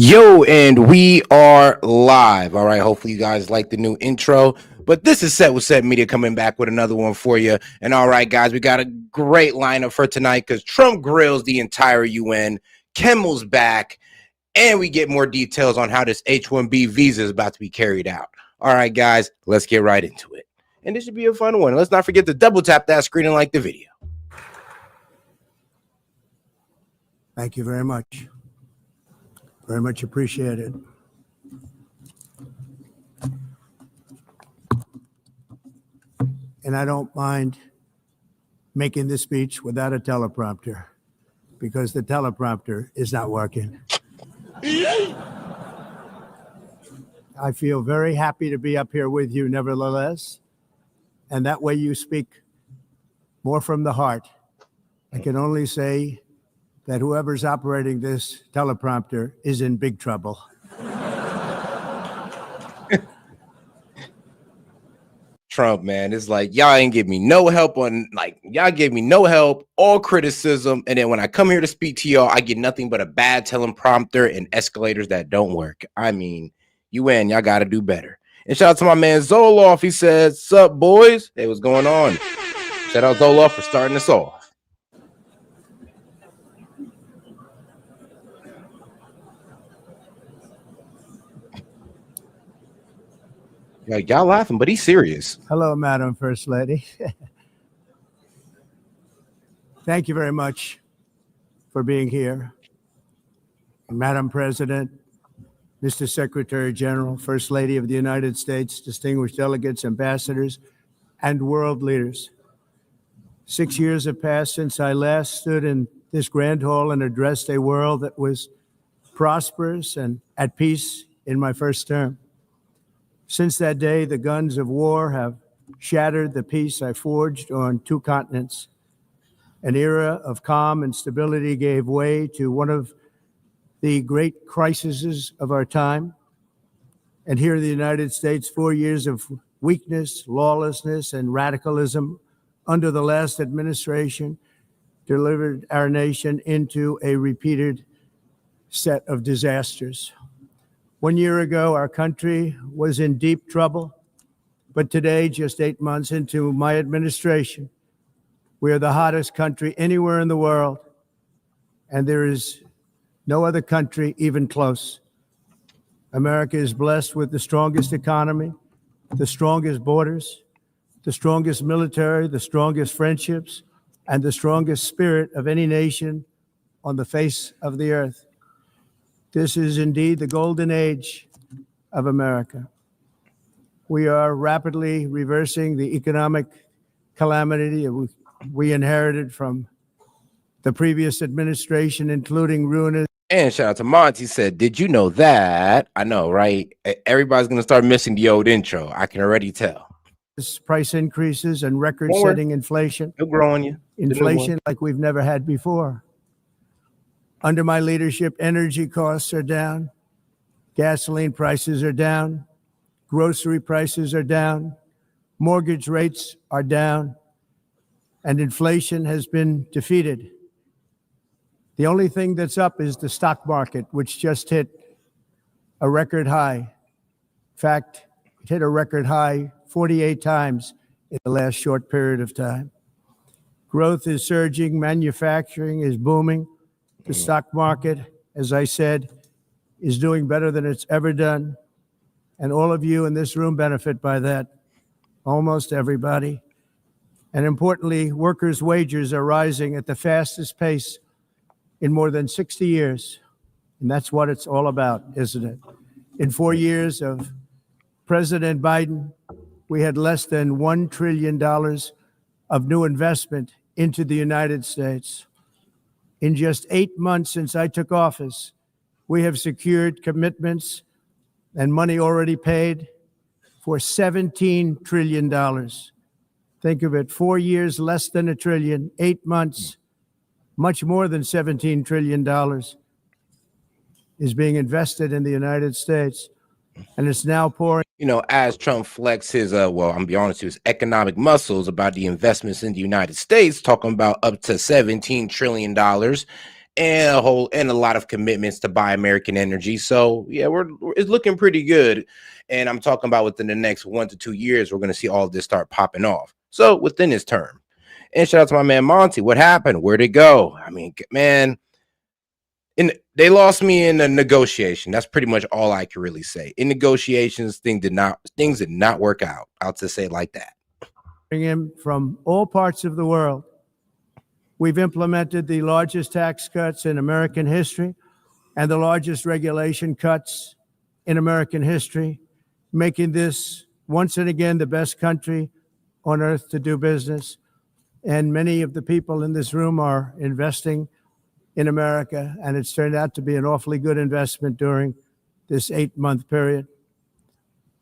Yo, and we are live. All right. Hopefully, you guys like the new intro. But this is Set with Set Media coming back with another one for you. And all right, guys, we got a great lineup for tonight because Trump grills the entire UN. Kimmel'S back, and we get more details on how this H-1B visa is about to be carried out. All right, guys, let's get right into it. And this should be a fun one. Let's not forget to double tap that screen and like the video. Thank you very much. Very much appreciated. And I don't mind making this speech without a teleprompter because the teleprompter is not working. I feel very happy to be up here with you nevertheless. And that way you speak more from the heart. I can only say that whoever's operating this teleprompter is in big trouble. Trump, man, it's like y'all ain't give me no help y'all gave me no help, all criticism, and then when I come here to speak to y'all, I get nothing but a bad teleprompter and escalators that don't work. I mean, UN, y'all got to do better. And shout out to my man Zoloff. He says, "Sup, boys? Hey, what's going on?" Shout out Zoloff for starting us off. Y'all laughing, but he's serious. Hello, Madam First Lady. Thank you very much for being here. Madam President, Mr. Secretary General, First Lady of the United States, distinguished delegates, ambassadors, and world leaders. 6 years have passed since I last stood in this grand hall and addressed a world that was prosperous and at peace in my first term. Since that day, the guns of war have shattered the peace I forged on two continents. An era of calm and stability gave way to one of the great crises of our time. And here in the United States, 4 years of weakness, lawlessness, and radicalism under the last administration delivered our nation into a repeated set of disasters. 1 year ago, our country was in deep trouble, but today, just 8 months into my administration, we are the hottest country anywhere in the world, and there is no other country even close. America is blessed with the strongest economy, the strongest borders, the strongest military, the strongest friendships, and the strongest spirit of any nation on the face of the earth. This is indeed the golden age of America. We are rapidly reversing the economic calamity we inherited from the previous administration, including ruinous. And shout out to Monty, said, "Did you know that?" I know, right? Everybody's going to start missing the old intro. I can already tell. Price increases and record-setting inflation. It'll grow on you. Inflation like we've never had before. Under my leadership, energy costs are down, gasoline prices are down, grocery prices are down, mortgage rates are down, and inflation has been defeated. The only thing that's up is the stock market, which just hit a record high. In fact, it hit a record high 48 times in the last short period of time. Growth is surging, manufacturing is booming. The stock market, as I said, is doing better than it's ever done. And all of you in this room benefit by that, almost everybody. And importantly, workers' wages are rising at the fastest pace in more than 60 years. And that's what it's all about, isn't it? In 4 years of President Biden, we had less than $1 trillion of new investment into the United States. In just 8 months since I took office, we have secured commitments and money already paid for $17 trillion. Think of it, 4 years, less than $1 trillion, 8 months, much more than $17 trillion is being invested in the United States. And it's now pouring. You know, as Trump flex his, I'm gonna be honest, his economic muscles about the investments in the United States, talking about up to $17 trillion. and a lot of commitments to buy American energy. So yeah, it's looking pretty good. And I'm talking about within the next 1 to 2 years, we're going to see all of this start popping off. So within his term. And shout out to my man Monty. What happened? Where'd it go? I mean, man, they lost me in a negotiation. That's pretty much all I can really say. In negotiations, things did not work out. I'll just say it like that. Bring him from all parts of the world. We've implemented the largest tax cuts in American history and the largest regulation cuts in American history, making this once and again the best country on earth to do business. And many of the people in this room are investing in America, and it's turned out to be an awfully good investment during this 8-month period.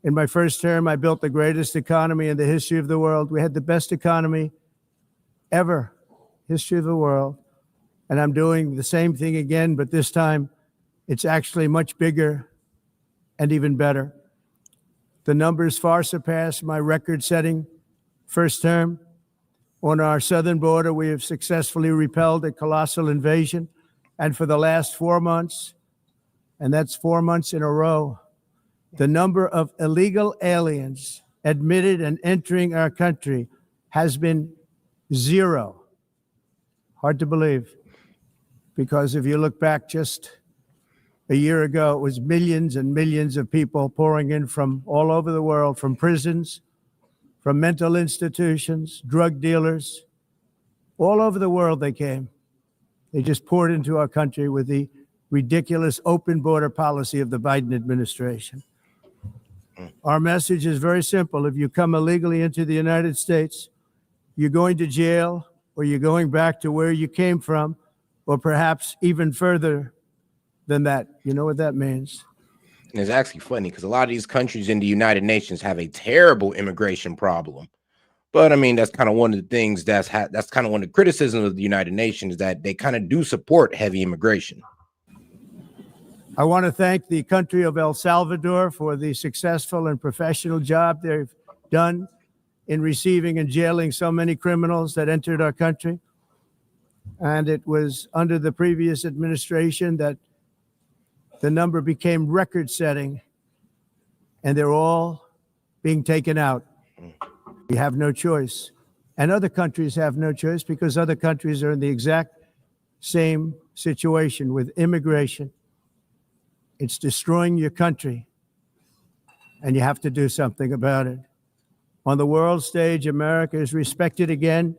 In my first term, I built the greatest economy in the history of the world. We had the best economy ever, history of the world. And I'm doing the same thing again, but this time it's actually much bigger and even better. The numbers far surpass my record-setting first term. On our southern border, we have successfully repelled a colossal invasion. And for the last 4 months, and that's 4 months in a row, the number of illegal aliens admitted and entering our country has been 0. Hard to believe, because if you look back just a year ago, it was millions and millions of people pouring in from all over the world, from prisons, from mental institutions, drug dealers. All over the world they came. They just poured into our country with the ridiculous open border policy of the Biden administration. Our message is very simple. If you come illegally into the United States, you're going to jail, or you're going back to where you came from, or perhaps even further than that. You know what that means? And it's actually funny because a lot of these countries in the United Nations have a terrible immigration problem. But I mean, that's kind of one of the things that's kind of one of the criticisms of the United Nations, that they kind of do support heavy immigration. I want to thank the country of El Salvador for the successful and professional job they've done in receiving and jailing so many criminals that entered our country. And it was under the previous administration that the number became record-setting, and they're all being taken out. We have no choice. And other countries have no choice, because other countries are in the exact same situation with immigration. It's destroying your country, and you have to do something about it. On the world stage, America is respected again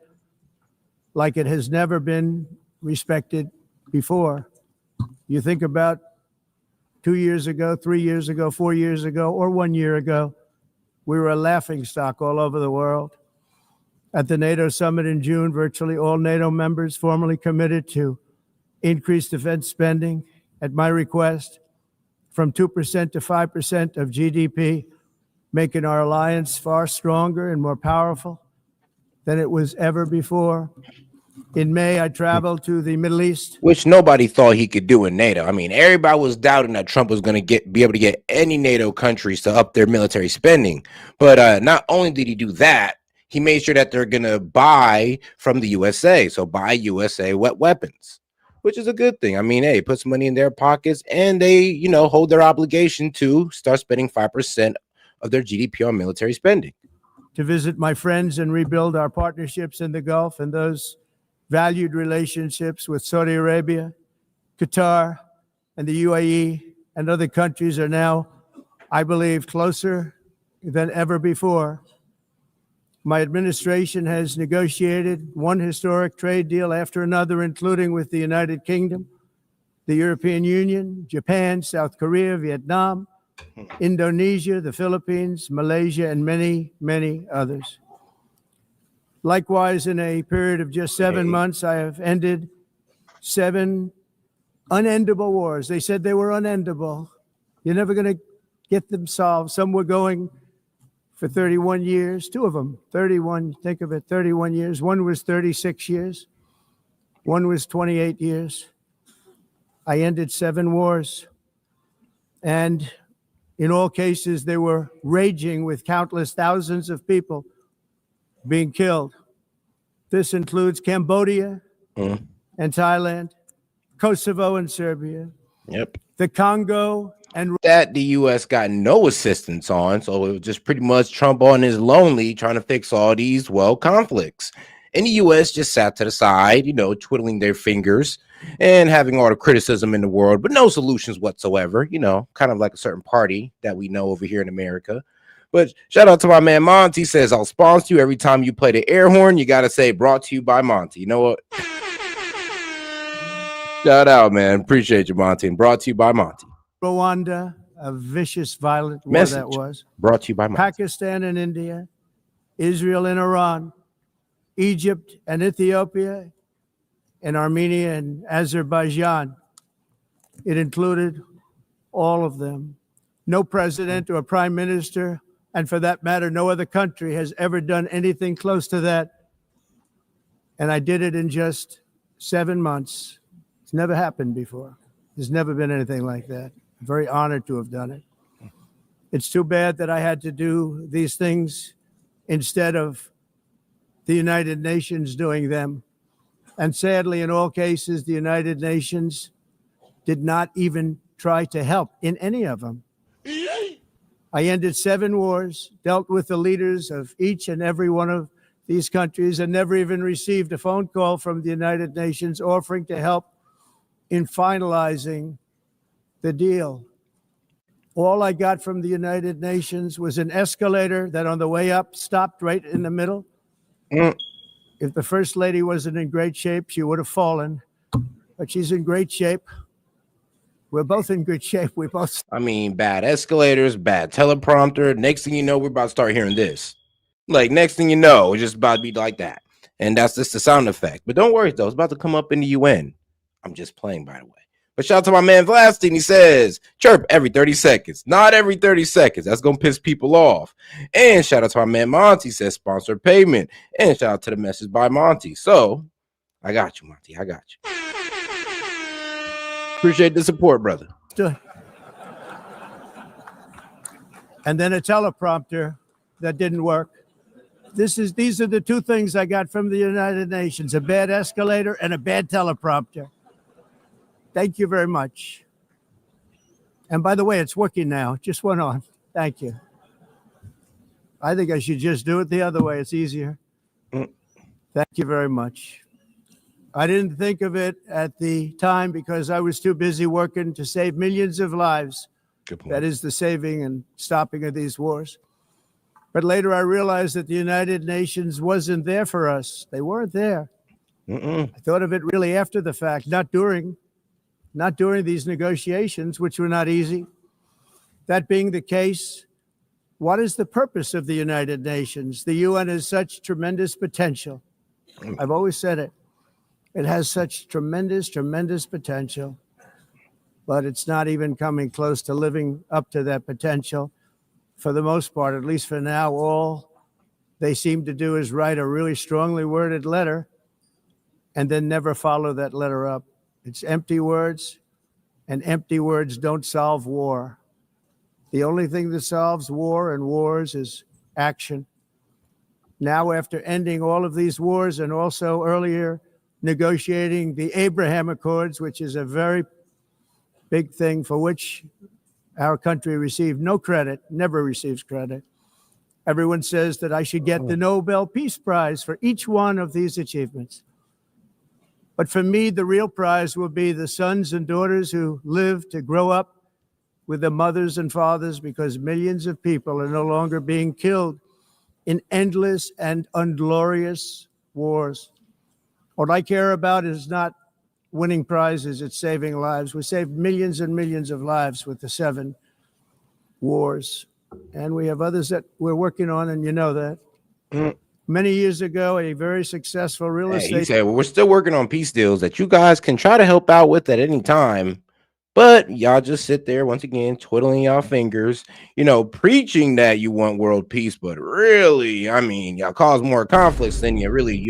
like it has never been respected before. You think about 2 years ago, 3 years ago, 4 years ago, or 1 year ago, we were a laughingstock all over the world. At the NATO summit in June, virtually all NATO members formally committed to increase defense spending at my request from 2% to 5% of GDP, making our alliance far stronger and more powerful than it was ever before. In May, I traveled to the Middle East, which nobody thought he could do in NATO. I mean, everybody was doubting that Trump was going to be able to get any NATO countries to up their military spending. But not only did he do that, he made sure that they're going to buy from the USA. So buy USA weapons, which is a good thing. I mean, hey, it puts money in their pockets, and they, hold their obligation to start spending 5% of their GDP on military spending. To visit my friends and rebuild our partnerships in the Gulf and those valued relationships with Saudi Arabia, Qatar, and the UAE and other countries are now, I believe, closer than ever before. My administration has negotiated one historic trade deal after another, including with the United Kingdom, the European Union, Japan, South Korea, Vietnam, Indonesia, the Philippines, Malaysia, and many, many others. Likewise, in a period of just 7 months, I have ended 7 unendable wars. They said they were unendable. You're never going to get them solved. Some were going for 31 years, 2 of them, 31, think of it, 31 years. One was 36 years. One was 28 years. I ended 7 wars. And in all cases, they were raging with countless thousands of people being killed. This includes Cambodia and Thailand, Kosovo and Serbia, Yep. the Congo, and That the U.S. got no assistance on, so it was just pretty much Trump on his lonely trying to fix all these conflicts. And the U.S. just sat to the side, twiddling their fingers and having all the criticism in the world, but no solutions whatsoever. Kind of like a certain party that we know over here in America. But shout out to my man Monty. Says, I'll sponsor you every time you play the air horn. You got to say, brought to you by Monty. You know what? Shout out, man. Appreciate you, Monty. And brought to you by Monty. Rwanda, a vicious, violent war Message that was. brought to you by Monty. Pakistan and India, Israel and Iran, Egypt and Ethiopia, and Armenia and Azerbaijan. It included all of them. No president or prime minister, and for that matter, no other country has ever done anything close to that. And I did it in just 7 months. It's never happened before. There's never been anything like that. I'm very honored to have done it. It's too bad that I had to do these things instead of the United Nations doing them. And sadly, in all cases, the United Nations did not even try to help in any of them. I ended 7 wars, dealt with the leaders of each and every one of these countries, and never even received a phone call from the United Nations offering to help in finalizing the deal. All I got from the United Nations was an escalator that on the way up stopped right in the middle. If the First Lady wasn't in great shape, she would have fallen, but she's in great shape. We're both in good shape. We both. I mean, bad escalators, bad teleprompter. Next thing you know, we're about to start hearing this. Like, next thing you know, it's just about to be like that. And that's just the sound effect. But don't worry, though. It's about to come up in the UN. I'm just playing, by the way. But shout out to my man Vlastine. He says, chirp every 30 seconds. Not every 30 seconds. That's going to piss people off. And shout out to my man Monty. Says, sponsored payment. And shout out to the message by Monty. So, I got you, Monty. I got you. Appreciate the support, brother. And then a teleprompter that didn't work. These are the 2 things I got from the United Nations: a bad escalator and a bad teleprompter. Thank you very much. And by the way, it's working now. It just went on. Thank you. I think I should just do it the other way. It's easier. Thank you very much. I didn't think of it at the time because I was too busy working to save millions of lives. Good point. That is the saving and stopping of these wars. But later I realized that the United Nations wasn't there for us. They weren't there. I thought of it really after the fact, not during these negotiations, which were not easy. That being the case, what is the purpose of the United Nations? The UN has such tremendous potential. I've always said it. It has such tremendous, tremendous potential, but it's not even coming close to living up to that potential. For the most part, at least for now, all they seem to do is write a really strongly worded letter and then never follow that letter up. It's empty words, and empty words don't solve war. The only thing that solves war and wars is action. Now, after ending all of these wars and also earlier negotiating the Abraham Accords, which is a very big thing for which our country received no credit, never receives credit. Everyone says that I should get the Nobel Peace Prize for each one of these achievements. But for me, the real prize will be the sons and daughters who live to grow up with the mothers and fathers, because millions of people are no longer being killed in endless and unglorious wars. What I care about is not winning prizes, it's saving lives. We saved millions and millions of lives with the 7 wars. And we have others that we're working on, and you know that. Many years ago, a very successful real estate. He said, well, we're still working on peace deals that you guys can try to help out with at any time. But y'all just sit there, once again, twiddling y'all fingers, preaching that you want world peace. But really, I mean, y'all cause more conflicts than you really,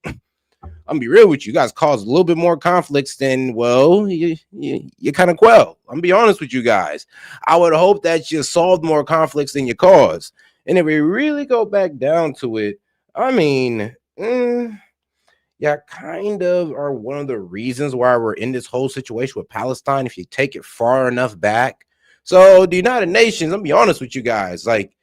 I'm gonna be real with you. You guys cause a little bit more conflicts than, well, you kind of quell. I'm gonna be honest with you guys. I would hope that you solved more conflicts than you caused. And if we really go back down to it, I mean, yeah, kind of are one of the reasons why we're in this whole situation with Palestine. If you take it far enough back, so the United Nations, let me be honest with you guys, like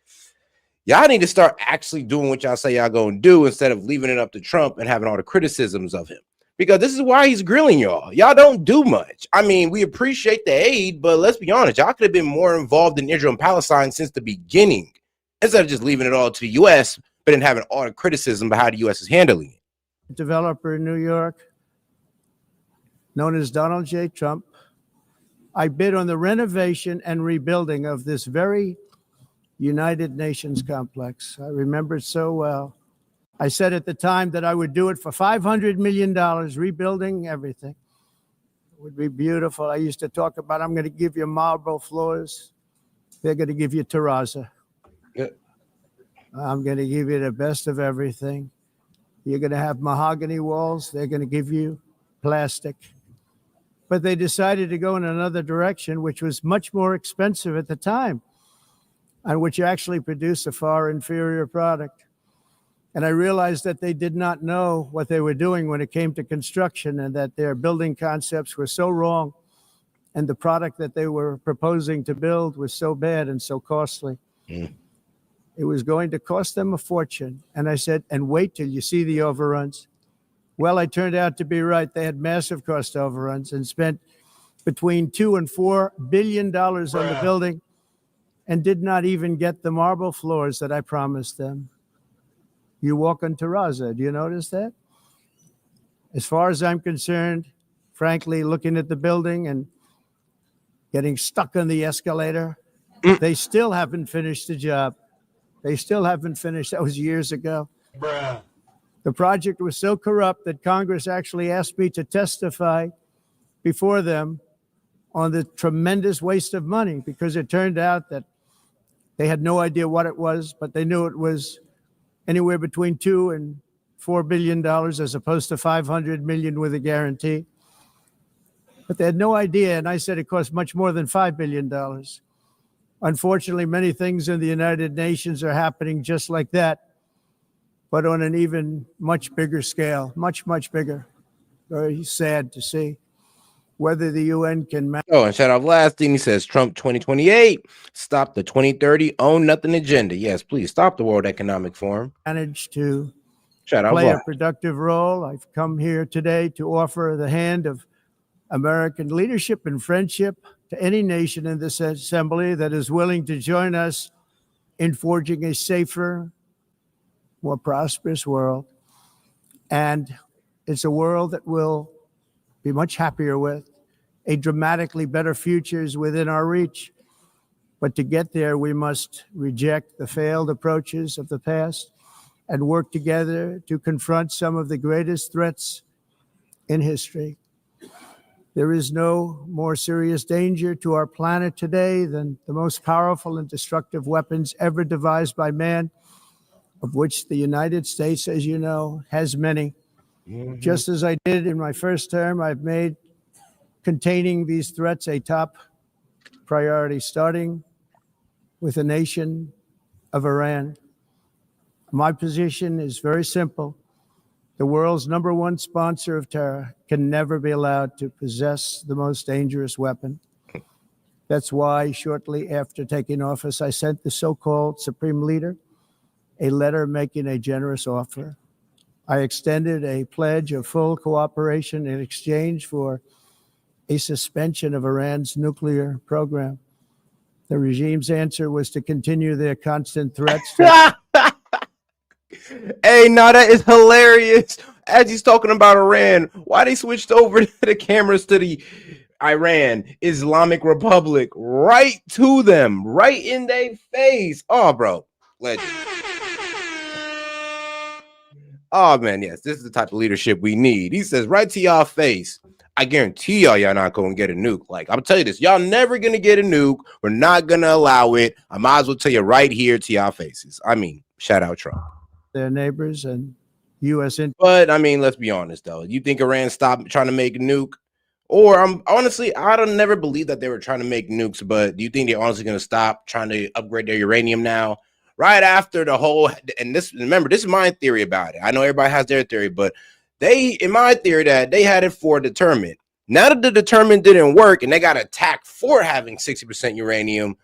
y'all need to start actually doing what y'all say y'all gonna do instead of leaving it up to Trump and having all the criticisms of him. Because this is why he's grilling y'all. Y'all don't do much. I mean, we appreciate the aid, but let's be honest, y'all could have been more involved in Israel and Palestine since the beginning, instead of just leaving it all to the U.S., but then having all the criticism about how the U.S. is handling it. Developer in New York, known as Donald J. Trump. I bid on the renovation and rebuilding of this very United Nations complex. I remember it so well. I said at the time that I would do it for $500 million, rebuilding everything. It would be beautiful. I used to talk about, I'm going to give you marble floors. They're going to give you terrazzo. Yeah. I'm going to give you the best of everything. You're going to have mahogany walls. They're going to give you plastic. But they decided to go in another direction, which was much more expensive at the time, and which actually produced a far inferior product. And I realized that they did not know what they were doing when it came to construction, and that their building concepts were so wrong, and the product that they were proposing to build was so bad and so costly. It was going to cost them a fortune. And I said, and wait till you see the overruns. Well, I turned out to be right. They had massive cost overruns and spent between $2 and $4 billion on the building, and did not even get the marble floors that I promised them. You walk on terrazzo. Do you notice that? As far as I'm concerned, frankly, looking at the building and getting stuck on the escalator, they still haven't finished the job. They still haven't finished. That was years ago. The project was so corrupt that Congress actually asked me to testify before them on the tremendous waste of money, because it turned out that they had no idea what it was, but they knew it was anywhere between $2 and $4 billion, as opposed to $500 million with a guarantee. But they had no idea, and I said it cost much more than $5 billion. Unfortunately, many things in the United Nations are happening just like that, but on an even much bigger scale, much, much bigger. Very sad to see whether the UN can Oh, and shout out last thing, he says Trump 2028, stop the 2030 own nothing agenda. Yes, please stop the World Economic Forum. manage to Shout out play a Vlad. productive role. I've come here today to offer the hand of American leadership and friendship to any nation in this assembly that is willing to join us in forging a safer, more prosperous world. And it's a world that we'll be much happier with. A dramatically better future is within our reach. But to get there, we must reject the failed approaches of the past and work together to confront some of the greatest threats in history. There is no more serious danger to our planet today than the most powerful and destructive weapons ever devised by man, of which the United States, as you know, has many. Just as I did in my first term, I've made containing these threats a top priority, starting with the nation of Iran. My position is very simple. The world's #1 sponsor of terror can never be allowed to possess the most dangerous weapon. That's why shortly after taking office, I sent the so-called Supreme Leader a letter making a generous offer. I extended a pledge of full cooperation in exchange for a suspension of Iran's nuclear program. The regime's answer was to continue their constant threats. Hey, no, that is hilarious. As he's talking about Iran, why they switched over the cameras to the Iran Islamic Republic right to them, right in their face. Oh, bro, legend. Oh man, yes, this is the type of leadership we need. He says right to y'all face. I guarantee y'all not gonna get a nuke. Like, I'm tell you this, y'all never gonna get a nuke. We're not gonna allow it. I might as well tell you right here to y'all faces. I mean, shout out Trump. Their neighbors and U.S. But I mean, let's be honest though. You think Iran stopped trying to make a nuke? Or I'm honestly, I don't never believe that they were trying to make nukes, but do you think they're honestly gonna stop trying to upgrade their uranium now? Right after the whole, and this, remember, this is my theory about it. I know everybody has their theory, but in my theory, that they had it for determined. Now that the determined didn't work and they got attacked for having 60% uranium,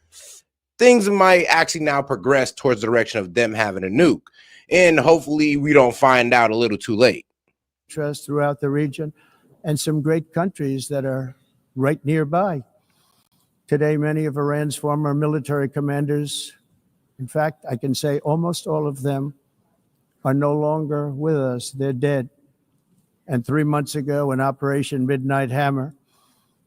things might actually now progress towards the direction of them having a nuke. And hopefully we don't find out a little too late. Trust throughout the region and some great countries that are right nearby. Today, many of Iran's former military commanders, in fact, I can say almost all of them, are no longer with us. They're dead. And 3 months ago, in Operation Midnight Hammer,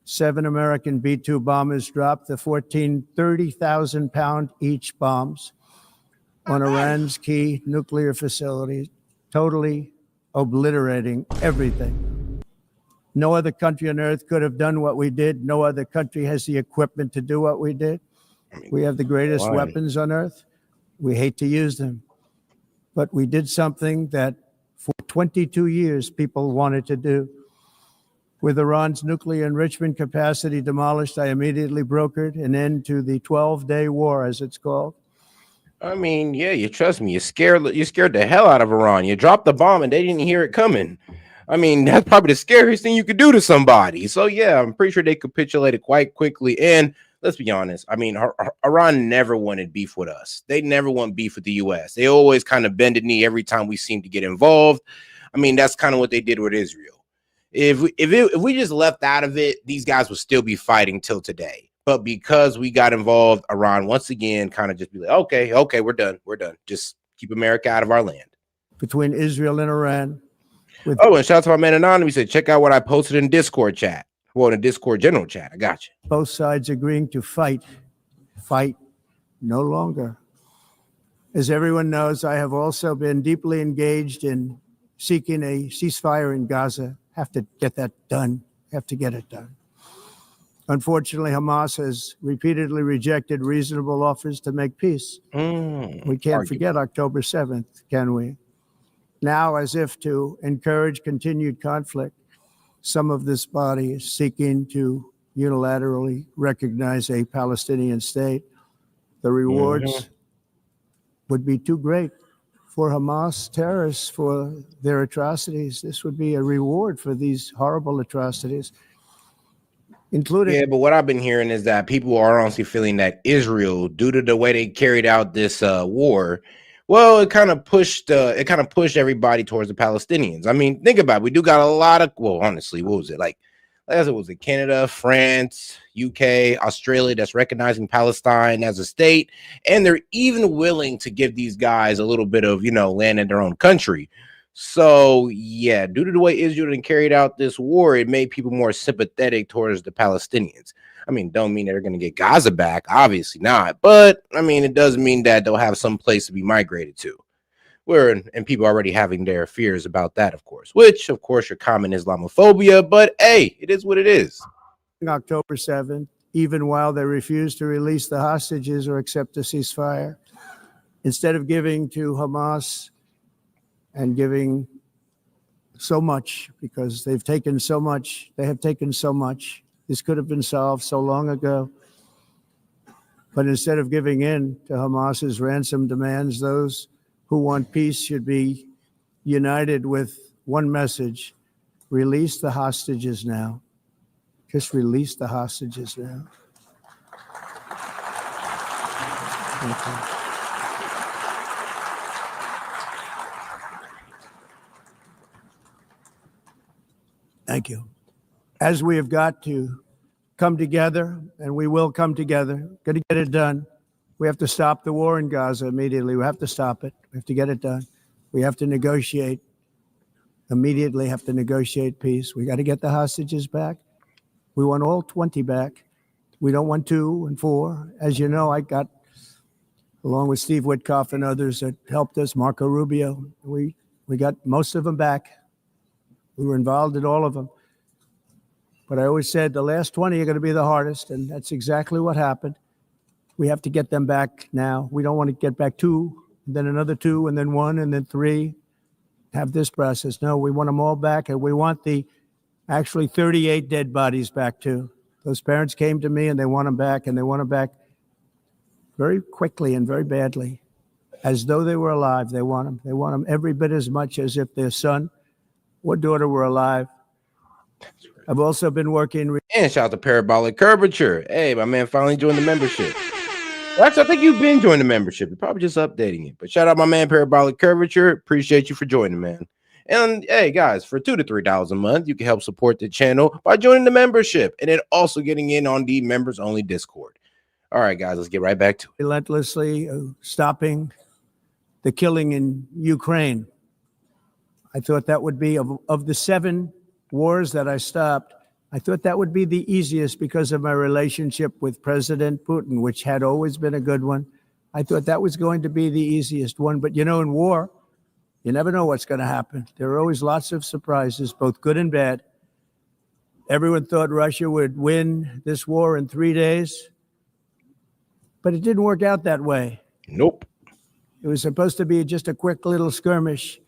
7 American B-2 bombers dropped the 14 30,000-pound each bombs on Iran's key nuclear facilities, totally obliterating everything. No other country on earth could have done what we did. No other country has the equipment to do what we did. We have the greatest weapons on earth. We hate to use them. But we did something that for 22 years people wanted to do. With Iran's nuclear enrichment capacity demolished, I immediately brokered an end to the 12-day war, as it's called. I mean, yeah, you trust me. You scared the hell out of Iran. You dropped the bomb and they didn't hear it coming. I mean, that's probably the scariest thing you could do to somebody. So yeah, I'm pretty sure they capitulated quite quickly. And let's be honest, I mean, Iran never wanted beef with us. They never want beef with the U.S. They always kind of bend the knee every time we seem to get involved. I mean, that's kind of what they did with Israel. If we just left out of it, these guys would still be fighting till today. But because we got involved, Iran once again kind of just be like, okay, we're done. Just keep America out of our land. Between Israel and Iran. And shout out to my man Anonymous. He said, check out what I posted in Discord chat. Well, in the Discord general chat. I got you. Both sides agreeing to fight no longer. As everyone knows, I have also been deeply engaged in seeking a ceasefire in Gaza. Have to get that done. Have to get it done. Unfortunately, Hamas has repeatedly rejected reasonable offers to make peace. We can't forget October 7th, can we? Now, as if to encourage continued conflict, some of this body is seeking to unilaterally recognize a Palestinian state. The rewards would be too great for Hamas terrorists for their atrocities. This would be a reward for these horrible atrocities. Yeah, but what I've been hearing is that people are honestly feeling that Israel, due to the way they carried out this war, well, it kind of pushed everybody towards the Palestinians. I mean, think about it. We do got a lot of, well, honestly, what was it like? Was it Canada, France, UK, Australia that's recognizing Palestine as a state, and they're even willing to give these guys a little bit of, land in their own country. So yeah, due to the way Israel carried out this war, it made people more sympathetic towards the Palestinians. I mean, don't mean they're going to get Gaza back, obviously not. But I mean, it does mean that they'll have some place to be migrated to. And people already having their fears about that, of course, which of course your common Islamophobia. But hey, it is what it is. October 7th, even while they refuse to release the hostages or accept a ceasefire, instead of giving to Hamas and giving so much, because they've taken so much. They have taken so much. This could have been solved so long ago. But instead of giving in to Hamas's ransom demands, those who want peace should be united with one message: release the hostages now. Just release the hostages now. Thank you. Thank you. As we have got to come together, and we will come together, got to get it done. We have to stop the war in Gaza immediately. We have to stop it. We have to get it done. We have to negotiate. Immediately have to negotiate peace. We got to get the hostages back. We want all 20 back. We don't want 2 and 4. As you know, I got, along with Steve Witkoff and others that helped us, Marco Rubio, we got most of them back. We were involved in all of them. But I always said the last 20 are going to be the hardest, and that's exactly what happened. We have to get them back now. We don't want to get back 2, and then another 2, and then 1, and then 3. Have this process. No, we want them all back, and we want the actually 38 dead bodies back too. Those parents came to me, and they want them back, and they want them back very quickly and very badly, as though they were alive. They want them. They want them every bit as much as if their son One daughter were alive. I've also been working. And shout out to Parabolic Curvature. Hey, my man finally joined the membership. Well, actually, I think you've been joining the membership. You're probably just updating it. But shout out my man Parabolic Curvature. Appreciate you for joining, man. And hey, guys, for $2 to $3 a month, you can help support the channel by joining the membership and then also getting in on the members only Discord. All right, guys, let's get right back to it. Relentlessly stopping the killing in Ukraine. I thought that would be, of the 7 wars that I stopped, I thought that would be the easiest because of my relationship with President Putin, which had always been a good one. I thought that was going to be the easiest one. But, you know, in war, you never know what's going to happen. There are always lots of surprises, both good and bad. Everyone thought Russia would win this war in 3 days, but it didn't work out that way. Nope. It was supposed to be just a quick little skirmish.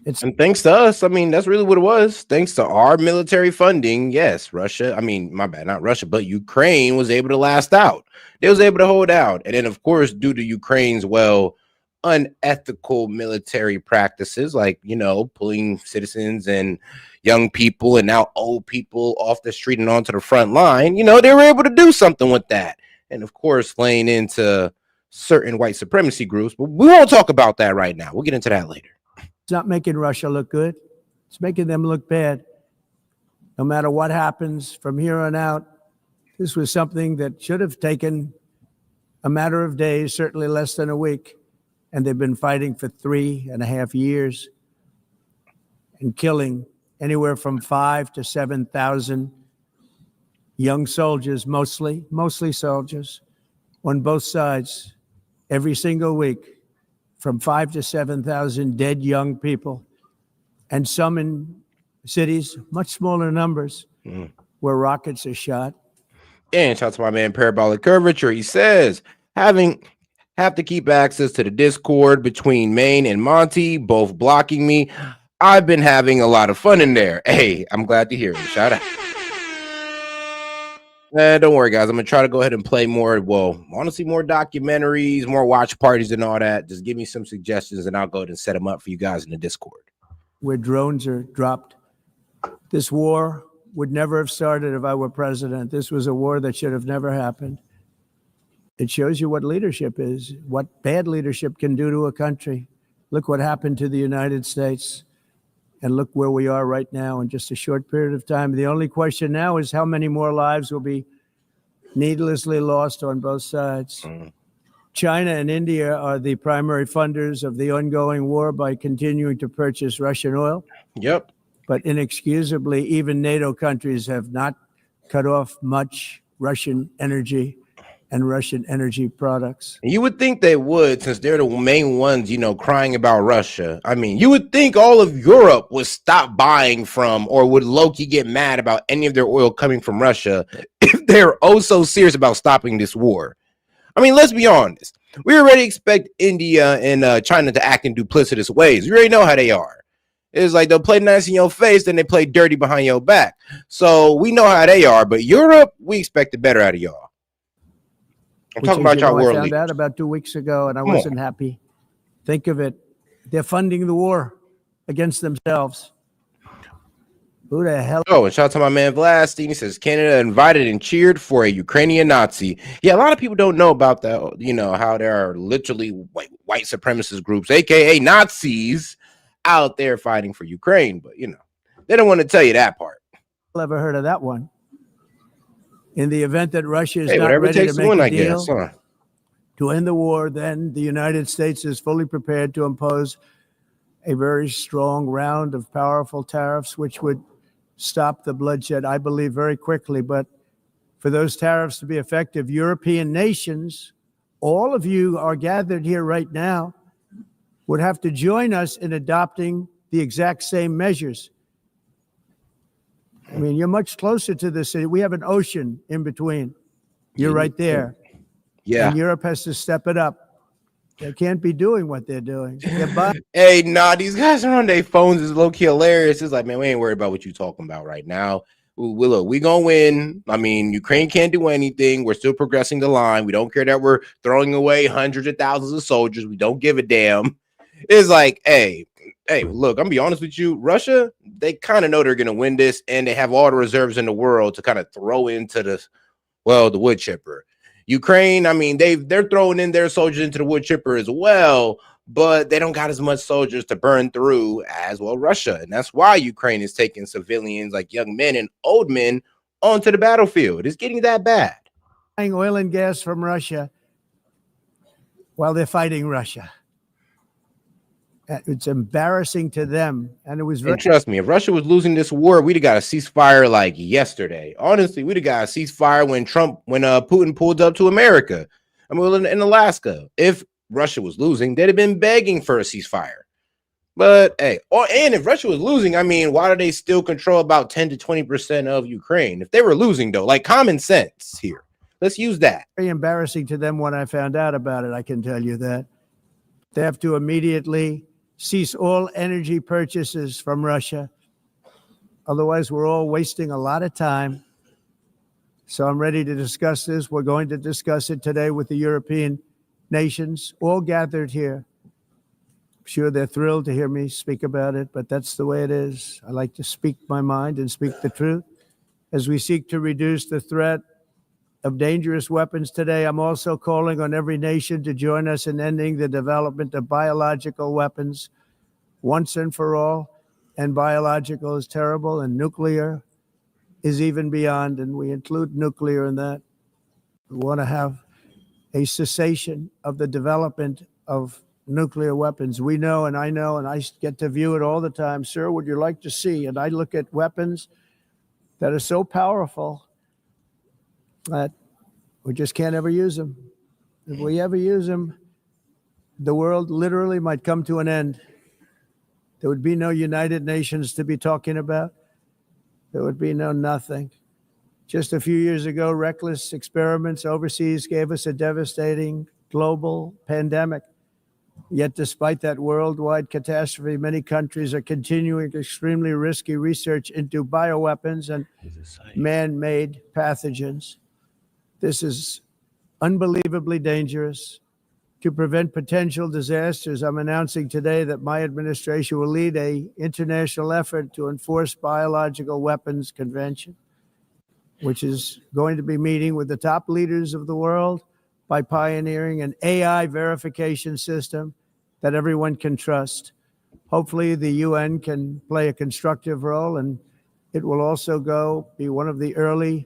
And thanks to us, I mean, that's really what it was. Thanks to our military funding, yes, Russia, I mean, my bad, not Russia, but Ukraine was able to last out. They was able to hold out. And then, of course, due to Ukraine's, well, unethical military practices, like, you know, pulling citizens and young people and now old people off the street and onto the front line, you know, they were able to do something with that. And, of course, playing into certain white supremacy groups. But we won't talk about that right now. We'll get into that later. It's not making Russia look good. It's making them look bad. No matter what happens from here on out, this was something that should have taken a matter of days, certainly less than a week. And they've been fighting for 3.5 years and killing anywhere from 5,000 to 7,000 young soldiers, mostly soldiers, on both sides every single week. From 5,000 to 7,000 dead young people, and some in cities, much smaller numbers, where rockets are shot. And shout out to my man Parabolic Curvature. He says, have to keep access to the Discord between Maine and Monty, both blocking me. I've been having a lot of fun in there. Hey, I'm glad to hear it. Shout out. Don't worry, guys. I'm going to try to go ahead and play more. Well, honestly, more documentaries, more watch parties and all that. Just give me some suggestions and I'll go ahead and set them up for you guys in the Discord. Where drones are dropped. This war would never have started if I were president. This was a war that should have never happened. It shows you what leadership is, what bad leadership can do to a country. Look what happened to the United States. And look where we are right now in just a short period of time. The only question now is how many more lives will be needlessly lost on both sides. China and India are the primary funders of the ongoing war by continuing to purchase Russian oil. Yep. But inexcusably, even NATO countries have not cut off much Russian energy and Russian energy products. You would think they would, since they're the main ones, you know, crying about Russia. I mean, you would think all of Europe would stop buying from, or would low-key get mad about any of their oil coming from Russia if they're oh so serious about stopping this war. I mean, let's be honest. We already expect India and China to act in duplicitous ways. We already know how they are. It's like they'll play nice in your face, then they play dirty behind your back. So we know how they are, but Europe, we expected better out of y'all. I'm talking about y'all world leaders. I found out about 2 weeks ago, and I wasn't happy. Think of it. They're funding the war against themselves. Who the hell? Oh, and shout out to my man Vlastin. He says Canada invited and cheered for a Ukrainian Nazi. Yeah, a lot of people don't know about that. You know, how there are literally white supremacist groups, aka Nazis, out there fighting for Ukraine. But, you know, they don't want to tell you that part. Ever heard of that one? In the event that Russia is not ready to make a deal to end the war, then the United States is fully prepared to impose a very strong round of powerful tariffs, which would stop the bloodshed, I believe, very quickly. But for those tariffs to be effective, European nations, all of you are gathered here right now, would have to join us in adopting the exact same measures. I mean, you're much closer to the city. We have an ocean in between. You're right there. Yeah. And Europe has to step it up. They can't be doing what they're doing. Hey, nah, these guys are on their phones. It's low-key hilarious. It's like, man, we ain't worried about what you're talking about right now. We gonna win. I mean, Ukraine can't do anything. We're still progressing the line. We don't care that we're throwing away hundreds of thousands of soldiers. We don't give a damn. It's like, hey, hey, look, I'm gonna be honest with you. Russia, they kind of know they're gonna win this, and they have all the reserves in the world to kind of throw into the wood chipper. Ukraine, I mean, they're throwing in their soldiers into the wood chipper as well, but they don't got as much soldiers to burn through as well Russia, and that's why Ukraine is taking civilians like young men and old men onto the battlefield. It's getting that bad. Buying oil and gas from Russia while they're fighting Russia. It's embarrassing to them. And it was And trust me, if Russia was losing this war, we'd have got a ceasefire like yesterday. Honestly, we'd have got a ceasefire when Putin pulled up to America. I mean, in Alaska. If Russia was losing, they'd have been begging for a ceasefire. But hey, and if Russia was losing, I mean, why do they still control about 10 to 20% of Ukraine? If they were losing, though, like common sense here. Let's use that. Very embarrassing to them when I found out about it, I can tell you that. They have to immediately cease all energy purchases from Russia. Otherwise, we're all wasting a lot of time. So I'm ready to discuss this. We're going to discuss it today with the European nations, all gathered here. I'm sure they're thrilled to hear me speak about it, but that's the way it is. I like to speak my mind and speak the truth. As we seek to reduce the threat of dangerous weapons today, I'm also calling on every nation to join us in ending the development of biological weapons once and for all. And biological is terrible, and nuclear is even beyond, and we include nuclear in that. We want to have a cessation of the development of nuclear weapons. We know, and I get to view it all the time. Sir, would you like to see? And I look at weapons that are so powerful that we just can't ever use them. If we ever use them, the world literally might come to an end. There would be no United Nations to be talking about. There would be no nothing. Just a few years ago, reckless experiments overseas gave us a devastating global pandemic. Yet despite that worldwide catastrophe, many countries are continuing extremely risky research into bioweapons and man-made pathogens. This is unbelievably dangerous. To prevent potential disasters, I'm announcing today that my administration will lead an international effort to enforce biological weapons convention, which is going to be meeting with the top leaders of the world by pioneering an AI verification system that everyone can trust. Hopefully the UN can play a constructive role, and it will also be one of the early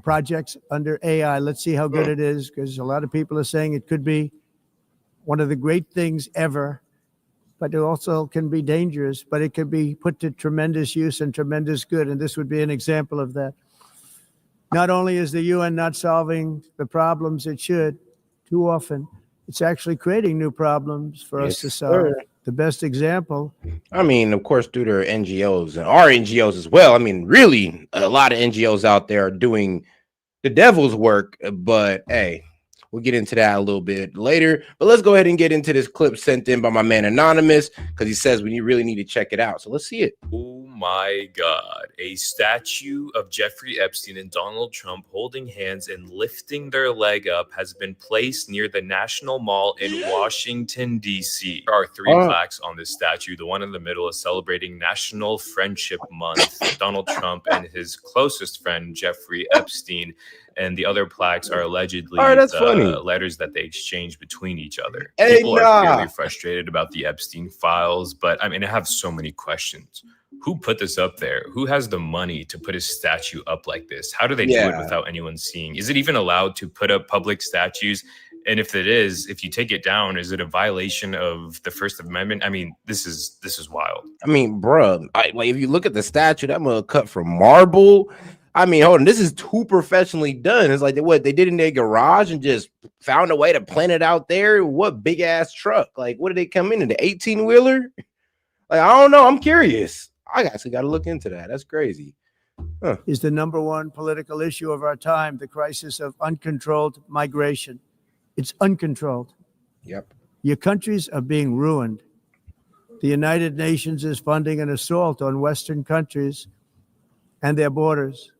projects under AI. Let's see how good it is, because a lot of people are saying it could be one of the great things ever, but it also can be dangerous, but it could be put to tremendous use and tremendous good, and this would be an example of that. Not only is the UN not solving the problems it should too often, it's actually creating new problems for us to solve. Sir. The best example. I mean, of course, through their NGOs and our NGOs as well. I mean, really, a lot of NGOs out there are doing the devil's work, but hey, we'll get into that a little bit later. But let's go ahead and get into this clip sent in by my man Anonymous, because he says you really need to check it out. So let's see it. Oh my God. A statue of Jeffrey Epstein and Donald Trump holding hands and lifting their leg up has been placed near the National Mall in Washington, D.C. There are three plaques on this statue. The one in the middle is celebrating National Friendship Month, Donald Trump and his closest friend, Jeffrey Epstein. And the other plaques are allegedly letters that they exchanged between each other. People are clearly frustrated about the Epstein files, but I mean, I have so many questions. Who put this up there? Who has the money to put a statue up like this? How do they do it without anyone seeing? Is it even allowed to put up public statues? And if it is, if you take it down, is it a violation of the First Amendment? I mean, this is wild. I mean, bro, like if you look at the statue, that mug cut from marble. I mean, hold on, this is too professionally done. It's like they did in their garage and just found a way to plant it out there. What big ass truck? Like, what did they come in the 18-wheeler? Like, I don't know. I'm curious. I actually got to look into that. That's crazy. Is the number one political issue of our time, the crisis of uncontrolled migration. It's uncontrolled. Yep. Your countries are being ruined. The United Nations is funding an assault on Western countries and their borders.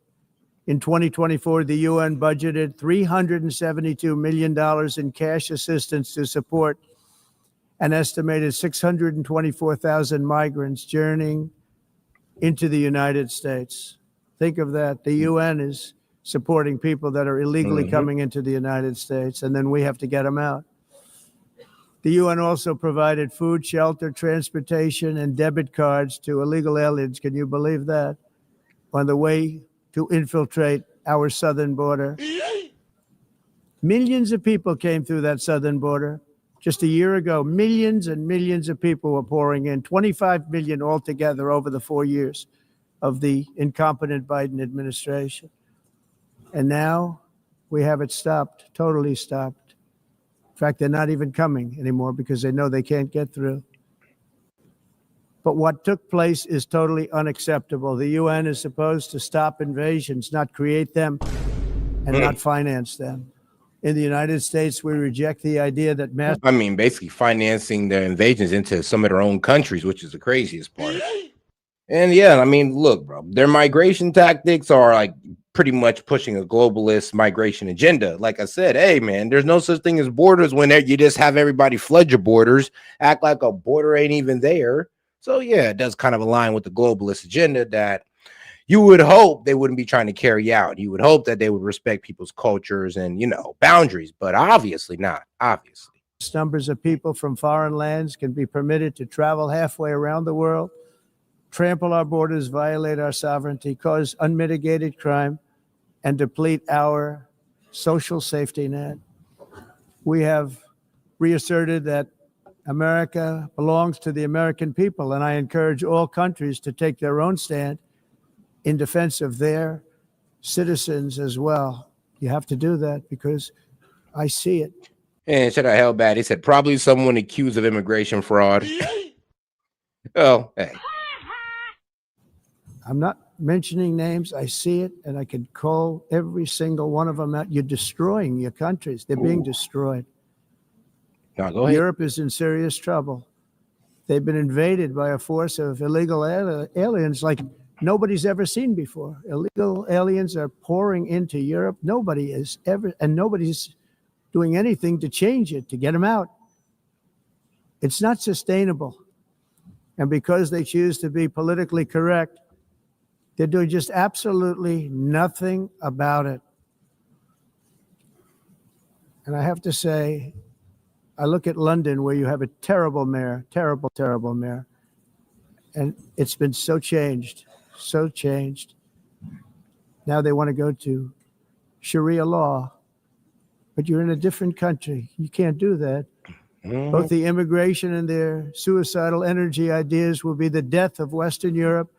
In 2024, the UN budgeted $372 million in cash assistance to support an estimated 624,000 migrants journeying into the United States. Think of that. The UN is supporting people that are illegally coming into the United States, and then we have to get them out. The UN also provided food, shelter, transportation, and debit cards to illegal aliens. Can you believe that? On the way to infiltrate our southern border. Millions of people came through that southern border. Just a year ago, millions and millions of people were pouring in, 25 million altogether over the 4 years of the incompetent Biden administration. And now we have it stopped, totally stopped. In fact, they're not even coming anymore because they know they can't get through. But what took place is totally unacceptable. The UN is supposed to stop invasions, not create them and not finance them. In the United States, we reject the idea that basically financing their invasions into some of their own countries, which is the craziest part. And yeah, look, bro, their migration tactics are like pretty much pushing a globalist migration agenda. Like I said, hey, man, there's no such thing as borders when you just have everybody flood your borders, act like a border ain't even there. So yeah, it does kind of align with the globalist agenda that you would hope they wouldn't be trying to carry out. You would hope that they would respect people's cultures and, boundaries, but obviously not, obviously. Numbers of people from foreign lands can be permitted to travel halfway around the world, trample our borders, violate our sovereignty, cause unmitigated crime, and deplete our social safety net. We have reasserted that America belongs to the American people, and I encourage all countries to take their own stand in defense of their citizens as well. You have to do that because I see it. And should I hell bad? He said probably someone accused of immigration fraud. Oh, hey. I'm not mentioning names. I see it, and I can call every single one of them out. You're destroying your countries. They're being destroyed. No, go ahead. Europe is in serious trouble. They've been invaded by a force of illegal aliens like nobody's ever seen before. Illegal aliens are pouring into Europe. Nobody's doing anything to change it, to get them out. It's not sustainable. And because they choose to be politically correct, they're doing just absolutely nothing about it. And I have to say, I look at London where you have a terrible mayor, terrible mayor. And it's been so changed. Now they want to go to Sharia law, but you're in a different country. You can't do that. Both the immigration and their suicidal energy ideas will be the death of Western Europe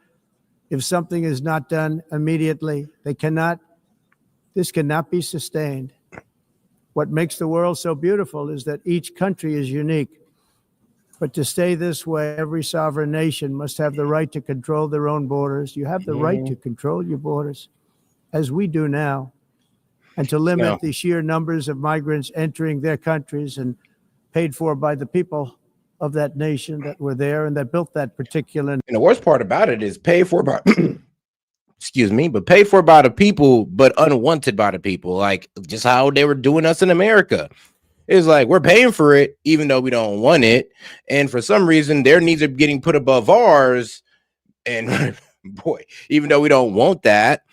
if something is not done immediately. This cannot be sustained. What makes the world so beautiful is that each country is unique. But to stay this way, every sovereign nation must have the right to control their own borders. You have the right to control your borders, as we do now, and to limit the sheer numbers of migrants entering their countries and paid for by the people of that nation that were there and that built that particular. And the worst part about it is paid for by, but paid for by the people, but unwanted by the people, like just how they were doing us in America. It's like we're paying for it, even though we don't want it. And for some reason, their needs are getting put above ours. And boy, even though we don't want that.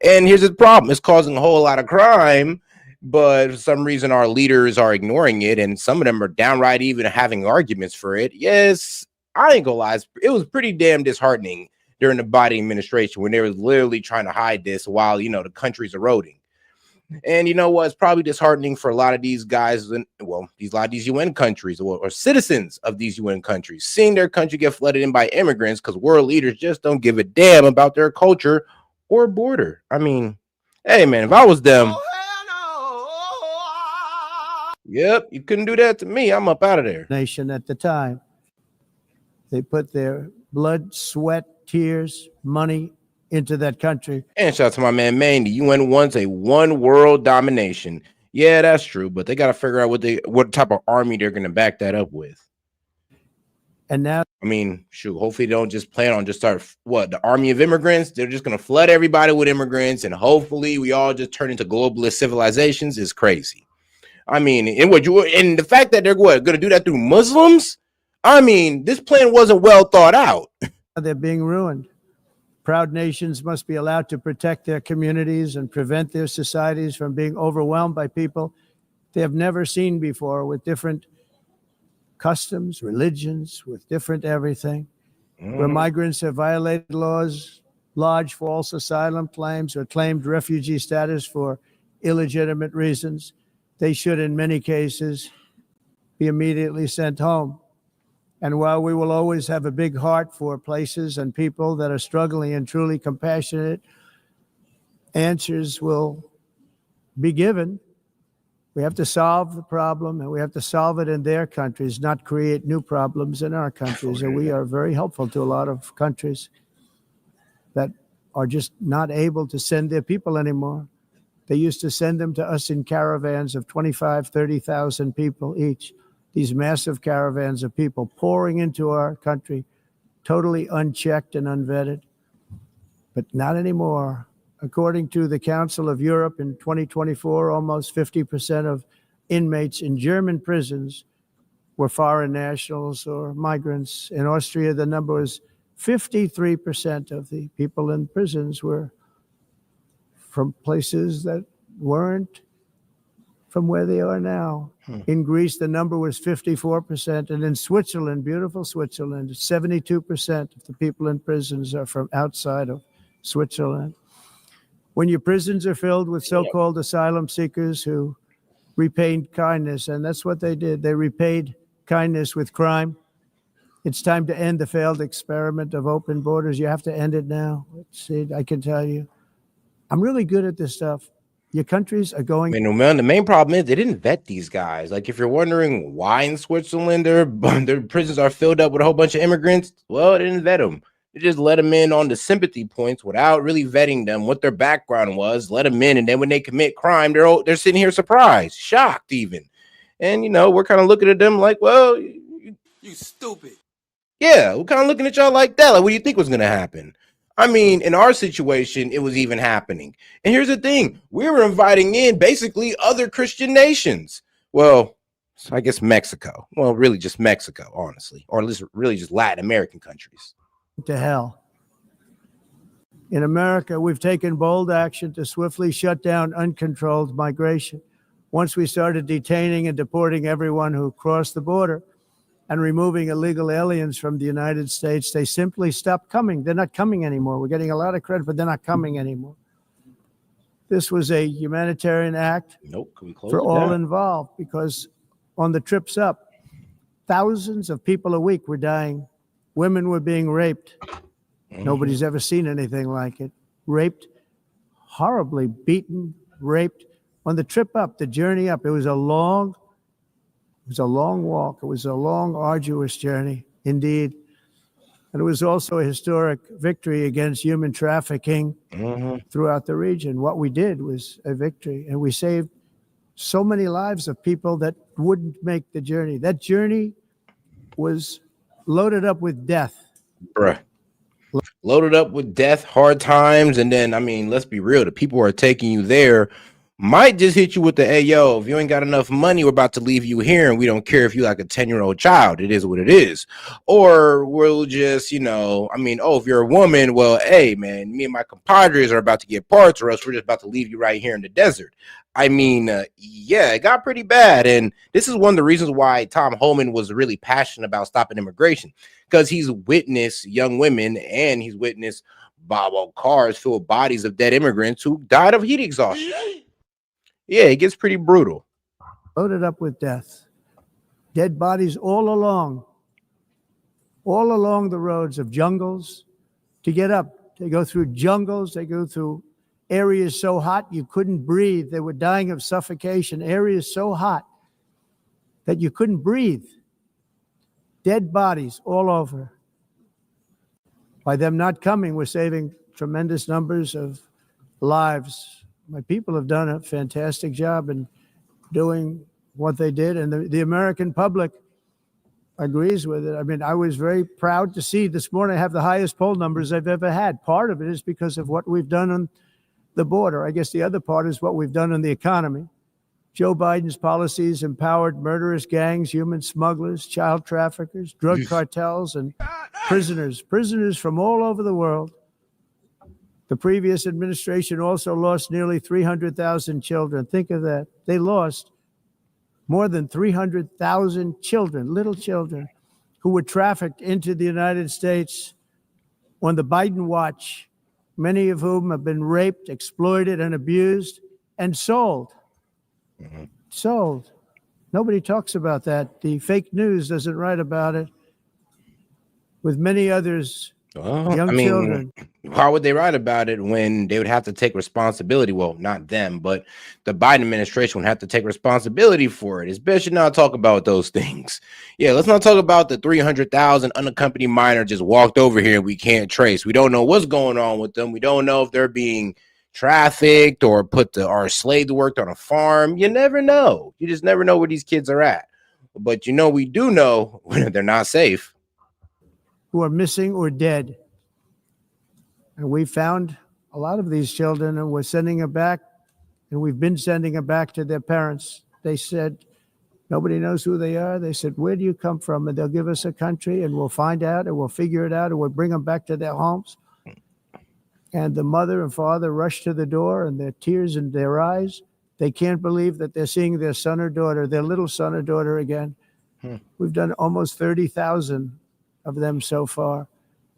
And here's the problem. It's causing a whole lot of crime. But for some reason, our leaders are ignoring it. And some of them are downright even having arguments for it. Yes, I ain't gonna lie. It was pretty damn disheartening during the Biden administration when they were literally trying to hide this while, the country's eroding. And you know what? It's probably disheartening for a lot of these guys, a lot of these UN countries or citizens of these UN countries, seeing their country get flooded in by immigrants because world leaders just don't give a damn about their culture or border. Hey, man, if I was them, yep, you couldn't do that to me. I'm up out of there. Nation at the time. They put their blood, sweat, tears, money into that country. And shout out to my man Maine. The UN wants a one world domination. Yeah, that's true, but they got to figure out what type of army they're going to back that up with. And now, hopefully they don't just plan on just start the army of immigrants. They're just going to flood everybody with immigrants, and hopefully we all just turn into globalist civilizations. Is crazy. I mean, and the fact that they're going to do that through Muslims, I mean, this plan wasn't well thought out. They're being ruined. Proud nations must be allowed to protect their communities and prevent their societies from being overwhelmed by people they have never seen before, with different customs, religions, with different everything. Where migrants have violated laws, lodged false asylum claims, or claimed refugee status for illegitimate reasons, they should, in many cases, be immediately sent home. And while we will always have a big heart for places and people that are struggling and truly compassionate, answers will be given. We have to solve the problem, and we have to solve it in their countries, not create new problems in our countries. And we are very helpful to a lot of countries that are just not able to send their people anymore. They used to send them to us in caravans of 25, 30,000 people each. These massive caravans of people pouring into our country, totally unchecked and unvetted. But not anymore. According to the Council of Europe in 2024, almost 50% of inmates in German prisons were foreign nationals or migrants. In Austria, the number was 53% of the people in prisons were from places that weren't from where they are now. In Greece, the number was 54%. And in Switzerland, beautiful Switzerland, 72% of the people in prisons are from outside of Switzerland. When your prisons are filled with so-called asylum seekers who repaid kindness, and that's what they did. They repaid kindness with crime. It's time to end the failed experiment of open borders. You have to end it now. See, I can tell you, I'm really good at this stuff. Your countries are going. I mean, man, the main problem is they didn't vet these guys. Like, if you're wondering why in Switzerland their prisons are filled up with a whole bunch of immigrants, well, they didn't vet them. They just let them in on the sympathy points without really vetting them, what their background was, let them in. And then when they commit crime, they're sitting here surprised, shocked even. And, you know, we're kind of looking at them like, well, you stupid. Yeah, we're kind of looking at y'all like that. Like, what do you think was going to happen? I mean, in our situation, it was even happening. And here's the thing. We were inviting in basically other Christian nations. Well, I guess Mexico. Well, really just Mexico, honestly. Or at least really just Latin American countries. To hell. In America, we've taken bold action to swiftly shut down uncontrolled migration. Once we started detaining and deporting everyone who crossed the border and removing illegal aliens from the United States, they simply stopped coming. They're not coming anymore. We're getting a lot of credit, but they're not coming anymore. This was a humanitarian act for all involved, because on the trips up, thousands of people a week were dying. Women were being raped. Nobody's ever seen anything like it. Raped, horribly beaten, raped. On the trip up, the journey up, it was a long walk. It was a long, arduous journey, indeed. And it was also a historic victory against human trafficking throughout the region. What we did was a victory, and we saved so many lives of people that wouldn't make the journey. That journey was loaded up with death. Bruh. Loaded up with death, hard times, and then, I mean, let's be real, the people who are taking you there might just hit you with the, hey, yo, if you ain't got enough money, we're about to leave you here, and we don't care if you're like a 10-year-old child. It is what it is. Or we'll just, you know, I mean, oh, if you're a woman, well, hey, man, me and my compadres are about to get parts, or else we're just about to leave you right here in the desert. I mean, yeah, it got pretty bad. And this is one of the reasons why Tom Homan was really passionate about stopping immigration, because he's witnessed young women and he's witnessed cars filled with bodies of dead immigrants who died of heat exhaustion. Yeah, it gets pretty brutal. Loaded up with death. Dead bodies all along the roads of jungles to get up. They go through jungles. They go through areas so hot you couldn't breathe. They were dying of suffocation. Areas so hot that you couldn't breathe. Dead bodies all over. By them not coming, we're saving tremendous numbers of lives. My people have done a fantastic job in doing what they did, and the American public agrees with it. I mean, I was very proud to see this morning I have the highest poll numbers I've ever had. Part of it is because of what we've done on the border. I guess the other part is what we've done in the economy. Joe Biden's policies empowered murderous gangs, human smugglers, child traffickers, drug cartels, and prisoners from all over the world. The previous administration also lost nearly 300,000 children. Think of that. They lost more than 300,000 children, little children, who were trafficked into the United States on the Biden watch, many of whom have been raped, exploited, and abused, and sold. Sold. Nobody talks about that. The fake news doesn't write about it. With many others, young children. How would they write about it when they would have to take responsibility? Well, not them, but the Biden administration would have to take responsibility for it. It's best you not talk about those things. Yeah, let's not talk about the 300,000 unaccompanied minor just walked over here and we can't trace. We don't know what's going on with them. We don't know if they're being trafficked or or slaved to work on a farm. You never know. You just never know where these kids are at. But we do know when they're not safe. Who are missing or dead. And we found a lot of these children and we're sending them back, and we've been sending them back to their parents. They said, nobody knows who they are. They said, where do you come from? And they'll give us a country and we'll find out and we'll figure it out and we'll bring them back to their homes. And the mother and father rush to the door and their tears in their eyes. They can't believe that they're seeing their son or daughter, their little son or daughter again. We've done almost 30,000 of them so far.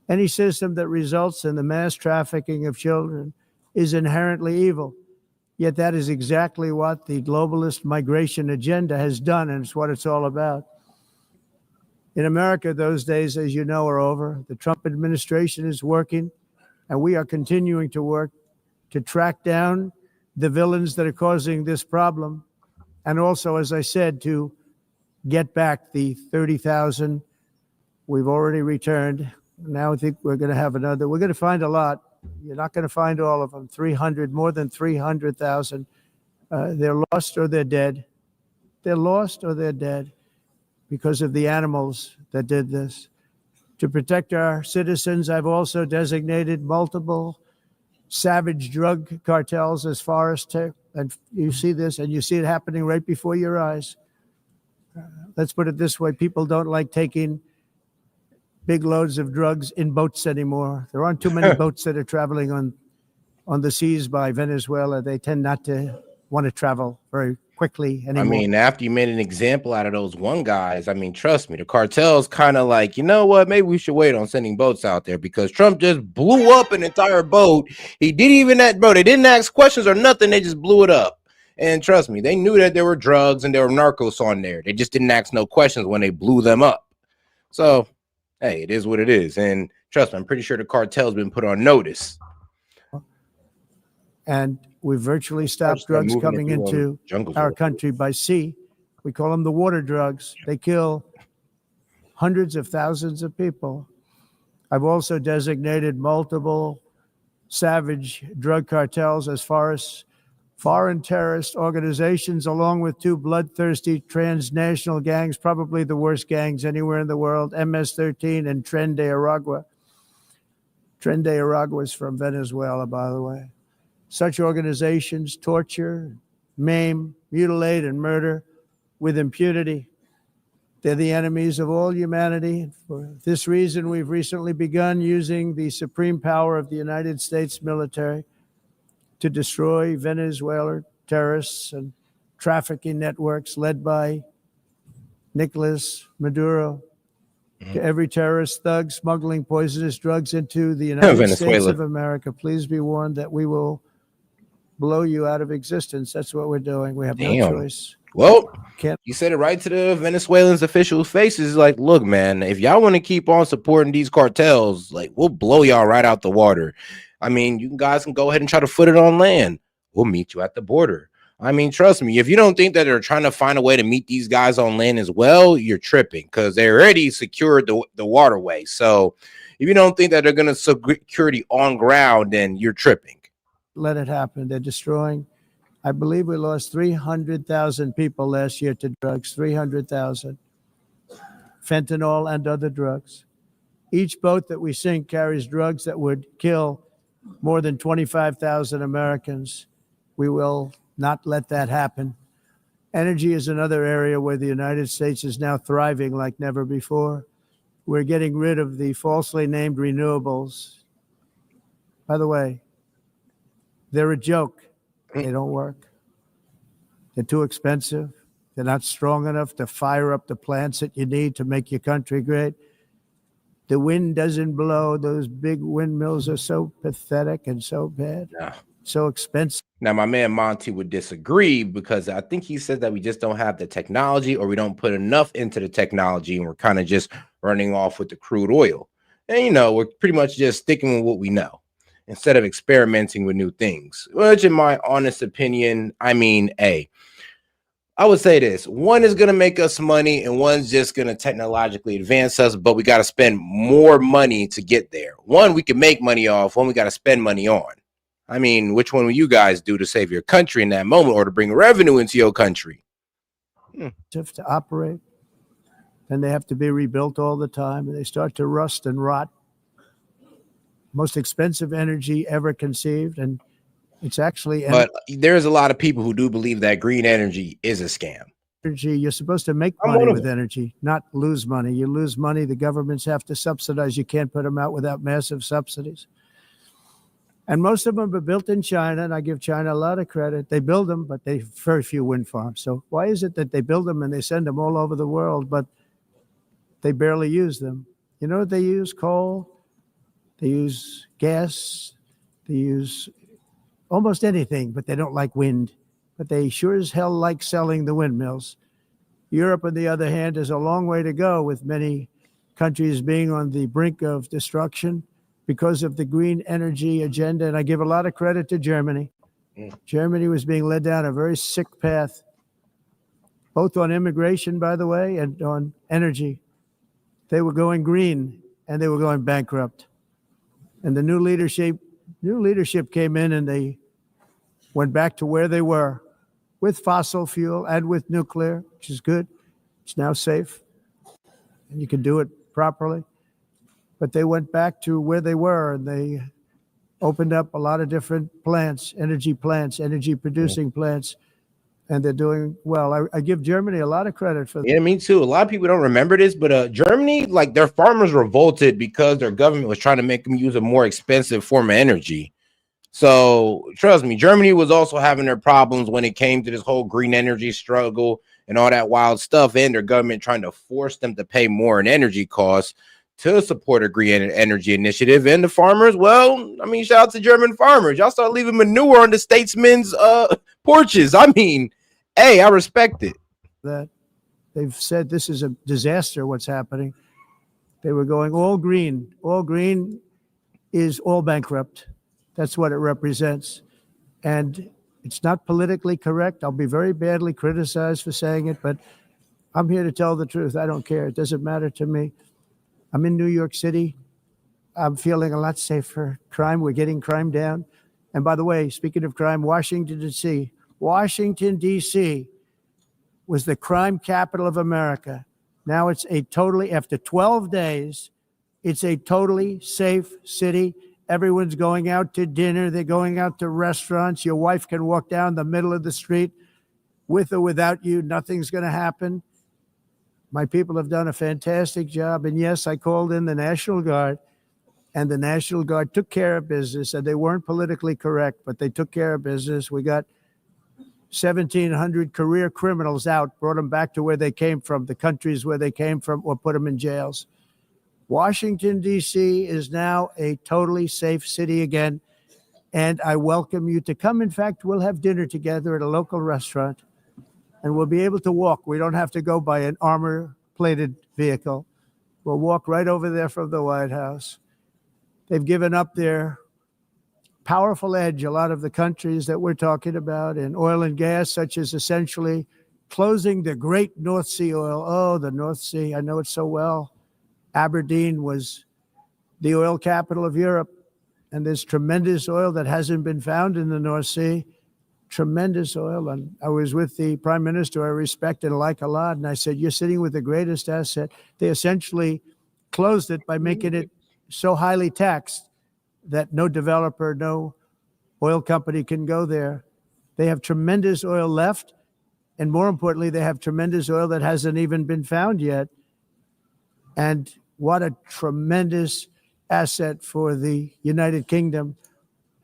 Any system that results in the mass trafficking of children is inherently evil. Yet that is exactly what the globalist migration agenda has done, and it's what it's all about. In America, those days, as you know, are over. The Trump administration is working, and we are continuing to work to track down the villains that are causing this problem, and also, as I said, to get back the 30,000 we've already returned. Now I think we're going to have another. We're going to find a lot. You're not going to find all of them. 300, more than 300,000. They're lost or they're dead. They're lost or they're dead because of the animals that did this. To protect our citizens, I've also designated multiple savage drug cartels as far as and you see this, and you see it happening right before your eyes. Let's put it this way. People don't like taking big loads of drugs in boats anymore. There aren't too many boats that are traveling on the seas by Venezuela. They tend not to want to travel very quickly anymore. After you made an example out of those one guys, trust me, the cartel's kind of like, you know what, maybe we should wait on sending boats out there because Trump just blew up an entire boat. He didn't even they didn't ask questions or nothing. They just blew it up. And trust me, they knew that there were drugs and there were narcos on there. They just didn't ask no questions when they blew them up. So hey, it is what it is. And trust me, I'm pretty sure the cartel's been put on notice. And we virtually stopped drugs coming into our country by sea. We call them the water drugs. They kill hundreds of thousands of people. I've also designated multiple savage drug cartels as far as foreign terrorist organizations, along with two bloodthirsty transnational gangs, probably the worst gangs anywhere in the world, MS-13 and Tren de Aragua. Tren de Aragua is from Venezuela, by the way. Such organizations torture, maim, mutilate, and murder with impunity. They're the enemies of all humanity. For this reason, we've recently begun using the supreme power of the United States military to destroy Venezuelan terrorists and trafficking networks led by Nicolas Maduro. To every terrorist thug smuggling poisonous drugs into the United States of America, please be warned that we will blow you out of existence. That's what we're doing. We have no choice. Well, you said it right to the Venezuelans' official faces. Like, look, man, if y'all want to keep on supporting these cartels, like, we'll blow y'all right out the water. You guys can go ahead and try to foot it on land. We'll meet you at the border. Trust me, if you don't think that they're trying to find a way to meet these guys on land as well, you're tripping because they already secured the waterway. So if you don't think that they're going to security on ground, then you're tripping. Let it happen. They're destroying. I believe we lost 300,000 people last year to drugs, 300,000. Fentanyl and other drugs. Each boat that we sink carries drugs that would kill more than 25,000 Americans. We will not let that happen. Energy is another area where the United States is now thriving like never before. We're getting rid of the falsely named renewables. By the way, they're a joke. They don't work. They're too expensive. They're not strong enough to fire up the plants that you need to make your country great. The wind doesn't blow. Those big windmills are so pathetic and so bad, so expensive. Now, my man Monty would disagree because I think he says that we just don't have the technology, or we don't put enough into the technology, and we're kind of just running off with the crude oil. And, you know, we're pretty much just sticking with what we know instead of experimenting with new things, which in my honest opinion, I mean, I would say this: one is going to make us money and one's just going to technologically advance us, but we got to spend more money to get there. One we can make money off, one we got to spend money on. I mean, which one will you guys do to save your country in that moment or to bring revenue into your country? To operate, and they have to be rebuilt all the time, and they start to rust and rot. Most expensive energy ever conceived, and it's actually But there's a lot of people who do believe that green energy is a scam. energy. You're supposed to make money with energy, not lose money. You lose money, the governments have to subsidize. You can't put them out without massive subsidies. And most of them are built in China, and I give China a lot of credit. They build them, but they very few wind farms. So why is it that they build them and they send them all over the world, but they barely use them? You know what they use? Coal. They use gas. They use almost anything, but they don't like wind. But they sure as hell like selling the windmills. Europe, on the other hand, has a long way to go, with many countries being on the brink of destruction because of the green energy agenda. And I give a lot of credit to Germany. Germany was being led down a very sick path, both on immigration, by the way, and on energy. They were going green and they were going bankrupt. And the new leadership came in, and they went back to where they were with fossil fuel and with nuclear, which is good. It's now safe, and you can do it properly. But they went back to where they were, and they opened up a lot of different plants, energy producing plants, and they're doing well. I give Germany a lot of credit for that. Yeah, me too. A lot of people don't remember this, but Germany, like, their farmers revolted because their government was trying to make them use a more expensive form of energy. So trust me, Germany was also having their problems when it came to this whole green energy struggle and all that wild stuff, and their government trying to force them to pay more in energy costs to support a green energy initiative. And the farmers, well, I mean, shout out to German farmers. Y'all start leaving manure on the statesmen's porches. I mean, hey, I respect it. That they've said this is a disaster, what's happening. They were going all green. All green is all bankrupt. That's what it represents. And it's not politically correct. I'll be very badly criticized for saying it, but I'm here to tell the truth. I don't care. It doesn't matter to me. I'm in New York City. I'm feeling a lot safer. Crime, we're getting crime down. And by the way, speaking of crime, Washington, D.C. was the crime capital of America. Now it's after 12 days, it's a totally safe city. Everyone's going out to dinner. They're going out to restaurants. Your wife can walk down the middle of the street with or without you. Nothing's going to happen. My people have done a fantastic job. And yes, I called in the National Guard, and the National Guard took care of business, and they weren't politically correct, but they took care of business. We got 1,700 career criminals out, brought them back to where they came from, the countries where they came from, or put them in jails. Washington, D.C. is now a totally safe city again, and I welcome you to come. In fact, we'll have dinner together at a local restaurant, and we'll be able to walk. We don't have to go by an armor-plated vehicle. We'll walk right over there from the White House. They've given up their powerful edge, a lot of the countries that we're talking about, in oil and gas, such as essentially closing the great North Sea oil. Oh, the North Sea, I know it so well. Aberdeen was the oil capital of Europe, and there's tremendous oil that hasn't been found in the North Sea. Tremendous oil. And I was with the prime minister I respect and like a lot, and I said, you're sitting with the greatest asset. They essentially closed it by making it so highly taxed that no developer, no oil company can go there. They have tremendous oil left, And more importantly, they have tremendous oil that hasn't even been found yet. And what a tremendous asset for the United Kingdom.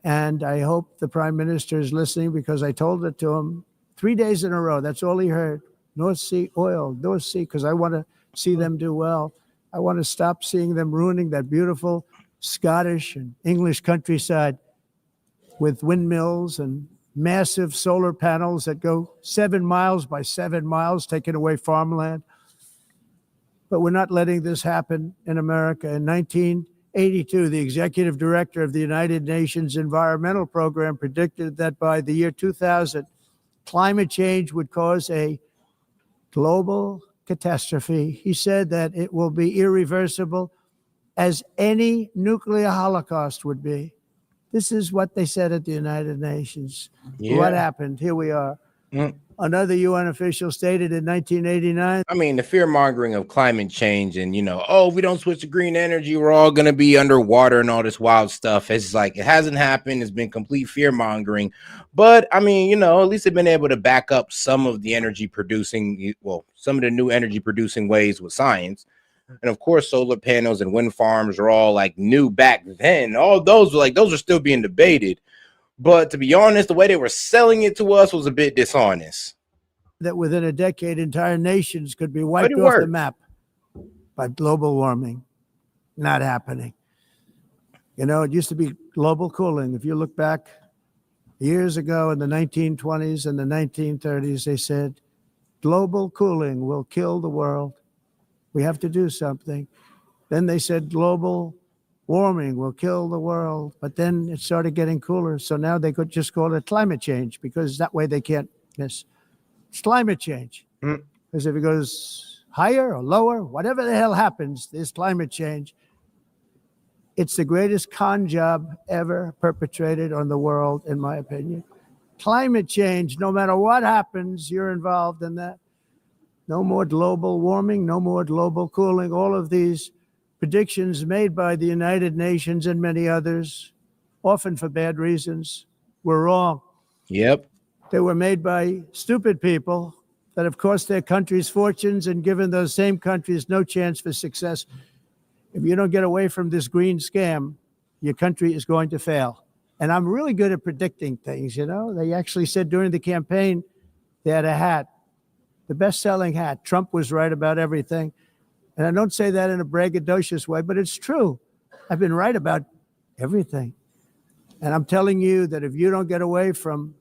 And I hope the Prime Minister is listening, because I told it to him 3 days in a row. That's all he heard. North Sea oil, North Sea, because I want to see them do well. I want to stop seeing them ruining that beautiful Scottish and English countryside with windmills and massive solar panels that go 7 miles by 7 miles, taking away farmland. But we're not letting this happen in America. In 1982, the executive director of the United Nations Environmental Program predicted that by the year 2000, climate change would cause a global catastrophe. He said that it will be irreversible, as any nuclear holocaust would be. This is what they said at the United Nations. Yeah. What happened? Here we are. Another UN official stated in 1989. I mean, the fear mongering of climate change and, oh, if we don't switch to green energy, we're all going to be underwater and all this wild stuff. It's like, it hasn't happened. It's been complete fear mongering. But I mean, at least they've been able to back up some of the energy producing, some of the new energy producing ways with science. And of course, solar panels and wind farms are all like new back then. All those are still being debated. But to be honest, the way they were selling it to us was a bit dishonest. That within a decade, entire nations could be wiped off the map by global warming. Not happening. It used to be global cooling. If you look back years ago in the 1920s and the 1930s, they said, global cooling will kill the world. We have to do something. Then they said global warming will kill the world. But then it started getting cooler. So now they could just call it climate change, because that way they can't miss. It's climate change. Because if it goes higher or lower, whatever the hell happens, there's climate change. It's the greatest con job ever perpetrated on the world, in my opinion. Climate change, no matter what happens, you're involved in that. No more global warming, no more global cooling. All of these predictions made by the United Nations and many others, often for bad reasons, were wrong. Yep. They were made by stupid people that have cost their countries fortunes and given those same countries no chance for success. If you don't get away from this green scam, your country is going to fail. And I'm really good at predicting things, They actually said during the campaign, they had a hat, the best-selling hat. Trump was right about everything. And I don't say that in a braggadocious way, but it's true. I've been right about everything. And I'm telling you that if you don't get away from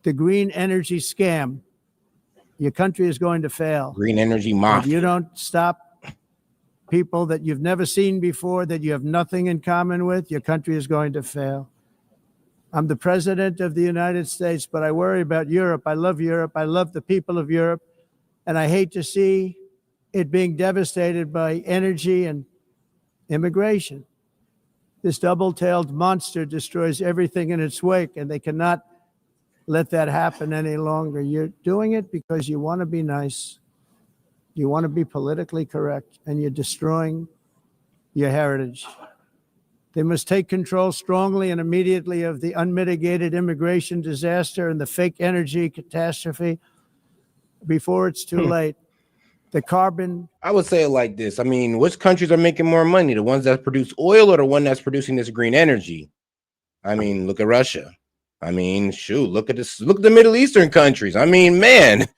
the green energy scam, your country is going to fail. Green energy mafia. If you don't stop people that you've never seen before, that you have nothing in common with, your country is going to fail. I'm the president of the United States, but I worry about Europe. I love Europe. I love the people of Europe. And I hate to see it being devastated by energy and immigration. This double-tailed monster destroys everything in its wake, and they cannot let that happen any longer. You're doing it because you want to be nice. You want to be politically correct, and you're destroying your heritage. They must take control strongly and immediately of the unmitigated immigration disaster and the fake energy catastrophe before it's too late. The carbon. I would say it like this. I mean, which countries are making more money? The ones that produce oil or the one that's producing this green energy? I mean, look at Russia. I mean, shoot, look at this. Look at the Middle Eastern countries. I mean, man,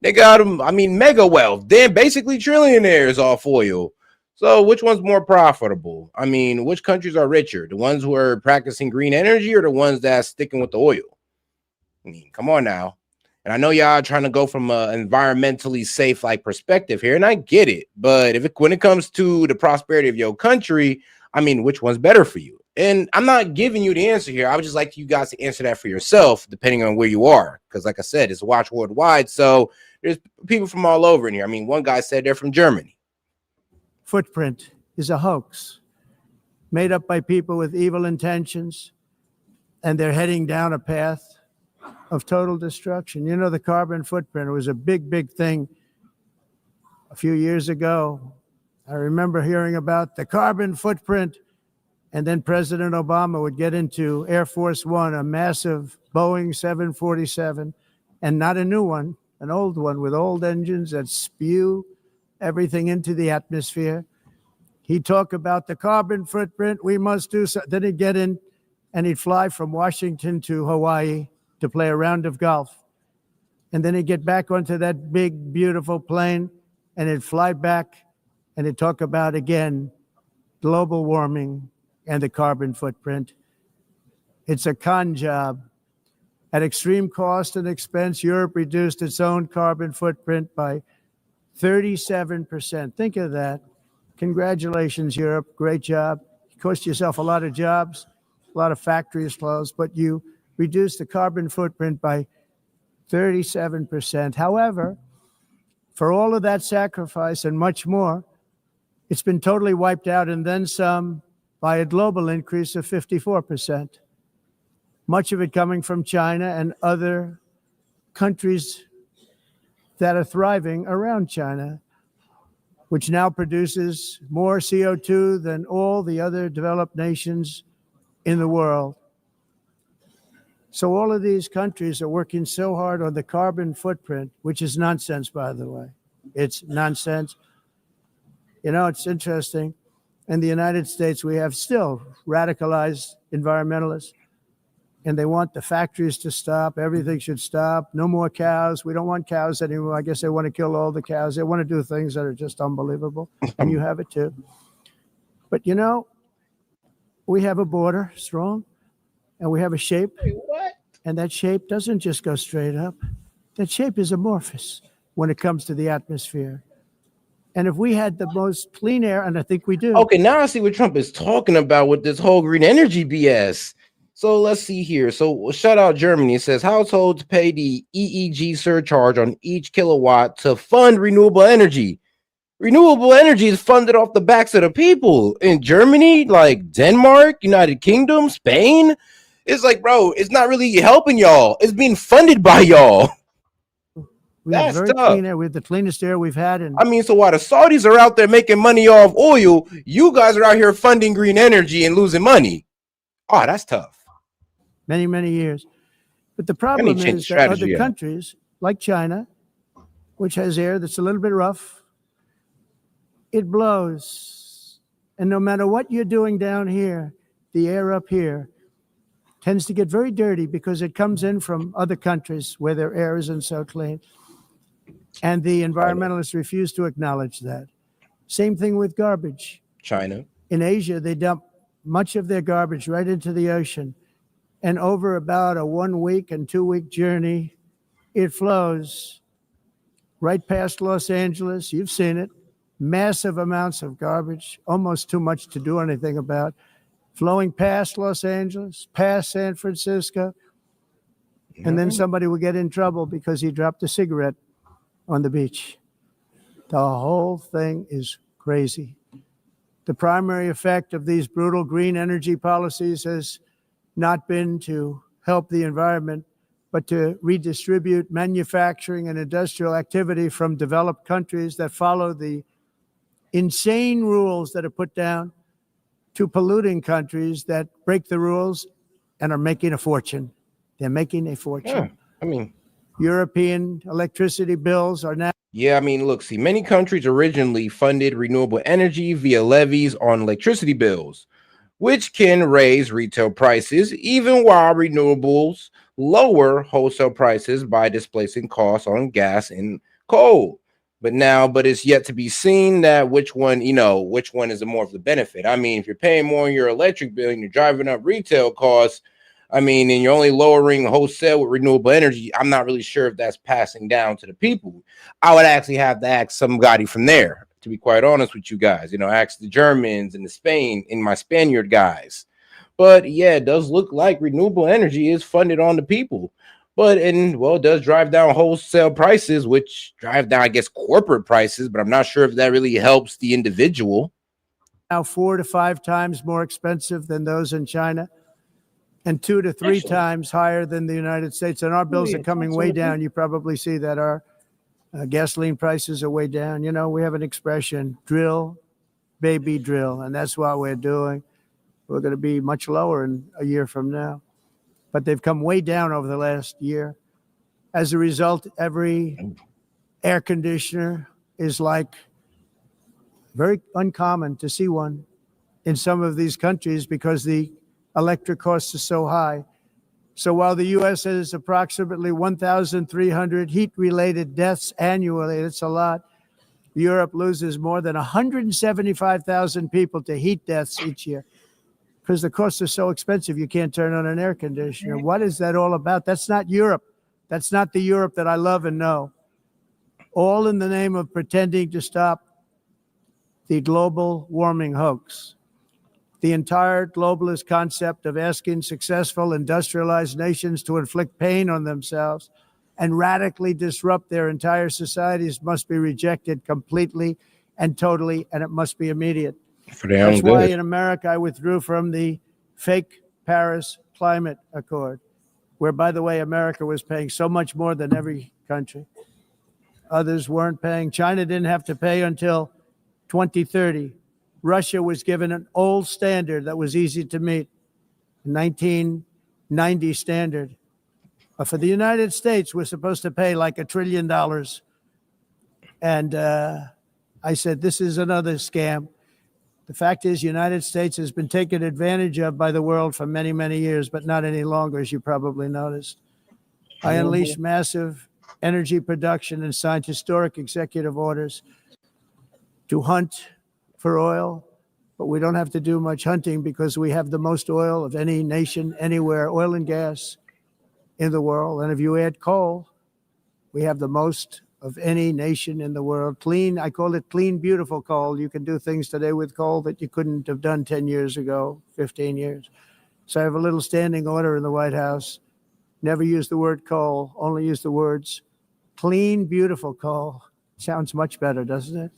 they got them. I mean, mega wealth. They're basically trillionaires off oil. So which one's more profitable? I mean, which countries are richer? The ones who are practicing green energy or the ones that's sticking with the oil? I mean, come on now. And I know y'all are trying to go from an environmentally safe perspective here, and I get it. But when it comes to the prosperity of your country, I mean, which one's better for you? And I'm not giving you the answer here. I would just like you guys to answer that for yourself, depending on where you are. Because like I said, it's watch worldwide. So there's people from all over in here. I mean, one guy said they're from Germany. Footprint is a hoax made up by people with evil intentions, and they're heading down a path of total destruction. The carbon footprint was a big, big thing a few years ago. I remember hearing about the carbon footprint, and then President Obama would get into Air Force One, a massive Boeing 747, and not a new one, an old one with old engines that spew everything into the atmosphere. He'd talk about the carbon footprint. We must do so. Then he'd get in and he'd fly from Washington to Hawaii to play a round of golf. And then he'd get back onto that big, beautiful plane and he'd fly back and he'd talk about, again, global warming and the carbon footprint. It's a con job. At extreme cost and expense, Europe reduced its own carbon footprint by 37%. Think of that. Congratulations, Europe. Great job. You cost yourself a lot of jobs, a lot of factories closed, but you reduced the carbon footprint by 37%. However, for all of that sacrifice and much more, it's been totally wiped out and then some by a global increase of 54%. Much of it coming from China and other countries that are thriving around China, which now produces more CO2 than all the other developed nations in the world. So all of these countries are working so hard on the carbon footprint, which is nonsense, by the way. It's nonsense. You know, it's interesting. In the United States, we have still radicalized environmentalists, and they want the factories to stop. Everything should stop. No more cows. We don't want cows anymore. I guess they want to kill all the cows. They want to do things that are just unbelievable, and you have it too. But, you know, we have a border, strong, and we have a shape. Wait, what? And that shape doesn't just go straight up. That shape is amorphous when it comes to the atmosphere. And if we had the most clean air, and I think we do. Okay, now I see what Trump is talking about with this whole green energy BS. So let's see here. So shout out Germany. It says households pay the EEG surcharge on each kilowatt to fund renewable energy. Renewable energy is funded off the backs of the people in Germany, like Denmark, United Kingdom, Spain. It's like, bro, it's not really helping y'all. It's being funded by y'all. We have That's very tough. clean air. We have the cleanest air we've had in I mean, so while the Saudis are out there making money off oil, you guys are out here funding green energy and losing money. Oh, that's tough. many, many years. But the problem is that other countries, like China, which has air that's a little bit rough, it blows. And no matter what you're doing down here, the air up here tends to get very dirty because it comes in from other countries where their air isn't so clean. And the environmentalists refuse to acknowledge that. Same thing with garbage. China. In Asia, they dump much of their garbage right into the ocean. And over about a 1 week and 2 week journey, it flows right past Los Angeles. You've seen it. Massive amounts of garbage, almost too much to do anything about, flowing past Los Angeles, past San Francisco. And then somebody will get in trouble because he dropped a cigarette on the beach. The whole thing is crazy. The primary effect of these brutal green energy policies has not been to help the environment, but to redistribute manufacturing and industrial activity from developed countries that follow the insane rules that are put down to polluting countries that break the rules and are making a fortune. They're making a fortune. Yeah, I mean, European electricity bills are now. yeah, I mean, look, see, many countries originally funded renewable energy via levies on electricity bills, which can raise retail prices, even while renewables lower wholesale prices by displacing costs on gas and coal. But it's yet to be seen that which one is the more of the benefit. I mean, if you're paying more on your electric bill and you're driving up retail costs, I mean, and you're only lowering wholesale with renewable energy, I'm not really sure if that's passing down to the people. I would actually have to ask somebody from there, to be quite honest with you guys, ask the Germans and the Spain and my Spaniard guys. But yeah, it does look like renewable energy is funded on the people. It does drive down wholesale prices, which drive down, I guess, corporate prices, but I'm not sure if that really helps the individual. Now 4 to 5 times more expensive than those in China, and 2 to 3 times higher than the United States. And our bills are coming way down. You probably see that our gasoline prices are way down. We have an expression, drill, baby, drill. And that's what we're doing. We're going to be much lower in a year from now. But they've come way down over the last year. As a result, every air conditioner is like very uncommon to see one in some of these countries because the electric cost is so high. So while the U.S. has approximately 1,300 heat-related deaths annually, it's a lot, Europe loses more than 175,000 people to heat deaths each year because the costs are so expensive you can't turn on an air conditioner. What is that all about? That's not Europe. That's not the Europe that I love and know. All in the name of pretending to stop the global warming hoax. The entire globalist concept of asking successful industrialized nations to inflict pain on themselves and radically disrupt their entire societies must be rejected completely and totally, and it must be immediate. For their own That's why good. in America I withdrew from the fake Paris Climate Accord, where, by the way, America was paying so much more than every country. Others weren't paying. China didn't have to pay until 2030. Russia was given an old standard that was easy to meet, 1990 standard. But for the United States, we're supposed to pay like $1 trillion. And I said, this is another scam. The fact is, the United States has been taken advantage of by the world for many, many years, but not any longer, as you probably noticed. I unleashed massive energy production and signed historic executive orders to hunt for oil, but we don't have to do much hunting because we have the most oil of any nation anywhere, oil and gas in the world. And if you add coal, we have the most of any nation in the world. Clean, I call it clean, beautiful coal. You can do things today with coal that you couldn't have done 10 years ago, 15 years. So I have a little standing order in the White House. Never use the word coal, only use the words clean, beautiful coal. Sounds much better, doesn't it?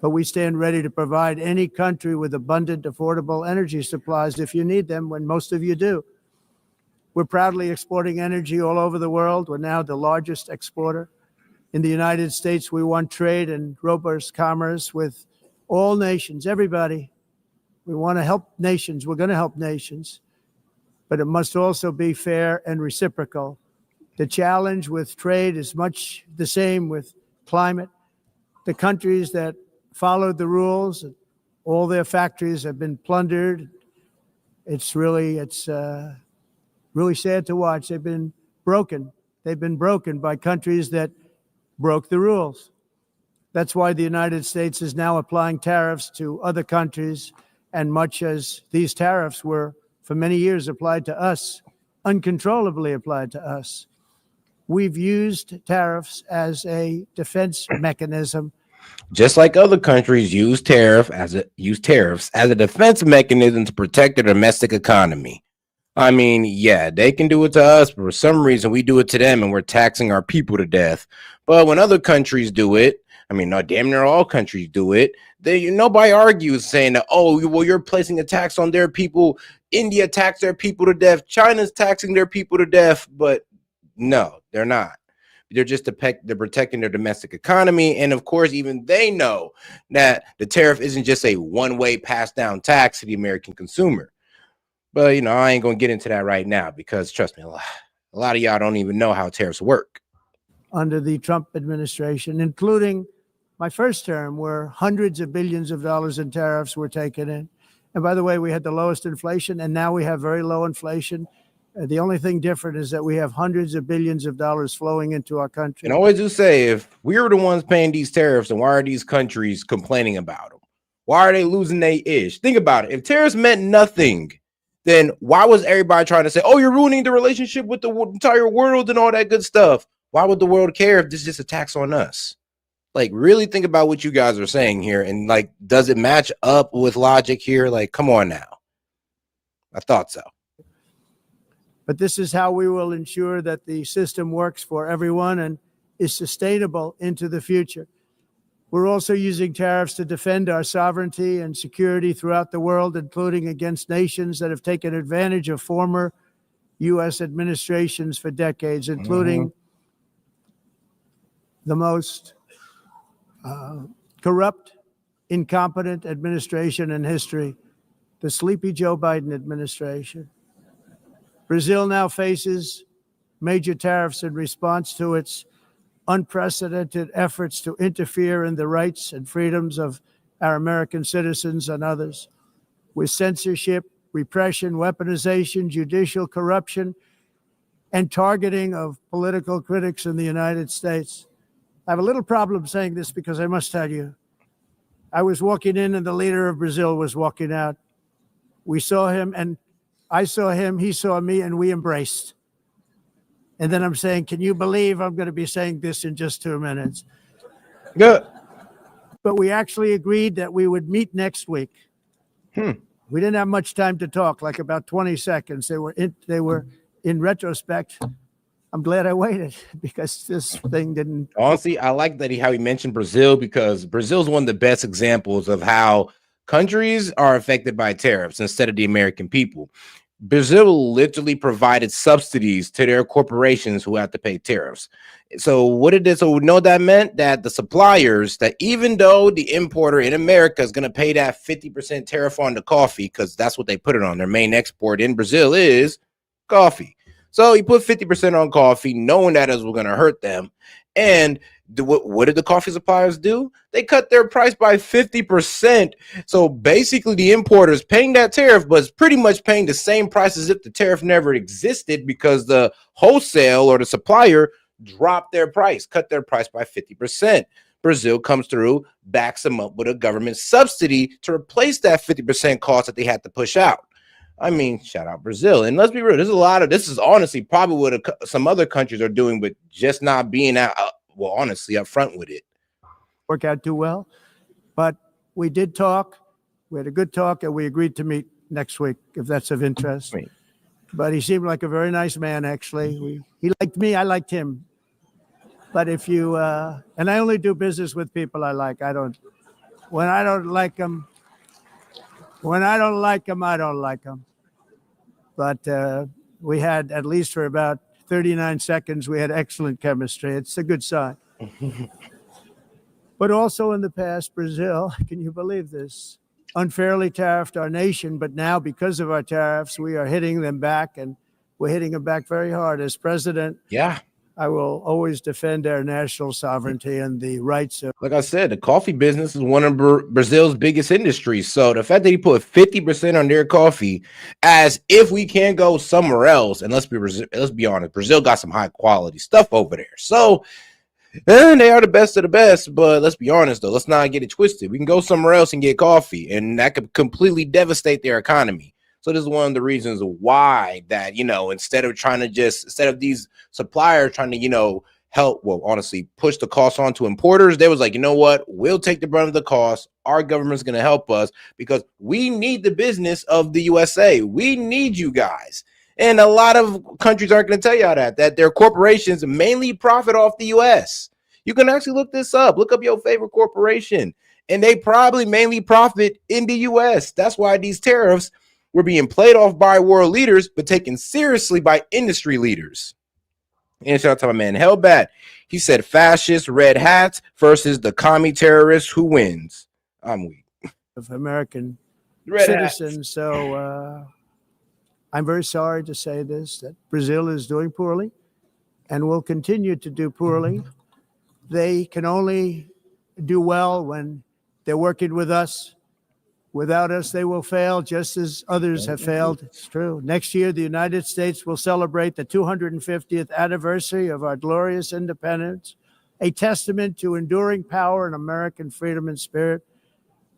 But we stand ready to provide any country with abundant, affordable energy supplies if you need them, when most of you do. We're proudly exporting energy all over the world. We're now the largest exporter. In the United States, we want trade and robust commerce with all nations, everybody. We want to help nations. We're going to help nations. But it must also be fair and reciprocal. The challenge with trade is much the same with climate. The countries that followed the rules, all their factories have been plundered. It's really sad to watch. They've been broken. They've been broken by countries that broke the rules. That's why the United States is now applying tariffs to other countries, and much as these tariffs were for many years applied to us, uncontrollably applied to us. We've used tariffs as a defense mechanism. Just like other countries use tariffs as a defense mechanism to protect their domestic economy. I mean, yeah, they can do it to us, but for some reason we do it to them and we're taxing our people to death. But when other countries do it, I mean, no, damn near all countries do it, nobody argues saying that, oh, well, you're placing a tax on their people. India taxed their people to death. China's taxing their people to death. But no, they're not. They're just they're protecting their domestic economy. And of course, even they know that the tariff isn't just a one-way passed down tax to the American consumer. But, you know, I ain't going to get into that right now because, trust me, a lot of y'all don't even know how tariffs work. Under the Trump administration, including my first term, where hundreds of billions of dollars in tariffs were taken in. And by the way, we had the lowest inflation, and now we have very low inflation. The only thing different is that we have hundreds of billions of dollars flowing into our country. And I always do say, if we were the ones paying these tariffs, then why are these countries complaining about them? Why are they losing their ish? Think about it. If tariffs meant nothing, then why was everybody trying to say, oh, you're ruining the relationship with the entire world and all that good stuff? Why would the world care if this is just a tax on us? Like, really think about what you guys are saying here. And like, does it match up with logic here? Like, come on now. I thought so. But this is how we will ensure that the system works for everyone and is sustainable into the future. We're also using tariffs to defend our sovereignty and security throughout the world, including against nations that have taken advantage of former U.S. administrations for decades, including the most corrupt, incompetent administration in history, the sleepy Joe Biden administration. Brazil now faces major tariffs in response to its unprecedented efforts to interfere in the rights and freedoms of our American citizens and others, with censorship, repression, weaponization, judicial corruption, and targeting of political critics in the United States. I have a little problem saying this because I must tell you, I was walking in and the leader of Brazil was walking out. We saw him and I saw him, he saw me, and we embraced. And then I'm saying, can you believe I'm going to be saying this in just 2 minutes? Good. But we actually agreed that we would meet next week. We didn't have much time to talk, like about 20 seconds. They were in retrospect, I'm glad I waited because this thing didn't. Honestly, I like that how he mentioned Brazil, because Brazil is one of the best examples of how countries are affected by tariffs instead of the American people. Brazil literally provided subsidies to their corporations who have to pay tariffs. So what it is, so we know that meant that the suppliers, that even though the importer in America is going to pay that 50% tariff on the coffee, because that's what they put it on, their main export in Brazil is coffee. So he put 50% on coffee, knowing that is going to hurt them. And what did the coffee suppliers do? They cut their price by 50%. So basically the importer is paying that tariff, but it's pretty much paying the same price as if the tariff never existed, because the wholesale or the supplier dropped their price, cut their price by 50%. Brazil comes through, backs them up with a government subsidy to replace that 50% cost that they had to push out. I mean, shout out Brazil. And let's be real, there's a lot of, this is honestly probably what some other countries are doing, but just not being honestly up front with it. Work out too well. But we did talk. We had a good talk, and we agreed to meet next week, if that's of interest. Right. But he seemed like a very nice man, actually. He liked me. I liked him. But if you, and I only do business with people I like. When I don't like them, I don't like them. But we had, at least for about 39 seconds, we had excellent chemistry. It's a good sign. But also in the past, Brazil, can you believe this, unfairly tariffed our nation. But now, because of our tariffs, we are hitting them back, and we're hitting them back very hard. As president, I will always defend our national sovereignty and the rights of. Like I said, the coffee business is one of Brazil's biggest industries. So the fact that he put 50% on their coffee, as if we can't go somewhere else, and let's be honest, Brazil got some high quality stuff over there. So they are the best of the best. But let's be honest, though, let's not get it twisted. We can go somewhere else and get coffee, and that could completely devastate their economy. So this is one of the reasons why that, instead of these suppliers trying to, help, honestly, push the cost on to importers, they was like, you know what, we'll take the brunt of the cost. Our government's going to help us because we need the business of the USA. We need you guys. And a lot of countries aren't going to tell y'all that their corporations mainly profit off the US. You can actually look this up. Look up your favorite corporation, and they probably mainly profit in the US. That's why these tariffs were being played off by world leaders, but taken seriously by industry leaders. And shout out to my man Hellbat. He said, fascist red hats versus the commie terrorists. Who wins? I'm weak. Of American Red citizens. hats. So I'm very sorry to say this, that Brazil is doing poorly and will continue to do poorly. They can only do well when they're working with us. Without us, they will fail, just as others have failed. It's true. Next year, the United States will celebrate the 250th anniversary of our glorious independence, a testament to enduring power and American freedom and spirit.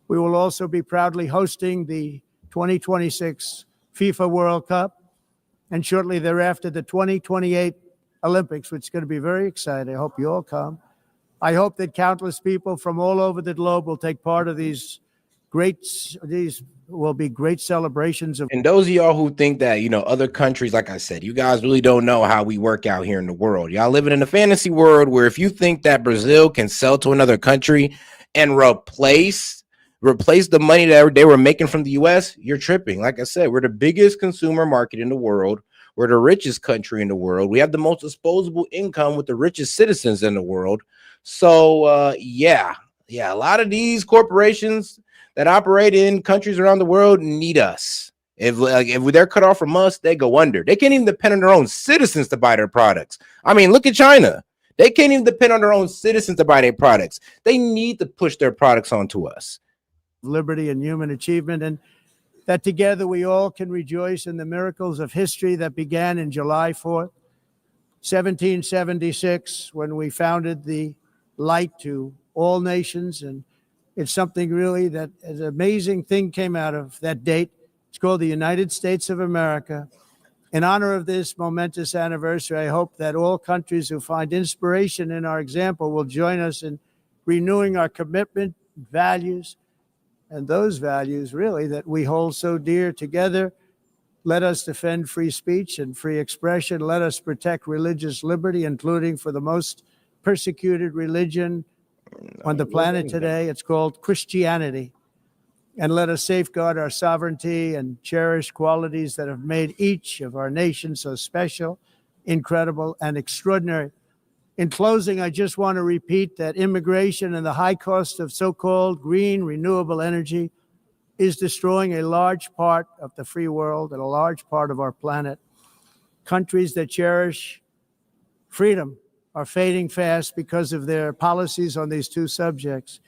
We will also be proudly hosting the 2026 FIFA World Cup, and shortly thereafter, the 2028 Olympics, which is going to be very exciting. I hope you all come. I hope that countless people from all over the globe will take part of these will be great celebrations of. And those of y'all who think that, other countries, like I said, you guys really don't know how we work out here in the world. Y'all living in a fantasy world where if you think that Brazil can sell to another country and replace the money that they were making from the US, you're tripping. Like I said, we're the biggest consumer market in the world. We're the richest country in the world. We have the most disposable income with the richest citizens in the world. So, yeah, a lot of these corporations that operate in countries around the world need us. If they're cut off from us, they go under. They can't even depend on their own citizens to buy their products. I mean, look at China. They can't even depend on their own citizens to buy their products. They need to push their products onto us. Liberty and human achievement, and that together we all can rejoice in the miracles of history that began in July 4th, 1776, when we founded the light to all nations. And it's something really that an amazing thing came out of that date. It's called the United States of America. In honor of this momentous anniversary, I hope that all countries who find inspiration in our example will join us in renewing our commitment, values, and those values really that we hold so dear. Together, let us defend free speech and free expression. Let us protect religious liberty, including for the most persecuted religion on the planet today. It's called Christianity. And let us safeguard our sovereignty and cherish qualities that have made each of our nations so special, incredible, and extraordinary. In closing, I just want to repeat that immigration and the high cost of so-called green renewable energy is destroying a large part of the free world and a large part of our planet. Countries that cherish freedom are fading fast because of their policies on these two subjects.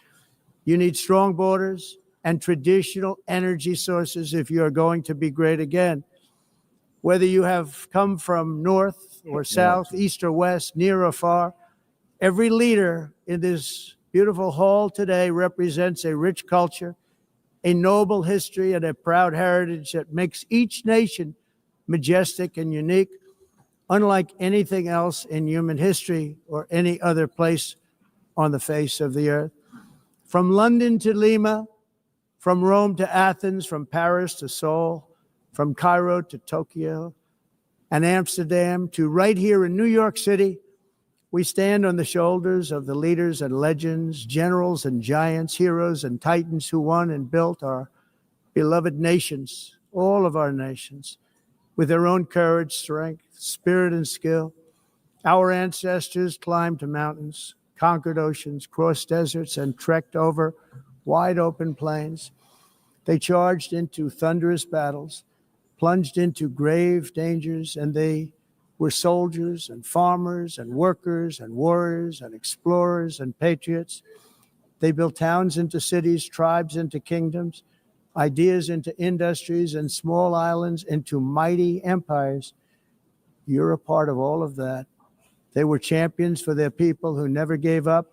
You need strong borders and traditional energy sources if you are going to be great again. Whether you have come from north or south, east or west, near or far, every leader in this beautiful hall today represents a rich culture, a noble history, and a proud heritage that makes each nation majestic and unique, unlike anything else in human history or any other place on the face of the earth. From London to Lima, from Rome to Athens, from Paris to Seoul, from Cairo to Tokyo and Amsterdam to right here in New York City, we stand on the shoulders of the leaders and legends, generals and giants, heroes and titans who won and built our beloved nations, all of our nations, with their own courage, strength, spirit, and skill. Our ancestors climbed mountains, conquered oceans, crossed deserts, and trekked over wide open plains. They charged into thunderous battles, plunged into grave dangers, and they were soldiers and farmers and workers and warriors and explorers and patriots. They built towns into cities, tribes into kingdoms, ideas into industries, and small islands into mighty empires. You're a part of all of that. They were champions for their people who never gave up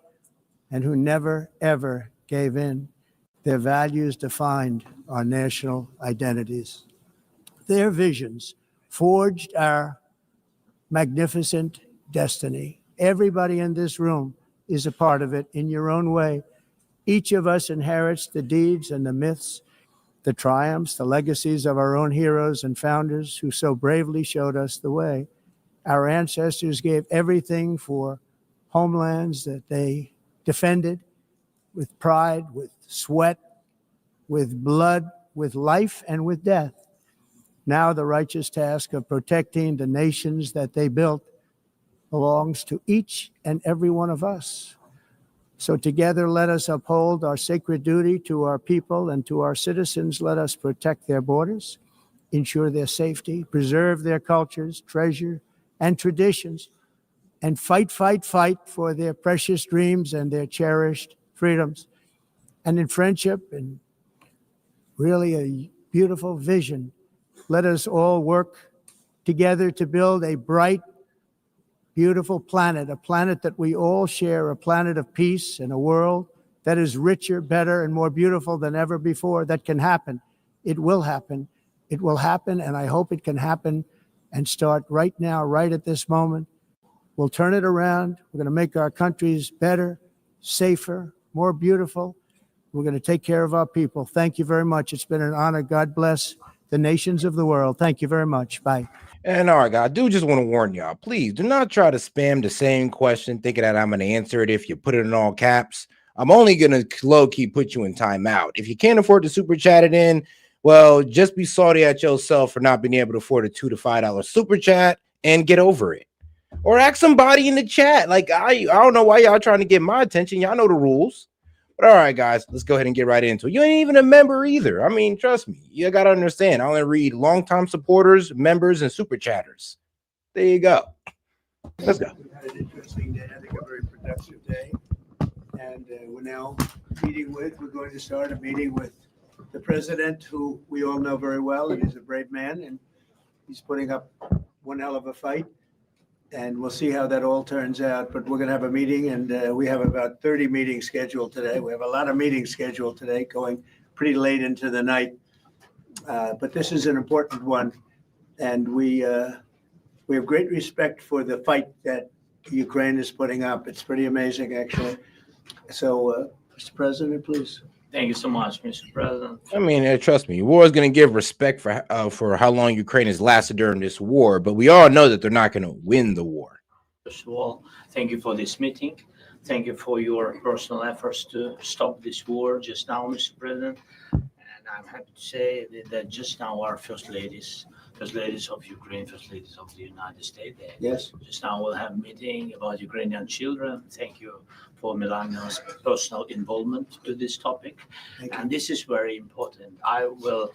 and who never, ever gave in. Their values defined our national identities. Their visions forged our magnificent destiny. Everybody in this room is a part of it in your own way. Each of us inherits the deeds and the myths, the triumphs, the legacies of our own heroes and founders who so bravely showed us the way. Our ancestors gave everything for homelands that they defended with pride, with sweat, with blood, with life, and with death. Now the righteous task of protecting the nations that they built belongs to each and every one of us. So together, let us uphold our sacred duty to our people and to our citizens. Let us protect their borders, ensure their safety, preserve their cultures, treasure, and traditions, and fight for their precious dreams and their cherished freedoms. And in friendship and really a beautiful vision, let us all work together to build a bright, beautiful planet, a planet that we all share, a planet of peace and a world that is richer, better, and more beautiful than ever before. That can happen. It will happen. It will happen, and I hope it can happen and start right now, right at this moment. We'll turn it around. We're going to make our countries better, safer, more beautiful. We're going to take care of our people. Thank you very much. It's been an honor. God bless the nations of the world. Thank you very much. Bye. And all right, guys, I do just want to warn y'all, please do not try to spam the same question thinking that I'm going to answer it if you put it in all caps. I'm only going to low-key put you in timeout. If you can't afford to super chat it in, well, just be salty at yourself for not being able to afford a $2 to $5 super chat and get over it. Or ask somebody in the chat. Like, I don't know why y'all trying to get my attention. Y'all know the rules. But all right, guys, let's go ahead and get right into it. You ain't even a member either. I mean, trust me, you got to understand. I only read longtime supporters, members, and super chatters. There you go. Let's go. We've had an interesting day, I think a very productive day. And we're now we're going to start a meeting with the president, who we all know very well, and he's a brave man, and he's putting up one hell of a fight. And we'll see how that all turns out. But we're going to have a meeting, and we have about 30 meetings scheduled today. We have a lot of meetings scheduled today, going pretty late into the night. But this is an important one, and we have great respect for the fight that Ukraine is putting up. It's pretty amazing, actually. So, Mr. President, please. Thank you so much, Mr. President. I mean, trust me, war is going to give respect for how long Ukraine has lasted during this war, but we all know that they're not going to win the war. First of all, thank you for this meeting. Thank you for your personal efforts to stop this war just now, Mr. President. And I'm happy to say that just now our first ladies of Ukraine, first ladies of the United States, Yes. just now we'll have a meeting about Ukrainian children. Thank you for Melania's personal involvement to this topic. And this is very important. I will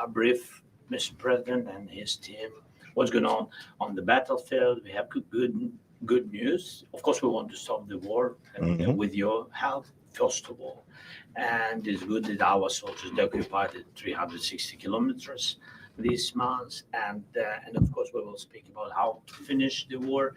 brief Mr. President and his team what's going on the battlefield. We have good news. Of course, we want to stop the war with your help, first of all. And it's good that our soldiers occupied 360 kilometers this month. And of course, we will speak about how to finish the war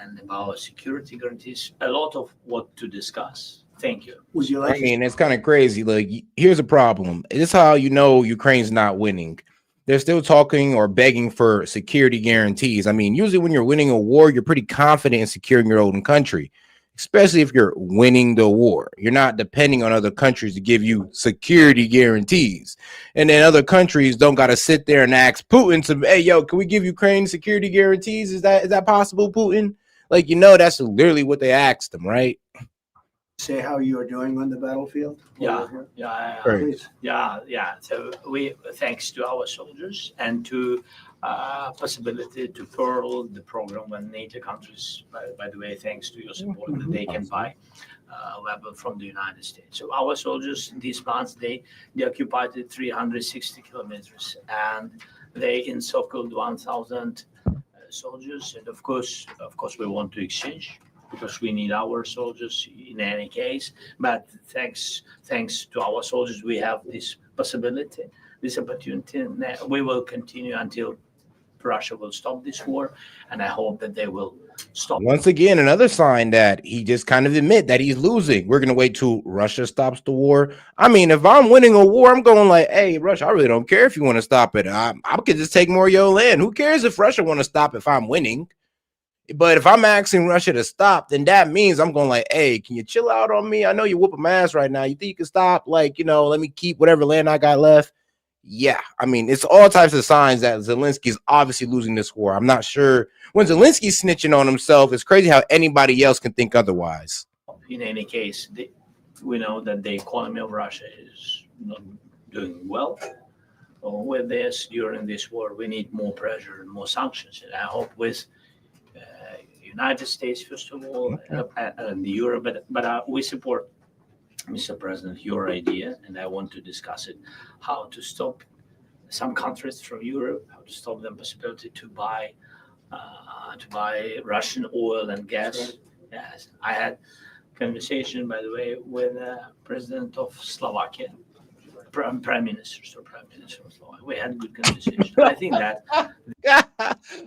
and about security guarantees. A lot of what to discuss. Thank you. Would you like? I mean, it's kind of crazy. Like, here's a problem. This is how you know Ukraine's not winning. They're still talking or begging for security guarantees. I mean, usually when you're winning a war, you're pretty confident in securing your own country, especially if you're winning the war. You're not depending on other countries to give you security guarantees. And then other countries don't got to sit there and ask Putin to, hey, yo, can we give Ukraine security guarantees? Is that possible, Putin? Like, that's literally what they asked them, right? Say how you are doing on the battlefield? Yeah. Please. Yeah. So we, thanks to our soldiers and to possibility to furl the program when NATO countries, by the way, thanks to your support, that they can buy weapons from the United States. So our soldiers, these months, they occupied 360 kilometers, and they encircled 1,000 soldiers. And of course, we want to exchange, because we need our soldiers in any case. But thanks to our soldiers, we have this possibility, this opportunity. And we will continue until Russia will stop this war, and I hope that they will stop. Once again, another sign that he just kind of admit that he's losing. We're going to wait till Russia stops the war. I mean, if I'm winning a war, I'm going like, hey, Russia, I really don't care if you want to stop it. I could just take more of your land. Who cares if Russia want to stop if I'm winning? But if I'm asking Russia to stop, then that means I'm going like, hey, can you chill out on me? I know you're whooping my ass right now. You think you can stop? Like, let me keep whatever land I got left. Yeah, I mean, it's all types of signs that Zelensky is obviously losing this war. I'm not sure when Zelensky's snitching on himself. It's crazy how anybody else can think otherwise. In any case, we know that the economy of Russia is not doing well. With this, during this war, we need more pressure and more sanctions. And I hope with United States, first of all, and Europe, but we support, Mr. President, your idea, and I want to discuss it, how to stop some countries from Europe, how to stop them possibility to buy Russian oil and gas. Yes, I had conversation, by the way, with President of Slovakia, Prime Minister of Slovakia. We had good conversation. I think that.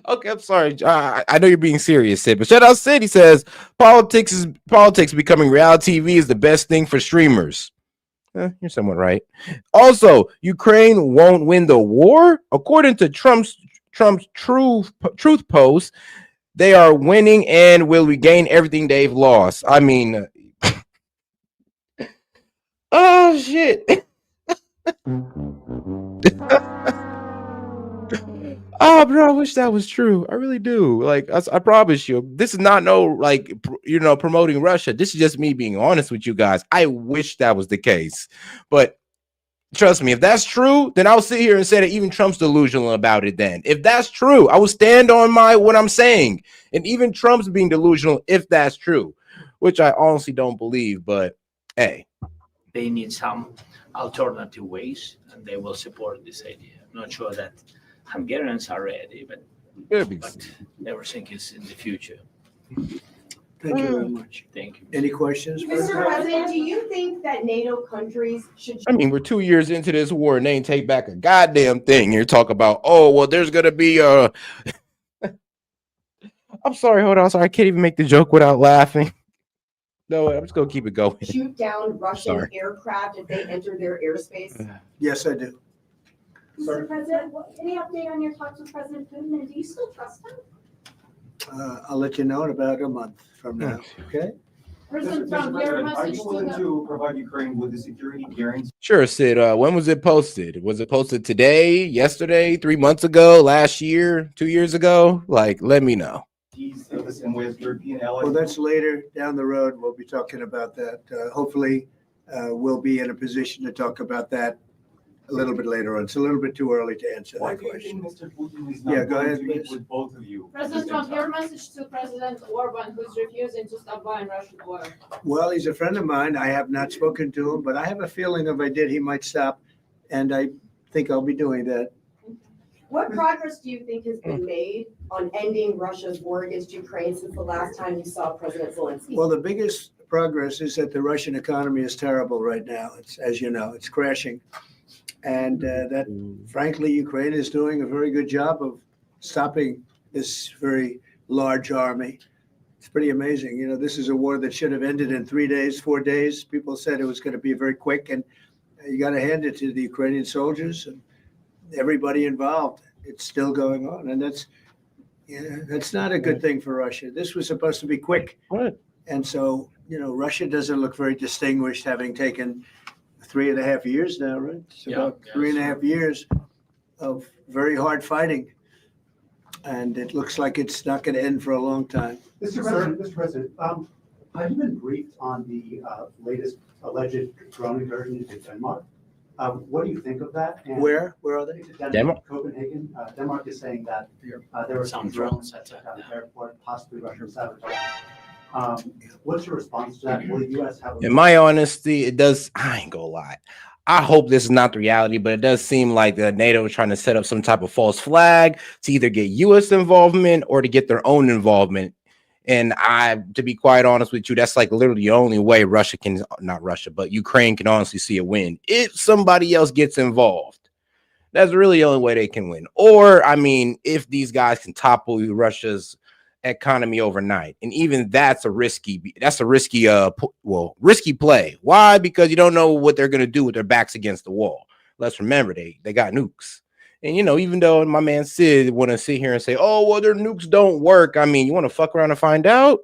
Okay, I'm sorry. I know you're being serious, Sid, but shout out Sid. He says politics becoming reality TV is the best thing for streamers. You're somewhat right. Also, Ukraine won't win the war, according to Trump's truth post. They are winning and will regain everything they've lost. I mean, oh shit. Oh, bro, I wish that was true. I really do. Like, I promise you, this is not promoting Russia. This is just me being honest with you guys. I wish that was the case. But trust me, if that's true, then I'll sit here and say that even Trump's delusional about it then. If that's true, I will stand on what I'm saying. And even Trump's being delusional if that's true, which I honestly don't believe. But hey, they need some alternative ways, and they will support this idea. I'm not sure that Hungarians are ready, but everything is in the future. Thank you very much. Thank you. Any questions? Mr. President, do you think that NATO countries should? I mean, we're 2 years into this war and they ain't take back a goddamn thing. You're talking about, oh, well, there's gonna be a. I'm sorry, hold on. Sorry, I can't even make the joke without laughing. No, I'm just gonna keep it going. Shoot down Russian Sorry. aircraft if they enter their airspace? Yes, I do. Mr. President, any update on your talks with President Putin, and do you still trust him? I'll let you know in about a month from now. Okay. President Mr. Trump, your President, are message you to willing the to provide Ukraine with the security guarantee? Sure, Sid. When was it posted? Was it posted today, yesterday, 3 months ago, last year, 2 years ago? Like, let me know. The same way as European allies? Well, that's later down the road. We'll be talking about that. Hopefully, we'll be in a position to talk about that a little bit later on. It's a little bit too early to answer Why that do you question. think Mr. Putin is Yeah, not go going ahead, to meet please. with both of you? President Trump, your message to President Orban, who's refusing to stop buying Russian oil. Well, he's a friend of mine. I have not spoken to him, but I have a feeling if I did, he might stop. And I think I'll be doing that. What progress do you think has been made on ending Russia's war against Ukraine since the last time you saw President Zelensky? Well, the biggest progress is that the Russian economy is terrible right now. It's, as you know, it's crashing. And that, frankly, Ukraine is doing a very good job of stopping this very large army. It's pretty amazing. You know, this is a war that should have ended in 3 days, 4 days. People said it was going to be very quick, and you got to hand it to the Ukrainian soldiers and everybody involved. It's still going on, and that's not a good thing for Russia. This was supposed to be quick. What? And so, you know, Russia doesn't look very distinguished, having taken 3.5 years now, right? It's about 3.5 years of very hard fighting. And it looks like it's not going to end for a long time. Mr. President, have you been briefed on the latest alleged drone incursion into Denmark? What do you think of that? And Where are they? Denmark? Copenhagen. Denmark is saying that there were some drones at the airport, possibly Russian sabotage. What's your response to that? Will the U.S. have? In my honesty, it does. I ain't gonna lie. I hope this is not the reality, but it does seem like the NATO is trying to set up some type of false flag to either get U.S. involvement or to get their own involvement. And to be quite honest with you, that's like literally the only way but Ukraine can honestly see a win if somebody else gets involved. That's really the only way they can win. Or, I mean, if these guys can topple Russia's economy overnight, and even that's a risky play. Why? Because you don't know what they're going to do with their backs against the wall. Let's remember they got nukes. And, you know, even though my man Sid want to sit here and say, oh, well, their nukes don't work. I mean, you want to fuck around and find out?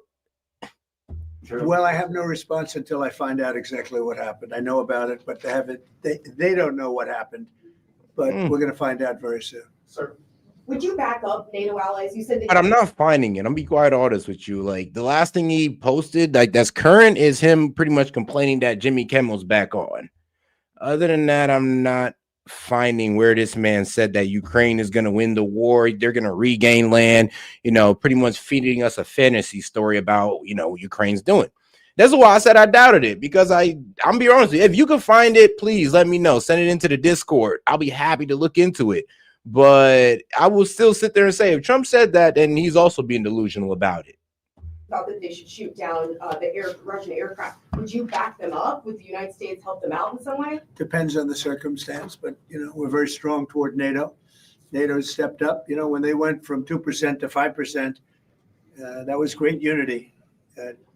Well, I have no response until I find out exactly what happened. I know about it, but they don't know what happened. But we're going to find out very soon. Sir. Would you back up NATO allies? You said that. But I'm not finding it. I'm be quite honest with you. Like the last thing he posted, like that's current, is him pretty much complaining that Jimmy Kimmel's back on. Other than that, I'm not finding where this man said that Ukraine is going to win the war. They're going to regain land, you know, pretty much feeding us a fantasy story about, you know, what Ukraine's doing. That's why I said I doubted it, because I'm be honest with you. If you can find it, please let me know. Send it into the Discord. I'll be happy to look into it. But I will still sit there and say, if Trump said that, then he's also being delusional about it. Thought that they should shoot down the Russian aircraft. Would you back them up? Would the United States help them out in some way? Depends on the circumstance, but, you know, we're very strong toward NATO. NATO stepped up. You know, when they went from 2% to 5%, that was great unity.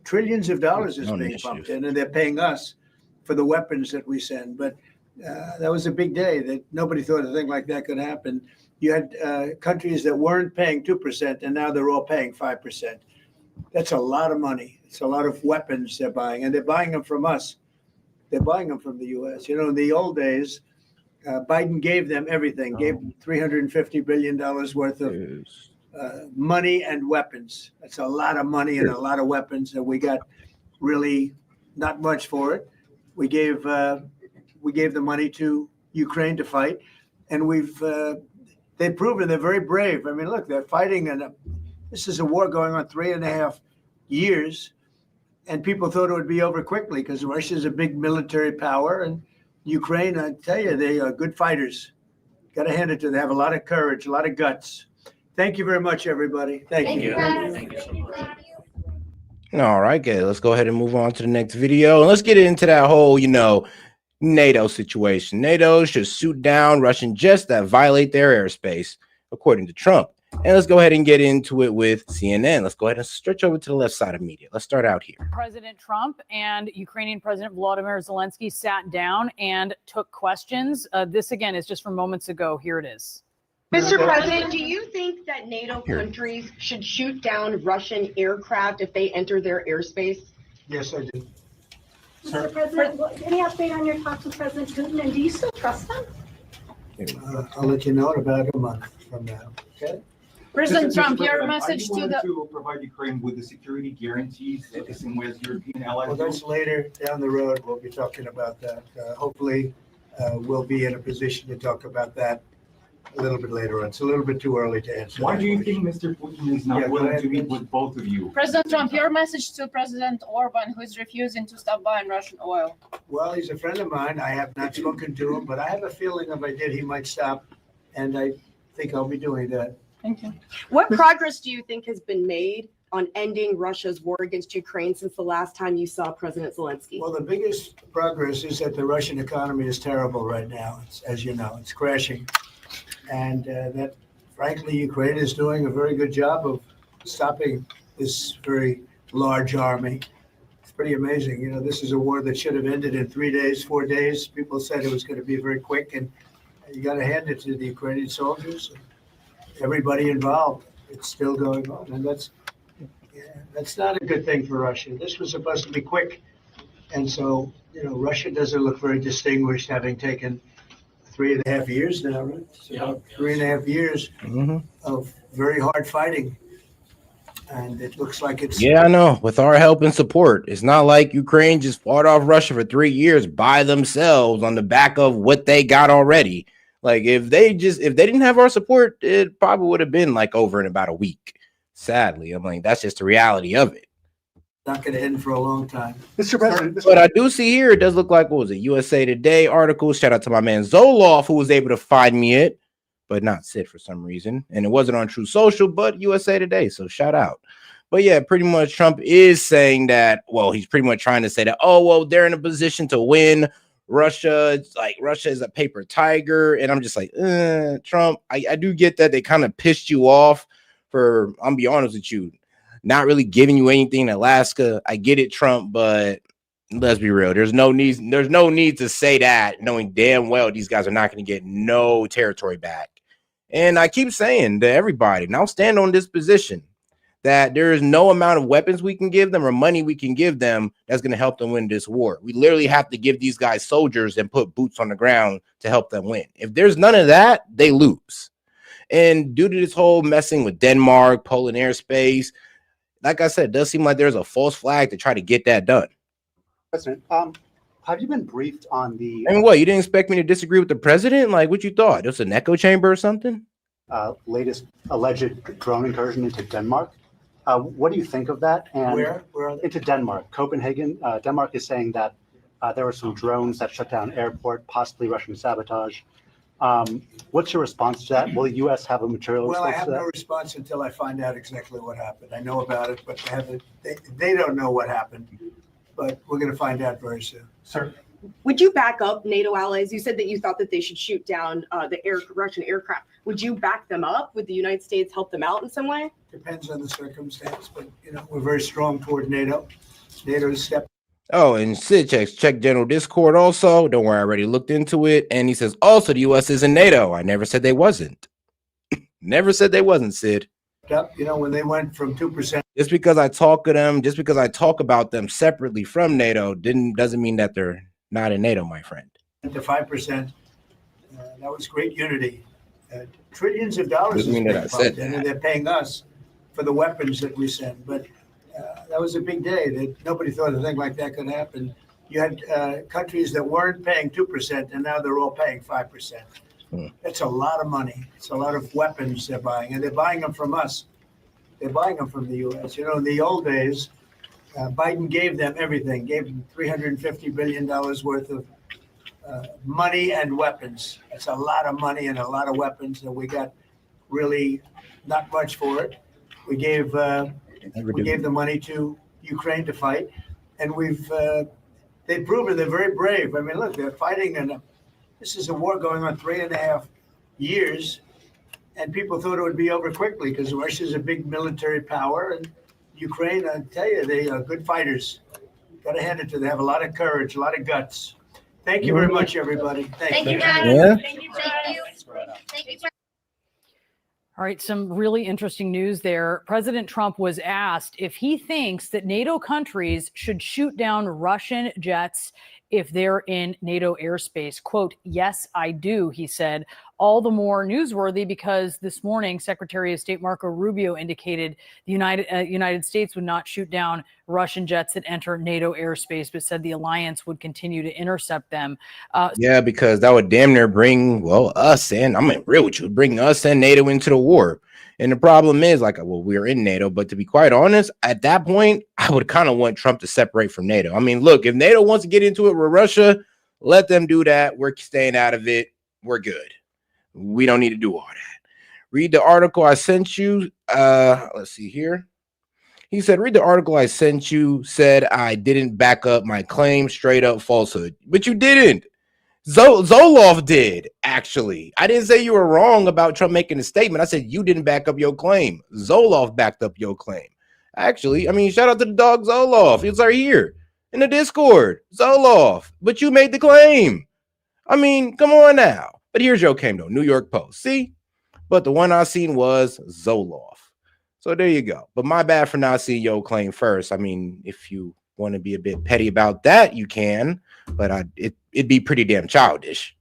Trillions of dollars is being pumped in, and they're paying us for the weapons that we send. But that was a big day that nobody thought a thing like that could happen. You had countries that weren't paying 2%, and now they're all paying 5%. That's a lot of money. It's a lot of weapons they're buying, and they're buying them from us. They're buying them from the U.S. You know, in the old days, Biden gave them everything, gave $350 billion worth of money and weapons. That's a lot of money and a lot of weapons, and we got really not much for it. We gave the money to Ukraine to fight, and they've proven they're very brave. I mean, look, they're fighting, and this is a war going on 3.5 years, and people thought it would be over quickly because Russia is a big military power, and Ukraine, I tell you, they are good fighters. Got to hand it to them. They have a lot of courage, a lot of guts. Thank you very much, everybody. Thank you. Thank you so much. All right, good. Let's go ahead and move on to the next video. And let's get into that whole, NATO situation. NATO should shoot down Russian jets that violate their airspace, according to Trump. And let's go ahead and get into it with CNN. Let's go ahead and stretch over to the left side of media. Let's start out here. President Trump and Ukrainian President Volodymyr Zelensky sat down and took questions. This, again, is just from moments ago. Here it is. Mr. President, do you think that NATO countries should shoot down Russian aircraft if they enter their airspace? Yes, I do. Mr. President, any update on your talks with President Putin, and do you still trust them? I'll let you know in about a month from now. Okay. President Mr. Trump, your President, message are you to willing the. to provide Ukraine with the security guarantees that the same way as European allies Well, do? that's later down the road. We'll be talking about that. Hopefully, we'll be in a position to talk about that a little bit later on. It's a little bit too early to answer. Why that do you question. think Mr. Putin is not Yeah, go willing ahead, to meet Vince. with both of you? President Trump, your message to President Orban, who is refusing to stop buying Russian oil. Well, he's a friend of mine. I have not spoken to him, but I have a feeling if I did, he might stop. And I think I'll be doing that. Thank you. What progress do you think has been made on ending Russia's war against Ukraine since the last time you saw President Zelensky? Well, the biggest progress is that the Russian economy is terrible right now. As you know, it's crashing. And that, frankly, Ukraine is doing a very good job of stopping this very large army. It's pretty amazing. This is a war that should have ended in 3 days, 4 days. People said it was going to be very quick, and you got to hand it to the Ukrainian soldiers, everybody involved. It's still going on, and that's not a good thing for Russia. This was supposed to be quick, and so Russia doesn't look very distinguished, having taken 3.5 years now, right? So about 3.5 years of very hard fighting. And it looks like it's... Yeah, I know. With our help and support. It's not like Ukraine just fought off Russia for 3 years by themselves on the back of what they got already. Like, if they didn't have our support, it probably would have been like over in about a week. Sadly, I'm like, that's just the reality of it. Not going to end for a long time. Mr. President, But I do see here, it does look like, what was it, USA Today article. Shout out to my man Zoloff, who was able to find me it, but not Sid for some reason. And it wasn't on True Social, but USA Today. So shout out. But yeah, pretty much Trump is saying that, well, he's pretty much trying to say that, oh, well, they're in a position to win. Russia is a paper tiger. And I'm just like, Trump, I do get that they kind of pissed you off for, I'm be honest with you, not really giving you anything in Alaska. I get it, Trump, but let's be real. There's no need to say that, knowing damn well these guys are not going to get no territory back. And I keep saying to everybody, now stand on this position that there is no amount of weapons we can give them or money we can give them that's going to help them win this war. We literally have to give these guys soldiers and put boots on the ground to help them win. If there's none of that, they lose. And due to this whole messing with Denmark, Poland airspace, like I said, it does seem like there's a false flag to try to get that done. President, have you been briefed on the I mean, what, you didn't expect me to disagree with the president? Like, what you thought? It was an echo chamber or something? latest alleged drone incursion into Denmark? What do you think of that? And Where are they? into Denmark, Copenhagen. Denmark is saying that there were some drones that shut down airport, possibly Russian sabotage. What's your response to that? Will the U.S. have a material Well, I response have to that? no response until I find out exactly what happened. I know about it, but they don't know what happened. But we're going to find out very soon. Sir. Would you back up NATO allies? You said that you thought that they should shoot down the Russian aircraft. Would you back them up? Would the United States help them out in some way? Depends on the circumstance, but we're very strong toward NATO. NATO's stepped. Oh, and Sid check general Discord also. Don't worry, I already looked into it. And he says, also, the U.S. is in NATO. I never said they wasn't. Never said they wasn't, Sid. up, when they went from 2%. Just because I talk to them, just because I talk about them separately from NATO, doesn't mean that they're not in NATO, my friend. To 5%. That was great unity. Trillions of dollars Doesn't mean that I said that. and they're paying us for the weapons that we send. But that was a big day. That nobody thought a thing like that could happen. You had countries that weren't paying 2%, and now they're all paying 5%. That's a lot of money. It's a lot of weapons they're buying, and they're buying them from us. They're buying them from the U.S. In the old days, Biden gave them everything, gave them $350 billion worth of money and weapons. That's a lot of money and a lot of weapons, and we got really not much for it. We gave the money to Ukraine to fight, and they've proven they're very brave. I mean, look, they're fighting, and this is a war going on 3.5 years, and people thought it would be over quickly because Russia's a big military power, and Ukraine, I tell you, they are good fighters. Got to hand it to them. They have a lot of courage, a lot of guts. Thank you very much, everybody. Thank you. Yeah. Thank you. All right, some really interesting news there. President Trump was asked if he thinks that NATO countries should shoot down Russian jets if they're in NATO airspace. Quote, "Yes, I do," he said. All the more newsworthy because this morning, Secretary of State Marco Rubio indicated the United States would not shoot down Russian jets that enter NATO airspace, but said the alliance would continue to intercept them. Yeah, because that would damn near bring, well, us and I'm real with you, bring us and NATO into the war. And the problem is, like, well, we're in NATO, but to be quite honest, at that point, I would kind of want Trump to separate from NATO. I mean, look, if NATO wants to get into it with Russia, let them do that. We're staying out of it. We're good. We don't need to do all that. Read the article I sent you. Let's see here. He said, read the article I sent you, said I didn't back up my claim, straight up falsehood. But you didn't. Zoloff did, actually. I didn't say you were wrong about Trump making a statement. I said you didn't back up your claim. Zoloff backed up your claim. Actually, I mean, shout out to the dog Zoloff. He's right here in the Discord. Zoloff. But you made the claim. I mean, come on now. But here's your claim, though. New York Post. See? But the one I seen was Zoloff. So there you go. But my bad for not seeing your claim first. I mean, if you want to be a bit petty about that, you can. But it'd be pretty damn childish.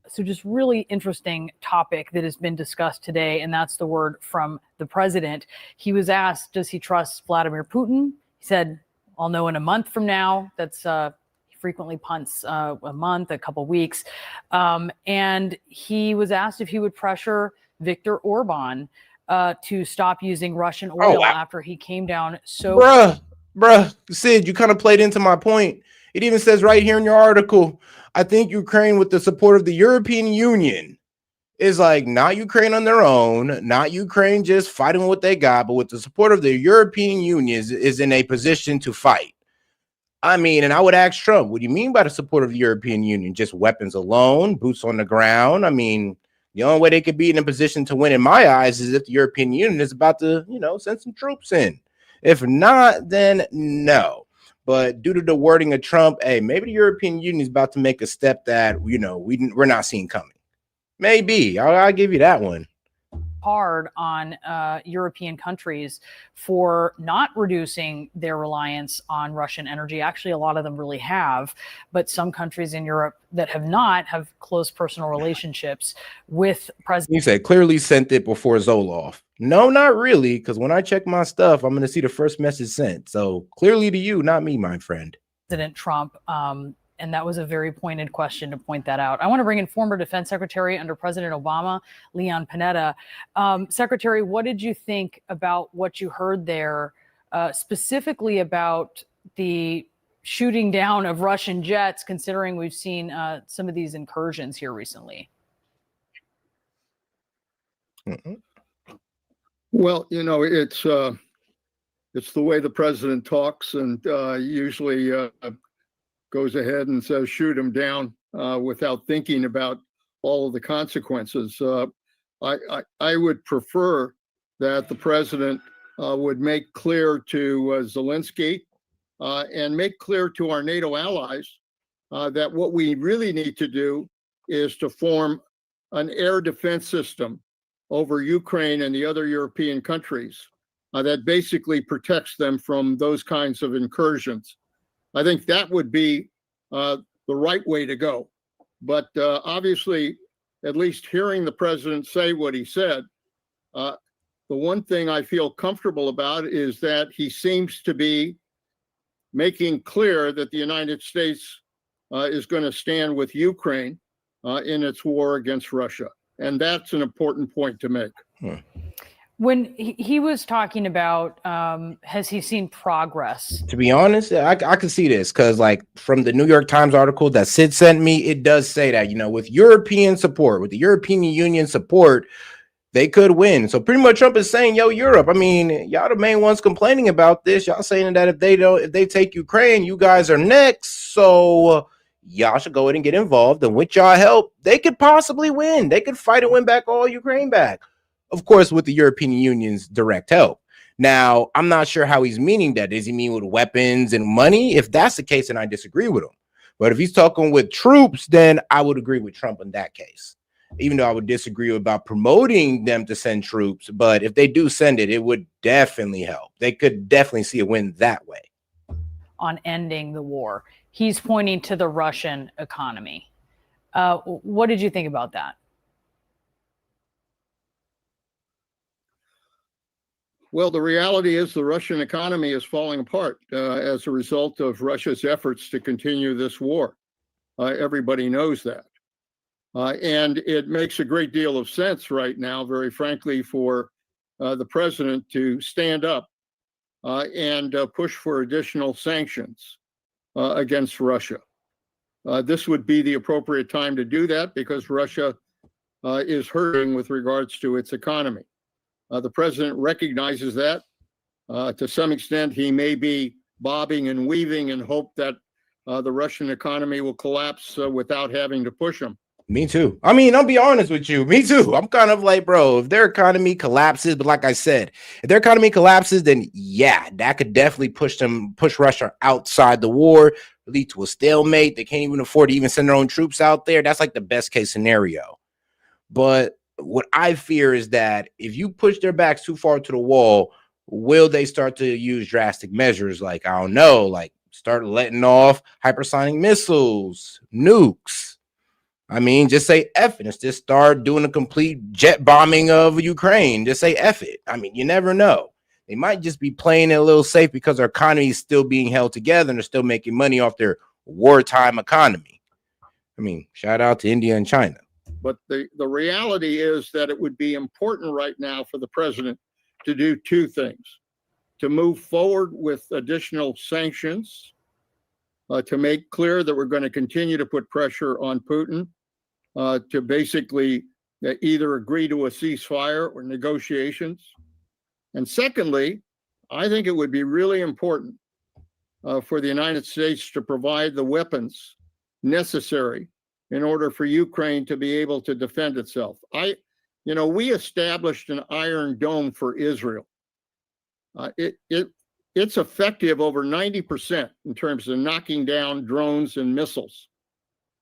So just really interesting topic that has been discussed today, and that's the word from the president. He was asked, does he trust Vladimir Putin? He said, I'll know in a month from now. That's he frequently punts a month, a couple weeks. And he was asked if he would pressure Viktor Orban to stop using Russian oil after he came down so... Bruh, Sid, you kind of played into my point. It even says right here in your article, I think Ukraine, with the support of the European Union, is like not Ukraine on their own, not Ukraine just fighting what they got, but with the support of the European Union is in a position to fight. I mean, and I would ask Trump, what do you mean by the support of the European Union? Just weapons alone, boots on the ground? I mean, the only way they could be in a position to win, in my eyes, is if the European Union is about to, send some troops in. If not, then no. But due to the wording of Trump, hey, maybe the European Union is about to make a step that, we're not seeing coming. Maybe. I'll give you that one. Hard on European countries for not reducing their reliance on Russian energy. Actually, a lot of them really have, but some countries in Europe that have not have close personal relationships with President. You said clearly sent it before Zoloff. No, not really, because when I check my stuff, I'm going to see the first message sent. So clearly to you, not me, my friend. President Trump. And that was a very pointed question to point that out. I want to bring in former Defense Secretary under President Obama, Leon Panetta. Secretary, what did you think about what you heard there, specifically about the shooting down of Russian jets, considering we've seen some of these incursions here recently? Mm-hmm. Well, it's the way the president talks, and usually goes ahead and says shoot him down without thinking about all of the consequences. I would prefer that the president would make clear to Zelensky and make clear to our NATO allies that what we really need to do is to form an air defense system over Ukraine and the other European countries that basically protects them from those kinds of incursions. I think that would be the right way to go. But obviously, at least hearing the president say what he said, the one thing I feel comfortable about is that he seems to be making clear that the United States is going to stand with Ukraine in its war against Russia. And that's an important point to make. When he was talking about, has he seen progress? To be honest, I can see this because, like, from the New York Times article that Sid sent me, it does say that, with European support, with the European Union support, they could win. So pretty much Trump is saying, yo, Europe, I mean, y'all the main ones complaining about this. Y'all saying that if they take Ukraine, you guys are next. So y'all should go ahead and get involved. And with y'all help, they could possibly win. They could fight and win back all Ukraine back. Of course, with the European Union's direct help. Now, I'm not sure how he's meaning that. Does he mean with weapons and money? If that's the case, then I disagree with him. But if he's talking with troops, then I would agree with Trump in that case. Even though I would disagree about promoting them to send troops. But if they do send it, it would definitely help. They could definitely see a win that way. On ending the war. He's pointing to the Russian economy. What did you think about that? Well, the reality is the Russian economy is falling apart as a result of Russia's efforts to continue this war. Everybody knows that. And it makes a great deal of sense right now, very frankly, for the president to stand up and push for additional sanctions against Russia. This would be the appropriate time to do that because Russia is hurting with regards to its economy. The president recognizes that. To some extent, he may be bobbing and weaving in hope that the Russian economy will collapse without having to push him. Me too. I mean, I'll be honest with you. Me too. I'm kind of like, bro, if their economy collapses, but like I said, if their economy collapses, then yeah, that could definitely push Russia outside the war, lead to a stalemate. They can't even afford to even send their own troops out there. That's like the best case scenario. But what I fear is that if you push their backs too far to the wall, will they start to use drastic measures? Like, I don't know, like start letting off hypersonic missiles, nukes. I mean, just say F it. Just start doing a complete jet bombing of Ukraine. Just say F it. I mean, you never know. They might just be playing it a little safe because their economy is still being held together and they're still making money off their wartime economy. I mean, shout out to India and China. But the reality is that it would be important right now for the president to do two things: to move forward with additional sanctions, to make clear that we're going to continue to put pressure on Putin to basically either agree to a ceasefire or negotiations. And secondly, I think it would be really important for the United States to provide the weapons necessary in order for Ukraine to be able to defend itself. We established an Iron Dome for Israel. It's effective over 90% in terms of knocking down drones and missiles.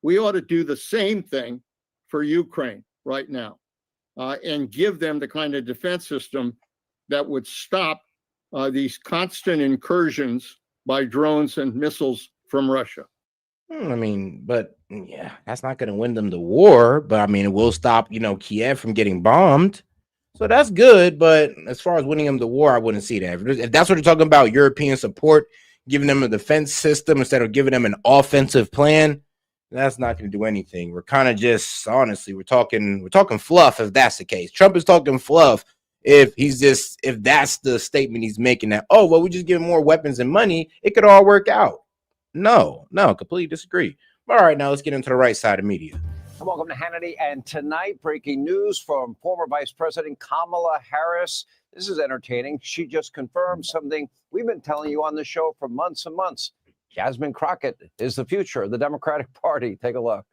We ought to do the same thing for Ukraine right now and give them the kind of defense system that would stop these constant incursions by drones and missiles from Russia. I mean, but yeah, that's not going to win them the war. But I mean, it will stop, Kiev from getting bombed. So that's good. But as far as winning them the war, I wouldn't see that. If that's what you're talking about, European support, giving them a defense system instead of giving them an offensive plan, that's not going to do anything. We're kind of just, honestly, we're talking fluff if that's the case. Trump is talking fluff if that's the statement he's making, that, oh, well, we just give more weapons and money, it could all work out. No, completely disagree. All right, now let's get into the right side of media. Welcome to Hannity. And tonight, breaking news from former Vice President Kamala Harris. This is entertaining. She just confirmed something we've been telling you on the show for months and months. Jasmine Crockett is the future of the Democratic Party. Take a look.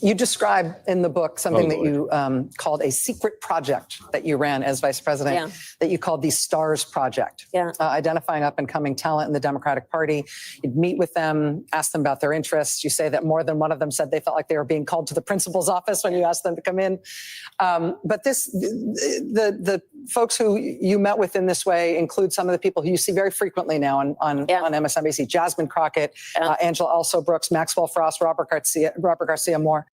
You describe in the book something that you called a secret project that you ran as vice president, that you called the STARS Project, identifying up and coming talent in the Democratic Party. You'd meet with them, ask them about their interests. You say that more than one of them said they felt like they were being called to the principal's office when you asked them to come in. But the folks who you met with in this way include some of the people who you see very frequently now on MSNBC: Jasmine Crockett, Angela Also-Brooks, Maxwell Frost, Robert Garcia Moore.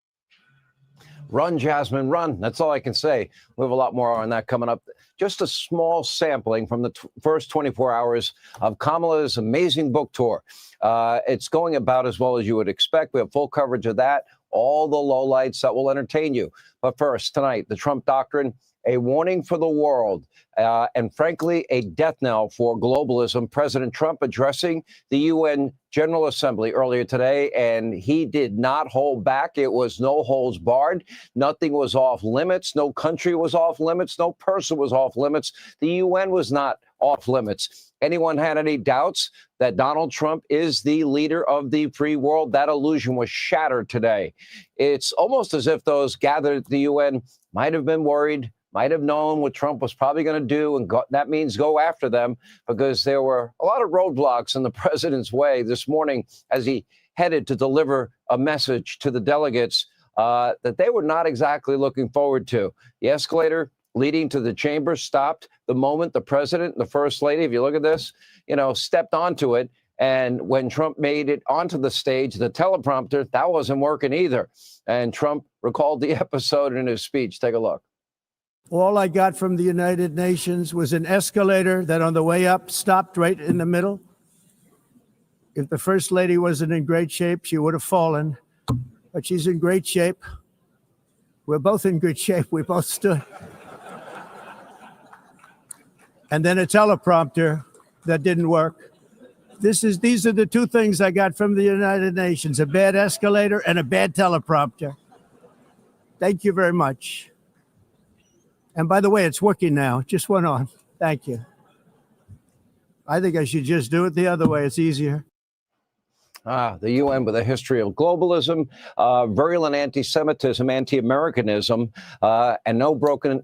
Run, Jasmine, run. That's all I can say. We have a lot more on that coming up. Just a small sampling from the first 24 hours of Kamala's amazing book tour. It's going about as well as you would expect. We have full coverage of that, all the lowlights that will entertain you. But first, tonight, the Trump doctrine a warning for the world, and frankly, a death knell for globalism. President Trump addressing the UN General Assembly earlier today, and he did not hold back. It was no holds barred. Nothing was off limits. No country was off limits. No person was off limits. The UN was not off limits. Anyone had any doubts that Donald Trump is the leader of the free world? That illusion was shattered today. It's almost as if those gathered at the UN might have been worried, might have known what Trump was probably going to do, and that means go after them, because there were a lot of roadblocks in the president's way this morning as he headed to deliver a message to the delegates that they were not exactly looking forward to. The escalator leading to the chamber stopped the moment the president and the first lady, if you look at this, stepped onto it. And when Trump made it onto the stage, the teleprompter, that wasn't working either. And Trump recalled the episode in his speech. Take a look. All I got from the United Nations was an escalator that on the way up stopped right in the middle. If the first lady wasn't in great shape, she would have fallen. But she's in great shape. We're both in good shape. We both stood. And then a teleprompter that didn't work. These are the two things I got from the United Nations: a bad escalator and a bad teleprompter. Thank you very much. And by the way, it's working now. It just went on. Thank you. I think I should just do it the other way. It's easier. The UN with a history of globalism, virulent anti-Semitism, anti-Americanism, and now a broken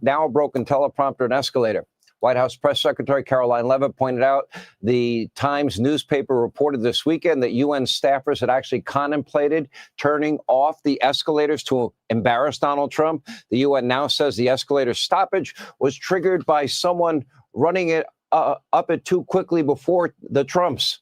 teleprompter and escalator. White House Press Secretary Caroline Leavitt pointed out the Times newspaper reported this weekend that UN staffers had actually contemplated turning off the escalators to embarrass Donald Trump. The UN now says the escalator stoppage was triggered by someone running it up it too quickly before the Trumps.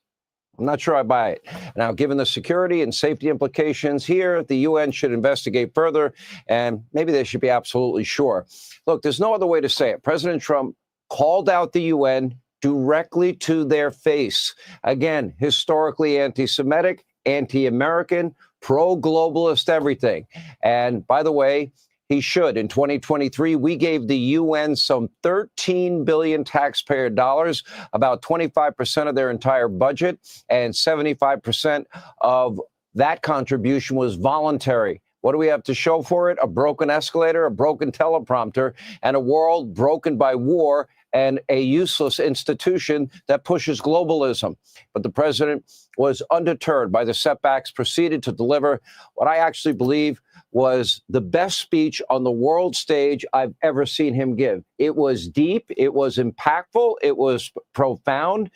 I'm not sure I buy it. Now, given the security and safety implications here, the UN should investigate further, and maybe they should be absolutely sure. Look, there's no other way to say it. President Trump called out the UN directly to their face. Again, historically anti-Semitic, anti-American, pro-globalist, everything. And by the way, he should. In 2023, we gave the UN some 13 billion taxpayer dollars, about 25% of their entire budget, and 75% of that contribution was voluntary. What do we have to show for it? A broken escalator, a broken teleprompter, and a world broken by war and a useless institution that pushes globalism. But the president was undeterred by the setbacks, proceeded to deliver what I actually believe was the best speech on the world stage I've ever seen him give. It was deep, it was impactful, it was profound.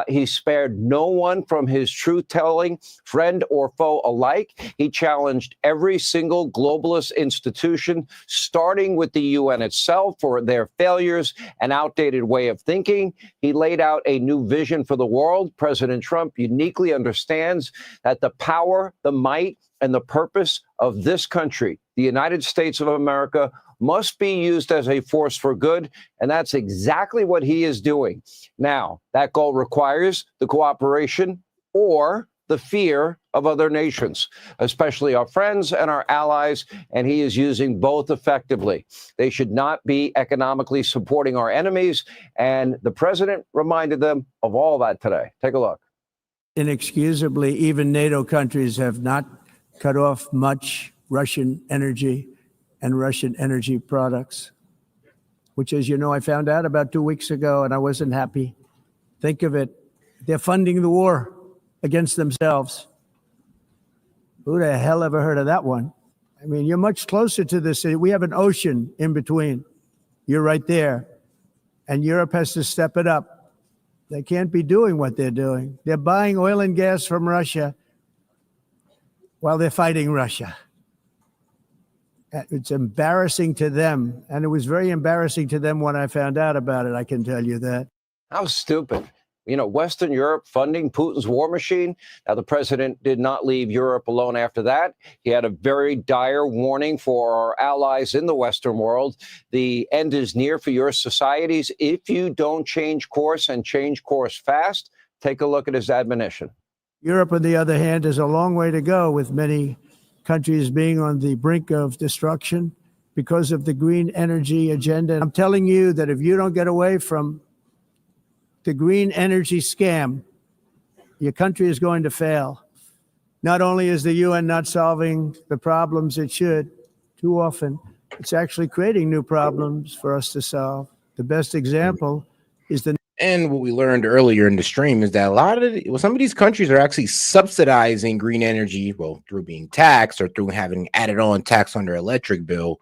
He spared no one from his truth-telling, friend or foe alike. He challenged every single globalist institution, starting with the UN itself for their failures and outdated way of thinking. He laid out a new vision for the world. President Trump uniquely understands that the power, the might, and the purpose of this country, the United States of America, must be used as a force for good. And that's exactly what he is doing. Now, that goal requires the cooperation or the fear of other nations, especially our friends and our allies, and he is using both effectively. They should not be economically supporting our enemies, and the president reminded them of all that today. Take a look. Inexcusably, even NATO countries have not cut off much Russian energy and Russian energy products, which, as you know, I found out about 2 weeks ago, and I wasn't happy. Think of it. They're funding the war against themselves. Who the hell ever heard of that one? I mean, you're much closer to this. We have an ocean in between. You're right there. And Europe has to step it up. They can't be doing what they're doing. They're buying oil and gas from Russia while they're fighting Russia. It's embarrassing to them. And it was very embarrassing to them when I found out about it, I can tell you that. How stupid. You know, Western Europe funding Putin's war machine. Now, the president did not leave Europe alone after that. He had a very dire warning for our allies in the Western world. The end is near for your societies if you don't change course and change course fast. Take a look at his admonition. Europe, on the other hand, has a long way to go, with many countries being on the brink of destruction because of the green energy agenda. I'm telling you that if you don't get away from the green energy scam, your country is going to fail. Not only is the UN not solving the problems it should, too often, it's actually creating new problems for us to solve. The best example is the. And what we learned earlier in the stream is that some of these countries are actually subsidizing green energy, well, through being taxed or through having added on tax on their electric bill,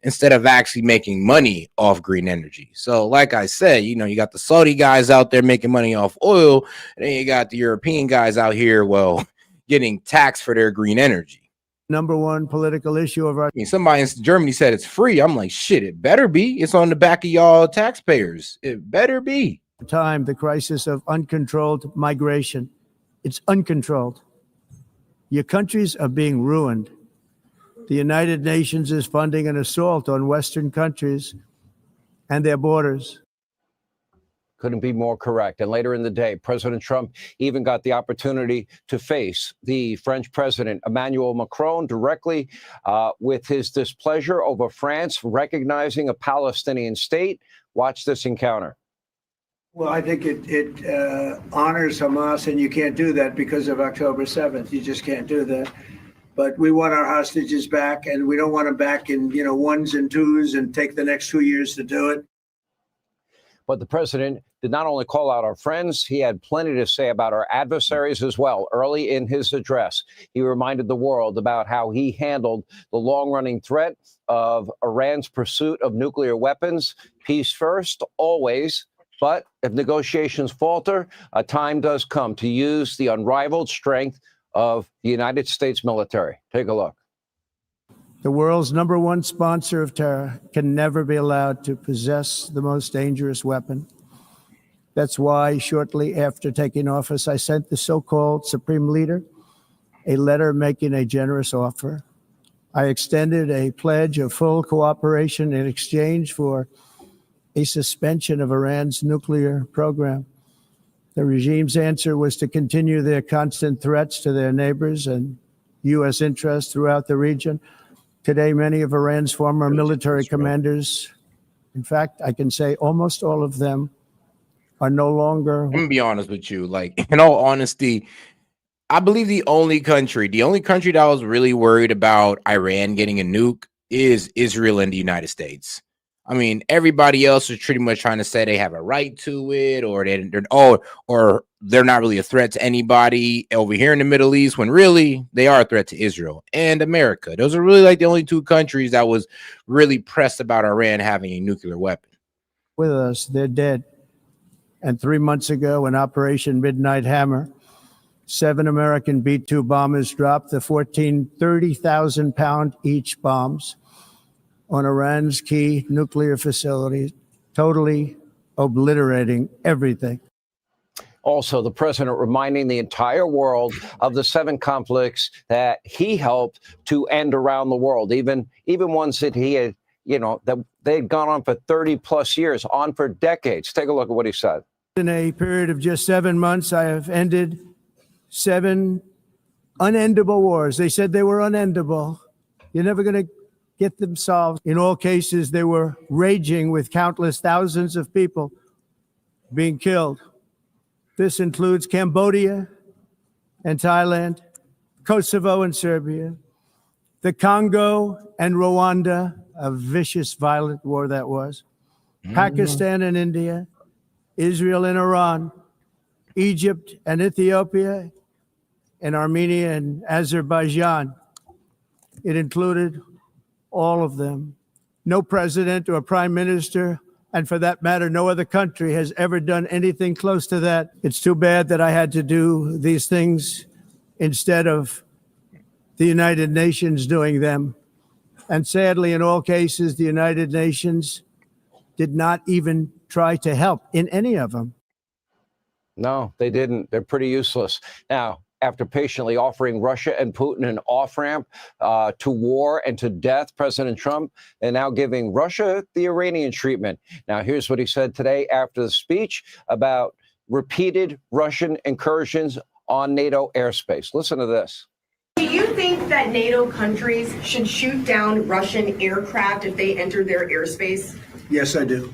instead of actually making money off green energy. So like I said, you got the Saudi guys out there making money off oil, and then you got the European guys out here, well, getting taxed for their green energy. Number one political issue of our. I mean, somebody in Germany said it's free. I'm like, shit, it better be. It's on the back of y'all taxpayers. It better be. Time, the crisis of uncontrolled migration. It's uncontrolled. Your countries are being ruined. The United Nations is funding an assault on Western countries and their borders. Couldn't be more correct. And later in the day, President Trump even got the opportunity to face the French president, Emmanuel Macron, directly with his displeasure over France recognizing a Palestinian state. Watch this encounter. Well, I think it honors Hamas, and you can't do that because of October 7th. You just can't do that. But we want our hostages back, and we don't want them back in, ones and twos and take the next 2 years to do it. But the president did not only call out our friends, he had plenty to say about our adversaries as well. Early in his address, he reminded the world about how he handled the long-running threat of Iran's pursuit of nuclear weapons. Peace first, always. But if negotiations falter, a time does come to use the unrivaled strength of the United States military. Take a look. The world's number one sponsor of terror can never be allowed to possess the most dangerous weapon. That's why shortly after taking office, I sent the so-called Supreme Leader a letter making a generous offer. I extended a pledge of full cooperation in exchange for a suspension of Iran's nuclear program. The regime's answer was to continue their constant threats to their neighbors and U.S. interests throughout the region. Today, many of Iran's former military commanders, in fact, I can say almost all of them, are no longer. I'm gonna be honest with you. Like, in all honesty, I believe the only country that was really worried about Iran getting a nuke is Israel and the United States. I mean, everybody else is pretty much trying to say they have a right to it, or they're not really a threat to anybody over here in the Middle East, when really they are a threat to Israel and America. Those are really like the only two countries that was really pressed about Iran having a nuclear weapon. With us, they're dead. And 3 months ago, in Operation Midnight Hammer, 7 American B-2 bombers dropped the 30,000-pound each bombs on Iran's key nuclear facilities, totally obliterating everything. Also, the president reminding the entire world of the 7 conflicts that he helped to end around the world, even ones that he had, that they'd gone on for 30 plus years, on for decades. Take a look at what he said. In a period of just 7 months, I have ended 7 unendable wars. They said they were unendable. You're never going to get them solved. In all cases, they were raging with countless thousands of people being killed. This includes Cambodia and Thailand, Kosovo and Serbia, the Congo and Rwanda, a vicious, violent war that was, Pakistan and India, Israel and Iran, Egypt and Ethiopia, and Armenia and Azerbaijan. It included all of them. No president or prime minister, and for that matter, no other country has ever done anything close to that. It's too bad that I had to do these things instead of the United Nations doing them. And sadly, in all cases, the United Nations did not even try to help in any of them. No, they didn't. They're pretty useless. Now, after patiently offering Russia and Putin an off-ramp to war and to death, President Trump is now giving Russia the Iranian treatment. Now, here's what he said today after the speech about repeated Russian incursions on NATO airspace. Listen to this. Do you you think that NATO countries should shoot down Russian aircraft if they enter their airspace? Yes, I do.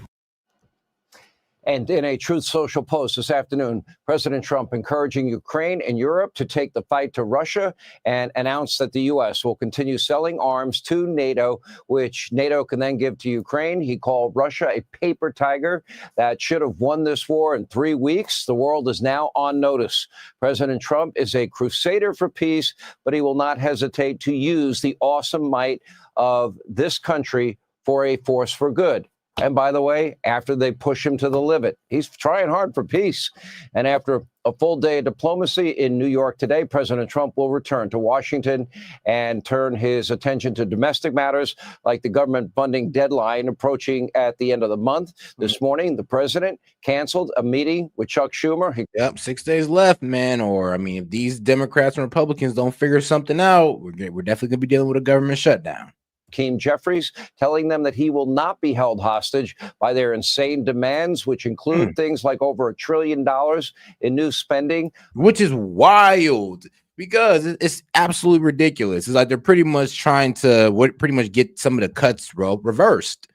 And in a Truth Social post this afternoon, President Trump encouraging Ukraine and Europe to take the fight to Russia and announced that the U.S. will continue selling arms to NATO, which NATO can then give to Ukraine. He called Russia a paper tiger that should have won this war in 3 weeks. The world is now on notice. President Trump is a crusader for peace, but he will not hesitate to use the awesome might of this country for a force for good. And by the way, after they push him to the limit, he's trying hard for peace. And after a full day of diplomacy in New York today, President Trump will return to Washington and turn his attention to domestic matters like the government funding deadline approaching at the end of the month. This morning, the president canceled a meeting with Chuck Schumer. Yep, 6 days left, man. Or, I mean, if these Democrats and Republicans don't figure something out, we're definitely going to be dealing with a government shutdown. Hakeem Jeffries telling them that he will not be held hostage by their insane demands, which include things like over $1 trillion in new spending. Which is wild because it's absolutely ridiculous. It's like they're pretty much trying to get some of the cuts reversed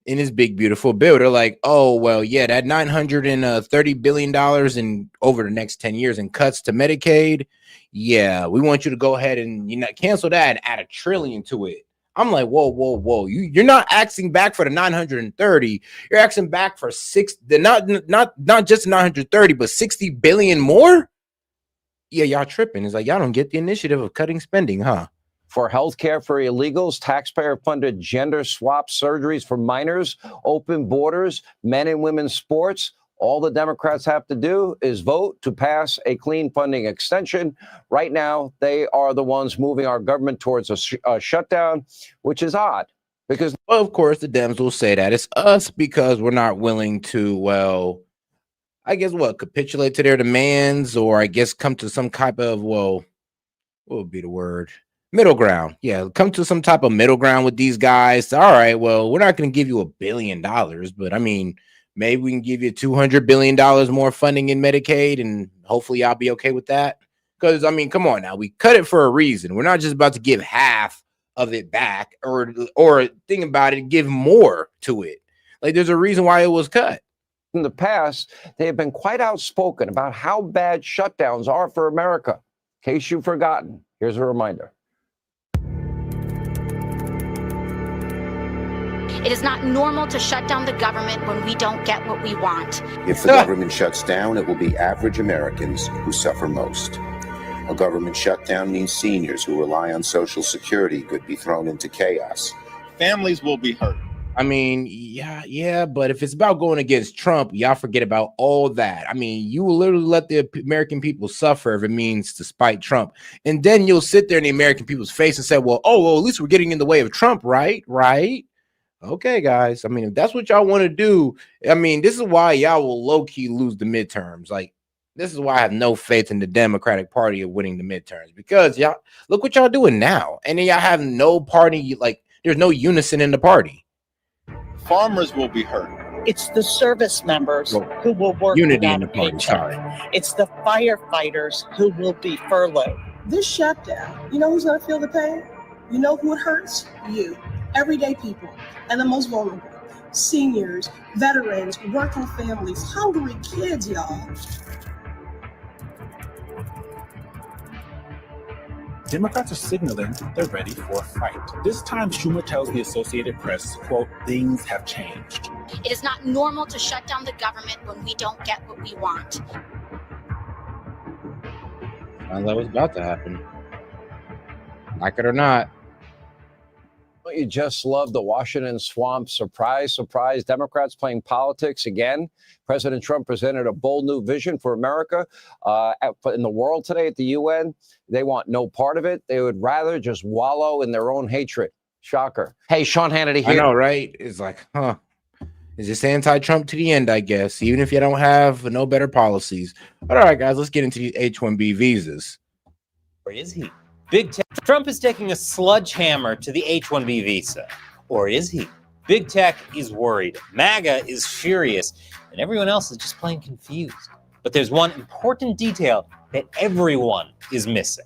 in his big, beautiful bill. They're like, oh, well, yeah, that $930 billion in over the next 10 years in cuts to Medicaid. Yeah, we want you to go ahead and cancel that and add $1 trillion to it. I'm like, whoa. You're not asking back for the 930. You're asking back for not just 930, but 60 billion more. Yeah, y'all tripping. It's like y'all don't get the initiative of cutting spending, huh? For healthcare for illegals, taxpayer-funded gender swap surgeries for minors, open borders, men and women's sports. All the Democrats have to do is vote to pass a clean funding extension. Right now, they are the ones moving our government towards a shutdown, which is odd because, well, of course, the Dems will say that it's us because we're not willing to, well, I guess capitulate to their demands, or I guess come to some type of, what would be the word? Middle ground. Yeah, come to some type of middle ground with these guys. All right, well, we're not going to give you $1 billion, but I mean, maybe we can give you $200 billion more funding in Medicaid, and hopefully y'all be okay with that. Because, I mean, come on now. We cut it for a reason. We're not just about to give half of it back or think about it, give more to it. Like, there's a reason why it was cut. In the past, they have been quite outspoken about how bad shutdowns are for America. In case you've forgotten, here's a reminder. It is not normal to shut down the government when we don't get what we want. If the government shuts down, it will be average Americans who suffer most. A government shutdown means seniors who rely on Social Security could be thrown into chaos. Families will be hurt. I mean, yeah, but if it's about going against Trump, y'all forget about all that. I mean, you will literally let the American people suffer if it means to spite Trump. And then you'll sit there in the American people's face and say, well, at least we're getting in the way of Trump, right? Okay, guys. I mean, if that's what y'all want to do, I mean, this is why y'all will low-key lose the midterms. Like, this is why I have no faith in the Democratic Party of winning the midterms, because y'all look what y'all doing now. And then y'all have no party, like there's no unison in the party. Farmers will be hurt. It's the service members who will work without a paycheck. It's the firefighters who will be furloughed. This shutdown, you know who's going to feel the pain? You know who it hurts? You. Everyday people and the most vulnerable. Seniors, veterans, working families, hungry kids, y'all. Democrats are signaling they're ready for a fight. This time, Schumer tells the Associated Press, quote, things have changed. It is not normal to shut down the government when we don't get what we want. Sounds like what's about to happen. Like it or not. You just love the Washington swamp. Surprise, Democrats playing politics again. President Trump presented a bold new vision for America in the world today at the UN. They want no part of it. They would rather just wallow in their own hatred. Shocker. Hey, Sean Hannity here. I know, right? It's like, is this anti-Trump to the end, I guess, even if you don't have no better policies. But all right, guys, let's get into these H-1B visas. Or is he? Big Tech. Trump is taking a sledgehammer to the H-1B visa. Or is he? Big Tech is worried. MAGA is furious. And everyone else is just plain confused. But there's one important detail that everyone is missing.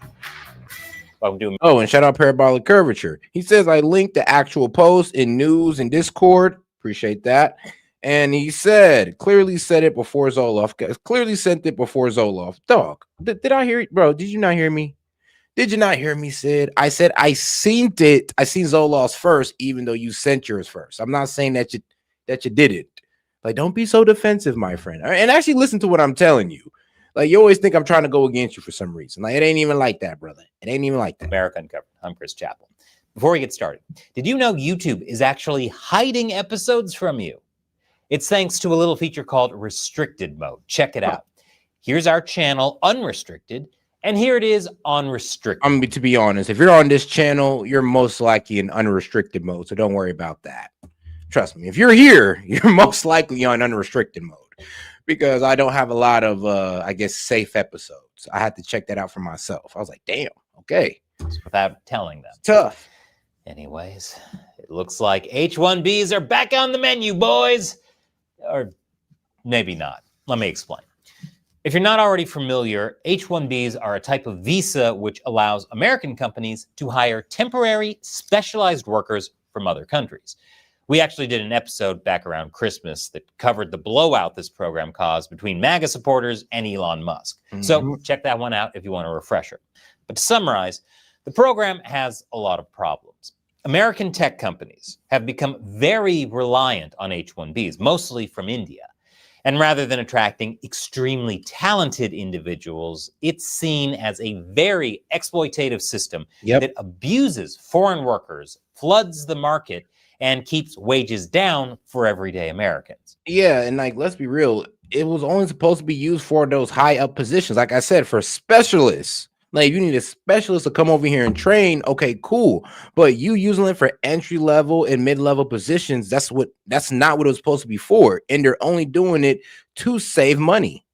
Welcome to Oh, and shout out Parabolic Curvature. He says, I linked the actual post in news and Discord. Appreciate that. And he said, clearly said it before Zoloff. Clearly sent it before Zoloff. Dog, did I hear it? Bro, did you not hear me? Did you not hear me, Sid? I said I seen it. I seen Zoloff's first, even though you sent yours first. I'm not saying that you did it. Like, don't be so defensive, my friend. And actually listen to what I'm telling you. Like, you always think I'm trying to go against you for some reason. Like, it ain't even like that, brother. It ain't even like that. America Uncovered. I'm Chris Chappell. Before we get started, did you know YouTube is actually hiding episodes from you? It's thanks to a little feature called restricted mode. Check it out. Here's our channel unrestricted, and here it is on restricted. To be honest, if you're on this channel, you're most likely in unrestricted mode, so don't worry about that. Trust me, if you're here, you're most likely on unrestricted mode, because I don't have a lot of, I guess, safe episodes. I had to check that out for myself. I was like, damn, okay. Without telling them. It's tough. Anyways, it looks like H-1Bs are back on the menu, boys. Or maybe not. Let me explain. If you're not already familiar, H-1Bs are a type of visa which allows American companies to hire temporary, specialized workers from other countries. We actually did an episode back around Christmas that covered the blowout this program caused between MAGA supporters and Elon Musk. So check that one out if you want a refresher. But to summarize, the program has a lot of problems. American tech companies have become very reliant on H-1Bs, mostly from India. And rather than attracting extremely talented individuals, it's seen as a very exploitative system that abuses foreign workers, floods the market, and keeps wages down for everyday Americans. Yeah, and like, let's be real, it was only supposed to be used for those high up positions. Like I said, for specialists. Like, you need a specialist to come over here and train. Okay, cool. But you using it for entry level and mid-level positions, that's not what it was supposed to be for. And they're only doing it to save money.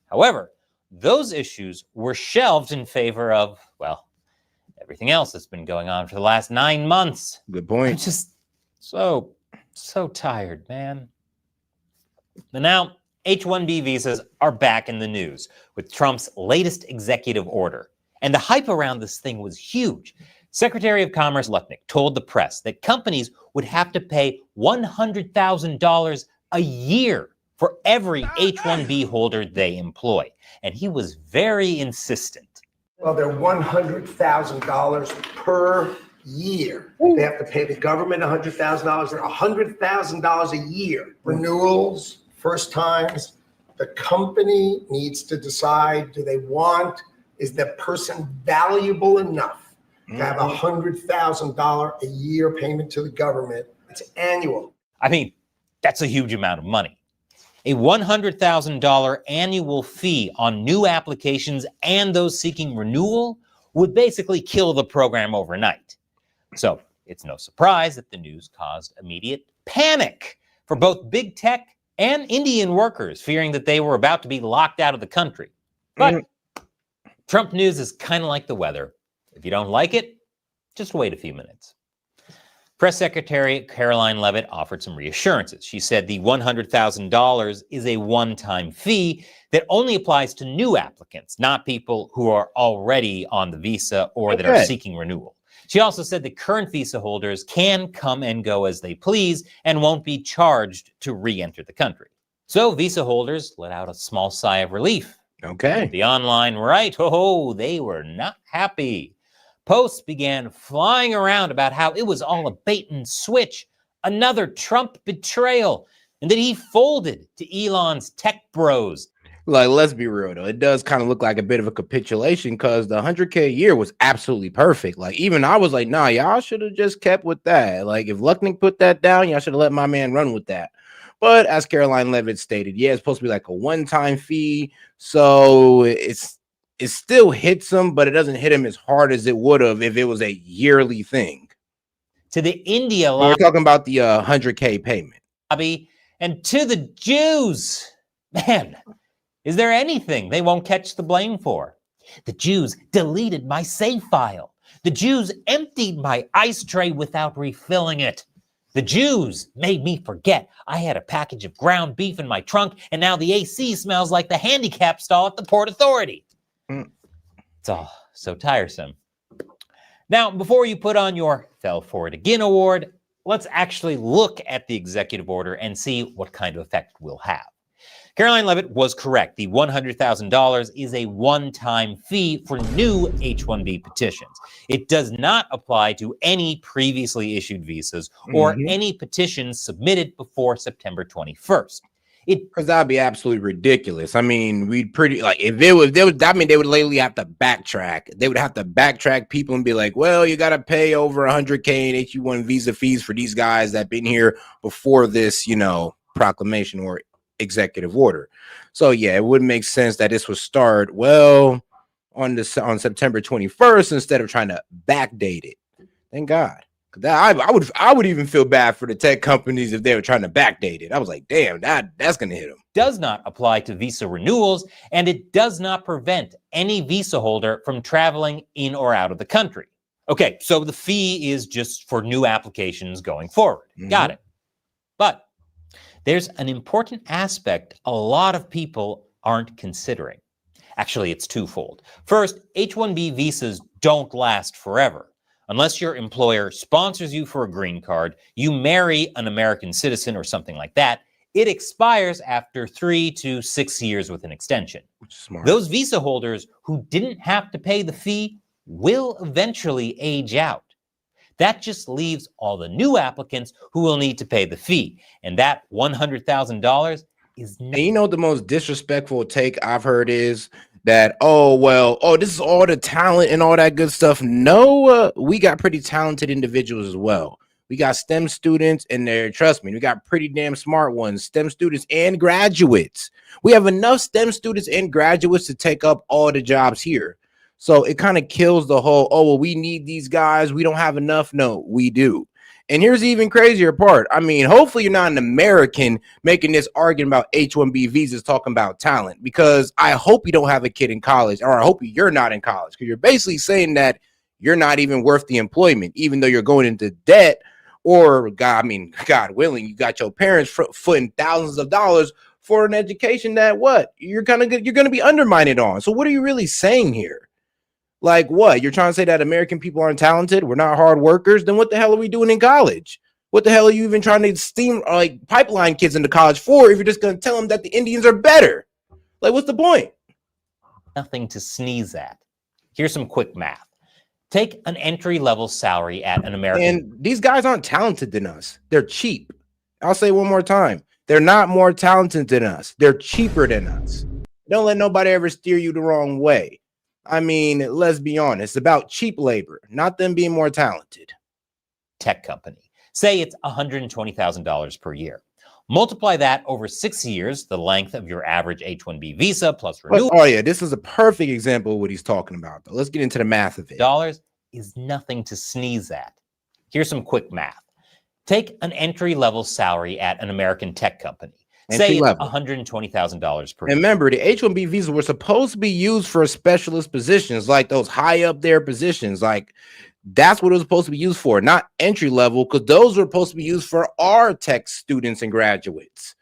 However, those issues were shelved in favor of, well, everything else that's been going on for the last 9 months. Good point. I'm just so tired, man. And now H-1B visas are back in the news with Trump's latest executive order. And the hype around this thing was huge. Secretary of Commerce Lutnick told the press that companies would have to pay $100,000 a year for every H-1B holder they employ. And he was very insistent. Well, they're $100,000 per year. They have to pay the government $100,000 and $100,000 a year. Renewals, first times, the company needs to decide, is the person valuable enough to have $100,000 a year payment to the government? It's annual. I mean, that's a huge amount of money. A $100,000 annual fee on new applications and those seeking renewal would basically kill the program overnight. So it's no surprise that the news caused immediate panic for both big tech and Indian workers, fearing that they were about to be locked out of the country. But Trump news is kind of like the weather. If you don't like it, just wait a few minutes. Press Secretary Caroline Leavitt offered some reassurances. She said the $100,000 is a one-time fee that only applies to new applicants, not people who are already on the visa or that are seeking renewal. She also said that current visa holders can come and go as they please and won't be charged to re-enter the country. So visa holders let out a small sigh of relief. Okay. The online right, they were not happy. Posts began flying around about how it was all a bait and switch, another Trump betrayal, and that he folded to Elon's tech bros. Like, let's be real, though. It does kind of look like a bit of a capitulation because the $100K a year was absolutely perfect. Like, even I was like, nah, y'all should have just kept with that. Like, if Lutnick put that down, y'all should have let my man run with that. But as Caroline Leavitt stated, yeah, it's supposed to be like a one-time fee. So it still hits him, but it doesn't hit him as hard as it would have if it was a yearly thing. To the India lobby, we're talking about the $100K payment. And to the Jews, man, is there anything they won't catch the blame for? The Jews deleted my save file. The Jews emptied my ice tray without refilling it. The Jews made me forget I had a package of ground beef in my trunk, and now the AC smells like the handicap stall at the Port Authority. It's all so tiresome. Now, before you put on your Fell For It Again award, let's actually look at the executive order and see what kind of effect we'll have. Caroline Levitt was correct. The $100,000 is a one-time fee for new H-1B petitions. It does not apply to any previously issued visas or any petitions submitted before September 21st. Because that'd be absolutely ridiculous. I mean, we'd pretty like if it was, I mean, they would literally have to backtrack. They would have to backtrack people and be like, well, you got to pay over $100K in H-1 visa fees for these guys that been here before this, you know, proclamation or executive order. So yeah, it would make sense that this would start well on September 21st instead of trying to backdate it. Thank God. I would even feel bad for the tech companies if they were trying to backdate it. I was like, damn, that's gonna hit them. Does not apply to visa renewals, and it does not prevent any visa holder from traveling in or out of the country. Okay, so the fee is just for new applications going forward. Got it. But there's an important aspect a lot of people aren't considering. Actually, it's twofold. First, H-1B visas don't last forever. Unless your employer sponsors you for a green card, you marry an American citizen or something like that, it expires after 3 to 6 years with an extension. Smart. Those visa holders who didn't have to pay the fee will eventually age out. That just leaves all the new applicants who will need to pay the fee. And that $100,000 is And you know, the most disrespectful take I've heard is that, this is all the talent and all that good stuff. No, we got pretty talented individuals as well. We got STEM students and trust me, we got pretty damn smart ones, STEM students and graduates. We have enough STEM students and graduates to take up all the jobs here. So it kind of kills the whole, we need these guys. We don't have enough. No, we do. And here's the even crazier part. I mean, hopefully you're not an American making this argument about H-1B visas talking about talent, because I hope you don't have a kid in college, or I hope you're not in college, because you're basically saying that you're not even worth the employment, even though you're going into debt, or God willing, you got your parents footing thousands of dollars for an education that you're going to be undermined on. So what are you really saying here? Like what? You're trying to say that American people aren't talented? We're not hard workers? Then what the hell are we doing in college? What the hell are you even trying to pipeline kids into college for if you're just going to tell them that the Indians are better? Like, what's the point? Nothing to sneeze at. Here's some quick math. Take an entry-level salary at an American. And these guys aren't talented than us. They're cheap. I'll say one more time. They're not more talented than us. They're cheaper than us. Don't let nobody ever steer you the wrong way. I mean, let's be honest, it's about cheap labor, not them being more talented. Tech company. Say it's $120,000 per year. Multiply that over 6 years, the length of your average H-1B visa plus renewal. Oh yeah, this is a perfect example of what he's talking about, though. Let's get into the math of it. Dollars is nothing to sneeze at. Here's some quick math. Take an entry-level salary at an American tech company. Say it's $120,000 per year. And remember, the H-1B visas were supposed to be used for specialist positions, like those high up there positions. Like, that's what it was supposed to be used for, not entry level, because those were supposed to be used for our tech students and graduates,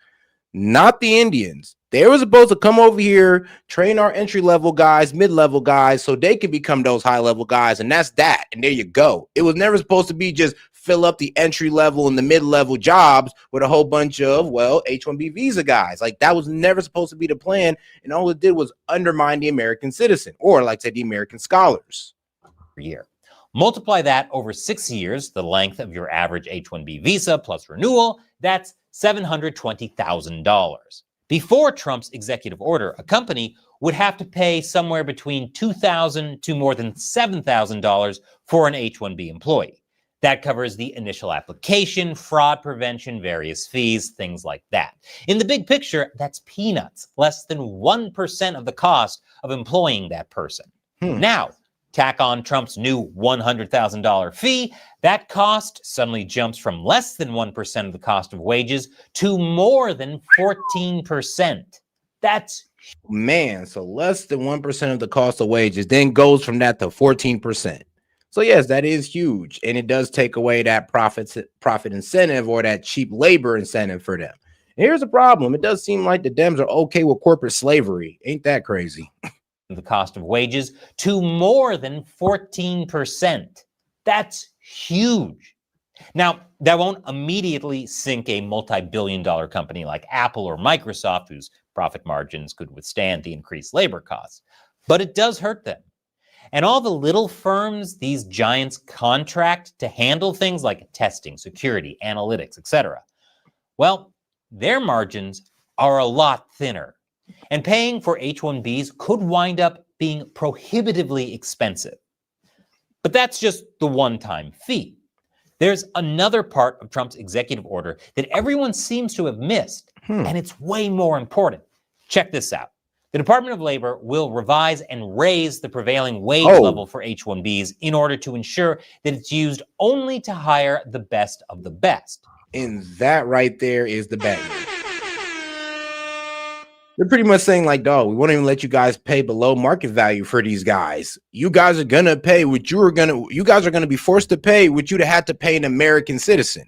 not the Indians. They were supposed to come over here, train our entry level guys, mid level guys, so they could become those high level guys. And that's that. And there you go. It was never supposed to be just fill up the entry level and the mid level jobs with a whole bunch of, H-1B visa guys. Like, that was never supposed to be the plan. And all it did was undermine the American citizen, or like say the American scholars. Per year. Multiply that over 6 years, the length of your average H-1B visa plus renewal, that's $720,000. Before Trump's executive order, a company would have to pay somewhere between $2,000 to more than $7,000 for an H-1B employee. That covers the initial application, fraud prevention, various fees, things like that. In the big picture, that's peanuts, less than 1% of the cost of employing that person. Now, tack on Trump's new $100,000 fee, that cost suddenly jumps from less than 1% of the cost of wages to more than 14%. That's so less than 1% of the cost of wages, then goes from that to 14%. So yes, that is huge. And it does take away that profit incentive, or that cheap labor incentive for them. And here's the problem. It does seem like the Dems are okay with corporate slavery. Ain't that crazy? The cost of wages to more than 14%. That's huge. Now, that won't immediately sink a multi-billion-dollar company like Apple or Microsoft, whose profit margins could withstand the increased labor costs, but it does hurt them. And all the little firms these giants contract to handle things like testing, security, analytics, etc., well, their margins are a lot thinner. And paying for H-1Bs could wind up being prohibitively expensive. But that's just the one-time fee. There's another part of Trump's executive order that everyone seems to have missed, and it's way more important. Check this out. The Department of Labor will revise and raise the prevailing wage level for H-1Bs in order to ensure that it's used only to hire the best of the best. And that right there is the bad news. They're pretty much saying like, dog, we won't even let you guys pay below market value for these guys. You guys are gonna pay what you guys are gonna be forced to pay what you'd have had to pay an American citizen.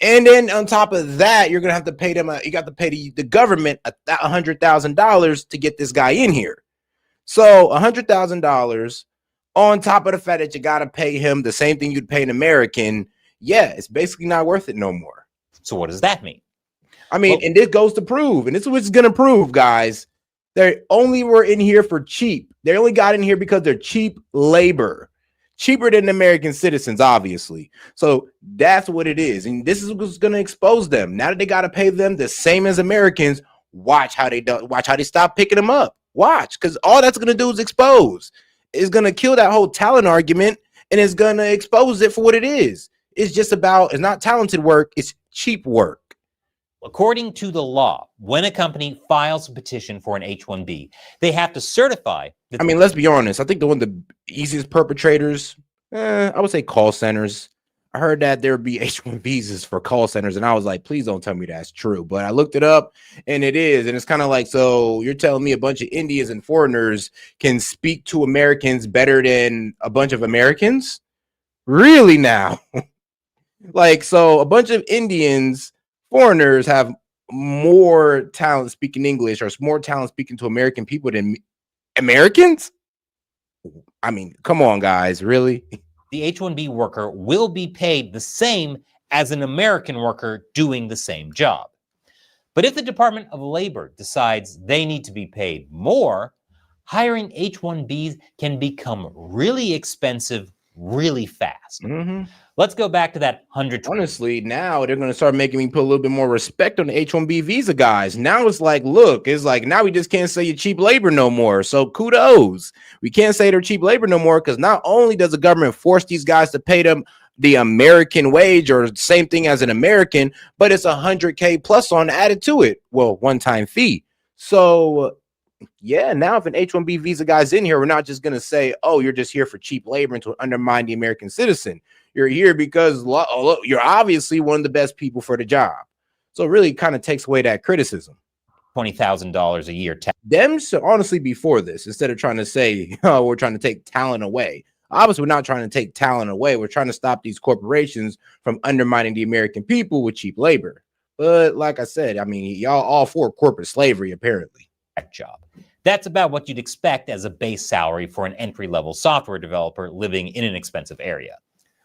And then on top of that, you're gonna have to pay them. You got to pay the government $100,000 to get this guy in here. So $100,000 on top of the fact that you got to pay him the same thing you'd pay an American. Yeah, it's basically not worth it no more. So what does that mean? I mean, and this goes to prove, and this is what it's going to prove, guys. They only were in here for cheap. They only got in here because they're cheap labor, cheaper than American citizens, obviously. So that's what it is. And this is what's going to expose them. Now that they got to pay them the same as Americans, watch how they stop picking them up. Watch, because all that's going to do is expose. It's going to kill that whole talent argument, and it's going to expose it for what it is. It's just about, it's not talented work, it's cheap work. According to the law, when a company files a petition for an H-1B, they have to certify that. I mean, let's be honest. I think one of the easiest perpetrators, I would say call centers. I heard that there would be H-1Bs for call centers, and I was like, please don't tell me that's true. But I looked it up, and it is. And it's kind of like, so you're telling me a bunch of Indians and foreigners can speak to Americans better than a bunch of Americans? Really now? Like, so a bunch of Indians, foreigners have more talent speaking English or more talent speaking to American people than Americans? I mean, come on, guys, really? The H-1B worker will be paid the same as an American worker doing the same job. But if the Department of Labor decides they need to be paid more, hiring H-1Bs can become really expensive really fast. Let's go back to that 100. Honestly, now they're going to start making me put a little bit more respect on the H-1B visa guys. Now it's like, look, it's like now we just can't say you're cheap labor no more. So kudos. We can't say they're cheap labor no more because not only does the government force these guys to pay them the American wage or same thing as an American, but it's $100K plus on added to it. Well, one-time fee. So yeah, now if an H-1B visa guy's in here, we're not just going to say, oh, you're just here for cheap labor and to undermine the American citizen. You're here because you're obviously one of the best people for the job. So it really kind of takes away that criticism. $20,000 a year. Them should honestly be for this instead of trying to say, oh, we're trying to take talent away. Obviously, we're not trying to take talent away. We're trying to stop these corporations from undermining the American people with cheap labor. But like I said, I mean, y'all all for corporate slavery, apparently. Job. That's about what you'd expect as a base salary for an entry-level software developer living in an expensive area.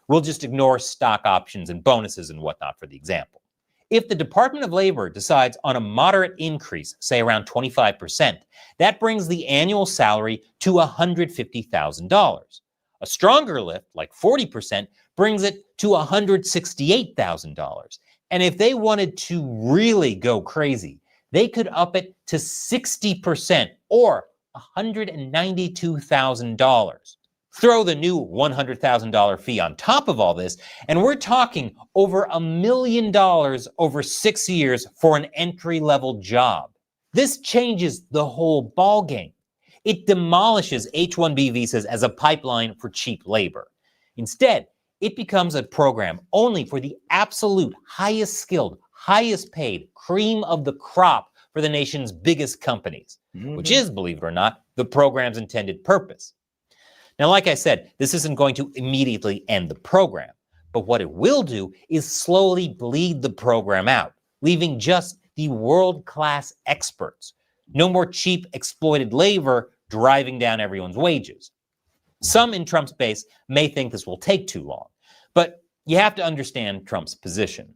We'll just ignore stock options and bonuses and whatnot for the example. If the Department of Labor decides on a moderate increase, say around 25%, that brings the annual salary to $150,000. A stronger lift, like 40%, brings it to $168,000. And if they wanted to really go crazy, they could up it to 60% or $192,000. Throw the new $100,000 fee on top of all this, and we're talking over $1 million over 6 years for an entry-level job. This changes the whole ballgame. It demolishes H-1B visas as a pipeline for cheap labor. Instead, it becomes a program only for the absolute highest skilled, highest paid, cream of the crop for the nation's biggest companies, which is, believe it or not, the program's intended purpose. Now, like I said, this isn't going to immediately end the program, but what it will do is slowly bleed the program out, leaving just the world-class experts. No more cheap, exploited labor driving down everyone's wages. Some in Trump's base may think this will take too long, but you have to understand Trump's position.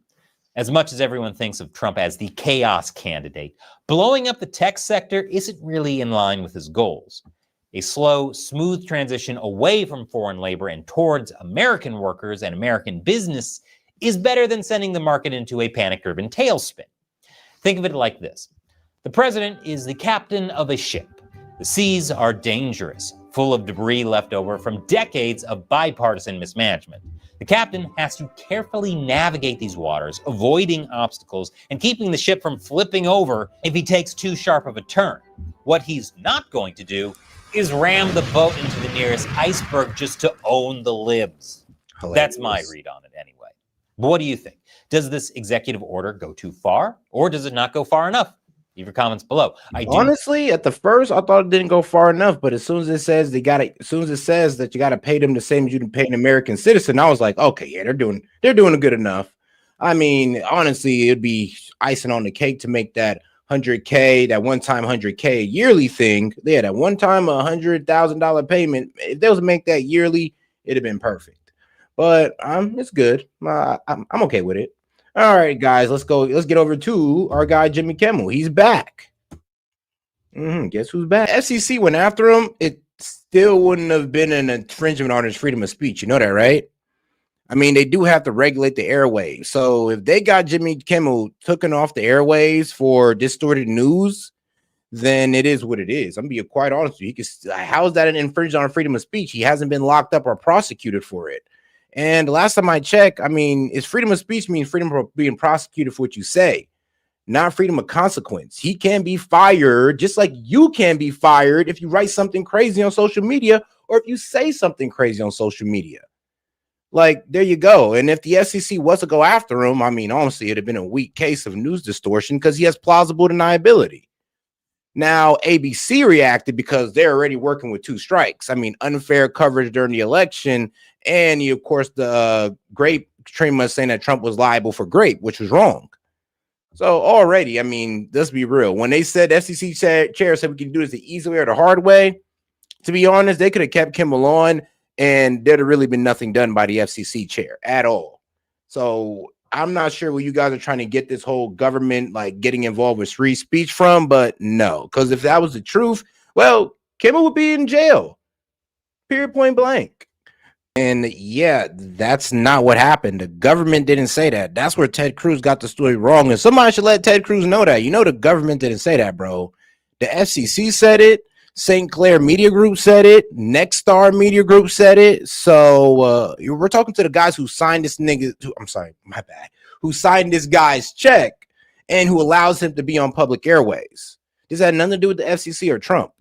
As much as everyone thinks of Trump as the chaos candidate, blowing up the tech sector isn't really in line with his goals. A slow, smooth transition away from foreign labor and towards American workers and American business is better than sending the market into a panic-driven tailspin. Think of it like this. The president is the captain of a ship. The seas are dangerous, full of debris left over from decades of bipartisan mismanagement. The captain has to carefully navigate these waters, avoiding obstacles and keeping the ship from flipping over if he takes too sharp of a turn. What he's not going to do is ram the boat into the nearest iceberg just to own the libs. That's my read on it anyway. But what do you think? Does this executive order go too far, or does it not go far enough? Leave your comments below. Honestly, at the first, I thought it didn't go far enough, but as soon as it says as soon as it says that you got to pay them the same as you pay an American citizen, I was like, okay, yeah, they're doing it good enough. I mean, honestly, it'd be icing on the cake to make that $100K, that one-time $100K a yearly thing. Yeah, that one-time $100,000 payment. If they was to make that yearly, it'd have been perfect. But it's good. I'm okay with it. All right, guys, let's go. Let's get over to our guy, Jimmy Kimmel. He's back. Guess who's back? FCC went after him. It still wouldn't have been an infringement on his freedom of speech. You know that, right? I mean, they do have to regulate the airwaves. So if they got Jimmy Kimmel taken off the airwaves for distorted news, then it is what it is. I'm gonna be quite honest with you. How is that an infringement on freedom of speech? He hasn't been locked up or prosecuted for it. And the last time I checked, I mean, is freedom of speech means freedom of being prosecuted for what you say, not freedom of consequence. He can be fired just like you can be fired if you write something crazy on social media or if you say something crazy on social media. Like, there you go. And if the SEC was to go after him, I mean, honestly, it'd have been a weak case of news distortion because he has plausible deniability. Now, ABC reacted because they're already working with two strikes. I mean, unfair coverage during the election, and of course, the grape streamer saying that Trump was liable for grape, which was wrong. So already, I mean, let's be real. When they said FCC chair said we can do this the easy way or the hard way, to be honest, they could have kept Kimmel on, and there'd have really been nothing done by the FCC chair at all. So I'm not sure where you guys are trying to get this whole government like getting involved with free speech from, but no, because if that was the truth, well, Kimmel would be in jail, period, point blank. And yeah, that's not what happened. The government didn't say that. That's where Ted Cruz got the story wrong. And somebody should let Ted Cruz know that. You know, the government didn't say that, bro. The FCC said it. St. Clair Media Group said it. Next Star Media Group said it. So we're talking to the guys who signed this nigga. Who signed this guy's check and who allows him to be on public airways. This had nothing to do with the FCC or Trump.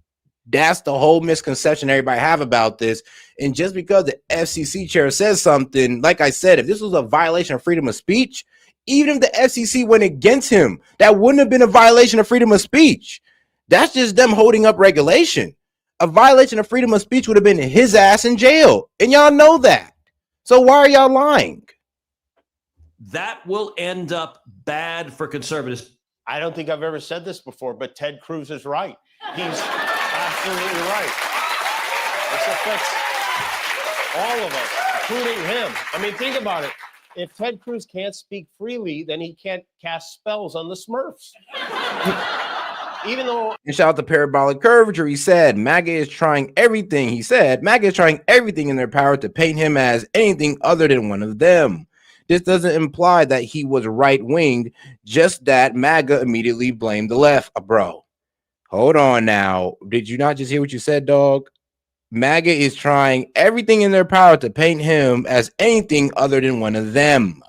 That's the whole misconception everybody have about this. And just because the FCC chair says something, like I said, if this was a violation of freedom of speech, even if the FCC went against him, that wouldn't have been a violation of freedom of speech. That's just them holding up regulation. A violation of freedom of speech would have been his ass in jail. And y'all know that. So why are y'all lying? That will end up bad for conservatives. I don't think I've ever said this before, but Ted Cruz is right. He's absolutely right. This affects all of us, including him. I mean, think about it. If Ted Cruz can't speak freely, then he can't cast spells on the Smurfs. Even though... And shout out to Parabolic Curvature. He said, MAGA is trying everything. He said, MAGA is trying everything in their power to paint him as anything other than one of them. This doesn't imply that he was right-winged, just that MAGA immediately blamed the left. Bro, hold on now. Did you not just hear what you said, dog? MAGA is trying everything in their power to paint him as anything other than one of them.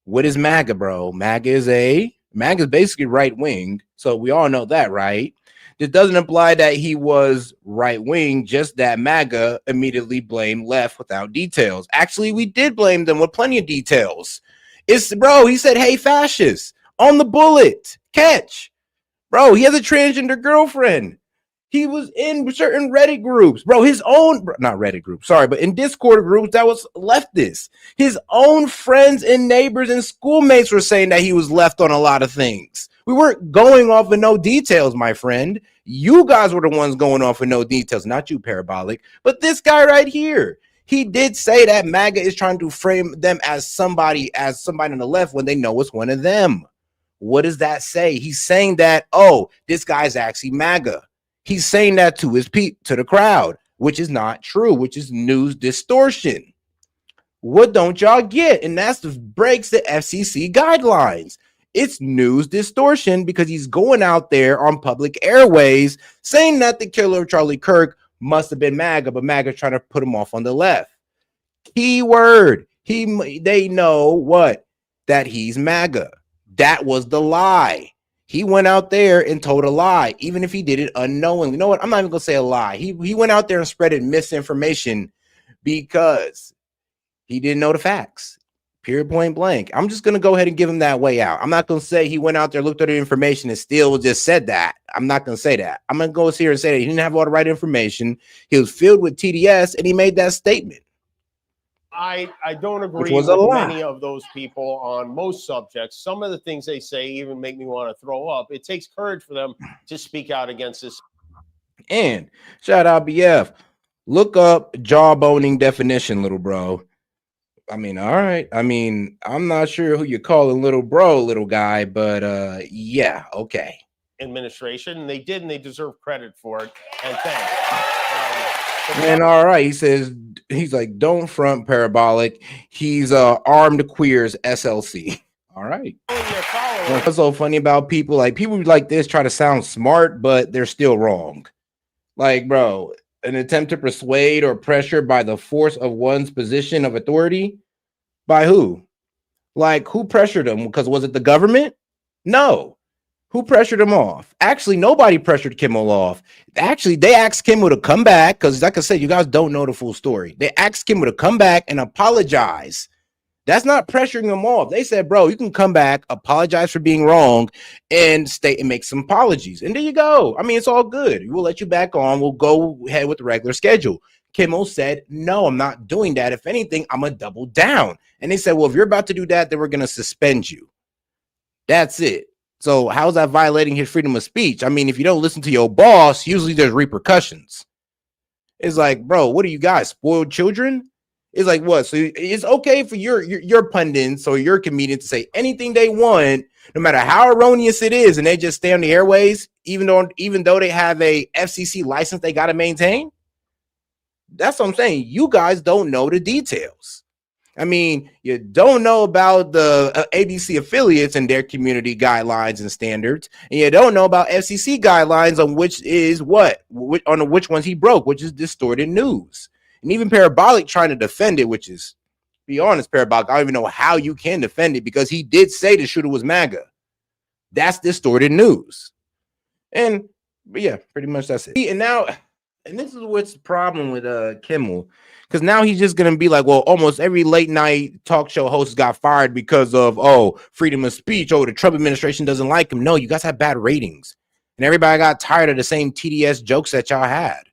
What is MAGA, bro? MAGA is basically right-wing, so we all know that, right? This doesn't imply that he was right-wing, just that MAGA immediately blamed left without details. Actually, we did blame them with plenty of details. Bro, he said, hey, fascists, on the bullet, catch. Bro, he has a transgender girlfriend. He was in certain Reddit groups, bro, his own, not Reddit groups, sorry, but in Discord groups that was leftist. His own friends and neighbors and schoolmates were saying that he was left on a lot of things. We weren't going off with no details, my friend. You guys were the ones going off with no details, not you, Parabolic, but this guy right here. He did say that MAGA is trying to frame them as somebody on the left when they know it's one of them. What does that say? He's saying that, oh, this guy's actually MAGA. He's saying that to the crowd, which is not true, which is news distortion. What don't y'all get? And that's the breaks the FCC guidelines. It's news distortion because he's going out there on public airways saying that the killer of Charlie Kirk must have been MAGA, but MAGA trying to put him off on the left. Keyword. They know what? That he's MAGA. That was the lie. He went out there and told a lie, even if he did it unknowingly. You know what? I'm not even gonna say a lie. He went out there and spreaded misinformation because he didn't know the facts. Period, point blank. I'm just gonna go ahead and give him that way out. I'm not gonna say he went out there, looked at the information, and still just said that. I'm not gonna say that. I'm gonna go here and say that he didn't have all the right information. He was filled with TDS, and he made that statement. I don't agree was with a lie. many of those people on most subjects. Some of the things they say even make me want to throw up. It takes courage for them to speak out against this. And shout out BF. Look up jawboning definition, little bro. I mean, all right. I mean, I'm not sure who you're calling little bro, little guy, but yeah, okay. Administration, and they did, and they deserve credit for it. And thanks. And all right, he's like, don't front Parabolic. He's armed queers SLC. All right. What's so funny about people like this try to sound smart, but they're still wrong. Like, bro, an attempt to persuade or pressure by the force of one's position of authority. By who? Like, who pressured him? Because was it the government? No. Who pressured him off? Actually, nobody pressured Kimmel off. Actually, they asked Kimmel to come back because, like I said, you guys don't know the full story. They asked Kimmel to come back and apologize. That's not pressuring him off. They said, bro, you can come back, apologize for being wrong, and state and make some apologies. And there you go. I mean, it's all good. We'll let you back on. We'll go ahead with the regular schedule. Kimmel said, no, I'm not doing that. If anything, I'm going to double down. And they said, well, if you're about to do that, then we're going to suspend you. That's it. So how's that violating his freedom of speech? I mean, if you don't listen to your boss, usually there's repercussions. It's like, bro, what are you guys, spoiled children? It's like, what? So it's okay for your pundits or your comedian to say anything they want, no matter how erroneous it is, and they just stay on the airways, even though they have a FCC license they got to maintain? That's what I'm saying. You guys don't know the details. I mean, you don't know about the ABC affiliates and their community guidelines and standards, and you don't know about FCC guidelines on which is which ones he broke, which is distorted news. And even Parabolic trying to defend it, which is, to be honest, Parabolic, I don't even know how you can defend it because he did say the shooter was MAGA. That's distorted news. But yeah, pretty much that's it. And this is what's the problem with Kimmel, because now he's just gonna be like, well, almost every late night talk show host got fired because of freedom of speech. The Trump administration doesn't like him. No, you guys have bad ratings, and everybody got tired of the same TDS jokes that y'all had.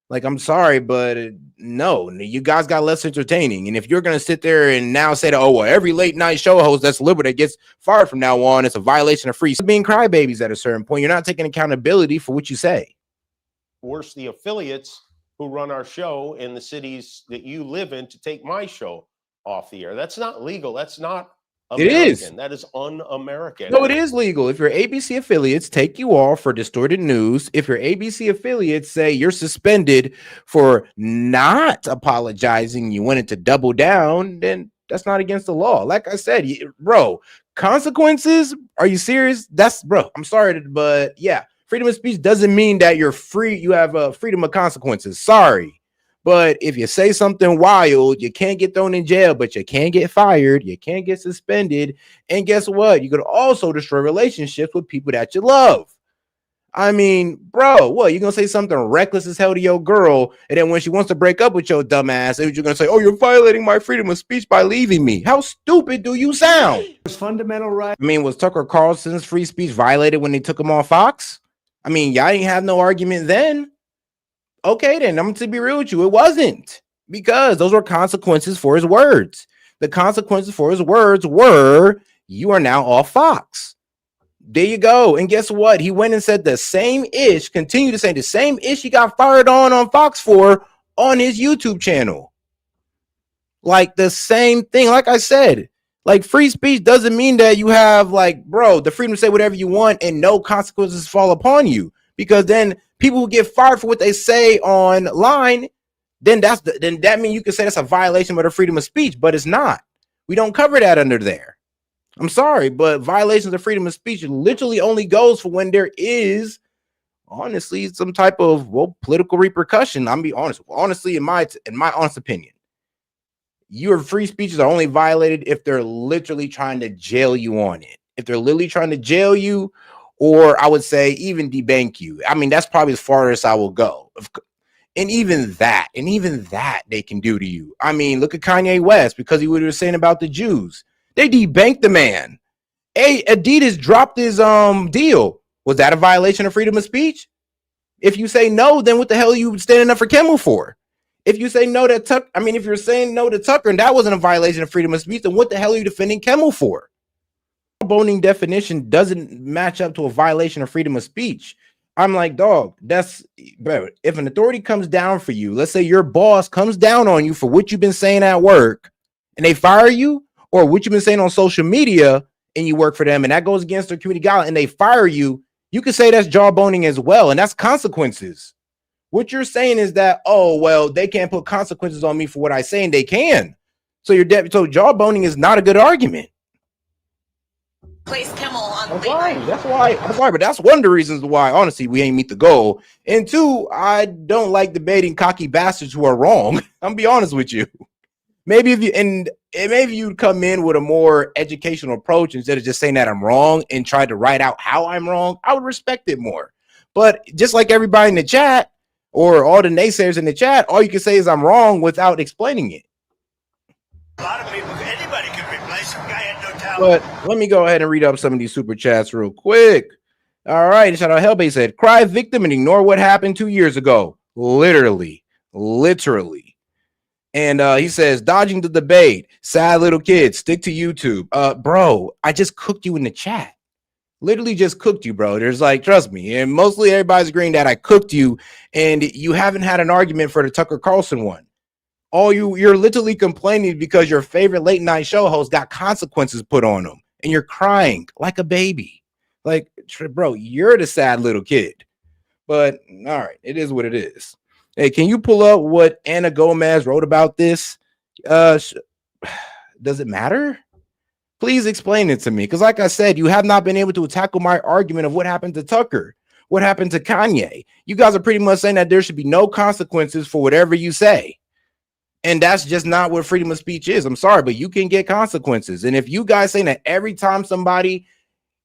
Like, I'm sorry, but no, you guys got less entertaining. And if you're gonna sit there and now say that, every late night show host that's liberal that gets fired from now on, it's a violation of free speech, being crybabies at a certain point. You're not taking accountability for what you say. Worse, the affiliates who run our show in the cities that you live in to take my show off the air. That's not legal. That's not American. It is. That is un-American. No, it is legal. If your ABC affiliates take you off for distorted news, if your ABC affiliates say you're suspended for not apologizing, you wanted to double down, then that's not against the law. Like I said, bro, consequences? Are you serious? I'm sorry, but yeah. Freedom of speech doesn't mean that you're free. You have freedom of consequences. Sorry. But if you say something wild, you can't get thrown in jail, but you can get fired. You can't get suspended. And guess what? You could also destroy relationships with people that you love. I mean, bro, what? You're going to say something reckless as hell to your girl, and then when she wants to break up with your dumb ass, you're going to say, you're violating my freedom of speech by leaving me. How stupid do you sound? It's fundamental right. I mean, was Tucker Carlson's free speech violated when they took him off Fox? I mean, y'all didn't have no argument then. Okay, then I'm going to be real with you. It wasn't, because those were consequences for his words. The consequences for his words were, you are now off Fox. There you go. And guess what? He went and said the same ish, continued to say the same ish he got fired on Fox for on his YouTube channel. Like the same thing. Like I said, like free speech doesn't mean that you have like, bro, the freedom to say whatever you want and no consequences fall upon you. Because then people will get fired for what they say online. Then that means you can say that's a violation of the freedom of speech, but it's not. We don't cover that under there. I'm sorry, but violations of freedom of speech literally only goes for when there is, honestly, some type of political repercussion. I'm be honest. Honestly, in my honest opinion, your free speeches are only violated if they're literally trying to jail you on it. If they're literally trying to jail you, or I would say even debank you. I mean, that's probably as far as I will go. And even that they can do to you. I mean, look at Kanye West, because he was saying about the Jews. They debanked the man. Hey, Adidas dropped his deal. Was that a violation of freedom of speech? If you say no, then what the hell are you standing up for Kimmel for? If you say no to Tucker, if you're saying no to Tucker and that wasn't a violation of freedom of speech, then what the hell are you defending Kimmel for? Boning definition doesn't match up to a violation of freedom of speech. I'm like, dog, that's bro. If an authority comes down for you, let's say your boss comes down on you for what you've been saying at work and they fire you, or what you've been saying on social media and you work for them and that goes against their community guidelines and they fire you, you can say that's jawboning as well. And that's consequences. What you're saying is that, oh, well, they can't put consequences on me for what I say, and they can. So so jawboning is not a good argument. Place Kimmel on That's why, but that's one of the reasons why, honestly, we ain't meet the goal. And two, I don't like debating cocky bastards who are wrong. I'm gonna be honest with you. Maybe if you'd come in with a more educational approach instead of just saying that I'm wrong and try to write out how I'm wrong, I would respect it more. But just like everybody in the chat or all the naysayers in the chat, all you can say is I'm wrong without explaining it. A lot of people, anybody can replace him. Guy had no talent. But let me go ahead and read up some of these super chats real quick. All right, shout out Hellbait said, cry victim and ignore what happened 2 years ago. Literally. And he says, dodging the debate, sad little kid, stick to YouTube. Bro, I just cooked you in the chat. Literally just cooked you, bro. There's like, trust me, and mostly everybody's agreeing that I cooked you, and you haven't had an argument for the Tucker Carlson one. You're literally complaining because your favorite late night show host got consequences put on them, and you're crying like a baby. Like, bro, you're the sad little kid. But all right, it is what it is. Hey, can you pull up what Anna Gomez wrote about this? Does it matter? Please explain it to me. Because like I said, you have not been able to tackle my argument of what happened to Tucker, what happened to Kanye. You guys are pretty much saying that there should be no consequences for whatever you say. And that's just not what freedom of speech is. I'm sorry, but you can get consequences. And if you guys saying that every time somebody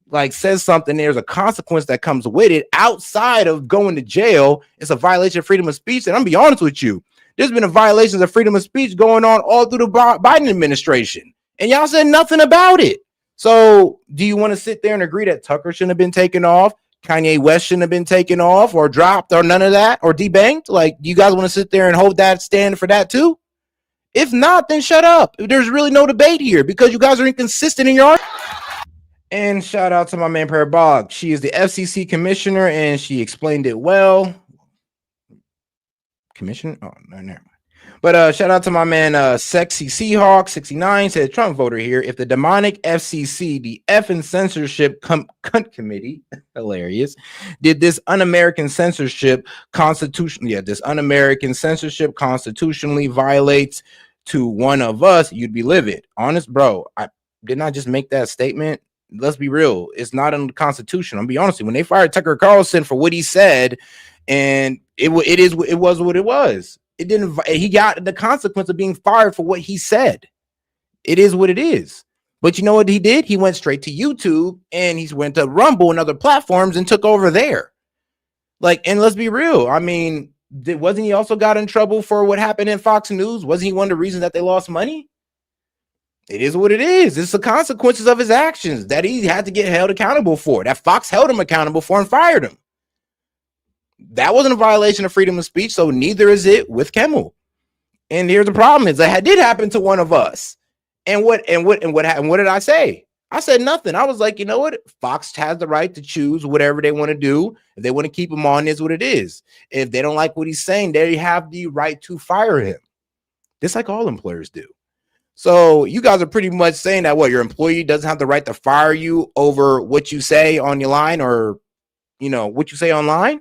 like says something, there's a consequence that comes with it outside of going to jail, it's a violation of freedom of speech. And I'm gonna be honest with you, there's been a violations of freedom of speech going on all through the Biden administration, and y'all said nothing about it. So do you want to sit there and agree that Tucker shouldn't have been taken off, Kanye West shouldn't have been taken off or dropped or none of that or debanked? Like, do you guys want to sit there and hold that stand for that too? If not, then shut up. There's really no debate here because you guys are inconsistent in your argument. And shout out to my man Parabolic. She is the FCC commissioner and she explained it well. Commissioner? Oh, no, never mind. But shout out to my man Sexy Seahawk 69 said Trump voter here. If the demonic FCC, the effing censorship cunt committee, hilarious, did this un-American censorship this un-American censorship constitutionally violates to one of us, you'd be livid. Honest, bro. I did not just make that statement. Let's be real. It's not in the Constitution. I'll be honest. When they fired Tucker Carlson for what he said, and it was what it was. It didn't. He got the consequence of being fired for what he said. It is what it is. But you know what he did? He went straight to YouTube and he went to Rumble and other platforms and took over there. Like, and let's be real. I mean, wasn't he also got in trouble for what happened in Fox News? Wasn't he one of the reasons that they lost money? It is what it is. It's the consequences of his actions that he had to get held accountable for. That Fox held him accountable for and fired him. That wasn't a violation of freedom of speech, so neither is it with Kimmel. And here's the problem: is that did happen to one of us. And what did I say? I said nothing. I was like, you know what? Fox has the right to choose whatever they want to do. If they want to keep him on, is what it is. If they don't like what he's saying, they have the right to fire him. Just like all employers do. So you guys are pretty much saying that what your employee doesn't have the right to fire you over what you say on your line or, you know, what you say online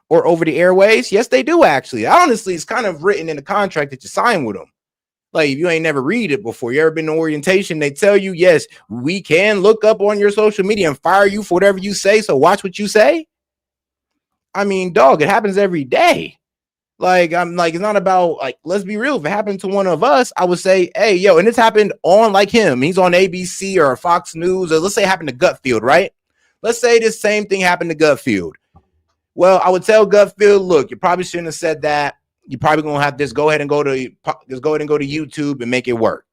or over the airways. Yes, they do actually. Honestly, it's kind of written in the contract that you sign with them. Like if you ain't never read it before, you ever been to orientation, they tell you, yes, we can look up on your social media and fire you for whatever you say. So watch what you say. I mean, dog, it happens every day. Like, I'm like, it's not about like, let's be real. If it happened to one of us, I would say, hey, yo, and this happened on like him. He's on ABC or Fox News, or let's say it happened to Gutfield, right? Let's say this same thing happened to Gutfield. Well, I would tell Gutfield, look, you probably shouldn't have said that. You're probably gonna have to go ahead and go to YouTube and make it work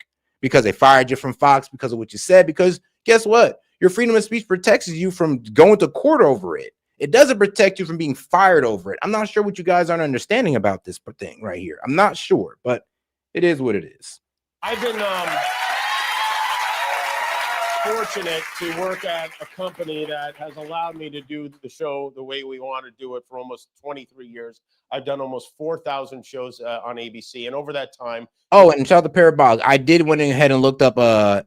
because they fired you from Fox because of what you said. Because guess what? Your freedom of speech protects you from going to court over it. It doesn't protect you from being fired over it. I'm not sure what you guys aren't understanding about this thing right here. I'm not sure, but it is what it is. I've been fortunate to work at a company that has allowed me to do the show the way we want to do it for almost 23 years. I've done almost 4,000 shows on ABC, and over that time. Oh, and shout out to Parabolic. I did went ahead and looked up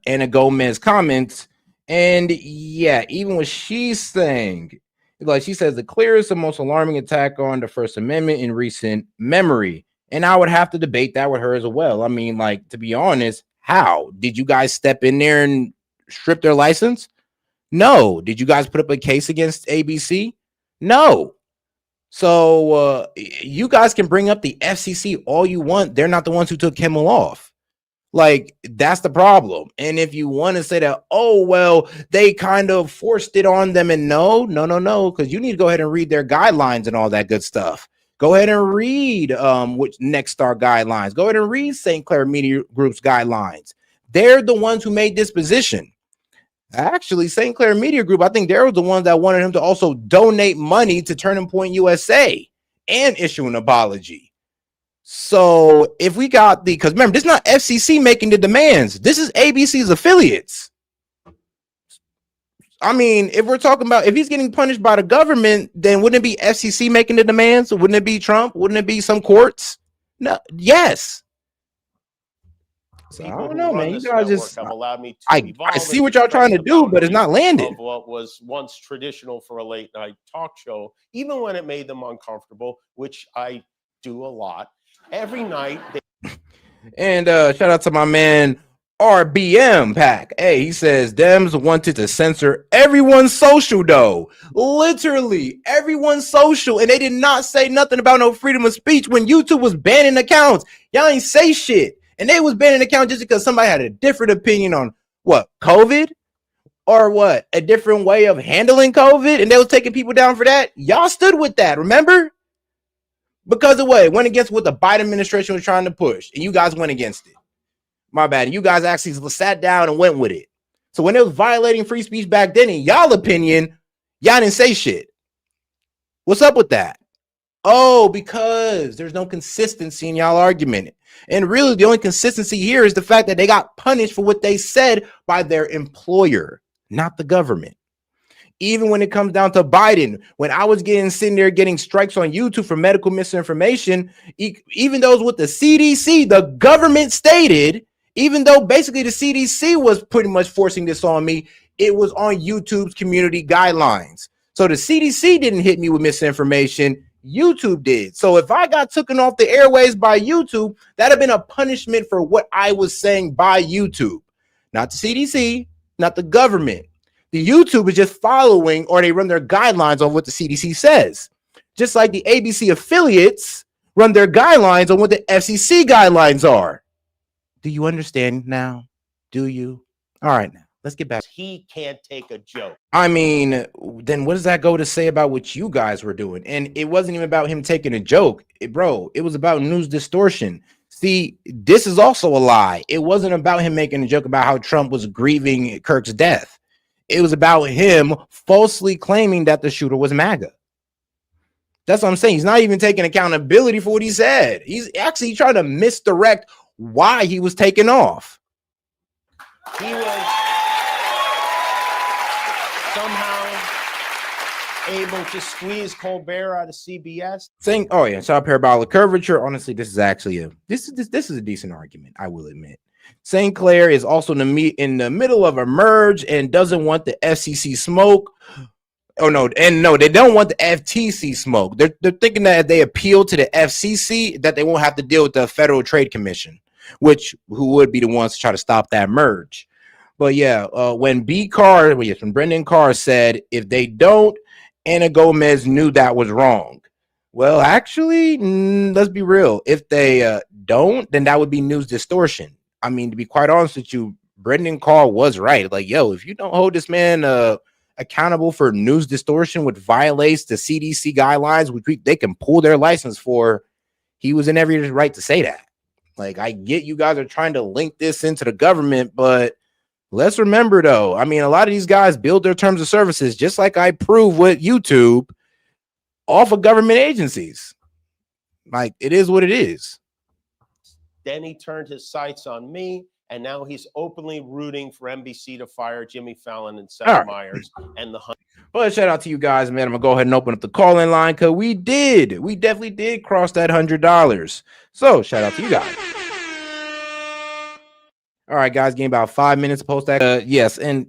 Anna Gomez's comments, and yeah, even what she's saying, like she says, the clearest and most alarming attack on the First Amendment in recent memory. And I would have to debate that with her as well. I mean, like, to be honest, how did you guys step in there and strip their license? No. Did you guys put up a case against ABC? No. So you guys can bring up the FCC all you want. They're not the ones who took Kimmel off. Like, that's the problem. And if you want to say that, oh, well, they kind of forced it on them, and no, because you need to go ahead and read their guidelines and all that good stuff. Go ahead and read which Next Star guidelines. Go ahead and read St. Clair Media Group's guidelines. They're the ones who made this position. Actually, St. Clair Media Group, I think they were the ones that wanted him to also donate money to Turning Point USA and issue an apology. So if we got because remember, this is not FCC making the demands. This is ABC's affiliates. I mean, if we're talking about if he's getting punished by the government, then wouldn't it be FCC making the demands? Wouldn't it be Trump? Wouldn't it be some courts? No. Yes. So I don't know, man. You guys just have allowed me to I see what y'all trying to do, but it's not landing. Of what was once traditional for a late night talk show, even when it made them uncomfortable, which I do a lot. Every night. And shout out to my man RBM Pack. Hey, he says Dems wanted to censor everyone's social though. Literally everyone's social. And they did not say nothing about no freedom of speech when YouTube was banning accounts. Y'all ain't say shit. And they was banning accounts just because somebody had a different opinion on what, COVID? Or what? A different way of handling COVID? And they was taking people down for that. Y'all stood with that, remember? Because of what? It went against what the Biden administration was trying to push. And you guys went against it. My bad. You guys actually sat down and went with it. So when it was violating free speech back then, in y'all opinion, y'all didn't say shit. What's up with that? Oh, because there's no consistency in y'all argument. And really, the only consistency here is the fact that they got punished for what they said by their employer, not the government. Even when it comes down to Biden, when I was sitting there getting strikes on YouTube for medical misinformation, even those with the CDC, the government stated, even though basically the CDC was pretty much forcing this on me, it was on YouTube's community guidelines. So the CDC didn't hit me with misinformation. YouTube did. So if I got taken off the airways by YouTube, that'd have been a punishment for what I was saying by YouTube, not the CDC, not the government. The YouTube is just following, or they run their guidelines on what the CDC says. Just like the ABC affiliates run their guidelines on what the FCC guidelines are. Do you understand now? Do you? All right, now let's get back. He can't take a joke. I mean, then what does that go to say about what you guys were doing? And it wasn't even about him taking a joke, bro. It was about news distortion. See, this is also a lie. It wasn't about him making a joke about how Trump was grieving Kirk's death. It was about him falsely claiming that the shooter was MAGA. That's what I'm saying. He's not even taking accountability for what he said. He's actually trying to misdirect why he was taken off. He was able to squeeze Colbert out of CBS. Saying, oh yeah, shout out parabolic curvature. Honestly, this is actually this is a decent argument, I will admit. St. Clair is also in the middle of a merge and doesn't want the FCC smoke. Oh no, and no, they don't want the FTC smoke. They're thinking that if they appeal to the FCC, that they won't have to deal with the Federal Trade Commission, who would be the ones to try to stop that merge. But yeah, when when Brendan Carr said if they don't, Anna Gomez knew that was wrong. Well, actually, let's be real. If they don't, then that would be news distortion. I mean, to be quite honest with you, Brendan Carr was right. Like, yo, if you don't hold this man accountable for news distortion, which violates the CDC guidelines, which they can pull their license for, he was in every right to say that. Like, I get you guys are trying to link this into the government, but let's remember, though, I mean, a lot of these guys build their terms of services, just like I prove with YouTube, off of government agencies. Like, it is what it is. Then he turned his sights on me, and now he's openly rooting for NBC to fire Jimmy Fallon and Seth Meyers and the Hunt. Well, shout out to you guys, man. I'm gonna go ahead and open up the call-in line because we definitely did cross that $100. So shout out to you guys. All right, guys, give me about 5 minutes to post that. Yes, and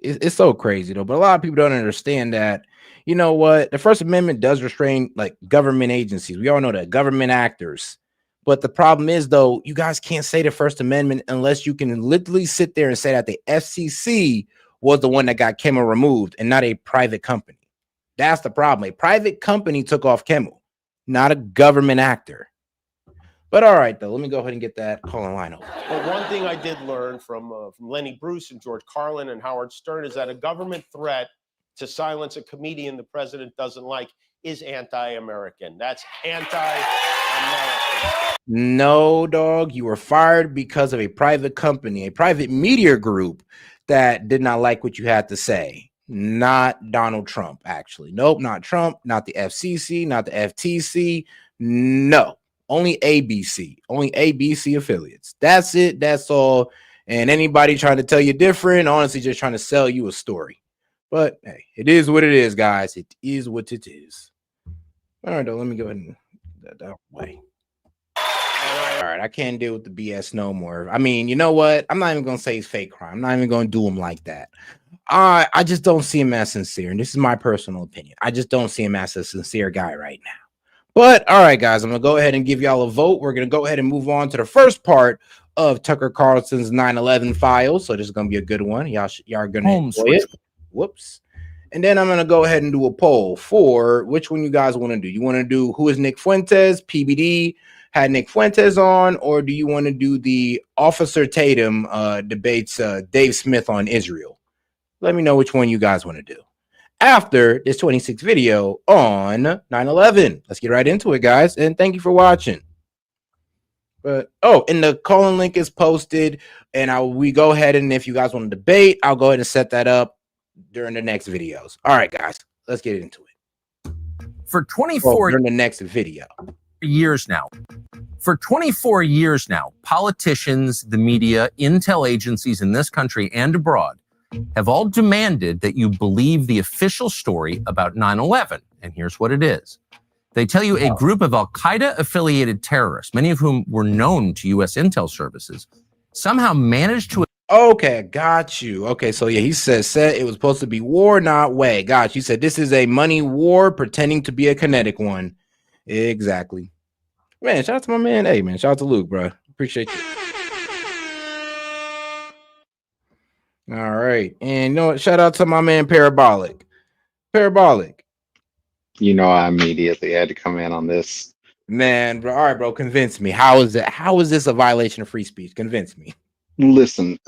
it's so crazy though, but a lot of people don't understand that. You know what? The First Amendment does restrain like government agencies. We all know that, government actors. But the problem is, though, you guys can't say the First Amendment unless you can literally sit there and say that the FCC was the one that got Kimmel removed and not a private company. That's the problem. A private company took off Kimmel, not a government actor. But all right, though, let me go ahead and get that call-in line open. But one thing I did learn from Lenny Bruce and George Carlin and Howard Stern is that a government threat to silence a comedian the president doesn't like is anti-American. That's anti-American. No, dog, you were fired because of a private company, a private media group that did not like what you had to say. Not Donald Trump, actually. Nope, not Trump, not the FCC, not the FTC. No, only ABC affiliates. That's it. That's all. And anybody trying to tell you different, honestly, just trying to sell you a story. But hey, it is what it is, guys. It is what it is. All right, though, let me go ahead and get that way. All right, I can't deal with the BS no more. I mean, you know what? I'm not even going to say it's fake crime. I'm not even going to do him like that. I just don't see him as sincere, and this is my personal opinion. I just don't see him as a sincere guy right now. But all right, guys, I'm going to go ahead and give y'all a vote. We're going to go ahead and move on to the first part of Tucker Carlson's 9/11 files. So this is going to be a good one. Y'all are going to enjoy it. Whoops. And then I'm going to go ahead and do a poll for which one you guys want to do. You want to do who is Nick Fuentes? PBD had Nick Fuentes on, or do you want to do the Officer Tatum debates Dave Smith on Israel? Let me know which one you guys want to do after this 26th video on 9/11. Let's get right into it, guys, and thank you for watching. But and the call-in link is posted, and we go ahead, and if you guys want to debate, I'll go ahead and set that up during the next videos. All right, guys, let's get into it. For 24 during the next video. Years now. For 24 years now, politicians, the media, intel agencies in this country and abroad have all demanded that you believe the official story about 9/11. And here's what it is. They tell you a group of al-Qaeda affiliated terrorists, many of whom were known to U.S. intel services, somehow managed to... Okay, got you. Okay, so yeah, he said it was supposed to be war, not way. Got you. Said this is a money war pretending to be a kinetic one. Exactly. Man, shout out to my man. Hey, man, shout out to Luke, bro. Appreciate you. All right. And you know what? Shout out to my man, Parabolic. Parabolic. You know, I immediately had to come in on this. Man, bro. All right, bro. Convince me. How is it? How is this a violation of free speech? Convince me. Listen,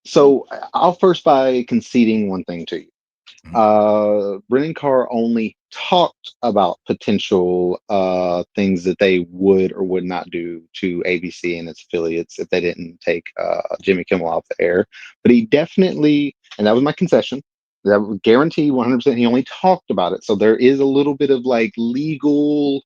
so I'll first by conceding one thing to you. Brennan Carr only talked about potential things that they would or would not do to ABC and its affiliates if they didn't take Jimmy Kimmel off the air. But he definitely, and that was my concession, that would guarantee 100% he only talked about it. So there is a little bit of like legal,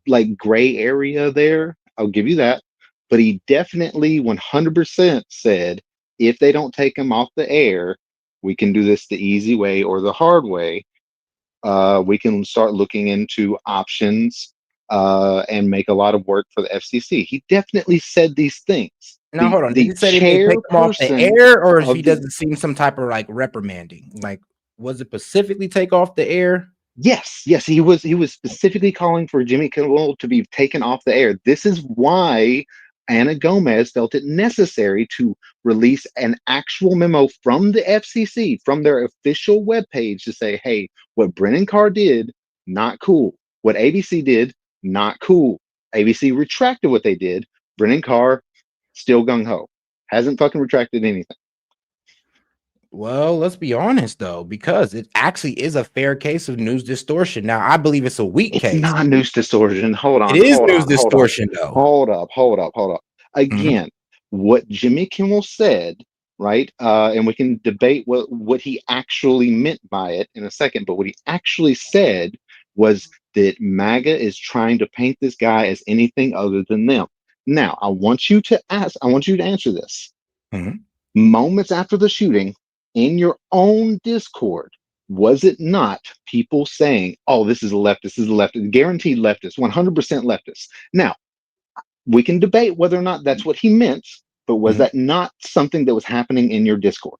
like gray area there. I'll give you that. But he definitely 100% said, if they don't take him off the air, we can do this the easy way or the hard way. we can start looking into options and make a lot of work for the FCC. He definitely said these things. Now, hold on. Did The he say they take him off the chairperson air, or if of he the- doesn't seem some type of like reprimanding? Like, was it specifically take off the air? Yes, he was specifically calling for Jimmy Kimmel to be taken off the air. This is why Anna Gomez felt it necessary to release an actual memo from the FCC, from their official webpage, to say, hey, what Brennan Carr did, not cool. What ABC did, not cool. ABC retracted what they did. Brennan Carr, still gung-ho. Hasn't fucking retracted anything. Well, let's be honest though, because it actually is a fair case of news distortion. Now, I believe it's a weak case. It's not news distortion. Hold on. It is news distortion though. Hold up. Again, what Jimmy Kimmel said, right? And we can debate what he actually meant by it in a second, but what he actually said was that MAGA is trying to paint this guy as anything other than them. Now, I want you to answer this. Moments after the shooting, in your own Discord, was it not people saying, oh, this is a leftist, guaranteed leftist, 100% leftist? Now, we can debate whether or not that's what he meant, but was that not something that was happening in your Discord?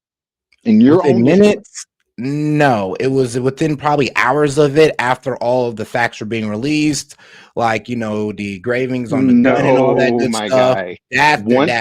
In your Within own minutes? Discord? No, it was within probably hours of it after all of the facts were being released, like, you know, the engravings on the gun and all that good stuff. Once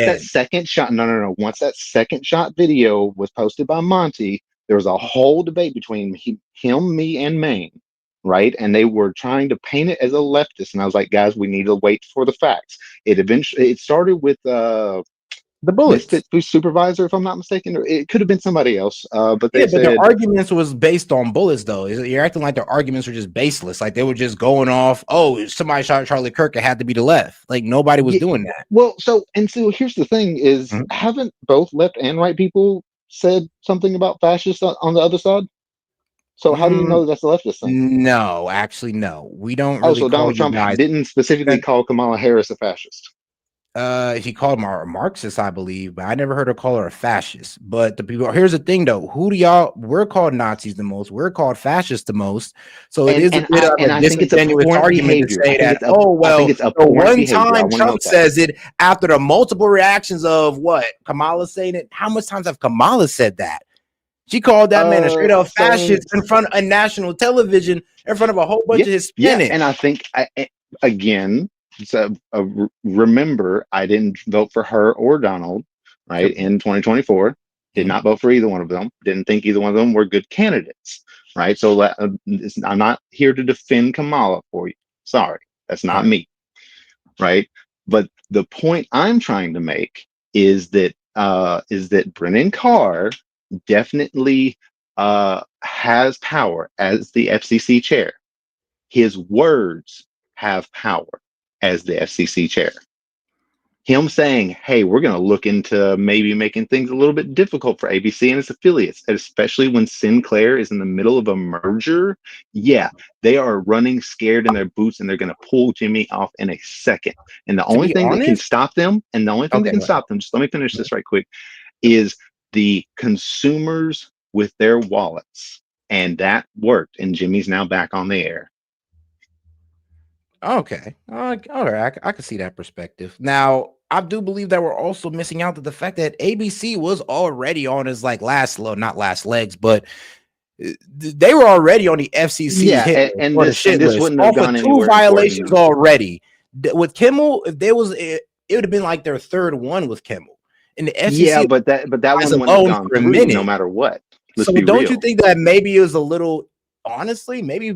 that second shot, once that second shot video was posted by Monty, there was a whole debate between him, me, and Maine, right? And they were trying to paint it as a leftist, and I was like, guys, we need to wait for the facts. It started with the bullets. Misfit supervisor, if I'm not mistaken, or it could have been somebody else. But they said their arguments was based on bullets, though. You're acting like their arguments were just baseless. Like they were just going off. Oh, if somebody shot Charlie Kirk, it had to be the left. Like nobody was doing that. Well, so here's the thing: is haven't both left and right people said something about fascists on the other side? So how do you know that's a leftist thing? No, actually, no. We don't. Really so Donald Trump didn't specifically call Kamala Harris a fascist. He called her a Marxist, I believe, but I never heard her call her a fascist. But the people, here's the thing though, we're called Nazis the most, we're called fascists the most. So it is a bit of a disingenuous argument to say that, the one time Trump says it after the multiple reactions of what Kamala saying it. How much times have Kamala said that? She called that man a straight up fascist in front of national television, in front of a whole bunch of Hispanics. Yeah, and I think again. So remember, I didn't vote for her or Donald, right? In 2024, did not vote for either one of them. Didn't think either one of them were good candidates, right? So I'm not here to defend Kamala for you. Sorry, that's not me, right? But the point I'm trying to make is that Brennan Carr definitely has power as the FCC chair. His words have power as the FCC chair. Him saying, hey, we're going to look into maybe making things a little bit difficult for ABC and its affiliates, especially when Sinclair is in the middle of a merger. Yeah, they are running scared in their boots, and they're going to pull Jimmy off in a second. And the only thing that can stop them, just let me finish this right quick, is the consumers with their wallets. And that worked, and Jimmy's now back on the air. Okay. All right. I can see that perspective. Now, I do believe that we're also missing out to the fact that ABC was already on his not last legs, but they were already on the FCC hit and for this list. wouldn't have gone anywhere. 2 violations already. With Kimmel, if there was, it would have been like their third one with Kimmel. And the FCC, but that one wouldn't have gone through no matter what. So don't you think that maybe it was a little? Honestly, maybe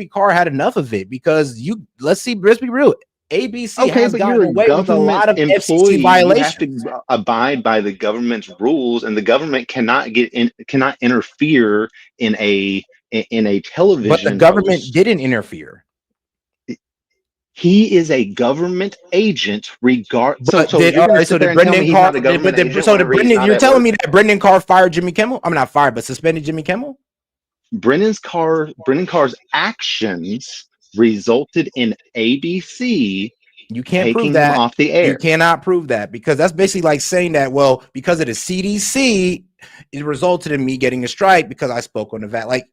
Carr had enough of it, because let's be real. ABC has gotten away with a lot of FCC violations. You have to abide by the government's rules, and the government cannot interfere in a television. But the government didn't interfere. He is a government agent, regardless. So you're telling me that Brendan Carr fired Jimmy Kimmel? I'm not fired, but suspended Jimmy Kimmel? Brendan Carr's actions resulted in ABC taking him off the air. You cannot prove that, because that's basically like saying that, well, because of the CDC, it resulted in me getting a strike because I spoke on the VAT. Like,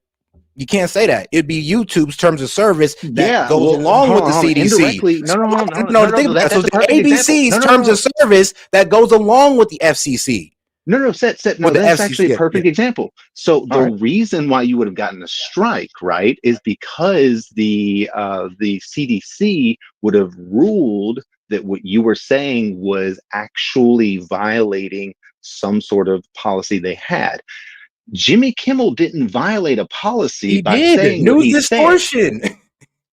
You can't say that. It'd be YouTube's terms of service that Yeah, goes well, along hold with on, the hold on. CDC. Indirectly, no, Think about it. So that's a the perfect example. ABC's No, terms of service that goes along with the FCC. No, set. No, With the that's FCC, actually a perfect example. So the reason why you would have gotten a strike, right, is because the CDC would have ruled that what you were saying was actually violating some sort of policy they had. Jimmy Kimmel didn't violate a policy He by did. saying what News he distortion. said.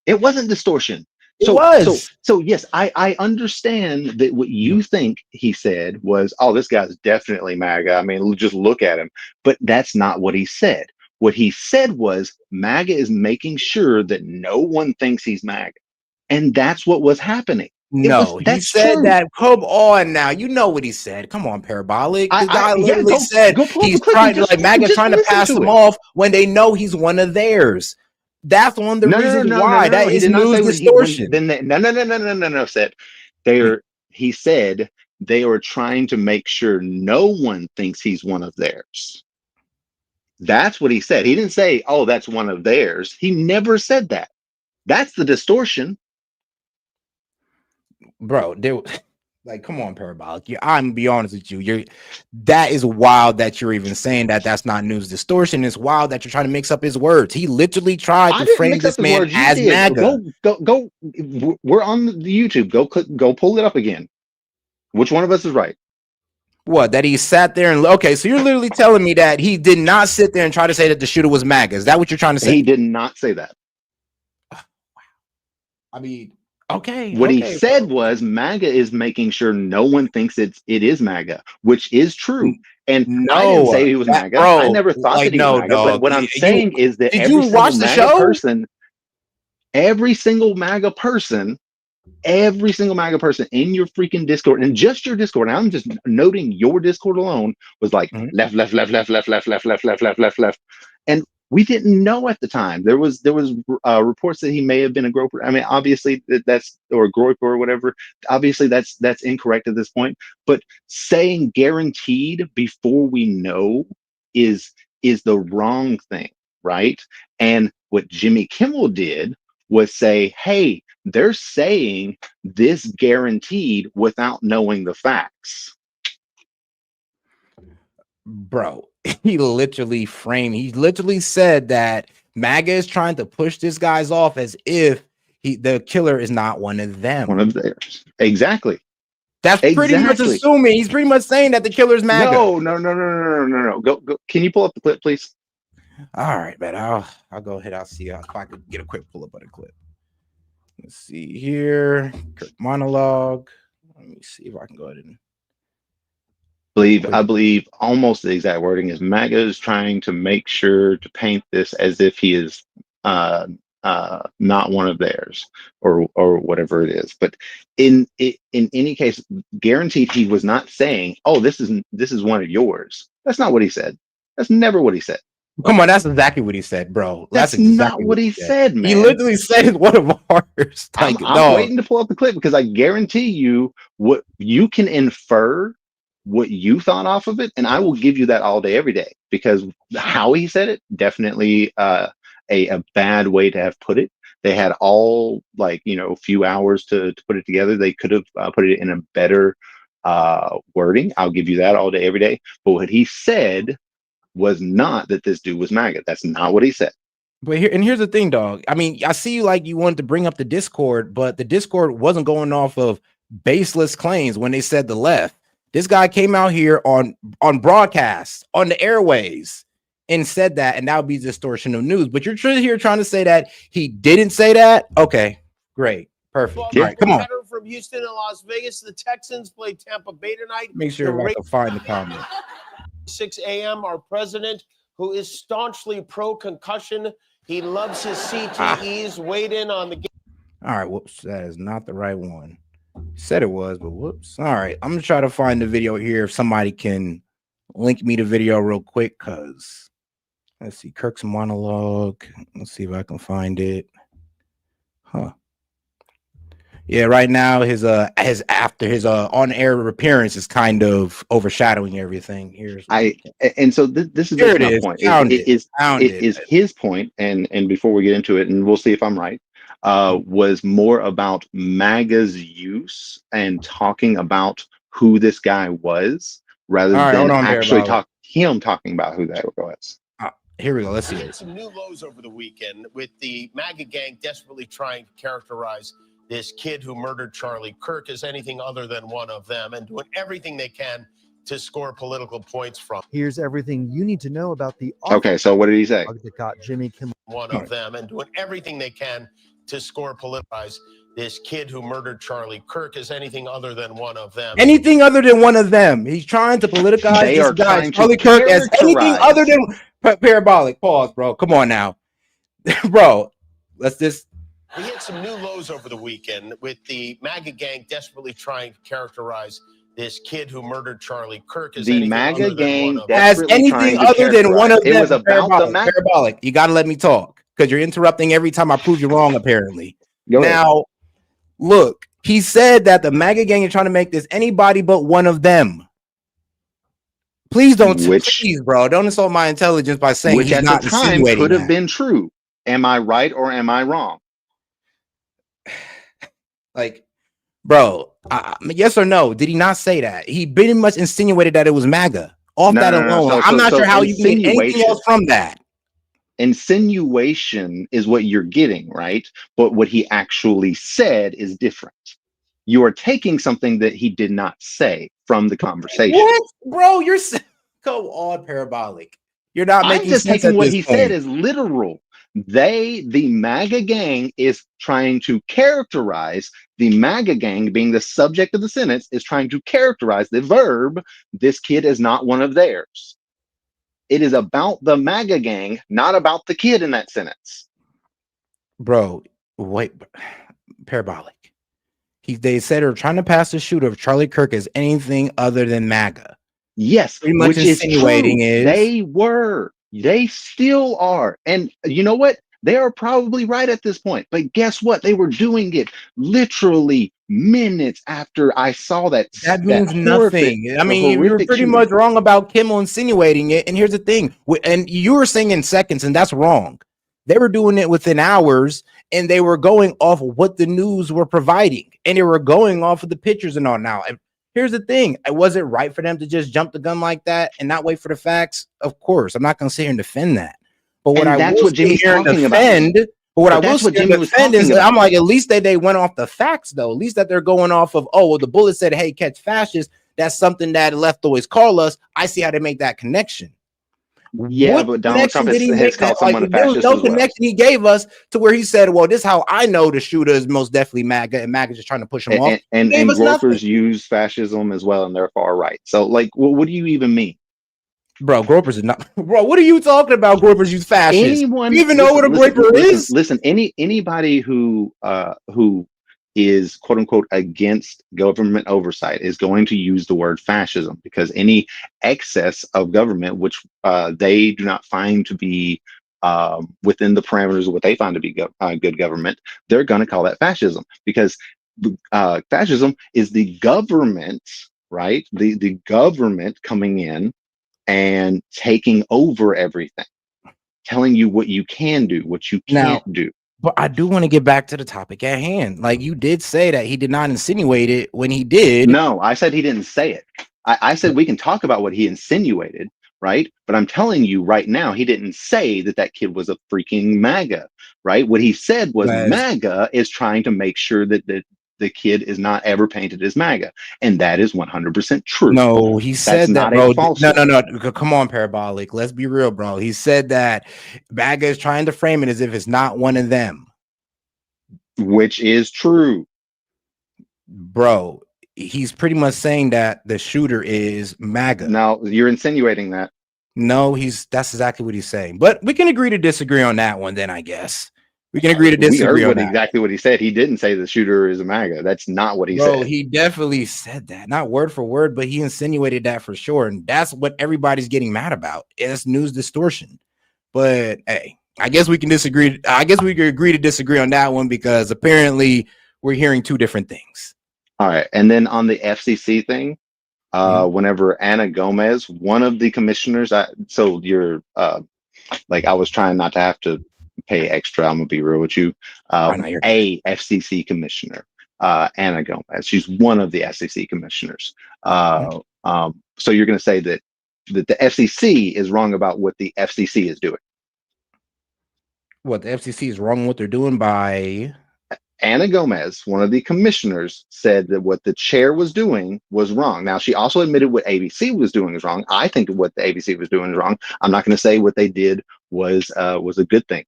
It wasn't distortion. It was. So yes, I understand that what you think he said was, oh, this guy's definitely MAGA. I mean, just look at him. But that's not what he said. What he said was MAGA is making sure that no one thinks he's MAGA. And that's what was happening. He said true. that. Come on now. You know what he said. Come on, Parabolic. The guy literally said go pull up he's the clip trying and to, just, like, MAGA just trying to listen pass to him it. off when they know he's one of theirs. That's one of the reasons why. That He is did not news say distortion. no, Seth. He said they are trying to make sure no one thinks he's one of theirs. That's what he said. He didn't say, oh, that's one of theirs. He never said that. That's the distortion. Bro, like, come on, Parabolic. I'm gonna be honest with you. That is wild that you're even saying that. That's not news distortion. It's wild that you're trying to mix up his words. He literally tried to frame this man as MAGA. Go. We're on the YouTube. Go pull it up again. Which one of us is right? What, that he sat there and okay, so you're literally telling me that he did not sit there and try to say that the shooter was MAGA. Is that what you're trying to say? He did not say that. I mean, okay. What he said was MAGA is making sure no one thinks it is MAGA, which is true. And I didn't say he was MAGA. Bro, I never thought that he was MAGA. But what I'm saying is that every single MAGA person in your freaking Discord, and just your Discord, and I'm just noting your Discord alone, was like left. And we didn't know at the time. There was reports that he may have been a groper. I mean, obviously that's, or a groiper or whatever. Obviously that's incorrect at this point. But saying guaranteed before we know is the wrong thing, right? And what Jimmy Kimmel did was say, hey, they're saying this guaranteed without knowing the facts. Bro, he literally said that MAGA is trying to push this guy's off as if the killer is not one of them. One of theirs. Exactly. That's pretty much assuming. He's pretty much saying that the killer is MAGA. No. Go. Can you pull up the clip, please? All right, man. I'll go ahead. I'll see if I could get a quick pull up of the clip. Let's see here. Kirk monologue. Let me see if I can go ahead and I believe almost the exact wording is MAGA is trying to make sure to paint this as if he is not one of theirs or whatever it is. But in any case, guaranteed he was not saying, oh, this is one of yours. That's not what he said. That's never what he said. Come on, that's exactly what he said, bro. That's exactly not what he said, man. He literally said it's one of ours. I'm waiting to pull up the clip because I guarantee you what you can infer what you thought off of it, and I will give you that all day, every day, because how he said it, definitely a bad way to have put it. They had all few hours to put it together. They could have put it in a better wording. I'll give you that all day, every day. But what he said was not that this dude was MAGA. That's not what he said. But here's the thing, dog. I mean, I see you like you wanted to bring up the Discord, but the Discord wasn't going off of baseless claims when they said the left. This guy came out here on broadcast, on the airways, and said that, and that would be distortion of news. But you're here trying to say that he didn't say that? Okay, great. Perfect. All right, come on. From Houston and Las Vegas, the Texans play Tampa Bay tonight. Make sure I can find the comment. 6 a.m. Our president, who is staunchly pro-concussion, he loves his CTEs. Weighed in on the game. All right, whoops, that is not the right one. Said it was, but whoops. All right, I'm gonna try to find the video here. If somebody can link me the video real quick, because let's see, Kirk's monologue. Let's see if I can find it. Yeah, right now his on-air appearance is kind of overshadowing everything. And so this is Here it basically my is. point. Found it. It is his point, and before we get into it, and we'll see if I'm right, was more about MAGA's use and talking about who this guy was, rather All right, than hold on, actually Parabolic. talking about who that was. Here we go. Let's see We had it. some new lows over the weekend with the MAGA gang desperately trying to characterize this kid who murdered Charlie Kirk as anything other than one of them, and doing everything they can to score political points from. Here's everything you need to know about the Okay, so what did he say? that got Jimmy Kimmel. One of them, and doing everything they can to score politicize this kid who murdered Charlie Kirk as anything other than one of them. Anything other than one of them. He's trying to politicize They this are guy, trying to Charlie Kirk, as anything characterize- other than Parabolic. Pause, bro. Come on now. Bro, let's just. We had some new lows over the weekend with the MAGA gang desperately trying to characterize this kid who murdered Charlie Kirk as The anything MAGA other than gang one of them. As desperately trying anything to other than one of characterize. them. It was about the MAGA. Parabolic. You got to let me talk because you're interrupting every time I prove you wrong, apparently. Go ahead. Now, look, he said that the MAGA gang is trying to make this anybody but one of them. Please don't, please, bro, don't insult my intelligence by saying Which he's at not the time insinuating could have that. been true. Am I right or am I wrong? Like, bro, yes or no? Did he not say that? He pretty much insinuated that it was MAGA. Off No, that no, no, alone, so- I'm not so sure how you can get anything insinuation. else from that. Insinuation is what you're getting, right? But what he actually said is different. You are taking something that he did not say from the conversation. What, bro? You're go on, Parabolic. You're not I'm making just sense taking at what this he point. said as literal. The MAGA gang is trying to characterize the MAGA gang, being the subject of the sentence, is trying to characterize the verb, this kid is not one of theirs. It is about the MAGA gang, not about the kid in that sentence. Bro, wait, Parabolic. They said they're trying to pass the shooter of Charlie Kirk as anything other than MAGA. Yes, pretty much which is insinuating true. They still are. And you know what? They are probably right at this point. But guess what? They were doing it literally minutes after I saw that. That means nothing. I mean, you were pretty shooting. much wrong about Kimmel insinuating it. And here's the thing, and you were saying in seconds, and that's wrong. They were doing it within hours, and they were going off of what the news were providing, and they were going off of the pictures and all. Now, here's the thing: was it right for them to just jump the gun like that and not wait for the facts? Of course, I'm not going to sit here and defend that. But what I will sit here and defend, but what I will sit here and defend is that I'm like, at least they went off the facts, though. At least that they're going off of, oh, well, the bullet said, "Hey, catch fascists." That's something that leftoids call us. I see how they make that connection. Yeah, What but Donald Trump connection did he has make called that? Like, someone a there was fascist no as well. connection he gave us to where he said, well, this is how I know the shooter is most definitely MAGA, and MAGA just trying to push him off. And He gave us nothing. Gropers use fascism as well, and they're far right. So, like, what do you even mean? Bro, Gropers is not. Bro, what are you talking about? Gropers use fascists. Anyone, You even know what a Groper is? Listen, anybody who is quote unquote against government oversight is going to use the word fascism, because any excess of government, which they do not find to be within the parameters of what they find to be good government, they're going to call that fascism, because fascism is the government, right? The government coming in and taking over everything, telling you what you can do, what you can't do. But I do want to get back to the topic at hand. Like, you did say that he did not insinuate it when he did. No, I said he didn't say it. I said we can talk about what he insinuated, right? But I'm telling you right now, he didn't say that that kid was a freaking MAGA, right? What he said was MAGA is trying to make sure that the kid is not ever painted as MAGA, and that is 100% true. No, he said that, not bro. a false. No. Come on, Parabolic. Let's be real, bro. He said that MAGA is trying to frame it as if it's not one of them, which is true, bro. He's pretty much saying that the shooter is MAGA. Now you're insinuating that. No, that's exactly what he's saying. But we can agree to disagree on that one. Then I guess we can agree to disagree on that. Exactly what he said. He didn't say the shooter is a MAGA. That's not what he said. He definitely said that, not word for word, but he insinuated that for sure. And that's what everybody's getting mad about. It's news distortion. But hey, I guess we can disagree. I guess we can agree to disagree on that one, because apparently we're hearing two different things. All right. And then on the FCC thing, whenever Anna Gomez, one of the commissioners, so you're like, I was trying not to have to pay extra. I'm gonna be real with you. A FCC commissioner, Anna Gomez. She's one of the FCC commissioners. So you're gonna say that the FCC is wrong about what the FCC is doing. What, the FCC is wrong what they're doing by? Anna Gomez, one of the commissioners, said that what the chair was doing was wrong. Now, she also admitted what ABC was doing is wrong. I think what the ABC was doing is wrong. I'm not going to say what they did was a good thing.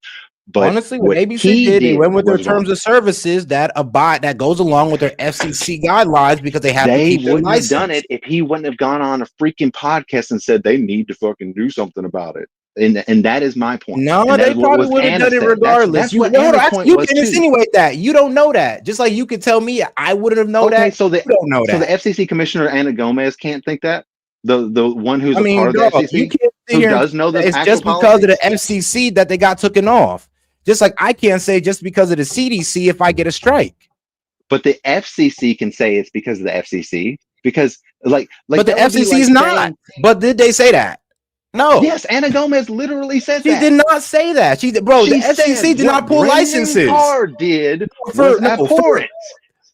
But honestly, what ABC did, they went with their terms of services that goes along with their FCC guidelines because they have to keep their license. Have done it if he wouldn't have gone on a freaking podcast and said they need to fucking do something about it. And that is my point. No, and they probably would have done it regardless. That's what you can insinuate that. You don't know that. Just like you could tell me I wouldn't have known that. So you don't know that. So the FCC commissioner Anna Gomez can't think that? The one who's a part of the FCC who does know this? It's just because of the FCC that they got taken off. Just like I can't say just because of the CDC if I get a strike. But the FCC can say it's because of the FCC because but the FCC is not. But did they say that? No. Yes, Anna Gomez literally said that. She did not say that. The FCC did not pull licenses. Carr did was abhorrent.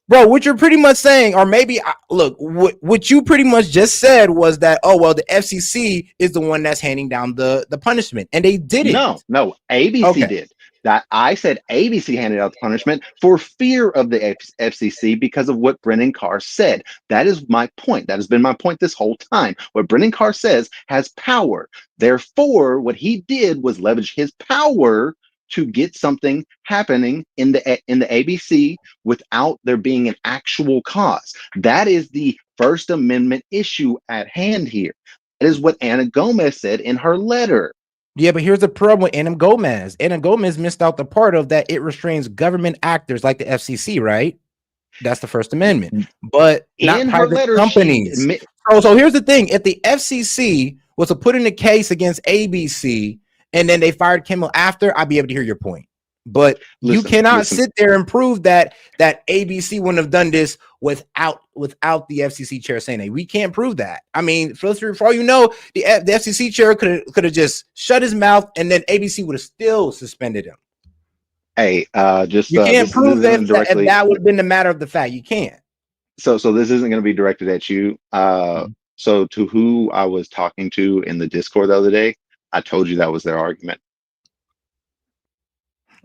Bro, what you're pretty much saying, or maybe look, what you pretty much just said was that, oh well, the FCC is the one that's handing down the punishment, and they didn't. No, ABC did. That I said ABC handed out the punishment for fear of the FCC because of what Brennan Carr said. That is my point. That has been my point this whole time. What Brennan Carr says has power. Therefore, what he did was leverage his power to get something happening in the ABC without there being an actual cause. That is the First Amendment issue at hand here. That is what Anna Gomez said in her letter. Yeah, but here's the problem with Anna Gomez. Anna Gomez missed out the part of that it restrains government actors like the FCC, right? That's the First Amendment. But not in private letter, companies. So here's the thing. If the FCC was to put in a case against ABC and then they fired Kimmel after, I'd be able to hear your point. But you cannot sit there and prove that ABC wouldn't have done this without the FCC chair saying that. We can't prove that. I mean, for all you know, the FCC chair could have just shut his mouth and then ABC would have still suspended him. Hey, you can't prove that if that would have been the matter of the fact. You can't. So this isn't going to be directed at you. So to who I was talking to in the Discord the other day, I told you that was their argument.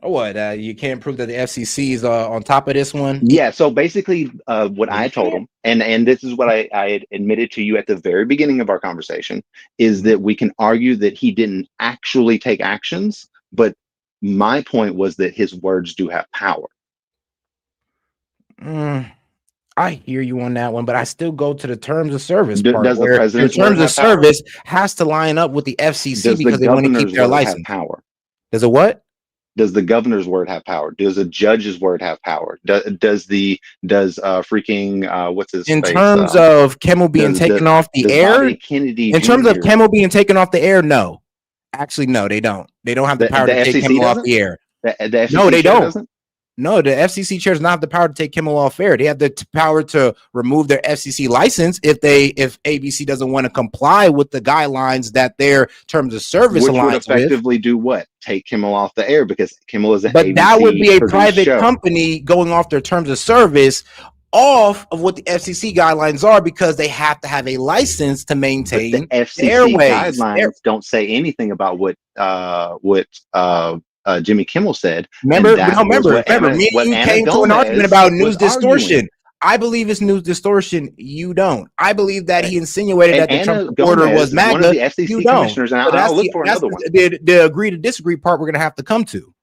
What, you can't prove that the FCC is on top of this one? Yeah, so basically what I told him, and this is what I had admitted to you at the very beginning of our conversation, is that we can argue that he didn't actually take actions, but my point was that his words do have power. I hear you on that one, but I still go to the terms of service part. Does the president's terms of service has to line up with the FCC because they want to keep their license. Power. Does it what? Does the governor's word have power? Does a judge's word have power? Does what's his in face? terms of Kimmel being taken off the air? Kennedy in terms of Kimmel being taken off the air, no. Actually, no, they don't. They don't have the power to take Kimmel off the air. No, they don't. No, the FCC chair does not have the power to take Kimmel off air. They have the power to remove their FCC license if ABC doesn't want to comply with the guidelines that their terms of service which would effectively do what? Take Kimmel off the air because Kimmel is but that would be a private company going off their terms of service off of what the FCC guidelines are because they have to have a license to maintain the FCC guidelines don't say anything about what Jimmy Kimmel said. Remember, me and you came to an argument about news distortion. I believe it's news distortion. You don't. I believe that he insinuated that the Trump reporter was MAGA. One of the FCC commissioners, and I'll look for another one. The agree to disagree part we're going to have to come to.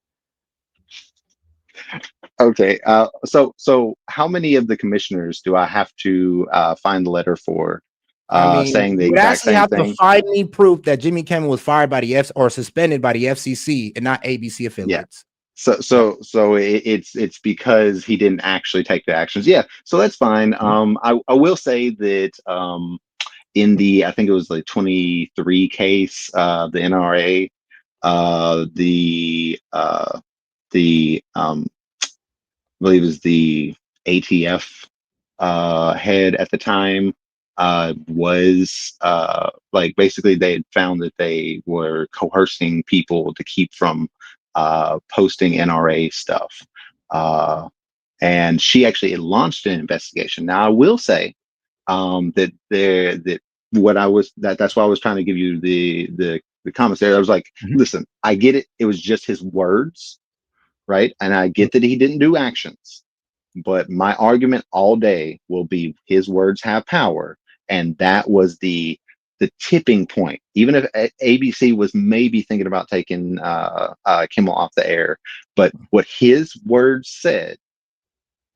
Okay. So how many of the commissioners do I have to find the letter for? Saying the exact same thing. You have to find me proof that Jimmy Kimmel was fired by the or suspended by the FCC and not ABC affiliates. Yeah. So it's because he didn't actually take the actions. Yeah. So that's fine. I will say that in the I think it was like 23 case, the NRA, believe is the ATF head at the time, was like basically they had found that they were coercing people to keep from posting NRA stuff. And she actually launched an investigation. Now, I will say that that's why I was trying to give you the comments there. I was like, listen, I get it. It was just his words, right? And I get that he didn't do actions. But my argument all day will be his words have power, and that was the tipping point. Even if ABC was maybe thinking about taking Kimmel off the air, but what his words said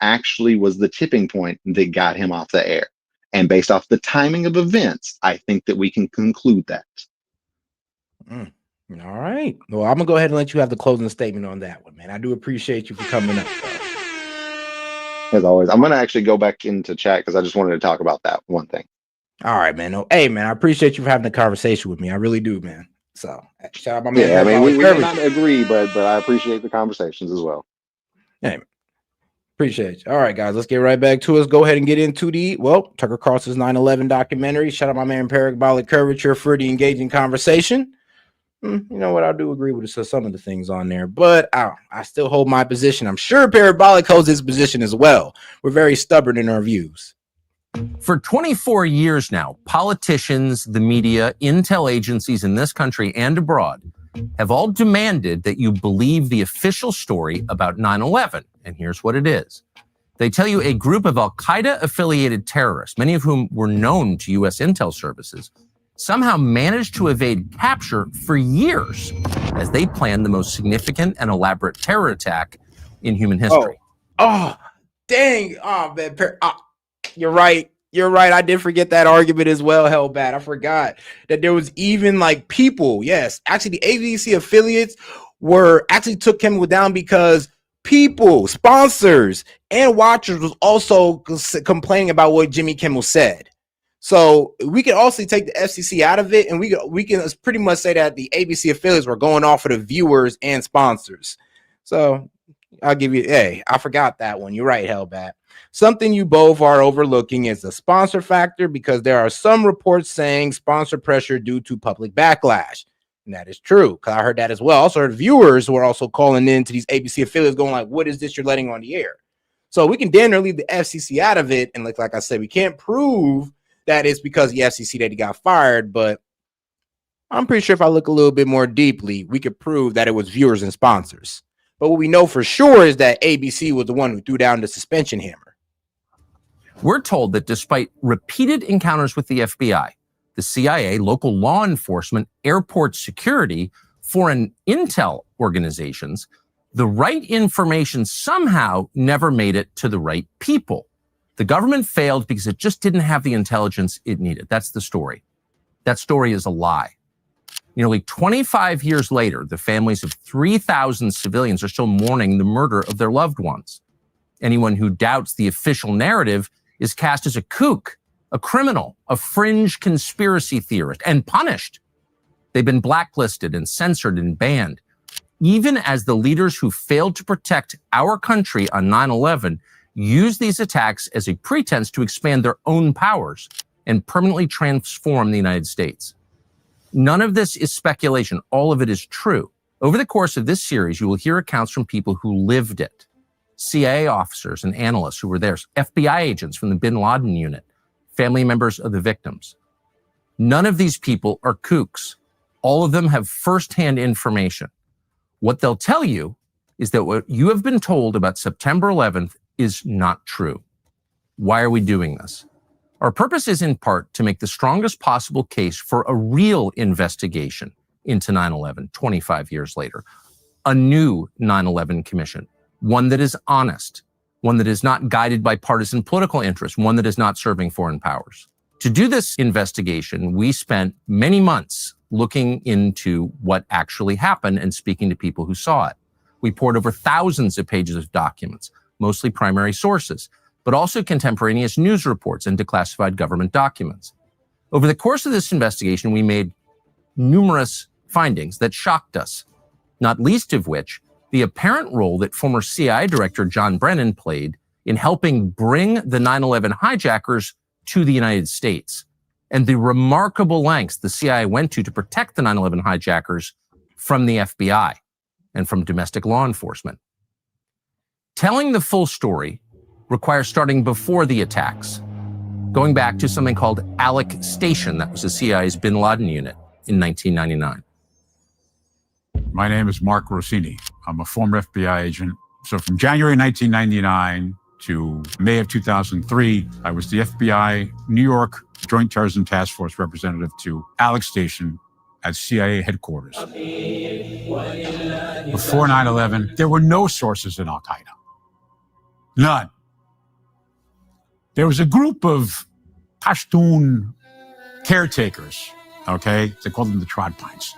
actually was the tipping point that got him off the air. And based off the timing of events, I think that we can conclude that. All right. Well, I'm gonna go ahead and let you have the closing statement on that one, man. I do appreciate you for coming up. As always, I'm gonna actually go back into chat because I just wanted to talk about that one thing. All right, man. No, hey, man, I appreciate you for having the conversation with me. I really do, man. So shout out my man. Yeah, I mean, we may not agree, but I appreciate the conversations as well. Hey, appreciate you. All right, guys, let's get right back to us. Go ahead and get into the Tucker Carlson's 9/11 documentary. Shout out my man Parabolic Curvature for the engaging conversation. You know what? I do agree with some of the things on there, but I still hold my position. I'm sure Parabolic holds his position as well. We're very stubborn in our views. For 24 years now, politicians, the media, intel agencies in this country and abroad have all demanded that you believe the official story about 9/11. And here's what it is. They tell you a group of al-Qaeda affiliated terrorists, many of whom were known to U.S. intel services, somehow managed to evade capture for years as they planned the most significant and elaborate terror attack in human history. Oh, dang. Oh, man. You're right. You're right. I did forget that argument as well, Hellbat. I forgot that there was even like people. Yes, actually, the ABC affiliates took Kimmel down because people, sponsors, and watchers was also complaining about what Jimmy Kimmel said. So we can also take the FCC out of it, and we can pretty much say that the ABC affiliates were going off of the viewers and sponsors. So I'll give you, hey, I forgot that one. You're right, Hellbat. Something you both are overlooking is the sponsor factor, because there are some reports saying sponsor pressure due to public backlash. And that is true, because I heard that as well. Also, heard viewers who are also calling in to these ABC affiliates going like, what is this you're letting on the air? So we can damn near leave the FCC out of it. And like I said, we can't prove that it's because the FCC that he got fired, but I'm pretty sure if I look a little bit more deeply, we could prove that it was viewers and sponsors. But what we know for sure is that ABC was the one who threw down the suspension hammer. We're told that despite repeated encounters with the FBI, the CIA, local law enforcement, airport security, foreign intel organizations, the right information somehow never made it to the right people. The government failed because it just didn't have the intelligence it needed. That's the story. That story is a lie. Nearly 25 years later, the families of 3,000 civilians are still mourning the murder of their loved ones. Anyone who doubts the official narrative is cast as a kook, a criminal, a fringe conspiracy theorist, and punished. They've been blacklisted and censored and banned. Even as the leaders who failed to protect our country on 9/11 use these attacks as a pretense to expand their own powers and permanently transform the United States. None of this is speculation. All of it is true. Over the course of this series, you will hear accounts from people who lived it. CIA officers and analysts who were there, FBI agents from the bin Laden unit, family members of the victims. None of these people are kooks. All of them have firsthand information. What they'll tell you is that what you have been told about September 11th is not true. Why are we doing this? Our purpose is in part to make the strongest possible case for a real investigation into 9/11 25 years later, a new 9/11 commission, one that is honest, one that is not guided by partisan political interests, one that is not serving foreign powers. To do this investigation, we spent many months looking into what actually happened and speaking to people who saw it. We poured over thousands of pages of documents, mostly primary sources, but also contemporaneous news reports and declassified government documents. Over the course of this investigation, we made numerous findings that shocked us, not least of which the apparent role that former CIA Director John Brennan played in helping bring the 9/11 hijackers to the United States, and the remarkable lengths the CIA went to protect the 9/11 hijackers from the FBI and from domestic law enforcement. Telling the full story requires starting before the attacks, going back to something called Alec Station, that was the CIA's bin Laden unit in 1999. My name is Mark Rossini. I'm a former FBI agent. So from January 1999 to May of 2003, I was the FBI New York Joint Terrorism Task Force representative to Alec Station at CIA headquarters. Before 9/11, there were no sources in Al-Qaeda. None. There was a group of Pashtun caretakers, okay? They called them the Trod Pints.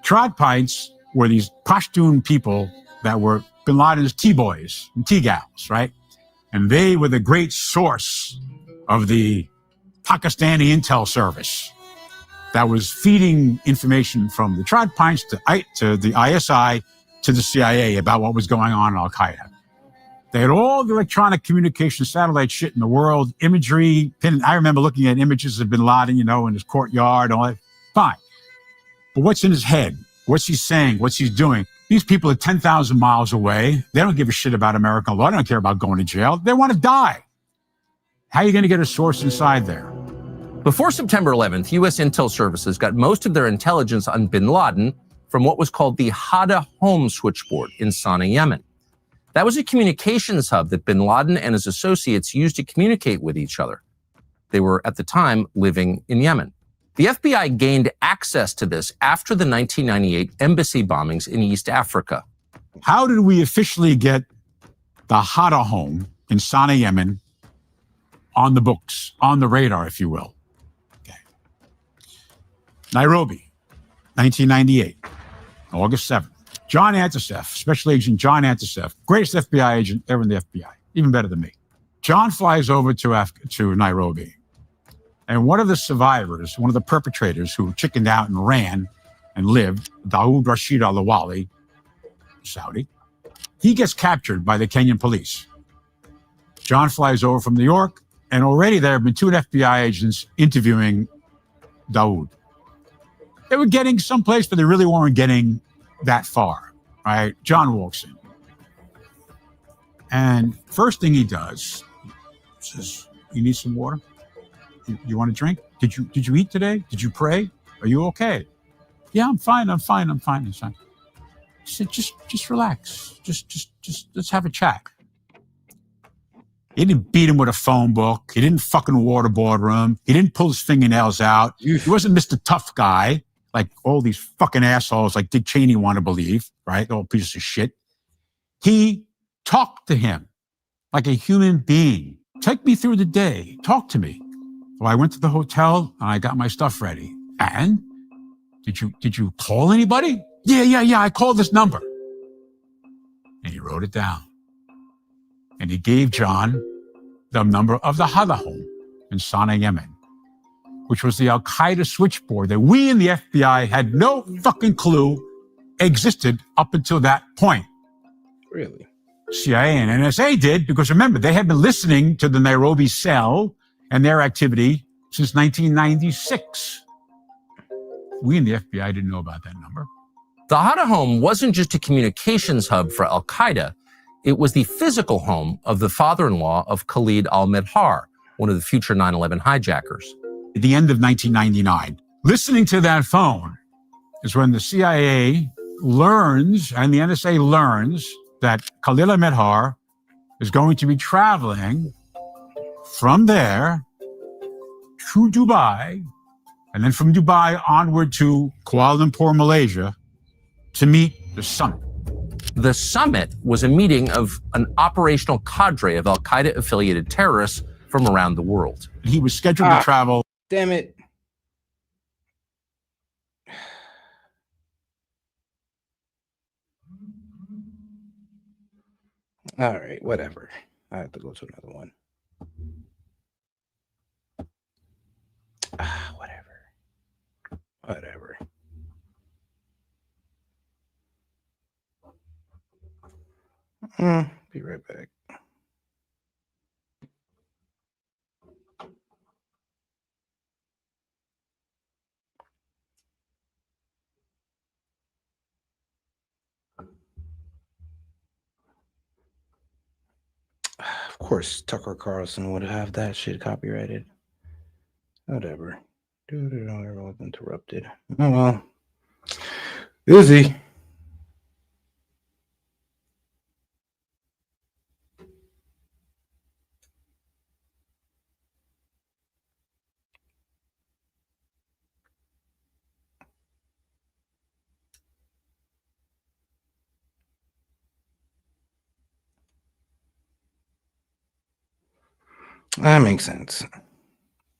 Trod Pints were these Pashtun people that were bin Laden's T-boys and T-gals, right? And they were the great source of the Pakistani intel service that was feeding information from the Trod Pints to the ISI to the CIA about what was going on in Al-Qaeda. They had all the electronic communication satellite shit in the world, imagery. I remember looking at images of bin Laden, in his courtyard and all that. Fine. But what's in his head? What's he saying? What's he doing? These people are 10,000 miles away. They don't give a shit about American law. They don't care about going to jail. They want to die. How are you going to get a source inside there? Before September 11th, U.S. intel services got most of their intelligence on bin Laden from what was called the Hada Home switchboard in Sana'a, Yemen. That was a communications hub that bin Laden and his associates used to communicate with each other. They were, at the time, living in Yemen. The FBI gained access to this after the 1998 embassy bombings in East Africa. How did we officially get the Hada Home in Sana'a, Yemen on the books, on the radar, if you will? Okay. Nairobi, 1998, August 7th. John Antisef, Special Agent John Antisef, greatest FBI agent ever in the FBI, even better than me. John flies over to Nairobi. And one of the survivors, one of the perpetrators who chickened out and ran and lived, Dawood Rashid al-Awali, Saudi, he gets captured by the Kenyan police. John flies over from New York, and already there have been 2 FBI agents interviewing Dawood. They were getting someplace, but they really weren't getting that far, right? John walks in. And first thing he does, says, "You need some water? You want a drink? Did you eat today? Did you pray? Are you okay?" "Yeah, I'm fine. I'm fine. He said, just relax. Just let's have a chat." He didn't beat him with a phone book. He didn't fucking waterboard him. He didn't pull his fingernails out. He wasn't Mr. Tough Guy, like all these fucking assholes like Dick Cheney want to believe, right? All pieces of shit. He talked to him like a human being. "Take me through the day. Talk to me." "Well, I went to the hotel and I got my stuff ready." "And? Did you call anybody?" Yeah, I called this number." And he wrote it down. And he gave John the number of the Hada Home in Sana'a, Yemen, which was the Al-Qaeda switchboard that we in the FBI had no fucking clue existed up until that point. Really? CIA and NSA did, because remember, they had been listening to the Nairobi cell and their activity since 1996. We in the FBI didn't know about that number. The Hada Home wasn't just a communications hub for Al-Qaeda. It was the physical home of the father-in-law of Khalid al-Midhar, one of the future 9/11 hijackers. At the end of 1999, listening to that phone is when the CIA learns, and the NSA learns, that Khalid al-Midhar is going to be traveling from there to Dubai, and then from Dubai onward to Kuala Lumpur, Malaysia, to meet the summit. The summit was a meeting of an operational cadre of Al-Qaeda-affiliated terrorists from around the world. He was scheduled to travel. Damn it. All right, whatever. I have to go to another one. Whatever. Be right back. Of course, Tucker Carlson would have that shit copyrighted. Whatever. Everyone's interrupted. Oh well. Easy. That makes sense.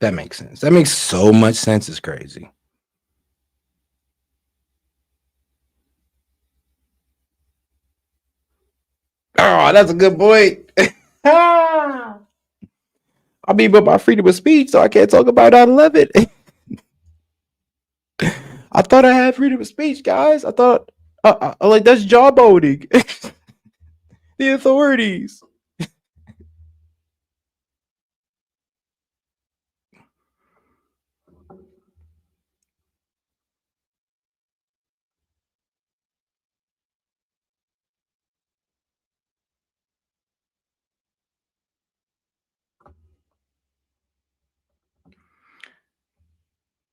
That makes sense. That makes so much sense. It's crazy. Oh, that's a good point. I mean, but my freedom of speech, so I can't talk about 9/11. I thought I had freedom of speech, guys. I thought, like, that's jawboning. The authorities.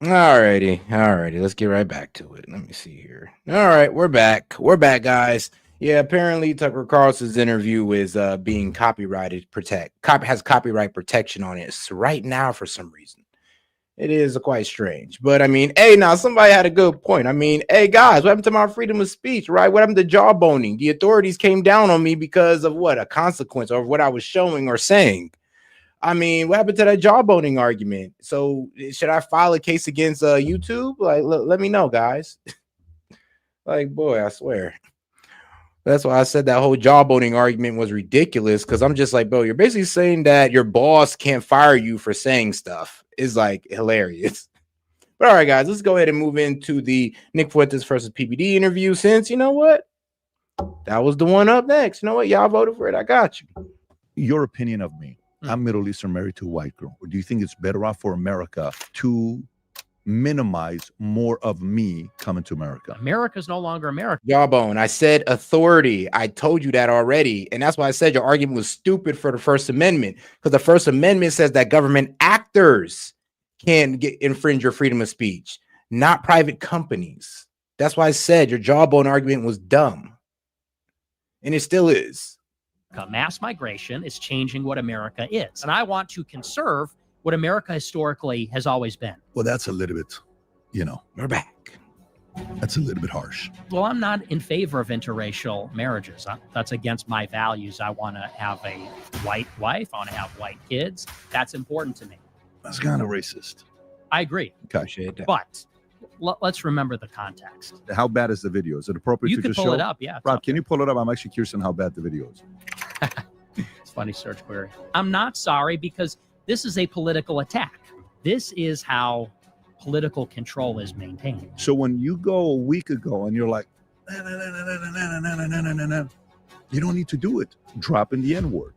Alrighty. Let's get right back to it. Let me see here. All right, we're back. We're back, guys. Yeah, apparently Tucker Carlson's interview is being has copyright protection on it right now for some reason. It is quite strange. But I mean, hey, now somebody had a good point. I mean, hey guys, what happened to my freedom of speech, right? What happened to jawboning? The authorities came down on me because of what? A consequence of what I was showing or saying. I mean, what happened to that jawboning argument? So should I file a case against YouTube? Like, let me know, guys. Like, boy, I swear. That's why I said that whole jawboning argument was ridiculous, because I'm just like, bro, you're basically saying that your boss can't fire you for saying stuff. It's like hilarious. But all right, guys, let's go ahead and move into the Nick Fuentes versus PBD interview, since you know what? That was the one up next. You know what? Y'all voted for it. I got you. Your opinion of me. I'm Middle Eastern, married to a white girl. Or do you think it's better off for America to minimize more of me coming to America? America's no longer America. Jawbone. I said authority. I told you that already. And that's why I said your argument was stupid for the First Amendment. Because the First Amendment says that government actors can infringe your freedom of speech, not private companies. That's why I said your jawbone argument was dumb. And it still is. Mass migration is changing what America is. And I want to conserve what America historically has always been. Well, that's a little bit, we're back. That's a little bit harsh. Well, I'm not in favor of interracial marriages. That's against my values. I want to have a white wife. I want to have white kids. That's important to me. That's kind of racist. I agree. Okay. But let's remember the context. How bad is the video? Is it appropriate You to can just pull show? it up, yeah. Rob, can you pull it up? I'm actually curious on how bad the video is. It's a funny search query. I'm not sorry, because this is a political attack. This is how political control is maintained. So when you go a week ago and you're like, you don't need to do it, dropping the N-word.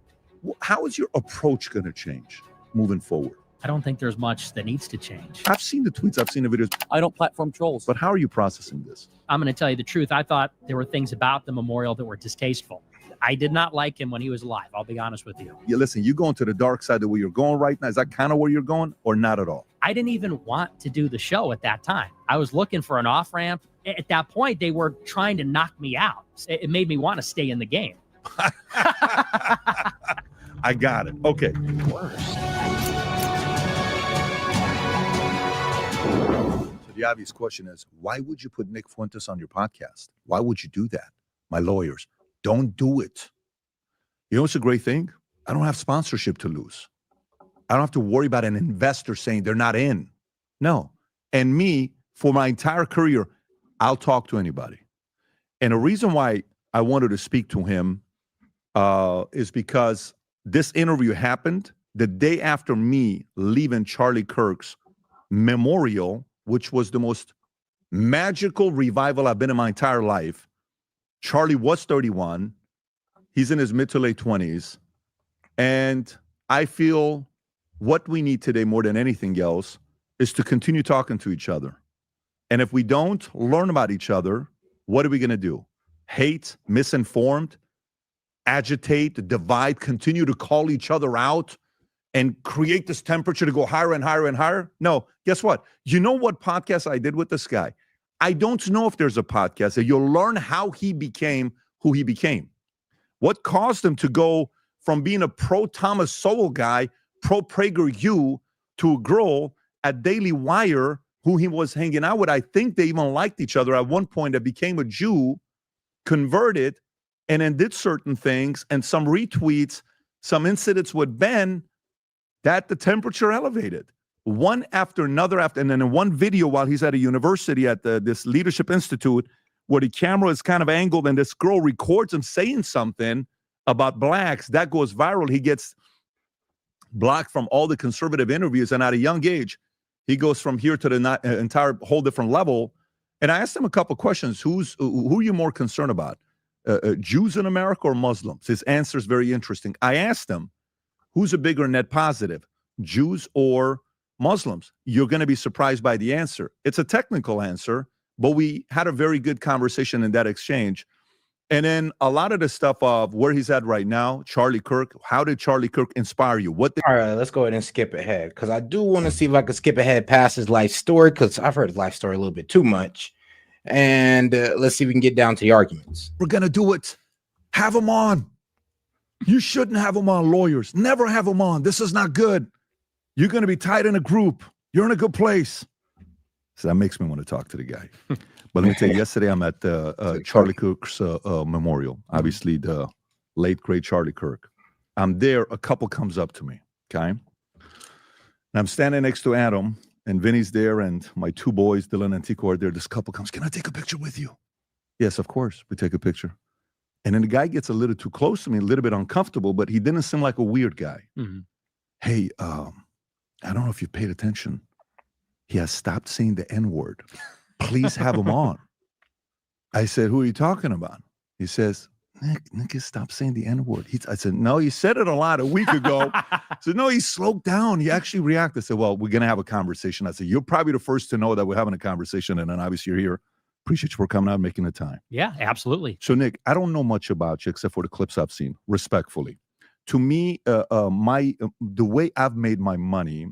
How is your approach going to change moving forward? I don't think there's much that needs to change. I've seen the tweets, I've seen the videos. I don't platform trolls. But how are you processing this? I'm going to tell you the truth. I thought there were things about the memorial that were distasteful. I did not like him when he was alive. I'll be honest with you. Yeah, listen, you going to the dark side of where you're going right now. Is that kind of where you're going or not at all? I didn't even want to do the show at that time. I was looking for an off-ramp. At that point, they were trying to knock me out. It made me want to stay in the game. I got it. Okay. Worst. So the obvious question is, why would you put Nick Fuentes on your podcast? Why would you do that? My lawyers, don't do it. You know what's a great thing? I don't have sponsorship to lose. I don't have to worry about an investor saying they're not in. No. And me, for my entire career, I'll talk to anybody. And the reason why I wanted to speak to him is because this interview happened the day after me leaving Charlie Kirk's memorial, which was the most magical revival I've been in my entire life. Charlie was 31. He's in his mid to late 20s. And I feel what we need today more than anything else is to continue talking to each other. And if we don't learn about each other, what are we going to do? Hate, misinformed, agitate, divide, continue to call each other out and create this temperature to go higher and higher and higher? No, guess what? You know what podcast I did with this guy? I don't know if there's a podcast that you'll learn how he became who he became. What caused him to go from being a pro-Thomas Sowell guy, pro-PragerU, to a girl at Daily Wire who he was hanging out with. I think they even liked each other at one point, that became a Jew, converted, and then did certain things, and some retweets, some incidents with Ben, that the temperature elevated. One after another, and then in one video while he's at a university at this Leadership Institute, where the camera is kind of angled and this girl records him saying something about blacks, that goes viral. He gets blocked from all the conservative interviews, and at a young age, he goes from here to the entire whole different level. And I asked him a couple questions. Who are you more concerned about? Jews in America or Muslims? His answer is very interesting. I asked him, who's a bigger net positive, Jews or Muslims? You're going to be surprised by the answer. It's a technical answer, but we had a very good conversation in that exchange. And then a lot of the stuff of where he's at right now, Charlie Kirk. How did Charlie Kirk inspire you? All right, let's go ahead and skip ahead, because I do want to see if I could skip ahead past his life story, because I've heard his life story a little bit too much. And let's see if we can get down to the arguments. We're going to do it. Have him on. You shouldn't have him on, lawyers. Never have him on. This is not good. You're going to be tied in a group. You're in a good place. So that makes me want to talk to the guy. But let me tell you, yesterday I'm at Charlie Kirk's memorial. Obviously, the late, great Charlie Kirk. I'm there. A couple comes up to me, okay? And I'm standing next to Adam, and Vinny's there, and my two boys, Dylan and Tico, are there. This couple comes, can I take a picture with you? Yes, of course. We take a picture. And then the guy gets a little too close to me, a little bit uncomfortable, but he didn't seem like a weird guy. Mm-hmm. Hey, I don't know if you paid attention. He has stopped saying the N-word. Please have him on. I said, who are you talking about? He says, Nick has stopped saying the N-word. I said, no, he said it a lot a week ago. I said, no, he slowed down. He actually reacted. I said, well, we're going to have a conversation. I said, you're probably the first to know that we're having a conversation. And then obviously you're here. Appreciate you for coming out and making the time. Yeah, absolutely. So, Nick, I don't know much about you except for the clips I've seen, respectfully. To me, the way I've made my money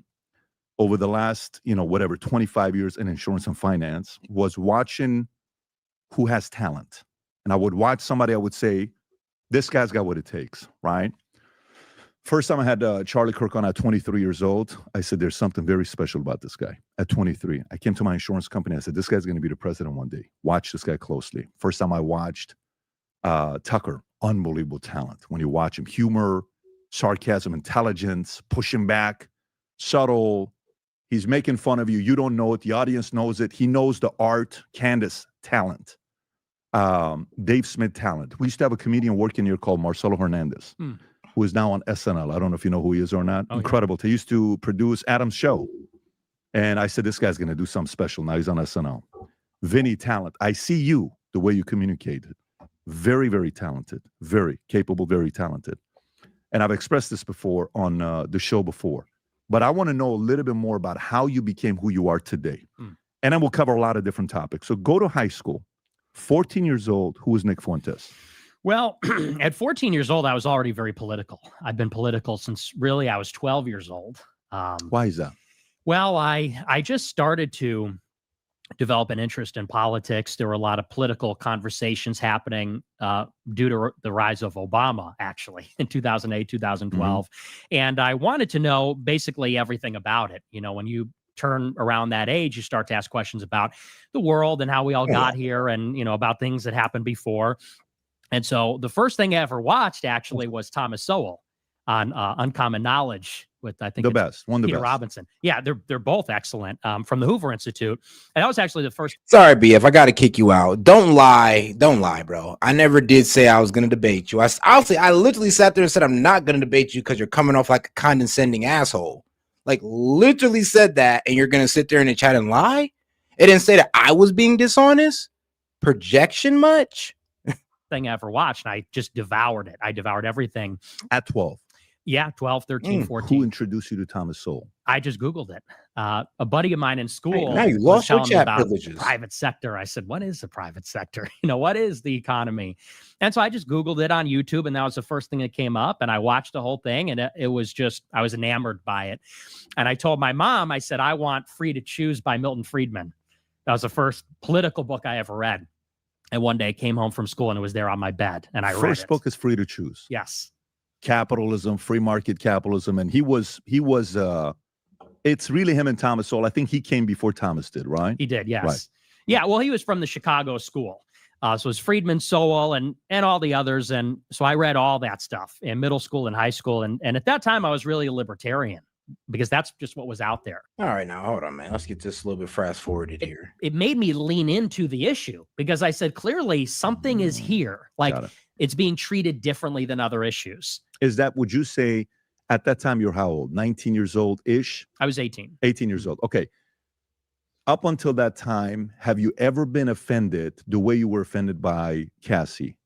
over the last, 25 years in insurance and finance was watching who has talent. And I would watch somebody, I would say, this guy's got what it takes, right? First time I had Charlie Kirk on at 23 years old, I said, there's something very special about this guy. At 23, I came to my insurance company. I said, this guy's going to be the president one day. Watch this guy closely. First time I watched Tucker, unbelievable talent. When you watch him, humor, sarcasm, intelligence, pushing back, subtle. He's making fun of you. You don't know it. The audience knows it. He knows the art. Candace, talent. Dave Smith, talent. We used to have a comedian working here called Marcelo Hernandez, who is now on SNL. I don't know if you know who he is or not. Incredible. Yeah. He used to produce Adam's show. And I said, this guy's going to do something special. Now he's on SNL. Vinny, talent. I see you, the way you communicated. Very, very talented. Very capable, very talented. And I've expressed this before on the show before. But I want to know a little bit more about how you became who you are today. And then we'll cover a lot of different topics. So go to high school. 14 years old. Who is Nick Fuentes? Well, at 14 years old, I was already very political. I've been political since really I was 12 years old. Why is that? Well, I just started to develop an interest in politics. There were a lot of political conversations happening due to the rise of Obama, actually, in 2008, 2012. And I wanted to know basically everything about it. When you turn around that age, you start to ask questions about the world and how we all got here and, about things that happened before. And so the first thing I ever watched actually was Thomas Sowell on Uncommon Knowledge with, I think, Peter Robinson. Yeah, they're both excellent from the Hoover Institute. And that was actually the first. Sorry, BF, I got to kick you out. Don't lie, bro. I never did say I was going to debate you. I literally sat there and said I'm not going to debate you because you're coming off like a condescending asshole. Like, literally said that, and you're going to sit there in the chat and lie? It didn't say that I was being dishonest? Projection much? thing I ever watched. And I just devoured it. I devoured everything. At 12. Yeah, 12, 13, 14. Who introduced you to Thomas Sowell? I just Googled it. A buddy of mine in school now you was lost your telling me chat about privileges. private sector. I said, what is the private sector? What is the economy? And so I just Googled it on YouTube, and that was the first thing that came up. And I watched the whole thing, and it was just, I was enamored by it. And I told my mom, I said, I want Free to Choose by Milton Friedman. That was the first political book I ever read. And one day I came home from school, and it was there on my bed, and I read it. First book is Free to Choose. Yes. Capitalism, free market capitalism. And he was it's really him and Thomas Sowell. I think he came before Thomas did, right? He did, yes. Right. Yeah, well, he was from the Chicago school. So it was Friedman, Sowell, and all the others. And so I read all that stuff in middle school and high school. And at that time, I was really a libertarian because that's just what was out there. All right, now, hold on, man. Let's get this a little bit fast forwarded here. It made me lean into the issue because I said, clearly, something is here. Like, it's being treated differently than other issues. Is that, would you say, at that time, you're how old? 19 years old-ish? I was 18. 18 years old. Okay. Up until that time, have you ever been offended the way you were offended by Cassie?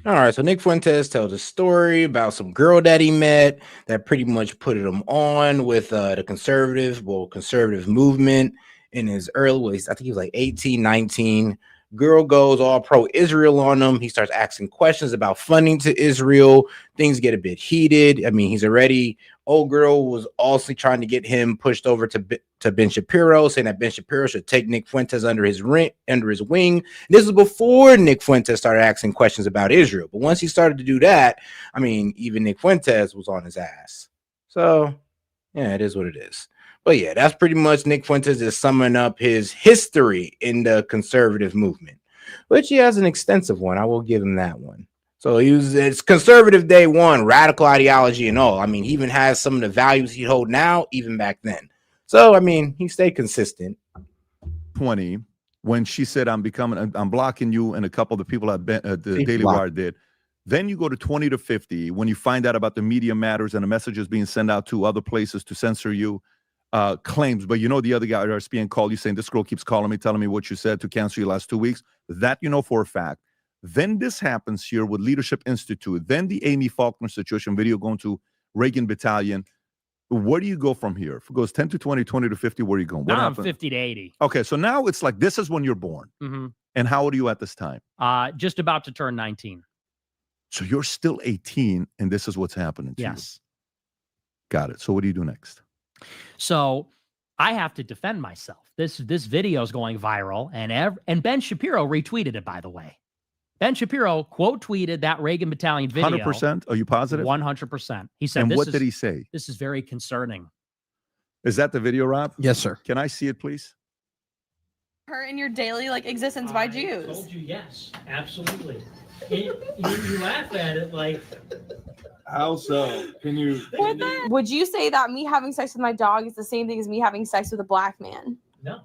All right, so Nick Fuentes tells a story about some girl that he met that pretty much put him on with the conservative movement in his early, I think he was like 18, 19. Girl goes all pro-Israel on him. He starts asking questions about funding to Israel. Things get a bit heated. I mean, old girl was also trying to get him pushed over to Ben Shapiro, saying that Ben Shapiro should take Nick Fuentes under his wing. This was before Nick Fuentes started asking questions about Israel. But once he started to do that, I mean, even Nick Fuentes was on his ass. So, yeah, it is what it is. But yeah, that's pretty much Nick Fuentes just summing up his history in the conservative movement, which he has an extensive one. I will give him that one. So it's conservative day one, radical ideology and all. I mean, he even has some of the values he hold now, even back then. So, I mean, he stayed consistent. 20, when she said, I'm blocking you, and a couple of the people at the Daily Wire did. Then you go to 20 to 50, when you find out about the Media Matters and the messages being sent out to other places to censor you. Claims, but the other guy at RSPN called you saying, this girl keeps calling me, telling me what you said to cancel your last 2 weeks. That for a fact. Then this happens here with Leadership Institute. Then the Amy Faulkner situation video going to Reagan Battalion. Where do you go from here? If it goes 10 to 20, 20 to 50, where are you going? What happened? 50 to 80. Okay, so now it's like this is when you're born. Mm-hmm. And how old are you at this time? Just about to turn 19. So you're still 18, and this is what's happening to you. Got it. So what do you do next? So I have to defend myself. This video is going viral, and Ben Shapiro retweeted it, by the way. Ben Shapiro quote tweeted that Reagan Battalion video. 100%? Are you positive? 100%. He said, and what did he say? This is very concerning. Is that the video, Rob? Yes, sir. Can I see it, please? Her in your daily existence by Jews. I told you yes, absolutely. You laugh at it like. How so? Can you? Would you say that me having sex with my dog is the same thing as me having sex with a black man? No.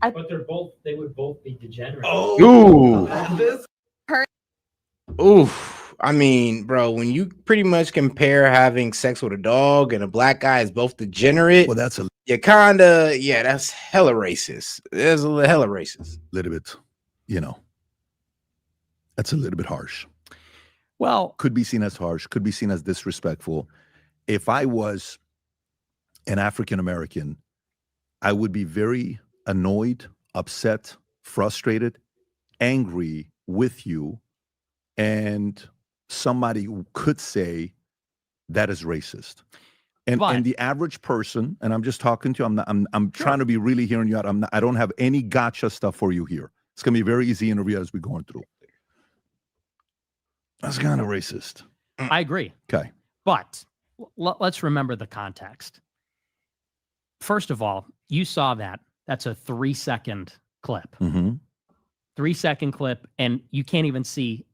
But they would both be degenerate. Oh. Her. Oof. I mean, bro, when you pretty much compare having sex with a dog and a black guy as both degenerate, well, that's that's hella racist. There's a hella racist. Little bit, that's a little bit harsh. Well, could be seen as harsh, could be seen as disrespectful. If I was an African American, I would be very annoyed, upset, frustrated, angry with you, and somebody could say that is racist. And the average person, and I'm just talking to you, I'm trying to be really hearing you out. I don't have any gotcha stuff for you here. It's gonna be a very easy interview as we're going through. That's kind of racist. I agree. Okay. But let's remember the context. First of all, you saw that. That's a 3-second clip. Mm-hmm. 3-second clip, and you can't even see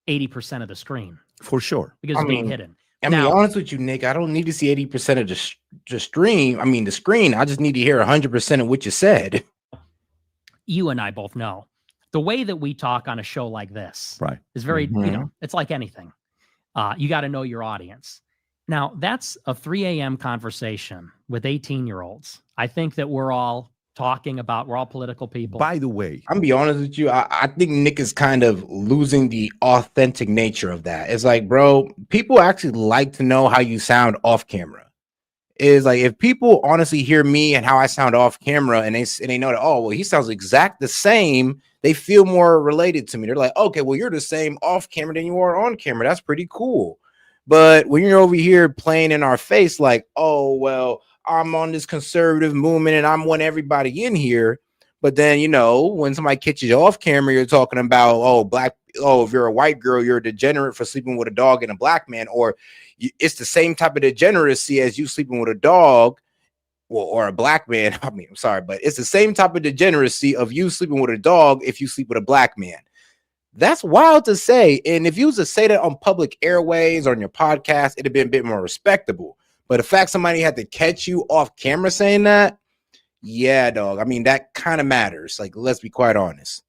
80% of the screen. For sure. Because it's being hidden. I mean, honest with you, Nick, I don't need to see 80% of the stream. I mean, the screen. I just need to hear 100% of what you said. You and I both know. The way that we talk on a show like this is very, it's like anything. You got to know your audience. Now, that's a 3 a.m. conversation with 18-year-olds. I think that we're all talking about we're all political people. By the way, I'm gonna be honest with you. I think Nick is kind of losing the authentic nature of that. It's like, bro, people actually like to know how you sound off camera. Is like if people honestly hear me and how I sound off camera, and they know that, oh well, he sounds exact the same. They feel more related to me. They're like, okay, well, you're the same off camera than you are on camera. That's pretty cool. But when you're over here playing in our face, like, oh well, I'm on this conservative movement and I'm want everybody in here. But then, you know, when somebody catches you off camera, you're talking about, if you're a white girl, you're a degenerate for sleeping with a dog and a black man, or it's the same type of degeneracy as you sleeping with a dog or a black man. I mean, I'm sorry, but it's the same type of degeneracy of you sleeping with a dog if you sleep with a black man. That's wild to say. And if you was to say that on public airways or on your podcast, it'd have been a bit more respectable. But the fact somebody had to catch you off camera saying that, yeah, dog. I mean, that kind of matters. Like, let's be quite honest.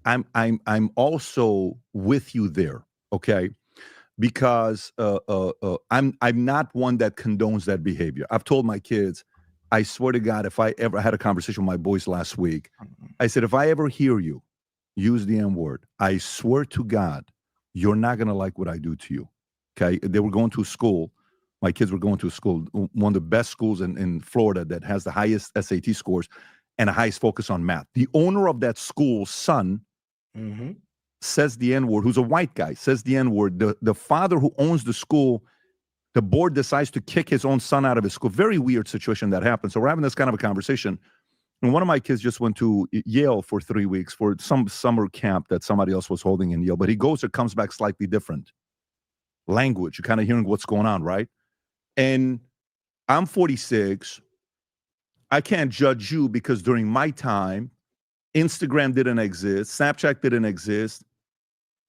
I'm also with you there, okay? Because I'm not one that condones that behavior. I've told my kids, I swear to God, if I ever had a conversation with my boys last week, I said, if I ever hear you use the N-word, I swear to God, you're not gonna like what I do to you. Okay? They were going to school. My kids were going to school, one of the best schools in Florida that has the highest S.E.T. scores and the highest focus on math. The owner of that school's son says the N-word, who's a white guy, says the N-word. The father who owns the school, the board decides to kick his own son out of his school. Very weird situation that happened. So we're having this kind of a conversation. And one of my kids just went to Yale for 3 weeks for some summer camp that somebody else was holding in Yale. But he goes and comes back slightly different. Language, you're kind of hearing what's going on, right? And I'm 46. I can't judge you because during my time, Instagram didn't exist, Snapchat didn't exist,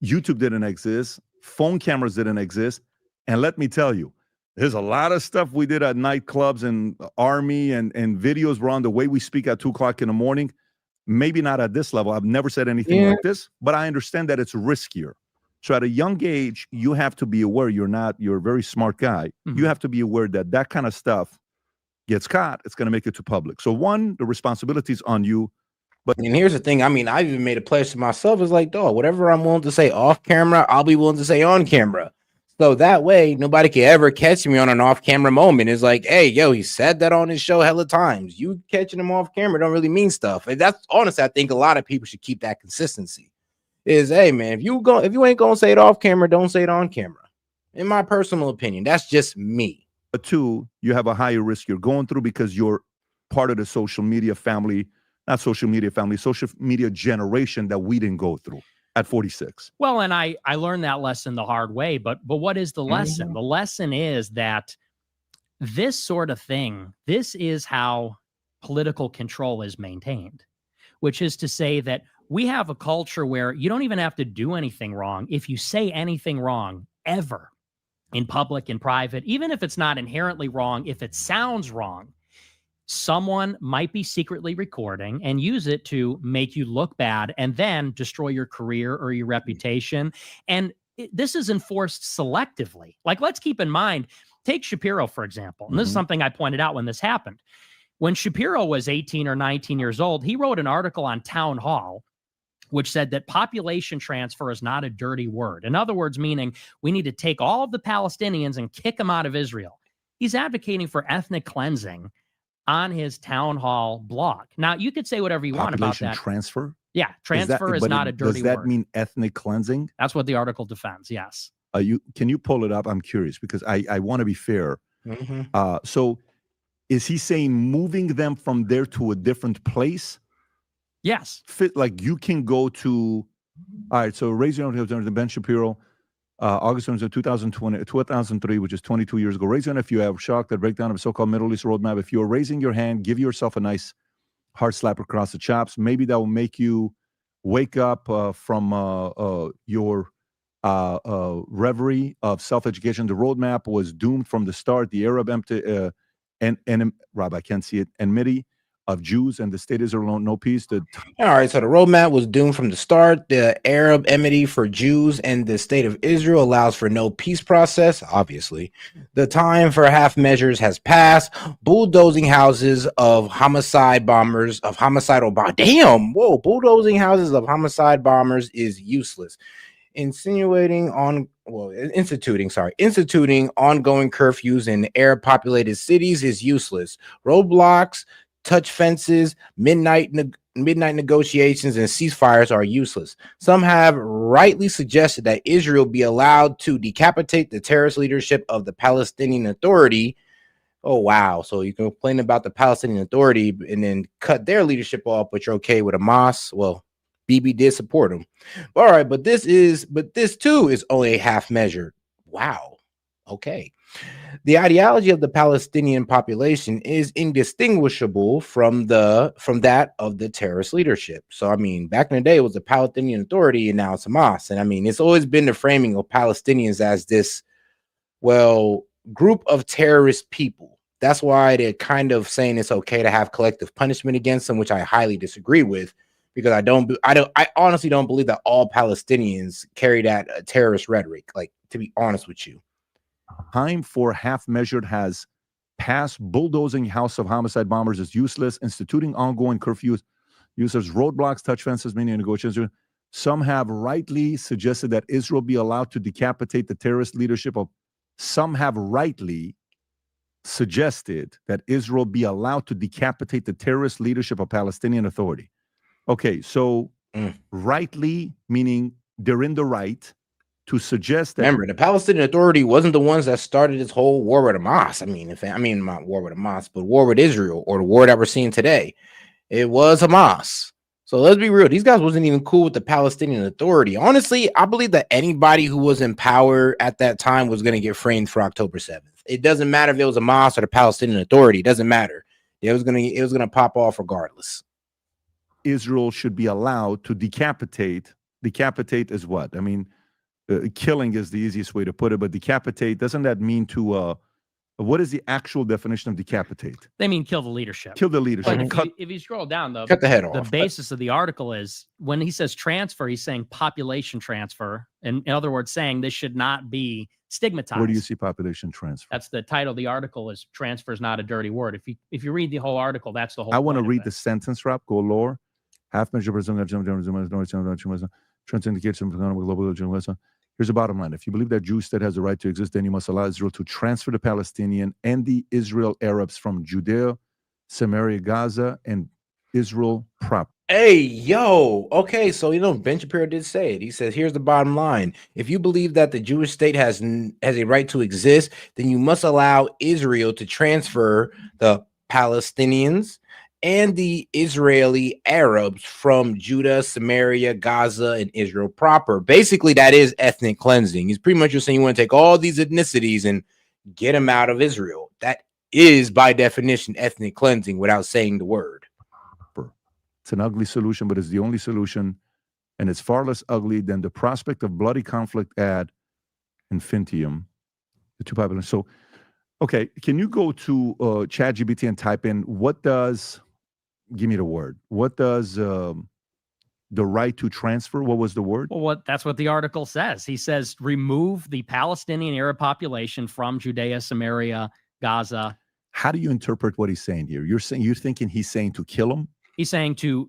YouTube didn't exist, phone cameras didn't exist. And let me tell you, there's a lot of stuff we did at nightclubs and Army and videos were on the way we speak at 2 o'clock in the morning. Maybe not at this level. I've never said anything like this, but I understand that it's riskier. So at a young age, you have to be aware you're a very smart guy. You have to be aware that kind of stuff gets caught. It's going to make it to public. So one, the responsibility is on you. But and here's the thing. I mean, I even made a pledge to myself. It's like, dog, whatever I'm willing to say off camera, I'll be willing to say on camera. So that way, nobody can ever catch me on an off camera moment. It's like, hey, yo, he said that on his show hella times. You catching him off camera don't really mean stuff. And that's honestly, I think a lot of people should keep that consistency. Is, hey, man, if you ain't gonna say it off camera, don't say it on camera. In my personal opinion, that's just me. But two, you have a higher risk you're going through because you're part of the social media family, not social media family, social media generation that we didn't go through at 46. Well, and I learned that lesson the hard way, but what is the lesson? The lesson is that this sort of thing, this is how political control is maintained, which is to say that we have a culture where you don't even have to do anything wrong. If you say anything wrong ever in public, in private, even if it's not inherently wrong, if it sounds wrong, someone might be secretly recording and use it to make you look bad and then destroy your career or your reputation. And this is enforced selectively. Like, let's keep in mind, take Shapiro, for example. And this is something I pointed out when this happened. When Shapiro was 18 or 19 years old, he wrote an article on Town Hall which said that population transfer is not a dirty word. In other words, meaning we need to take all of the Palestinians and kick them out of Israel. He's advocating for ethnic cleansing on his Town Hall blog. Now, you could say whatever you want about that. Transfer? Yeah, transfer is not a dirty word. Does that mean ethnic cleansing? That's what the article defends, yes. Can you pull it up? I'm curious because I want to be fair. So is he saying moving them from there to a different place? Yes. Like you can go to, all right, so raise your hand, Ben Shapiro, August 2003, which is 22 years ago. Raise your hand if you have shocked that breakdown of so-called Middle East roadmap. If you're raising your hand, give yourself a nice hard slap across the chops. Maybe that will make you wake up from your reverie of self-education. The roadmap was doomed from the start. The Arab Rob, I can't see it. Enmity of Jews and the state Israel no peace. All right, so the roadmap was doomed from the start. The Arab enmity for Jews and the state of Israel allows for no peace process, obviously. The time for half measures has passed. Bulldozing houses of homicidal bombers is useless. Instituting ongoing curfews in Arab populated cities is useless. Roadblocks, touch fences, midnight negotiations, and ceasefires are useless. Some have rightly suggested that Israel be allowed to decapitate the terrorist leadership of the Palestinian Authority. Oh, wow. So you can complain about the Palestinian Authority and then cut their leadership off, but you're okay with Hamas. Well, Bibi did support him. All right, but this too is only a half measure. Wow. Okay. The ideology of the Palestinian population is indistinguishable from that of the terrorist leadership. So, I mean, back in the day, it was the Palestinian Authority, and now it's Hamas. And I mean, it's always been the framing of Palestinians as this, well, group of terrorist people. That's why they're kind of saying it's okay to have collective punishment against them, which I highly disagree with, because I honestly don't believe that all Palestinians carry that terrorist rhetoric. Like, to be honest with you. Time for half measured has passed. Bulldozing house of homicide bombers is useless. Instituting ongoing curfews, uses roadblocks, touch fences, many negotiations. Some have rightly suggested that Israel be allowed to decapitate the terrorist leadership of. Some have rightly suggested that Israel be allowed to decapitate the terrorist leadership of Palestinian Authority. Okay, so rightly meaning they're in the right to suggest that. Remember, the Palestinian Authority wasn't the ones that started this whole war with Hamas. Not war with Hamas, but war with Israel, or the war that we're seeing today. It was Hamas. So let's be real. These guys wasn't even cool with the Palestinian Authority. Honestly, I believe that anybody who was in power at that time was going to get framed for October 7th. It doesn't matter if it was Hamas or the Palestinian Authority. It doesn't matter. It was gonna pop off regardless. Israel should be allowed to decapitate. Decapitate is what? I mean, killing is the easiest way to put it, but decapitate, doesn't that mean to what is the actual definition of decapitate? They mean kill the leadership. Kill the leadership. But if you scroll down, cut the head off. The basis of the article is when he says transfer, he's saying population transfer. In other words, saying this should not be stigmatized. Where do you see population transfer? That's the title of the article. Is transfer is not a dirty word. If you read the whole article, that's the whole. I want to read the sentence, Rob. Go lower. Half measure global. Here's the bottom line. If you believe that Jewish state has the right to exist, then you must allow Israel to transfer the Palestinian and the Israel Arabs from Judea, Samaria, Gaza, and Israel proper. Hey, yo. Okay, so Ben Shapiro did say it. He says, here's the bottom line. If you believe that the Jewish state has a right to exist, then you must allow Israel to transfer the Palestinians and the Israeli Arabs from Judah, Samaria, Gaza, and Israel proper. Basically, that is ethnic cleansing. He's pretty much just saying you want to take all these ethnicities and get them out of Israel. That is, by definition, ethnic cleansing without saying the word. It's an ugly solution, but it's the only solution, and it's far less ugly than the prospect of bloody conflict ad infinitum. The two populations. So, okay, can you go to ChatGPT and type in what does... Give me the word. What does the right to transfer? What was the word? Well, that's what the article says. He says remove the Palestinian Arab population from Judea, Samaria, Gaza. How do you interpret what he's saying here? You're thinking he's saying to kill them? He's saying to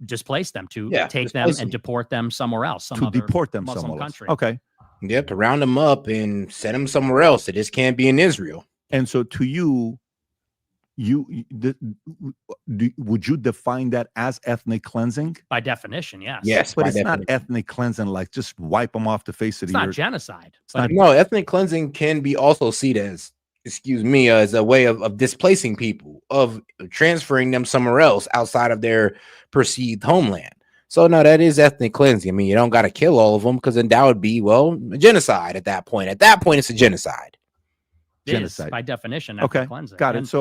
displace them, to take them and deport them somewhere else. Deport them Muslim somewhere country. else. Okay. Yep, to round them up and send them somewhere else. It just can't be in Israel. And so to you, would you define that as ethnic cleansing? By definition, yes. Yes, but it's not ethnic cleansing, like just wipe them off the face of the earth. It's not genocide. No, ethnic cleansing can be also seen as, as a way of displacing people, of transferring them somewhere else outside of their perceived homeland. So no, that is ethnic cleansing. I mean, you don't got to kill all of them, because then that would be, a genocide at that point. At that point, it's a genocide. Genocide. By definition, okay, cleansing. Got it.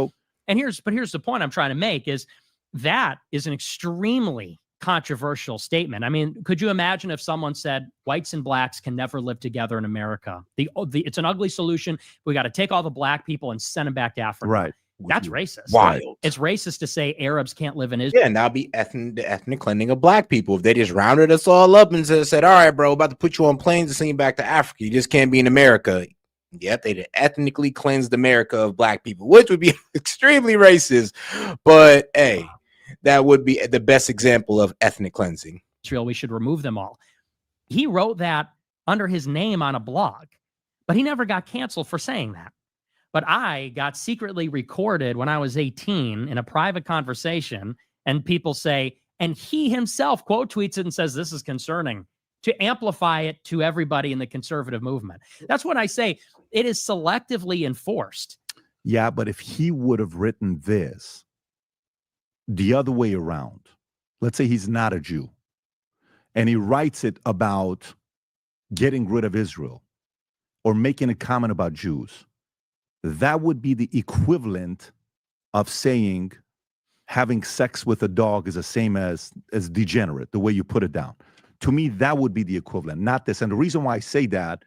Here's the point I'm trying to make is that is an extremely controversial statement. I mean, could you imagine if someone said whites and blacks can never live together in America? It's an ugly solution. We got to take all the black people and send them back to Africa. Right. That's racist. Wild. It's racist to say Arabs can't live in Israel. Yeah, and that'll be the ethnic cleansing of black people. If they just rounded us all up and said, all right, bro, about to put you on planes and send you back to Africa. You just can't be in America. Yep, they'd ethnically cleansed America of black people, which would be extremely racist. But hey, that would be the best example of ethnic cleansing. Israel, we should remove them all. He wrote that under his name on a blog, but he never got canceled for saying that. But I got secretly recorded when I was 18 in a private conversation, and people say, and he himself quote tweets it and says, this is concerning, to amplify it to everybody in the conservative movement. That's what I say. It is selectively enforced. Yeah, but if he would have written this the other way around, let's say he's not a Jew, and he writes it about getting rid of Israel or making a comment about Jews, that would be the equivalent of saying having sex with a dog is the same as degenerate, the way you put it down. To me, that would be the equivalent, not this. And the reason why I say that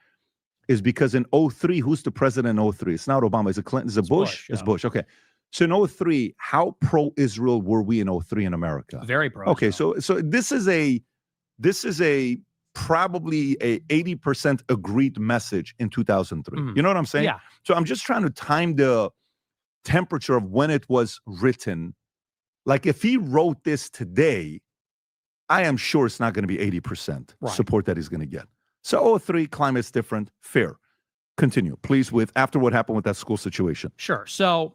is because in 2003, who's the president in 2003? It's not Obama. Is it Clinton? Is it Bush? It's Bush. Okay. So in 2003, how pro-Israel were we in 2003 in America? Very pro. Okay, so this is a probably a 80% agreed message in 2003. You know what I'm saying? Yeah. So I'm just trying to time the temperature of when it was written. Like if he wrote this today, I am sure it's not going to be 80% support that he's going to get. So 03, climate's different, fair. Continue, please, with after what happened with that school situation. Sure. So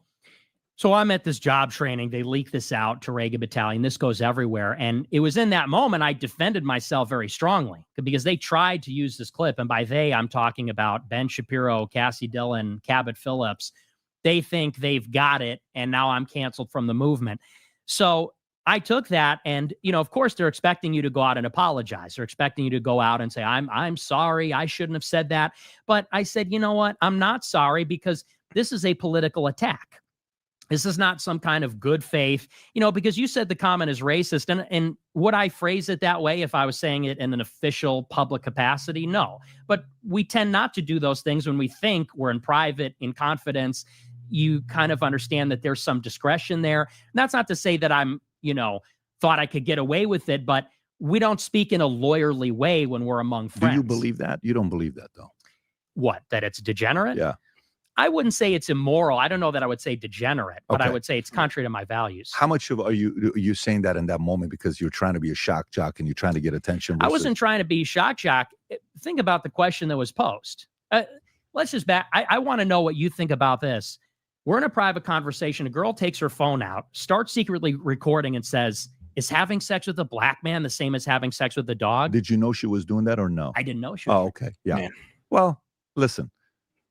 I'm at this job training. They leak this out to Reagan Battalion. This goes everywhere. And it was in that moment I defended myself very strongly because they tried to use this clip. And by they, I'm talking about Ben Shapiro, Cassie Dillon, Cabot Phillips. They think they've got it. And now I'm canceled from the movement. So I took that and, of course, they're expecting you to go out and apologize. They're expecting you to go out and say, I'm sorry. I shouldn't have said that. But I said, you know what? I'm not sorry because this is a political attack. This is not some kind of good faith, because you said the comment is racist. And would I phrase it that way if I was saying it in an official public capacity? No. But we tend not to do those things when we think we're in private, in confidence. You kind of understand that there's some discretion there. And that's not to say that I'm, thought I could get away with it, but we don't speak in a lawyerly way when we're among friends. Do you believe that? You don't believe that, though. What? That it's degenerate? Yeah. I wouldn't say it's immoral. I don't know that I would say degenerate, but I would say it's contrary to my values. How much are you saying that in that moment because you're trying to be a shock jock and you're trying to get attention? I wasn't trying to be shock jock. Think about the question that was posed. Let's just back. I want to know what you think about this. We're in a private conversation. A girl takes her phone out, starts secretly recording and says, is having sex with a black man the same as having sex with a dog? Did you know she was doing that or no? I didn't know she was. Oh, okay. Yeah. Man. Well, listen.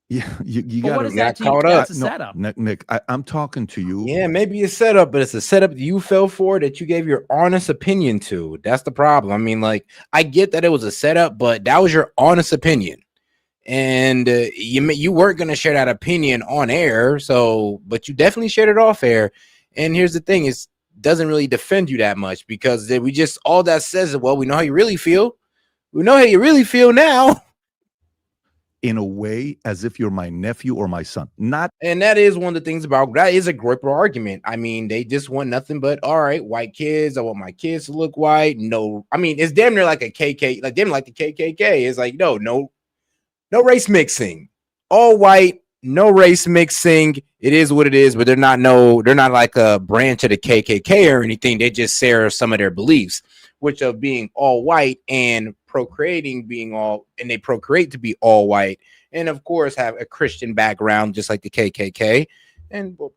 Yeah, you got to get caught up. That's a setup. Nick, I'm talking to you. Yeah, maybe it's set up, but it's a setup that you fell for that you gave your honest opinion to. That's the problem. I mean, I get that it was a setup, but that was your honest opinion. And you weren't going to share that opinion on air, but you definitely shared it off air. And here's the thing, it doesn't really defend you that much because all that says is, well, we know how you really feel. We know how you really feel now. In a way, as if you're my nephew or my son. And that is one of the things that is a great argument. I mean, they just want nothing but, all right, white kids. I want my kids to look white. No, I mean, it's damn near like a KK, like damn like the KKK. It's like, no race mixing, all white, no race mixing. It is what it is, but they're not like a branch of the KKK or anything. They just share some of their beliefs, which of being all white and procreating and they procreate to be all white. And of course have a Christian background, just like the KKK. And well,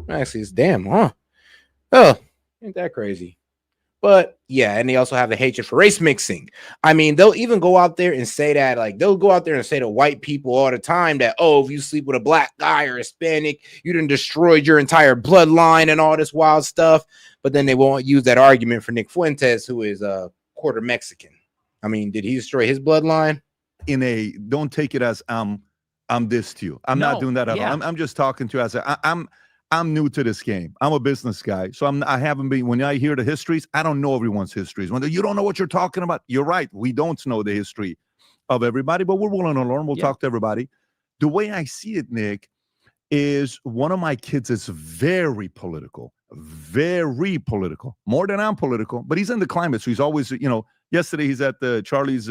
actually it's damn, huh? Oh, ain't that crazy? But yeah, and they also have the hatred for race mixing. I mean, they'll even go out there and say that, they'll go out there and say to white people all the time that, oh, if you sleep with a black guy or Hispanic, you done destroyed your entire bloodline and all this wild stuff. But then they won't use that argument for Nick Fuentes, who is a quarter Mexican. I mean, did he destroy his bloodline? Don't take it as I'm this to you. I'm not doing that at all. I'm just talking to you as I'm new to this game. I'm a business guy. So I haven't been, when I hear the histories, I don't know everyone's histories. When you don't know what you're talking about, you're right. We don't know the history of everybody, but we're willing to learn. We'll talk to everybody. The way I see it, Nick, is one of my kids is very political, more than I'm political, but he's in the climate. So he's always, yesterday he's at the Charlie's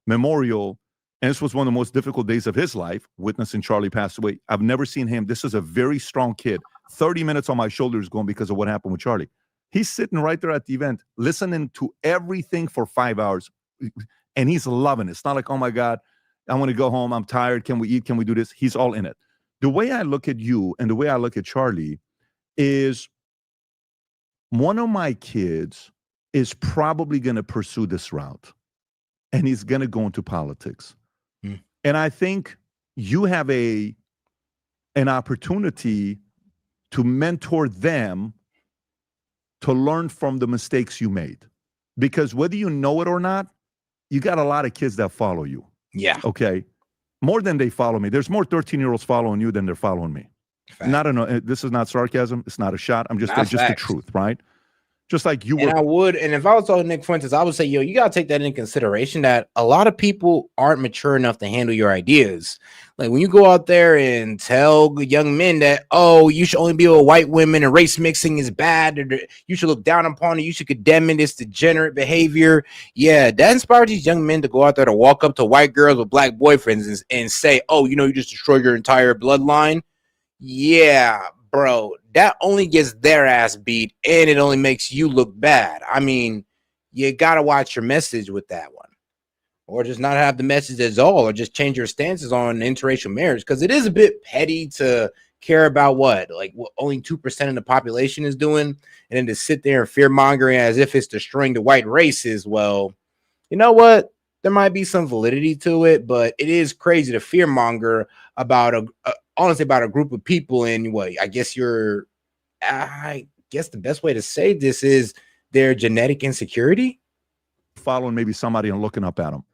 memorial, and this was one of the most difficult days of his life, witnessing Charlie pass away. I've never seen him. This is a very strong kid. 30 minutes on my shoulders going because of what happened with Charlie. He's sitting right there at the event, listening to everything for 5 hours, and he's loving it. It's not like, oh my God, I want to go home. I'm tired. Can we eat? Can we do this? He's all in it. The way I look at you and the way I look at Charlie is one of my kids is probably going to pursue this route, and he's going to go into politics. And I think you have an opportunity to mentor them to learn from the mistakes you made. Because whether you know it or not, you got a lot of kids that follow you. Yeah. Okay. More than they follow me. There's more 13-year-olds following you than they're following me. This is not sarcasm. It's not a shot. I'm just the truth, right? Just like you were. And if I was talking to Nick Fuentes, I would say, you got to take that into consideration that a lot of people aren't mature enough to handle your ideas. Like when you go out there and tell young men that, oh, you should only be with white women and race mixing is bad, or you should look down upon it, you should condemn it, it's degenerate behavior. Yeah, that inspires these young men to go out there to walk up to white girls with black boyfriends and say, oh, you just destroyed your entire bloodline. Yeah, bro, that only gets their ass beat, and it only makes you look bad. I mean, you got to watch your message with that one. Or just not have the message at all, or just change your stances on interracial marriage, because it is a bit petty to care about what only 2% of the population is doing, and then to sit there and fear mongering as if it's destroying the white races. Well, you know what? There might be some validity to it, but it is crazy to fear monger about honestly about a group of people. And what I guess the best way to say this is their genetic insecurity. Following maybe somebody and looking up at them.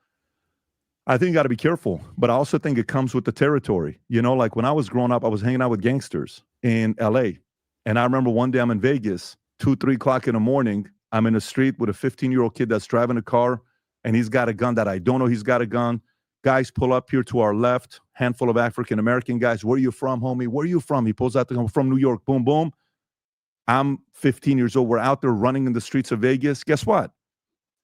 I think you got to be careful, but I also think it comes with the territory. Like when I was growing up, I was hanging out with gangsters in LA. And I remember one day I'm in Vegas, 2-3 o'clock in the morning. I'm in the street with a 15-year-old kid that's driving a car, and he's got a gun that I don't know he's got a gun. Guys pull up here to our left, handful of African-American guys. Where are you from, homie? Where are you from? He pulls out the gun. From New York. Boom, boom. I'm 15 years old. We're out there running in the streets of Vegas. Guess what?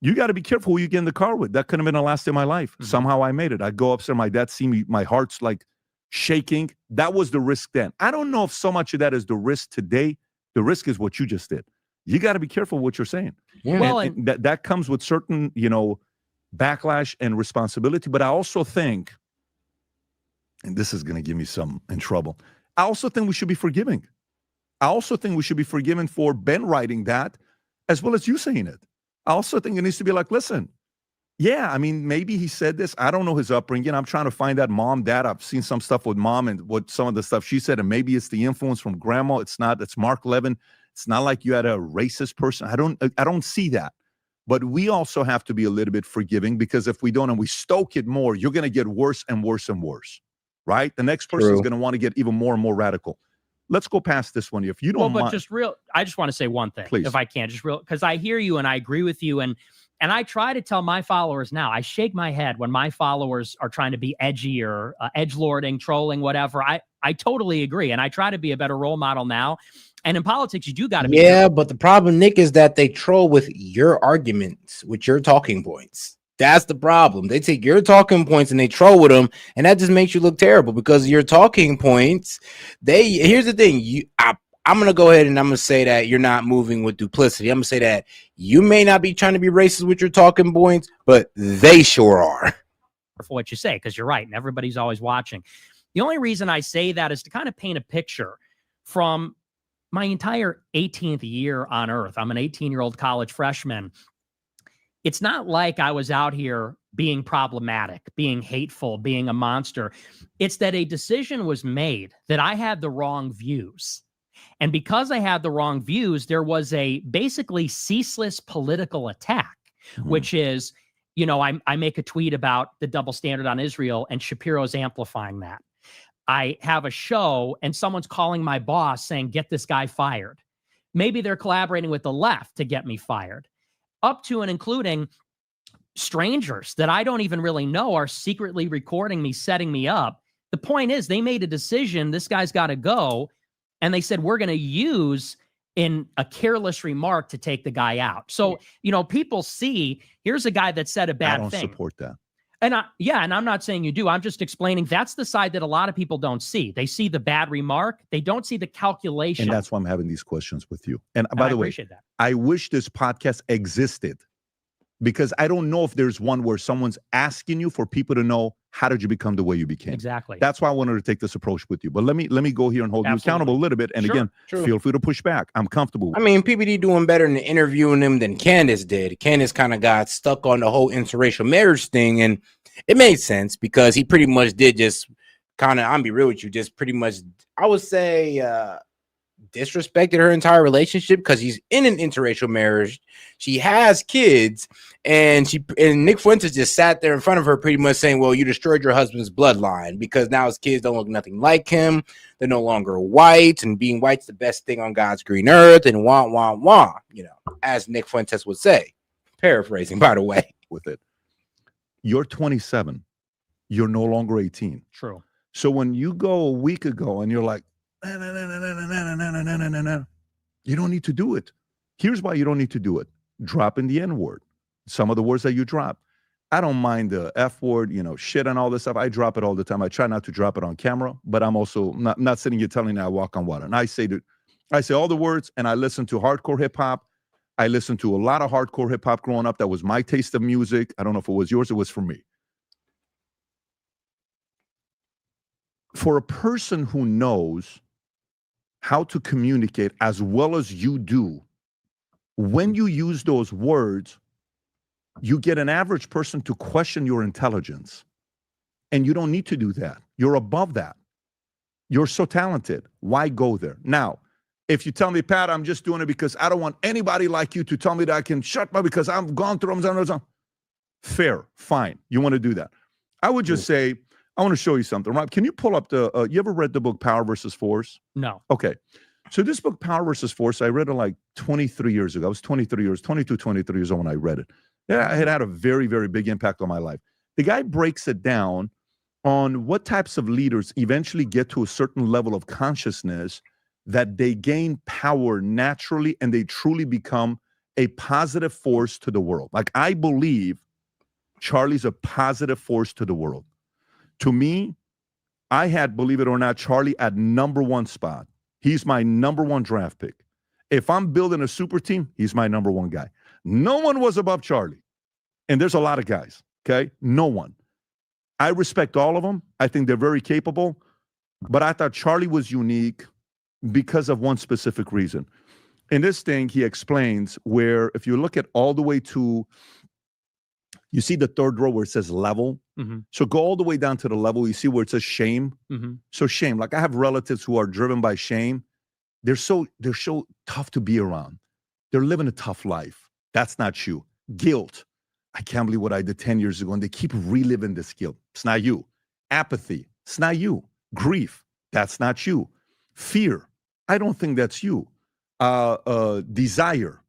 You got to be careful who you get in the car with. That could have been the last day of my life. Mm-hmm. Somehow I made it. I go upstairs. My dad see me. My heart's like shaking. That was the risk then. I don't know if so much of that is the risk today. The risk is what you just did. You got to be careful what you're saying. Yeah. Well, and that comes with certain, backlash and responsibility. But I also think, and this is going to give me some in trouble, I also think we should be forgiving. I also think we should be forgiven for Ben writing that as well as you saying it. I also think it needs to be like, listen, yeah, I mean, maybe he said this. I don't know his upbringing. I'm trying to find that mom, dad. I've seen some stuff with mom and what some of the stuff she said, and maybe it's the influence from grandma. It's not. It's Mark Levin. It's not like you had a racist person. I don't see that. But we also have to be a little bit forgiving, because if we don't and we stoke it more, you're going to get worse and worse and worse, right? The next person is going to want to get even more and more radical. Let's go past this one. If you don't mind. I just want to say one thing, please, if I can, because I hear you and I agree with you. And I try to tell my followers now, I shake my head when my followers are trying to be edgy or edgelording, trolling, whatever. I totally agree. And I try to be a better role model now. And in politics, you do got to be. Yeah, but the problem, Nick, is that they troll with your arguments, with your talking points. That's the problem. They take your talking points and they troll with them, and that just makes you look terrible, because your talking points, here's the thing. I'm going to go ahead and I'm going to say that you're not moving with duplicity. I'm going to say that you may not be trying to be racist with your talking points, but they sure are. For what you say, because you're right, and everybody's always watching. The only reason I say that is to kind of paint a picture from my entire 18th year on Earth. I'm an 18-year-old college freshman. It's not like I was out here being problematic, being hateful, being a monster. It's that a decision was made that I had the wrong views. And because I had the wrong views, there was a basically ceaseless political attack, which is, I make a tweet about the double standard on Israel, and Shapiro's amplifying that. I have a show and someone's calling my boss saying, get this guy fired. Maybe they're collaborating with the left to get me fired. Up to and including strangers that I don't even really know are secretly recording me, setting me up The point is, they made a decision. This guy's got to go. And they said, we're going to use in a careless remark to take the guy out. So, people see, here's a guy that said a bad thing. I don't support that. And I'm not saying you do. I'm just explaining that's the side that a lot of people don't see. They see the bad remark. They don't see the calculation. And that's why I'm having these questions with you. And by the way, I wish this podcast existed, because I don't know if there's one where someone's asking you for people to know, how did you become the way you became? Exactly. That's why I wanted to take this approach with you. But let me go here and hold you accountable a little bit. And again, feel free to push back. I'm comfortable with I mean, PBD doing better in interviewing him than Candace did. Candace kind of got stuck on the whole interracial marriage thing, and it made sense because he pretty much did just kind of, I'm be real with you, just pretty much, I would say, disrespected her entire relationship because he's in an interracial marriage. She has kids, and Nick Fuentes just sat there in front of her pretty much saying, well, you destroyed your husband's bloodline because now his kids don't look nothing like him. They're no longer white, and being white's the best thing on God's green earth, and wah, wah, wah, as Nick Fuentes would say, paraphrasing, by the way. with it. You're 27. You're no longer 18. True. So when you go a week ago and you're like, you don't need to do it. Here's why you don't need to do it. Dropping the N word. Some of the words that you drop. I don't mind the F word, shit and all this stuff. I drop it all the time. I try not to drop it on camera, but I'm also not sitting here telling you I walk on water. And I say all the words, and I listen to hardcore hip hop. I listened to a lot of hardcore hip hop growing up. That was my taste of music. I don't know if it was yours. It was for me. For a person who knows how to communicate as well as you do, when you use those words, you get an average person to question your intelligence. And you don't need to do that. You're above that. You're so talented. Why go there? Now, if you tell me, Pat, I'm just doing it because I don't want anybody like you to tell me that I can shut my, because I've gone through them. Fair, fine. You want to do that. I would just say, I want to show you something. Rob, can you pull up you ever read the book Power versus Force? No. Okay. So this book, Power versus Force, I read it like 23 years ago. I was 23 old when I read it. Yeah, it had a very, very big impact on my life. The guy breaks it down on what types of leaders eventually get to a certain level of consciousness that they gain power naturally and they truly become a positive force to the world. Like, I believe Charlie's a positive force to the world. To me, I had, believe it or not, Charlie at #1 spot. He's my #1 draft pick. If I'm building a super team, he's my #1 guy. No one was above Charlie. And there's a lot of guys, okay? No one. I respect all of them. I think they're very capable. But I thought Charlie was unique because of one specific reason. In this thing, he explains where if you look at all the way to, you see the third row where it says level. Mm-hmm. So go all the way down to the level. You see where it says shame. Mm-hmm. So shame, like I have relatives who are driven by shame. They're so tough to be around. They're living a tough life. That's not you. Guilt. I can't believe what I did 10 years ago. And they keep reliving this guilt. It's not you. Apathy. It's not you. Grief. That's not you. Fear. I don't think that's you. Desire.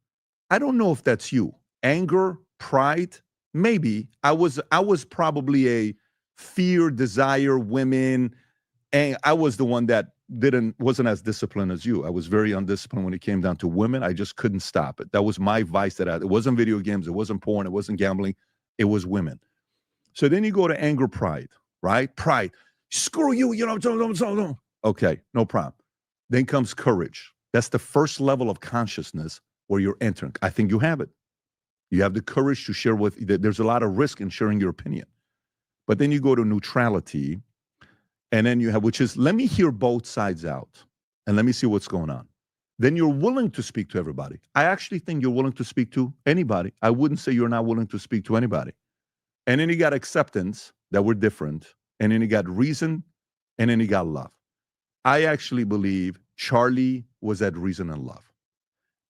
I don't know if that's you. Anger, pride. Maybe I was probably a fear, desire, women, and I was the one that wasn't as disciplined as you. I was very undisciplined when it came down to women. I just couldn't stop it. That was my vice. It wasn't video games, it wasn't porn, it wasn't gambling, it was women. So then you go to anger, pride, right? Pride. Screw you, okay, no problem. Then comes courage. That's the first level of consciousness where you're entering. I think you have it. You have the courage to share there's a lot of risk in sharing your opinion. But then you go to neutrality, and then you have, which is, let me hear both sides out, and let me see what's going on. Then you're willing to speak to everybody. I actually think you're willing to speak to anybody. I wouldn't say you're not willing to speak to anybody. And then you got acceptance, that we're different. And then you got reason, and then you got love. I actually believe Charlie was at reason and love.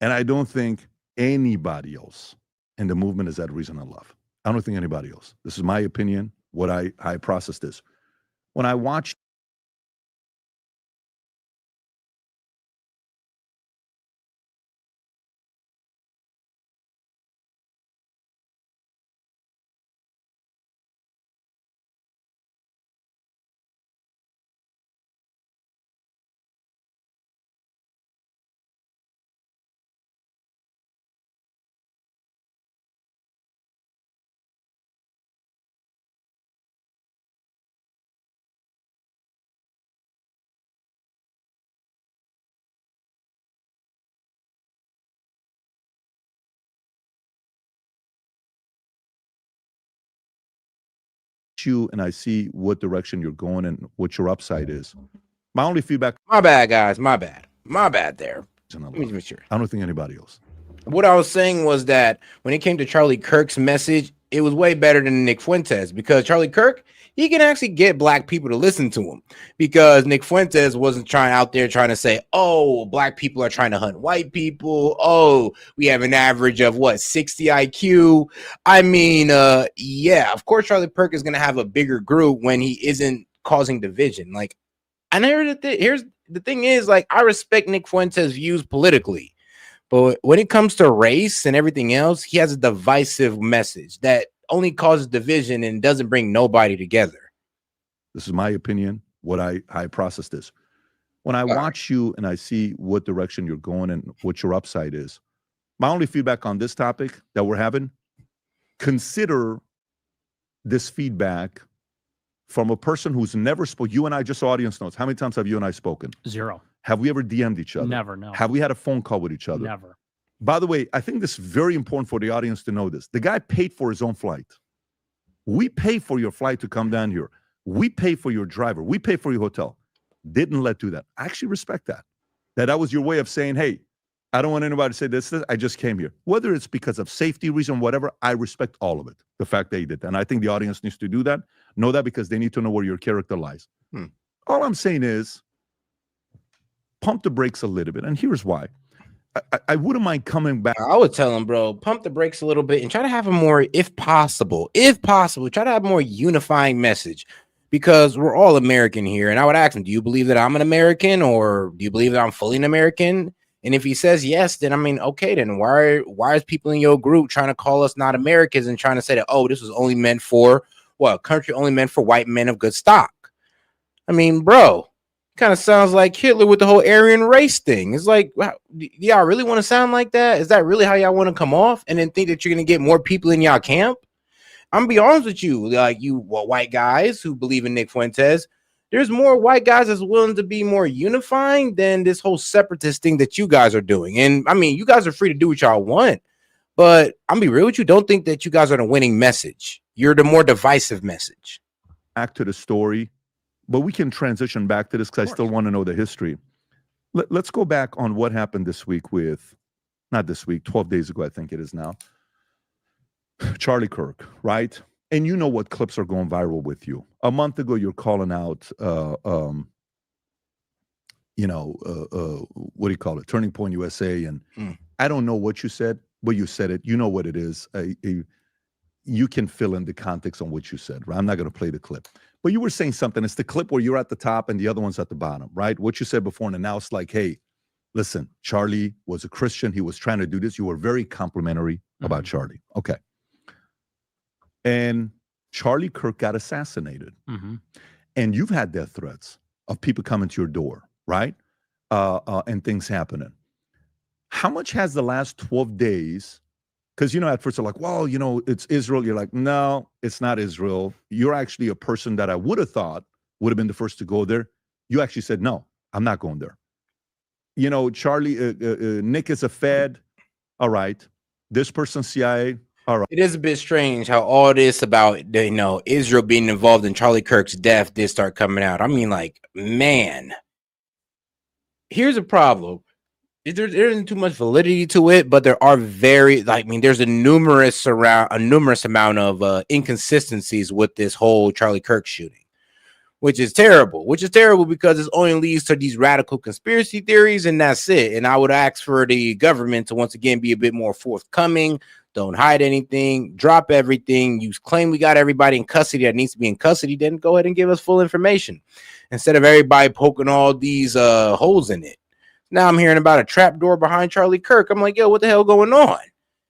And I don't think anybody else in the movement is at reason and love. I don't think anybody else. This is my opinion, what I process this. When I watched you and I see what direction you're going and what your upside is. My only feedback. My bad, guys. My bad there. Let me be sure. I don't think anybody else. What I was saying was that when it came to Charlie Kirk's message, it was way better than Nick Fuentes, because Charlie Kirk, he can actually get black people to listen to him, because Nick Fuentes wasn't out there trying to say, oh, black people are trying to hunt white people. Oh, we have an average of 60 IQ. I mean, yeah, of course, Charlie Kirk is going to have a bigger group when he isn't causing division. Like, I never did. Here's the thing is, like, I respect Nick Fuentes' views politically, but when it comes to race and everything else, he has a divisive message that only causes division and doesn't bring nobody together. This is my opinion, what I process this. When I watch you and I see what direction you're going and what your upside is, my only feedback on this topic that we're having, consider this feedback from a person who's never spoke. You and I, just audience notes, how many times have you and I spoken? 0. Have we ever DM'd each other? Never, no. Have we had a phone call with each other? Never. By the way, I think this is very important for the audience to know this. The guy paid for his own flight. We pay for your flight to come down here. We pay for your driver. We pay for your hotel. Didn't let do that. I actually respect that. That was your way of saying, hey, I don't want anybody to say this. I just came here. Whether it's because of safety reason, whatever, I respect all of it. The fact that he did that. And I think the audience needs to do that. Know that, because they need to know where your character lies. All I'm saying is pump the brakes a little bit. And here's why. I wouldn't mind coming back. I would tell him, bro, pump the brakes a little bit and try to have a more, if possible, try to have a more unifying message, because we're all American here. And I would ask him, do you believe that I'm an American, or do you believe that I'm fully an American? And if he says yes, then I mean, okay, then why is people in your group trying to call us not Americans and trying to say that, oh, this was only meant for country only meant for white men of good stock? I mean, bro, kind of sounds like Hitler with the whole Aryan race thing. It's like, wow, do y'all really want to sound like that? Is that really how y'all want to come off, and then think that you're going to get more people in y'all camp? I'm gonna be honest with you, like white guys who believe in Nick Fuentes, there's more white guys that's willing to be more unifying than this whole separatist thing that you guys are doing. And I mean, you guys are free to do what y'all want, but I'm gonna be real with you, don't think that you guys are the winning message. You're the more divisive message. Back to the story, but we can transition back to this because I still want to know the history. Let's go back on what happened this week not this week, 12 days ago, I think it is now. Charlie Kirk, right? And you know what clips are going viral with you. A month ago, you're calling out, what do you call it? Turning Point USA. And I don't know what you said, but you said it. You know what it is. You can fill in the context on what you said, right? I'm not going to play the clip. But you were saying something. It's the clip where you're at the top and the other one's at the bottom, right? What you said before, and now it's like, hey, listen, Charlie was a Christian. He was trying to do this. You were very complimentary about Charlie. Okay. And Charlie Kirk got assassinated. And you've had death threats of people coming to your door, right? And things happening. How much has the last 12 days, because, at first they're like, well, it's Israel. You're like, no, it's not Israel. You're actually a person that I would have thought would have been the first to go there. You actually said, no, I'm not going there. Charlie, Nick is a Fed. All right. This person's CIA. All right. It is a bit strange how all this about, Israel being involved in Charlie Kirk's death did start coming out. I mean, like, man, here's a problem. There isn't too much validity to it, but there are there's a numerous amount of inconsistencies with this whole Charlie Kirk shooting, which is terrible because it only leads to these radical conspiracy theories, and that's it. And I would ask for the government to once again be a bit more forthcoming. Don't hide anything, drop everything. You claim we got everybody in custody that needs to be in custody, then go ahead and give us full information instead of everybody poking all these holes in it. Now I'm hearing about a trap door behind Charlie Kirk. I'm like, yo, what the hell going on?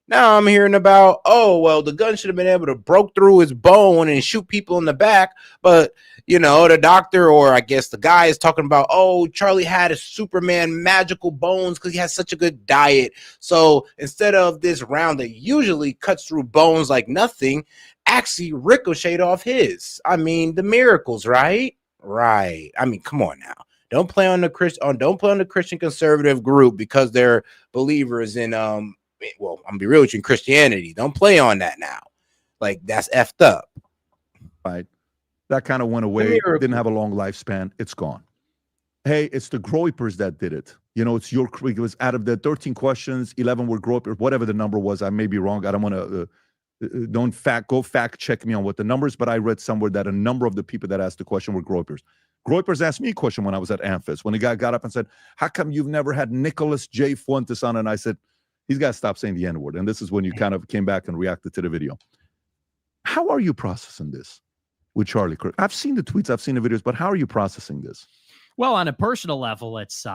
Now I'm hearing about, oh, well, the gun should have been able to broke through his bone and shoot people in the back. But, the doctor, or I guess the guy, is talking about, oh, Charlie had a Superman magical bones because he has such a good diet. So instead of this round that usually cuts through bones like nothing, actually ricocheted off his. I mean, the miracles, right? Right. I mean, come on now. Don't play on the Christian conservative group because they're believers in I'm gonna be real with you, in Christianity. Don't play on that now. Like, that's effed up. Right. That kind of went away. Didn't have a long lifespan. It's gone. Hey, it's the Groypers that did it. You know, it's your. It was out of the 13 questions, 11 were Groypers. Whatever the number was, I may be wrong. I don't want to. Don't fact check me on what the numbers, but I read somewhere that a number of the people that asked the question were Groypers. Groypers asked me a question when I was at Amphis, when the guy got up and said, "How come you've never had Nicholas J. Fuentes on?" And I said, "He's got to stop saying the N-word." And this is when you kind of came back and reacted to the video. How are you processing this with Charlie Kirk? I've seen the tweets, I've seen the videos, but how are you processing this? Well, on a personal level, it's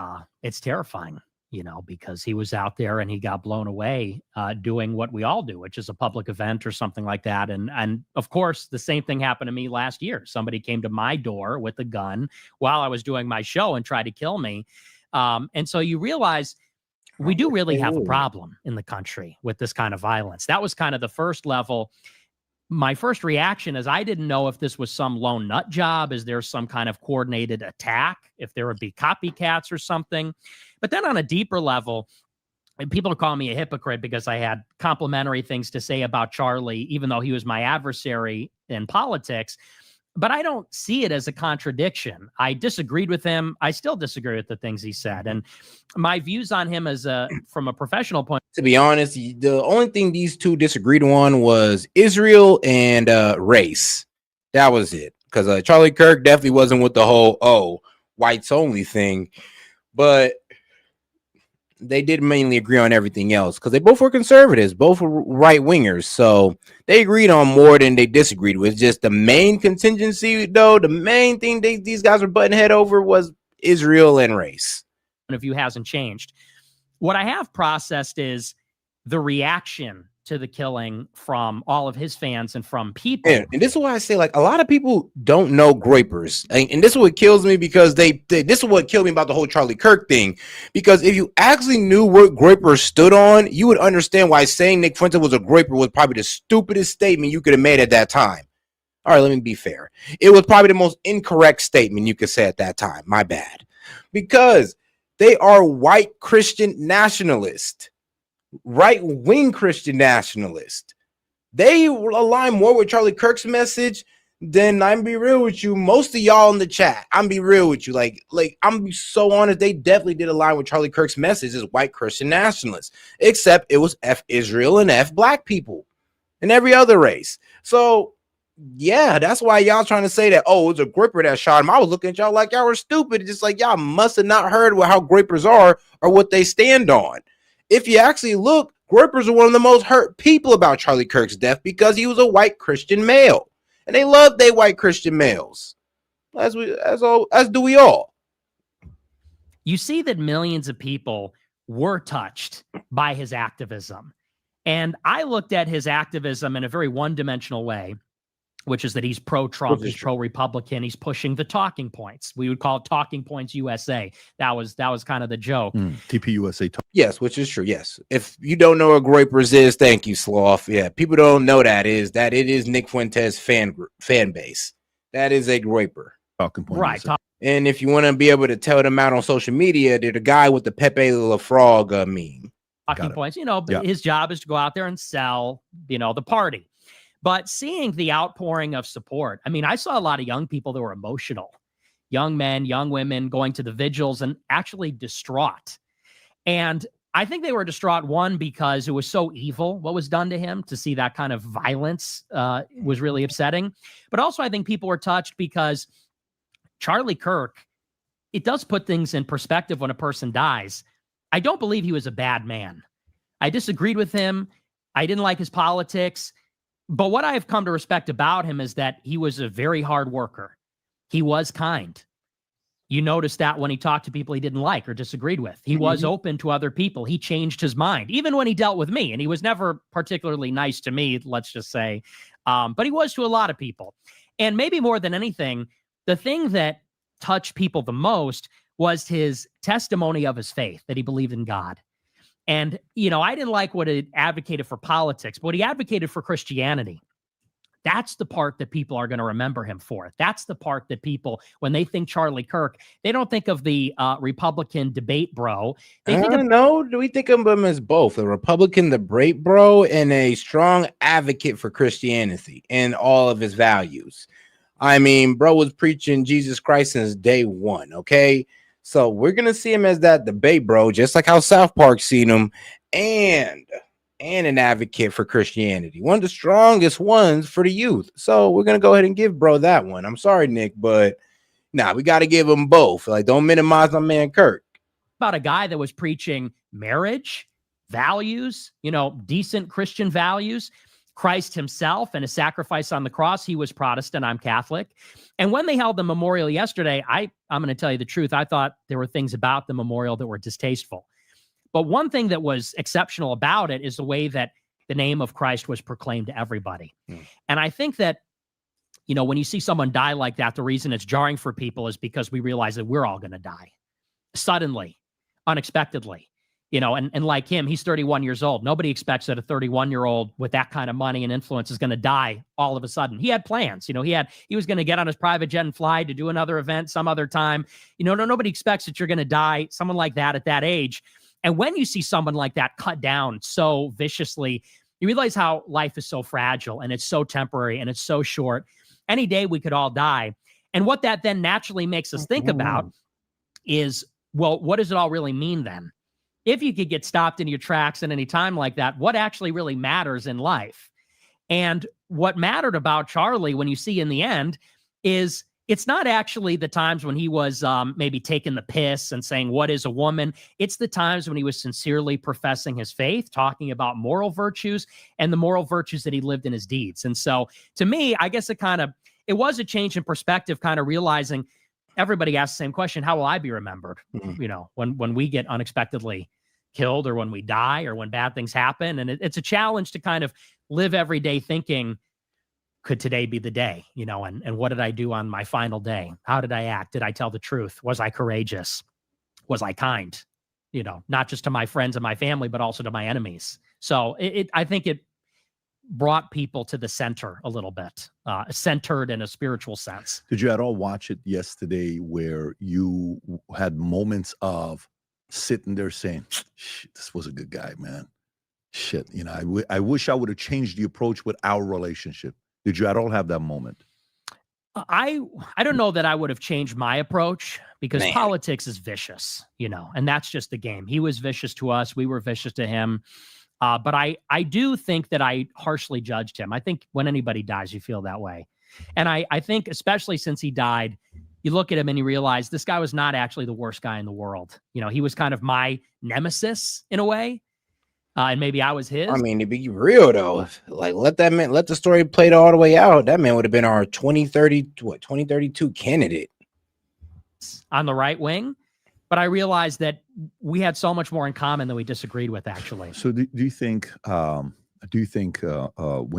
terrifying, you know, because he was out there and he got blown away doing what we all do, which is a public event or something like that. And of course, the same thing happened to me last year. Somebody came to my door with a gun while I was doing my show and tried to kill me. And so you realize we do really have a problem in the country with this kind of violence. That was kind of the first level. My first reaction is I didn't know if this was some lone nut job. Is there some kind of coordinated attack? If there would be copycats or something. But then on a deeper level, and people are calling me a hypocrite because I had complimentary things to say about Charlie, even though he was my adversary in politics. But I don't see it as a contradiction. I disagreed with him. I still disagree with the things he said. And my views on him as from a professional point. To be honest, the only thing these two disagreed on was Israel and race. That was it. Because Charlie Kirk definitely wasn't with the whole, whites only thing. But they did mainly agree on everything else because they both were conservatives, both were right wingers. So they agreed on more than they disagreed with. Just the main contingency, though, the main thing these guys were butting head over was Israel and race. Of you hasn't changed. What I have processed is the reaction to the killing from all of his fans and from people. And this is why I say, like, a lot of people don't know Groypers. And this is what kills me because this is what killed me about the whole Charlie Kirk thing. Because if you actually knew what Groypers stood on, you would understand why saying Nick Fuentes was a Groyper was probably the stupidest statement you could have made at that time. All right, let me be fair. It was probably the most incorrect statement you could say at that time. My bad. Because they are white Christian nationalists. Right-wing Christian nationalist. They align more with Charlie Kirk's message than, I'm be real with you, most of y'all in the chat. I'm be real with you. Like I'm be so honest, they definitely did align with Charlie Kirk's message as white Christian nationalists, except it was F Israel and F black people and every other race. So yeah, that's why y'all trying to say that, it's a Groyper that shot him. I was looking at y'all like y'all were stupid. Just like y'all must have not heard how Groypers are or what they stand on. If you actually look, Groypers are one of the most hurt people about Charlie Kirk's death because he was a white Christian male. And they love their white Christian males. As do we all. You see that millions of people were touched by his activism. And I looked at his activism in a very one-dimensional way, which is that he's pro-Trump, he's pro-Republican, he's pushing the talking points. We would call it Talking Points USA. That was kind of the joke. TPUSA. Yes, which is true. Yes. If you don't know what Groypers is, thank you, Sloth. Yeah, people don't know that it is Nick Fuentes' fan base. That is a Groyper. Talking Point. Right. And if you want to be able to tell them out on social media, they're the guy with the Pepe Le Frog meme. Talking points, but his job is to go out there and sell, the party. But seeing the outpouring of support, I mean, I saw a lot of young people that were emotional, young men, young women going to the vigils and actually distraught. And I think they were distraught, one, because it was so evil what was done to him. To see that kind of violence was really upsetting. But also I think people were touched because Charlie Kirk, it does put things in perspective when a person dies. I don't believe he was a bad man. I disagreed with him. I didn't like his politics. But what I have come to respect about him is that he was a very hard worker. He was kind. You noticed that when he talked to people he didn't like or disagreed with. He was open to other people. He changed his mind, even when he dealt with me. And he was never particularly nice to me, let's just say. But he was to a lot of people. And maybe more than anything, the thing that touched people the most was his testimony of his faith, that he believed in God. And, I didn't like what he advocated for politics, but what he advocated for Christianity. That's the part that people are going to remember him for. That's the part that people, when they think Charlie Kirk, they don't think of the Republican debate bro. They think do we think of him as both a Republican debate bro and a strong advocate for Christianity and all of his values? I mean, bro was preaching Jesus Christ since day one. Okay. So we're gonna see him as that debate, bro, just like how South Park seen him, and an advocate for Christianity, one of the strongest ones for the youth. So we're gonna go ahead and give bro that one. I'm sorry, Nick, but we got to give them both. Like, don't minimize my man Kirk. About a guy that was preaching marriage, values, decent Christian values, Christ himself and his sacrifice on the cross. He was Protestant. I'm Catholic. And when they held the memorial yesterday, I'm going to tell you the truth. I thought there were things about the memorial that were distasteful. But one thing that was exceptional about it is the way that the name of Christ was proclaimed to everybody. And I think that, when you see someone die like that, the reason it's jarring for people is because we realize that we're all going to die suddenly, unexpectedly. And like him, he's 31 years old. Nobody expects that a 31-year-old with that kind of money and influence is going to die all of a sudden. He had plans. He was going to get on his private jet and fly to do another event some other time. Nobody expects that you're going to die, someone like that at that age. And when you see someone like that cut down so viciously, you realize how life is so fragile and it's so temporary and it's so short. Any day we could all die. And what that then naturally makes us think about is, well, what does it all really mean then? If you could get stopped in your tracks at any time like that, what actually really matters in life? And what mattered about Charlie, when you see in the end, is it's not actually the times when he was maybe taking the piss and saying, what is a woman? It's the times when he was sincerely professing his faith, talking about moral virtues and the moral virtues that he lived in his deeds. And so to me, I guess it was a change in perspective, kind of realizing everybody asks the same question: how will I be remembered? When we get unexpectedly killed, or when we die, or when bad things happen. And it's a challenge to kind of live every day thinking, could today be the day? And what did I do on my final day? How did I act? Did I tell the truth? Was I courageous? Was I kind? Not just to my friends and my family, but also to my enemies. So I think it brought people to the center a little bit, centered in a spiritual sense. Did you at all watch it yesterday where you had moments of sitting there saying, shit, this was a good guy, man. Shit, I wish I would have changed the approach with our relationship. Did you at all have that moment? I don't know that I would have changed my approach, because politics is vicious, and that's just the game. He was vicious to us. We were vicious to him. But I do think that I harshly judged him. I think when anybody dies, you feel that way. And I think especially since he died, you look at him and you realize this guy was not actually the worst guy in the world. He was kind of my nemesis in a way. And maybe I was his. I mean, to be real though, like let the story play all the way out. That man would have been our 2032 candidate on the right wing. But I realized that we had so much more in common than we disagreed with, actually. So do you think when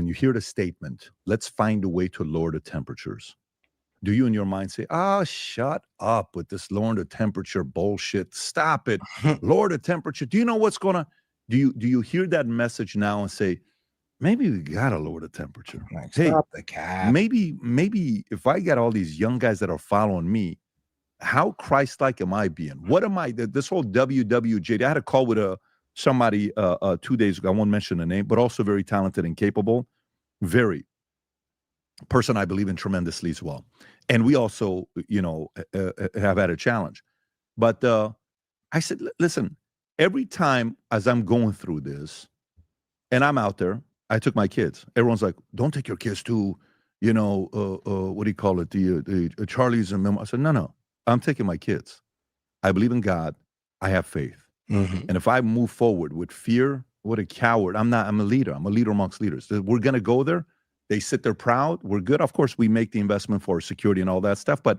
you hear the statement, let's find a way to lower the temperatures, do you in your mind say, shut up with this lowering the temperature bullshit? Stop it. Lower the temperature. Do you know what's going to, do you hear that message now and say, maybe we got to lower the temperature? Like, stop the cap. Maybe if I got all these young guys that are following me, how Christ-like am I being? What am I? This whole WWJD. I had a call with somebody 2 days ago. I won't mention the name, but also very talented and capable. Very person I believe in tremendously as well. And we also, have had a challenge. But I said, listen, every time as I'm going through this, and I'm out there, I took my kids. Everyone's like, don't take your kids to, what do you call it? The Charlie's and I said, no. I'm taking my kids. I believe in God. I have faith. And if I move forward with fear, what a coward. I'm a leader. I'm a leader amongst leaders. We're going to go there. They sit there proud. We're good. Of course, we make the investment for security and all that stuff, but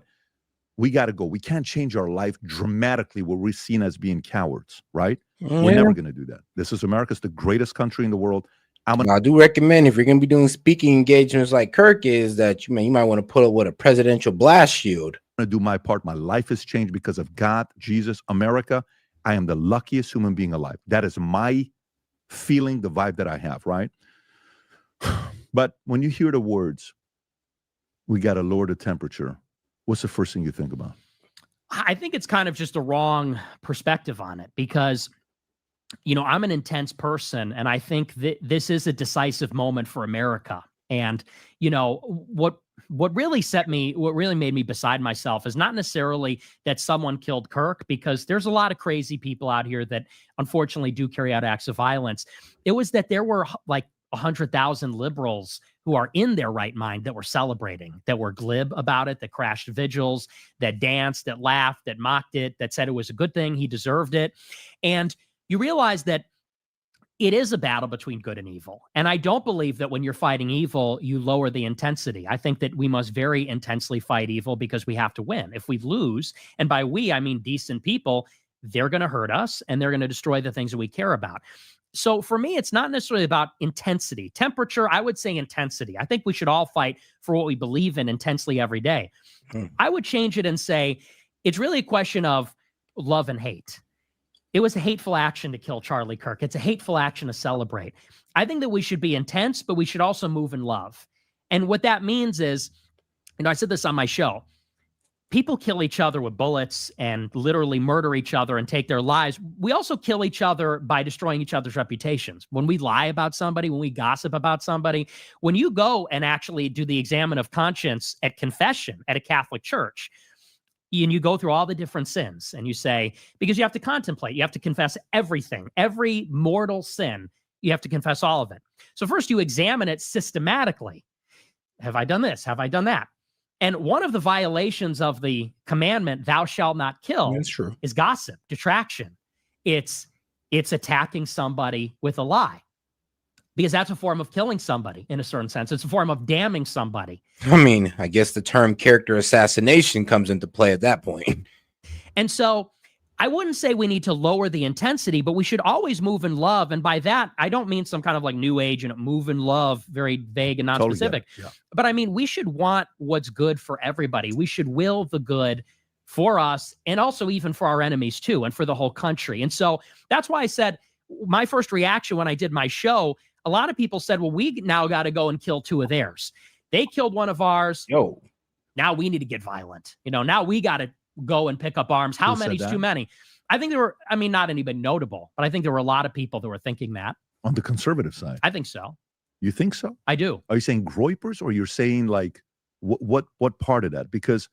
we got to go. We can't change our life dramatically where we're seen as being cowards, right? We're never going to do that. This is America. It's the greatest country in the world. I do recommend, if you're going to be doing speaking engagements like Kirk is, that you might want to put up with a presidential blast shield. I'm going to do my part. My life has changed because of God, Jesus, America. I am the luckiest human being alive. That is my feeling, the vibe that I have, right? But when you hear the words, we got to lower the temperature, what's the first thing you think about? I think it's kind of just a wrong perspective on it, because I'm an intense person, and I think that this is a decisive moment for America. And, what what really made me beside myself is not necessarily that someone killed Kirk, because there's a lot of crazy people out here that unfortunately do carry out acts of violence. It was that there were like 100,000 liberals who are in their right mind that were celebrating, that were glib about it, that crashed vigils, that danced, that laughed, that mocked it, that said it was a good thing, he deserved it. And you realize that it is a battle between good and evil. And I don't believe that when you're fighting evil, you lower the intensity. I think that we must very intensely fight evil because we have to win. If we lose, and by we, I mean decent people, they're going to hurt us and they're going to destroy the things that we care about. So for me, it's not necessarily about intensity. Temperature, I would say intensity. I think we should all fight for what we believe in intensely every day. I would change it and say it's really a question of love and hate. It was a hateful action to kill Charlie Kirk. It's a hateful action to celebrate. I think that we should be intense, but we should also move in love. And what that means is, I said this on my show, people kill each other with bullets and literally murder each other and take their lives. We also kill each other by destroying each other's reputations. When we lie about somebody, when we gossip about somebody, when you go and actually do the examen of conscience at confession at a Catholic church, and you go through all the different sins and you say, because you have to contemplate, you have to confess everything, every mortal sin, you have to confess all of it. So first you examine it systematically. Have I done this? Have I done that? And one of the violations of the commandment, thou shalt not kill, is gossip, detraction. It's attacking somebody with a lie, because that's a form of killing somebody in a certain sense. It's a form of damning somebody. I mean, I guess the term character assassination comes into play at that point. And so I wouldn't say we need to lower the intensity, but we should always move in love. And by that, I don't mean some kind of like new age and move in love, very vague and non-specific. Totally But I mean, we should want what's good for everybody. We should will the good for us and also even for our enemies too, and for the whole country. And so that's why I said my first reaction when I did my show, a lot of people said, well, we now got to go and kill two of theirs. They killed one of ours. Now we need to get violent. Now we got to go and pick up arms. How many is too many? I think there were, not anybody notable, but I think there were a lot of people that were thinking that. On the conservative side. I think so. You think so? I do. Are you saying groypers, or you're saying like what part of that? Because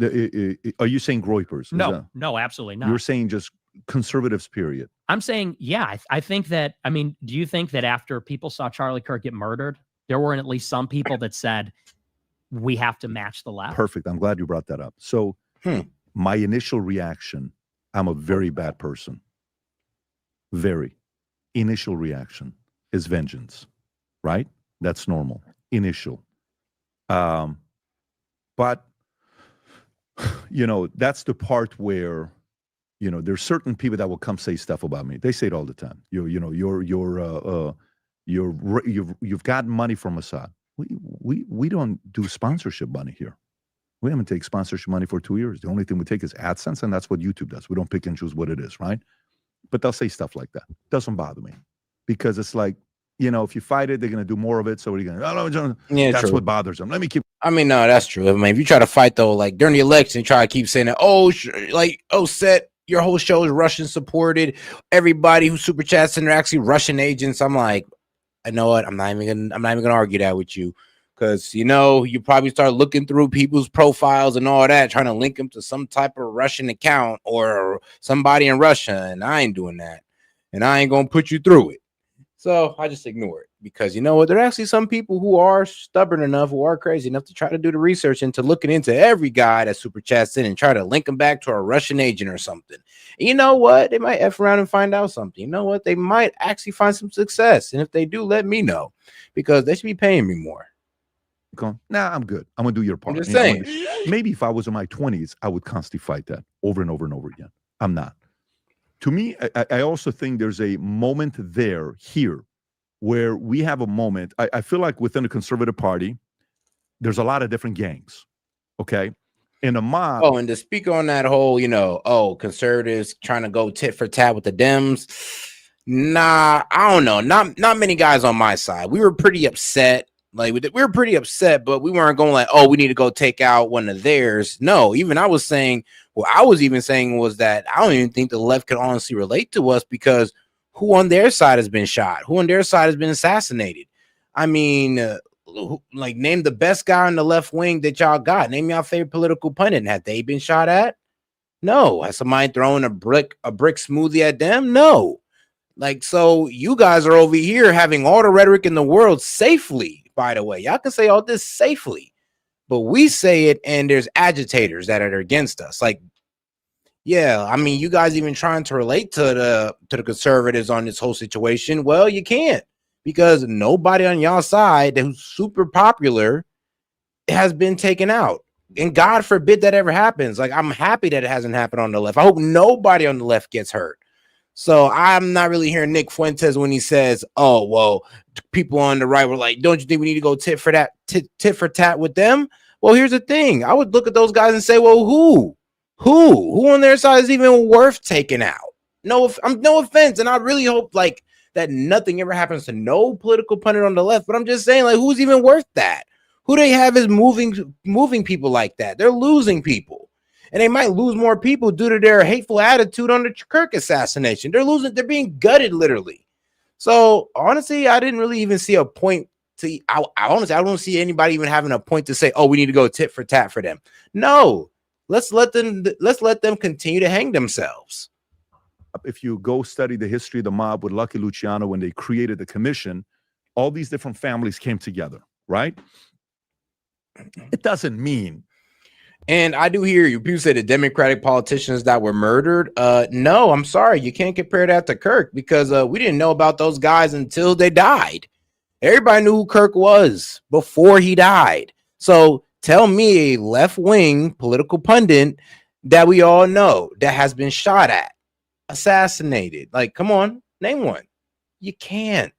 are you saying groypers? No, absolutely not. You're saying just conservatives, period. I'm saying, yeah, I think that, do you think that after people saw Charlie Kirk get murdered, there weren't at least some people that said, we have to match the left? Perfect. I'm glad you brought that up. So my initial reaction, I'm a very bad person. Very. Initial reaction is vengeance, right? That's normal. Initial. But, that's the part where, there's certain people that will come say stuff about me. They say it all the time. You've got money from Assad. We don't do sponsorship money here. We haven't taken sponsorship money for 2 years. The only thing we take is AdSense, and that's what YouTube does. We don't pick and choose what it is, right? But they'll say stuff like that. Doesn't bother me, because it's like, if you fight it, they're going to do more of it. So what are you going to do? Yeah, that's true. what bothers them. Let me keep. No, that's true. If you try to fight though, like during the election, try to keep saying that, S.E.T, your whole show is Russian supported. Everybody who super chats and they're actually Russian agents. I'm like, I know what? I'm not even gonna argue that with you, because you probably start looking through people's profiles and all that, trying to link them to some type of Russian account or somebody in Russia, and I ain't doing that, and I ain't gonna put you through it. So I just ignore it, because you know what? There are actually some people who are stubborn enough, who are crazy enough to try to do the research into looking into every guy that super chats in and try to link them back to a Russian agent or something. And you know what? They might F around and find out something. You know what? They might actually find some success. And if they do, let me know, because they should be paying me more. Nah, I'm good. I'm going to do your part. I'm just saying. Maybe if I was in my 20s, I would constantly fight that over and over and over again. I'm not. To me, I also think there's a moment here, where we have a moment. I feel like within the Conservative Party, there's a lot of different gangs, okay? In a mob. Oh, and to speak on that whole, conservatives trying to go tit for tat with the Dems. Nah, I don't know. Not many guys on my side. We were pretty upset. Like, we were pretty upset, but we weren't going like, oh, we need to go take out one of theirs. No, even I was saying, what I was even saying was that I don't even think the left could honestly relate to us, who on their side has been shot? Who on their side has been assassinated? like name the best guy on the left wing that y'all got. Name your favorite political pundit. Have they been shot at? No. Has somebody thrown a brick smoothie at them? No. Like, so you guys are over here having all the rhetoric in the world safely, by the way. Y'all can say all this safely, but we say it and there's agitators that are against us. Like, yeah, I mean, you guys even trying to relate to the conservatives on this whole situation. Well, you can't, because nobody on y'all side who's super popular has been taken out. And God forbid that ever happens. Like, I'm happy that it hasn't happened on the left. I hope nobody on the left gets hurt. So I'm not really hearing Nick Fuentes when he says, oh, well, people on the right were like, don't you think we need to go tit for tat with them? Well, here's the thing. I would look at those guys and say, well, who on their side is even worth taking out? No offense. And I really hope like that nothing ever happens to no political pundit on the left. But I'm just saying, like, who's even worth that? Who they have is moving people like that? They're losing people. And they might lose more people due to their hateful attitude on the Kirk assassination. They're being gutted, literally. So honestly, I didn't really even see a point to. I don't see anybody even having a point to say, "Oh, we need to go tit for tat for them." No, let's let them continue to hang themselves. If you go study the history of the mob with Lucky Luciano when they created the commission, all these different families came together, right? It doesn't mean. And I do hear you. People say the Democratic politicians that were murdered. No, I'm sorry. You can't compare that to Kirk, because we didn't know about those guys until they died. Everybody knew who Kirk was before he died. So tell me a left-wing political pundit that we all know that has been shot at, assassinated. Like, come on, name one. You can't.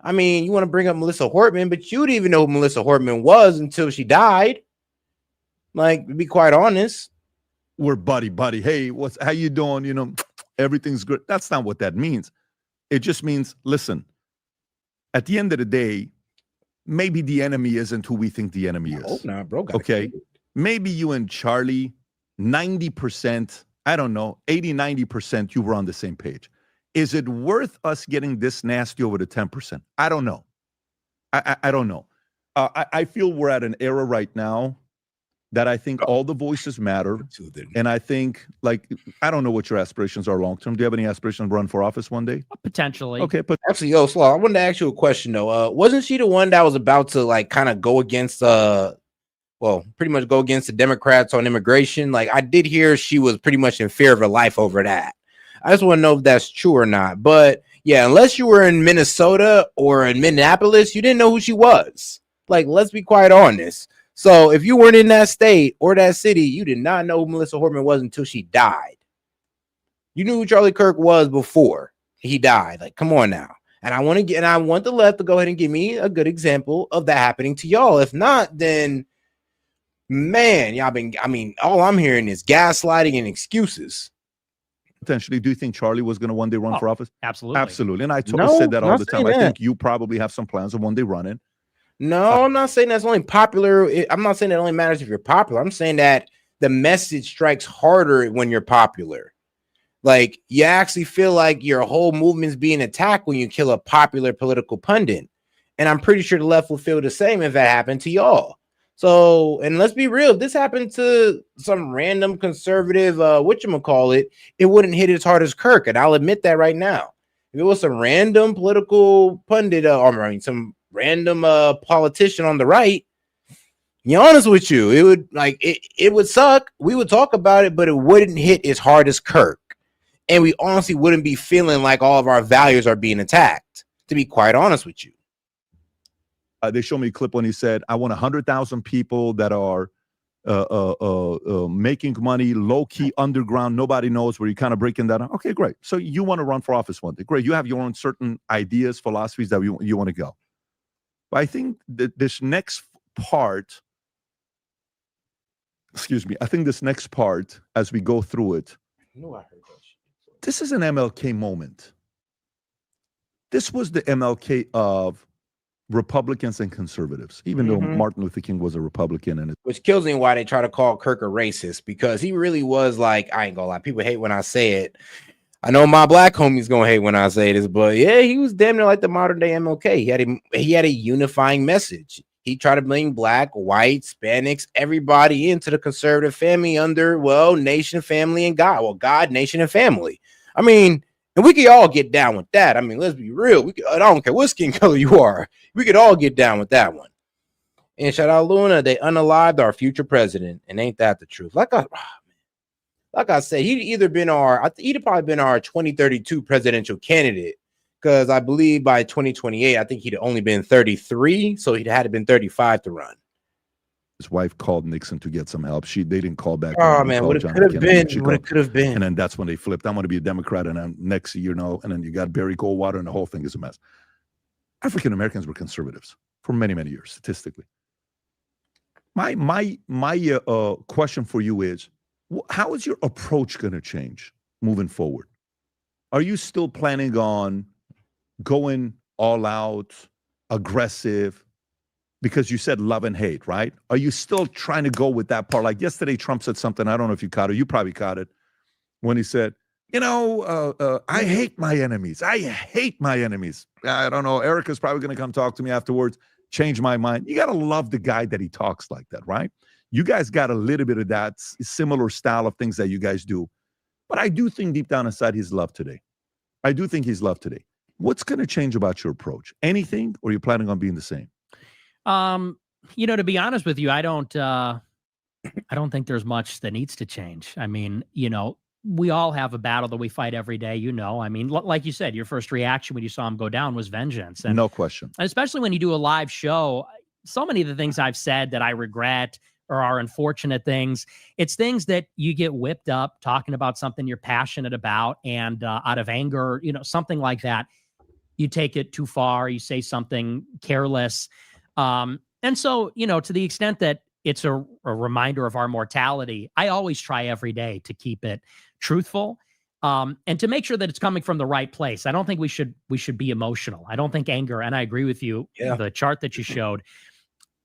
I mean, you want to bring up Melissa Hortman, but you didn't even know who Melissa Hortman was until she died. Like, to be quite honest, we're buddy. Hey, how you doing? You know, everything's good. That's not what that means. It just means, listen, at the end of the day, maybe the enemy isn't who we think the enemy is. Oh, nah, bro. Okay. Maybe you and Charlie, 90%, I don't know, 80, 90%, you were on the same page. Is it worth us getting this nasty over the 10%? I don't know. I don't know. I feel we're at an era right now that I think all the voices matter. And I think, like, I don't know what your aspirations are long-term. Do you have any aspirations to run for office one day? Potentially. Okay. But actually, Slaw, I wanted to ask you a question, though. Wasn't she the one that was about to, like, kind of go against, pretty much go against the Democrats on immigration? Like, I did hear she was pretty much in fear of her life over that. I just want to know if that's true or not. But, yeah, unless you were in Minnesota or in Minneapolis, you didn't know who she was. Like, let's be quite honest. So if you weren't in that state or that city, you did not know who Melissa Hortman was until she died. You knew who Charlie Kirk was before he died. Like, come on now. And I want the left to go ahead and give me a good example of that happening to y'all. If not, then man, all I'm hearing is gaslighting and excuses. Potentially, do you think Charlie was going to one day run for office? Absolutely. Absolutely. And I said that all the time. I think you probably have some plans of one day running. No, I'm not saying that's only popular. I'm not saying that only matters if you're popular. I'm saying that the message strikes harder when you're popular. Like, you actually feel like your whole movement's being attacked when you kill a popular political pundit. And I'm pretty sure the left will feel the same if that happened to y'all. So, and let's be real, if this happened to some random conservative, whatchamacallit, it wouldn't hit as hard as Kirk. And I'll admit that right now. If it was some random political pundit, some random politician on the right, be honest with you, it would it would suck. We would talk about it, but it wouldn't hit as hard as Kirk. And we honestly wouldn't be feeling like all of our values are being attacked, to be quite honest with you. They showed me a clip when he said, I want 100,000 people that are making money, low-key, underground, nobody knows, where you're kind of breaking that down. Okay, great. So you want to run for office one day. Great. You have your own certain ideas, philosophies that you want to go. But I think that this next part, as we go through it, this is an MLK moment. This was the MLK of Republicans and conservatives, even though Martin Luther King was a Republican. Which kills me why they try to call Kirk a racist, because he really was like, I ain't gonna lie, people hate when I say it. I know my black homies gonna hate when I say this, but yeah, he was damn near like the modern day MLK. He had a unifying message. he tried to bring black, white, Hispanics, everybody into the conservative family under, well, nation, family, and God. Well, God, nation, and family. I mean, and we could all get down with that. I mean, let's be real. I don't care what skin color you are. We could all get down with that one. And shout out Luna, they unalived our future president. And ain't that the truth? Like I said, he'd probably been our 2032 presidential candidate. Because I believe by 2028, I think he'd only been 33, so he'd had to been 35 to run. His wife called Nixon to get some help. They didn't call back. Oh man, what it could have been? What it could have been? And then that's when they flipped. I'm going to be a Democrat, and then next year, and then you got Barry Goldwater, and the whole thing is a mess. African Americans were conservatives for many, many years, statistically. My question for you is, how is your approach going to change moving forward? Are you still planning on going all out, aggressive, because you said love and hate, right? Are you still trying to go with that part? Like yesterday, Trump said something, I don't know if you caught it, you probably caught it, when he said, I hate my enemies. I hate my enemies. I don't know, Erica's probably going to come talk to me afterwards, change my mind. You got to love the guy that he talks like that, right? You guys got a little bit of that similar style of things that you guys do. But I do think deep down inside, he's loved today. I do think he's loved today. What's going to change about your approach? Anything, or are you planning on being the same? To be honest with you, I don't think there's much that needs to change. I mean, we all have a battle that we fight every day, I mean, like you said, your first reaction when you saw him go down was vengeance. And no question. Especially when you do a live show, so many of the things I've said that I regret or are unfortunate things, it's things that you get whipped up talking about something you're passionate about, and out of anger, something like that, you take it too far, you say something careless. And so, to the extent that it's a reminder of our mortality, I always try every day to keep it truthful, and to make sure that it's coming from the right place. I don't think we should be emotional. I don't think anger, and I agree with you, the chart that you showed,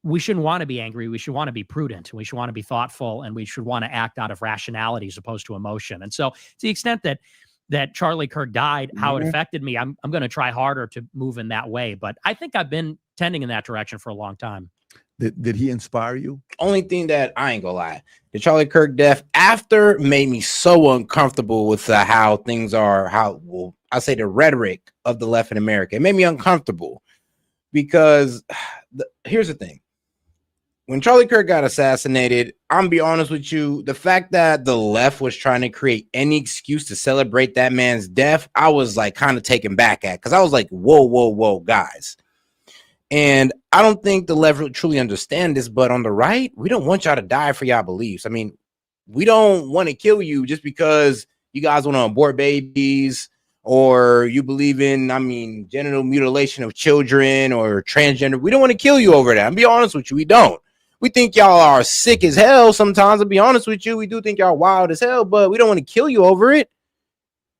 we shouldn't want to be angry. We should want to be prudent. We should want to be thoughtful, and we should want to act out of rationality as opposed to emotion. And so to the extent that Charlie Kirk died, how it affected me, I'm going to try harder to move in that way. But I think I've been tending in that direction for a long time. Did he inspire you? Only thing that I ain't gonna lie, the Charlie Kirk death after made me so uncomfortable with how things are, I say the rhetoric of the left in America. It made me uncomfortable because here's the thing. When Charlie Kirk got assassinated, I'm gonna be honest with you, the fact that the left was trying to create any excuse to celebrate that man's death, I was like kind of taken back at, because I was like, whoa, guys. And I don't think the left truly understand this, but on the right, we don't want y'all to die for y'all beliefs. I mean, we don't want to kill you just because you guys want to abort babies, or you believe in, genital mutilation of children or transgender. We don't want to kill you over that. I'll be honest with you, we don't. We think y'all are sick as hell sometimes. I'll be honest with you. We do think y'all wild as hell, but we don't want to kill you over it.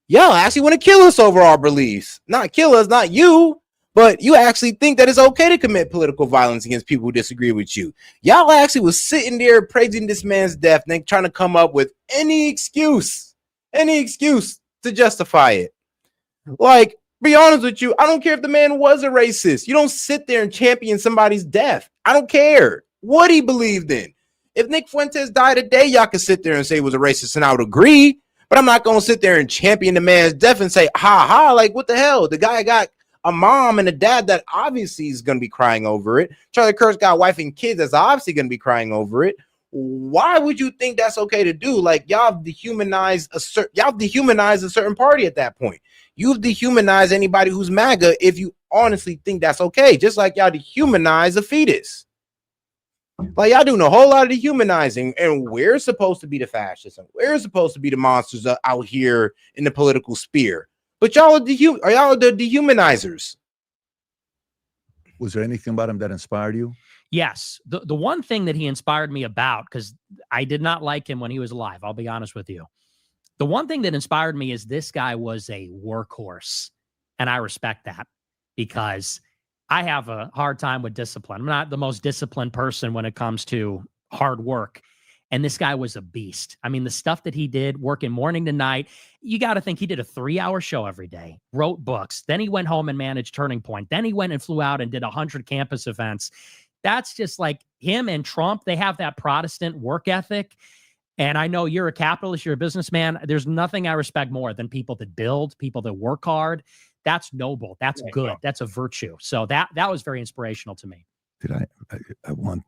Y'all actually want to kill us over our beliefs. Not kill us, not you, but you actually think that it's okay to commit political violence against people who disagree with you. Y'all actually was sitting there praising this man's death and then trying to come up with any excuse to justify it. Like, be honest with you, I don't care if the man was a racist. You don't sit there and champion somebody's death. I don't care what he believed in. If Nick Fuentes died today, y'all can sit there and say he was a racist, and I would agree, but I'm not going to sit there and champion the man's death and say, ha, like, what the hell? The guy got a mom and a dad that obviously is going to be crying over it. Charlie Kirk's got a wife and kids that's obviously going to be crying over it. Why would you think that's okay to do? Like, y'all dehumanized a certain party at that point. You've dehumanized anybody who's MAGA if you honestly think that's okay. Just like y'all dehumanize a fetus. Like, y'all doing a whole lot of dehumanizing, and we're supposed to be the fascists, and we're supposed to be the monsters out here in the political sphere. But y'all are the dehumanizers. Was there anything about him that inspired you? Yes. The one thing that he inspired me about, because I did not like him when he was alive, I'll be honest with you. The one thing that inspired me is this guy was a workhorse. And I respect that, because I have a hard time with discipline. I'm not the most disciplined person when it comes to hard work. And this guy was a beast. I mean, the stuff that he did, working morning to night, you got to think he did a 3-hour show every day, wrote books. Then he went home and managed Turning Point. Then he went and flew out and did 100 campus events. That's just like him and Trump. They have that Protestant work ethic. And I know you're a capitalist, you're a businessman. There's nothing I respect more than people that build, people that work hard. That's noble. That's good. That's a virtue. So that was very inspirational to me. I want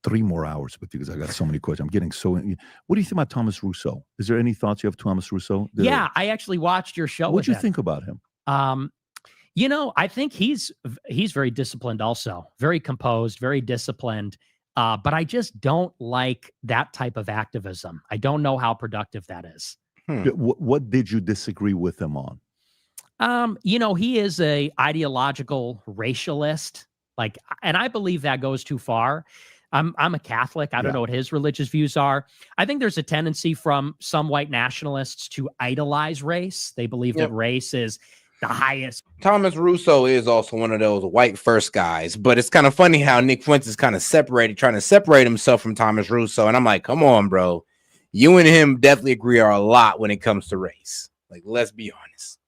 3 more hours with you because I got so many questions. I'm getting so. What do you think about Thomas Russo? Is there any thoughts you have Thomas Russo? Yeah, I actually watched your show. What'd you think about him? I think he's very disciplined also, very composed, very disciplined. But I just don't like that type of activism. I don't know how productive that is. What did you disagree with him on? He is a ideological racialist, and I believe that goes too far. I'm a Catholic. I don't know what his religious views are. I think there's a tendency from some white nationalists to idolize race. They believe that race is the highest. Thomas Russo is also one of those white first guys, but it's kind of funny how Nick Fuentes is kind of trying to separate himself from Thomas Russo. And I'm like, come on, bro. You and him definitely agree a lot when it comes to race. Like, let's be honest.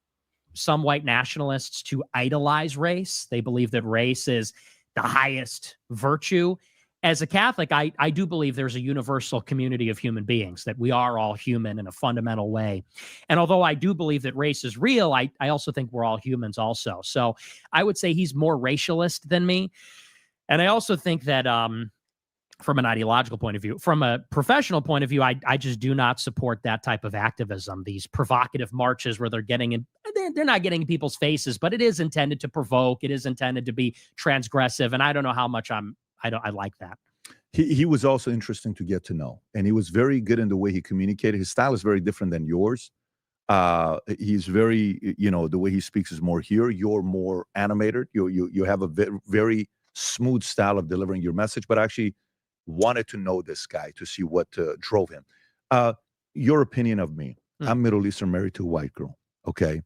Some white nationalists to idolize race. They believe that race is the highest virtue. As a Catholic, I do believe there's a universal community of human beings, that we are all human in a fundamental way. And although I do believe that race is real, I also think we're all humans also. So I would say he's more racialist than me. And I also think that from an ideological point of view, from a professional point of view, I just do not support that type of activism, these provocative marches where they're not getting in people's faces, but it is intended to provoke. It is intended to be transgressive. And I don't know how much I like that. He was also interesting to get to know, and he was very good in the way he communicated. His style is very different than yours. He's very, the way he speaks is more here. You're more animated. You have a very smooth style of delivering your message, but I actually wanted to know this guy to see what drove him. Your opinion of me. I'm Middle Eastern, married to a white girl. Okay.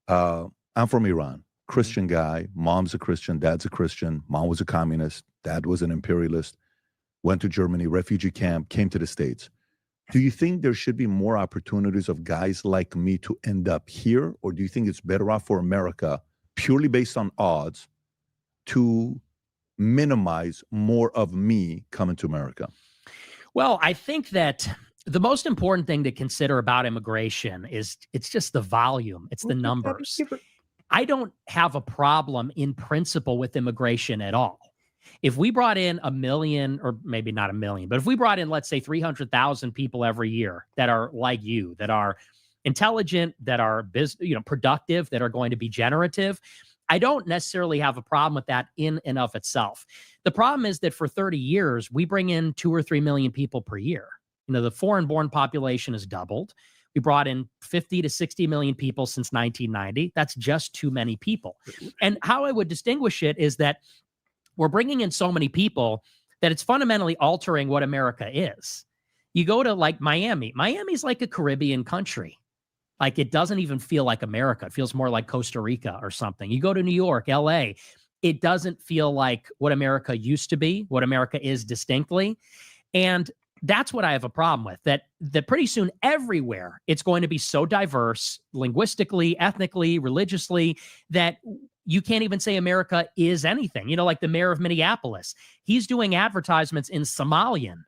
I'm from Iran. Christian guy. Mom's a Christian. Dad's a Christian. Mom was a communist. Dad was an imperialist. Went to Germany, refugee camp, came to the States. Do you think there should be more opportunities of guys like me to end up here? Or do you think it's better off for America, purely based on odds, to minimize more of me coming to America? Well, I think that the most important thing to consider about immigration is it's just the volume. It's the numbers. I don't have a problem in principle with immigration at all. If we brought in 1 million, or maybe not 1 million, but if we brought in, let's say, 300,000 people every year that are like you, that are intelligent, that are productive, that are going to be generative, I don't necessarily have a problem with that in and of itself. The problem is that for 30 years, we bring in 2 or 3 million people per year. The foreign-born population has doubled. We brought in 50 to 60 million people since 1990. That's just too many people. And how I would distinguish it is that we're bringing in so many people that it's fundamentally altering what America is. You go to like Miami. Miami's like a Caribbean country. Like, it doesn't even feel like America. It feels more like Costa Rica or something. You go to New York, LA. It doesn't feel like what America used to be, what America is distinctly. And that's what I have a problem with, that pretty soon everywhere it's going to be so diverse, linguistically, ethnically, religiously, that you can't even say America is anything. Like the mayor of Minneapolis, he's doing advertisements in Somalian.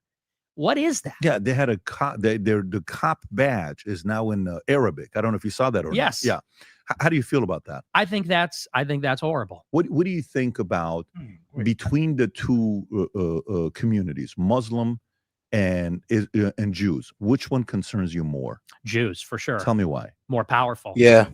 What is that? Yeah, they had a cop. The cop badge is now in Arabic. I don't know if you saw that or yes. not. Yeah. How do you feel about that? I think that's horrible. What do you think about between the two communities, Muslim and Jews? Which one concerns you more? Jews, for sure. Tell me why. More powerful. Yeah.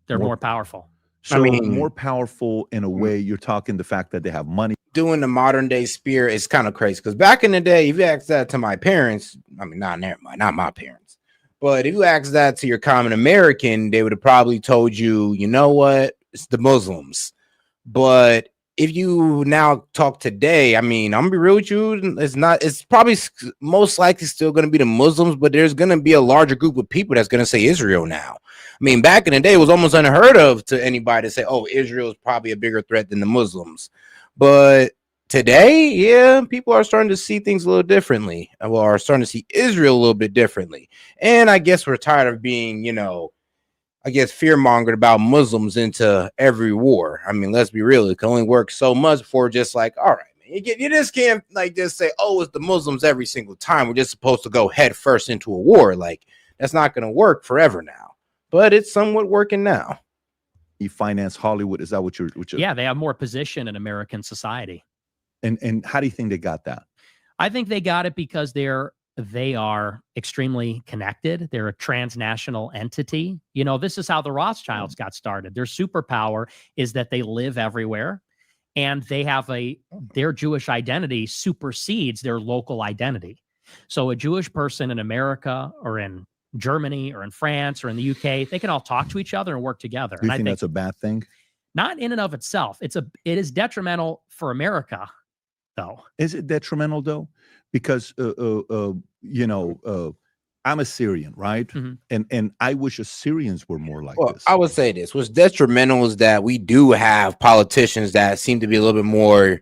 They're more powerful. So more powerful in a way, you're talking the fact that they have money. Doing the modern day spirit is kind of crazy, because back in the day, if you asked that to my parents, not my parents, but if you asked that to your common American, they would have probably told you, you know what, it's the Muslims. But if you now talk today, I'm gonna be real with you, it's probably most likely still going to be the Muslims, but there's going to be a larger group of people that's going to say Israel now. Back in the day, it was almost unheard of to anybody to say, oh, Israel is probably a bigger threat than the Muslims. But today, yeah, people are starting to see things a little differently. Well, are starting to see Israel a little bit differently. And I guess we're tired of being, fear-mongered about Muslims into every war. Let's be real. It can only work so much before just like, all right, man, You just can't like just say, oh, it's the Muslims every single time. We're just supposed to go head first into a war. Like that's not going to work forever now, but it's somewhat working now. You finance Hollywood. Is that what you're? Yeah, they have more position in American society. And how do you think they got that? I think they got it because they are extremely connected. They're a transnational entity. You know, this is how the Rothschilds got started. Their superpower is that they live everywhere, and they have their Jewish identity supersedes their local identity. So a Jewish person in America or in Germany or in France or in the UK, they can all talk to each other and work together. Do you and think that's a bad thing? Not in and of itself. It is detrimental for America, though. Is it detrimental though? Because I'm a Syrian, right? Mm-hmm. And I wish Assyrians were more like this. I would say this. What's detrimental is that we do have politicians that seem to be a little bit more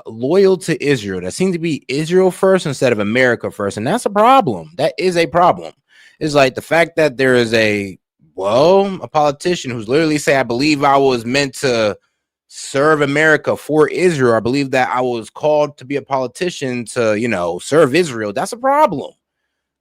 loyal to Israel, that seem to be Israel first instead of America first. And that's a problem. That is a problem. It's like the fact that there is a politician who's literally say, I believe I was meant to serve America for Israel. I believe that I was called to be a politician to, serve Israel. That's a problem.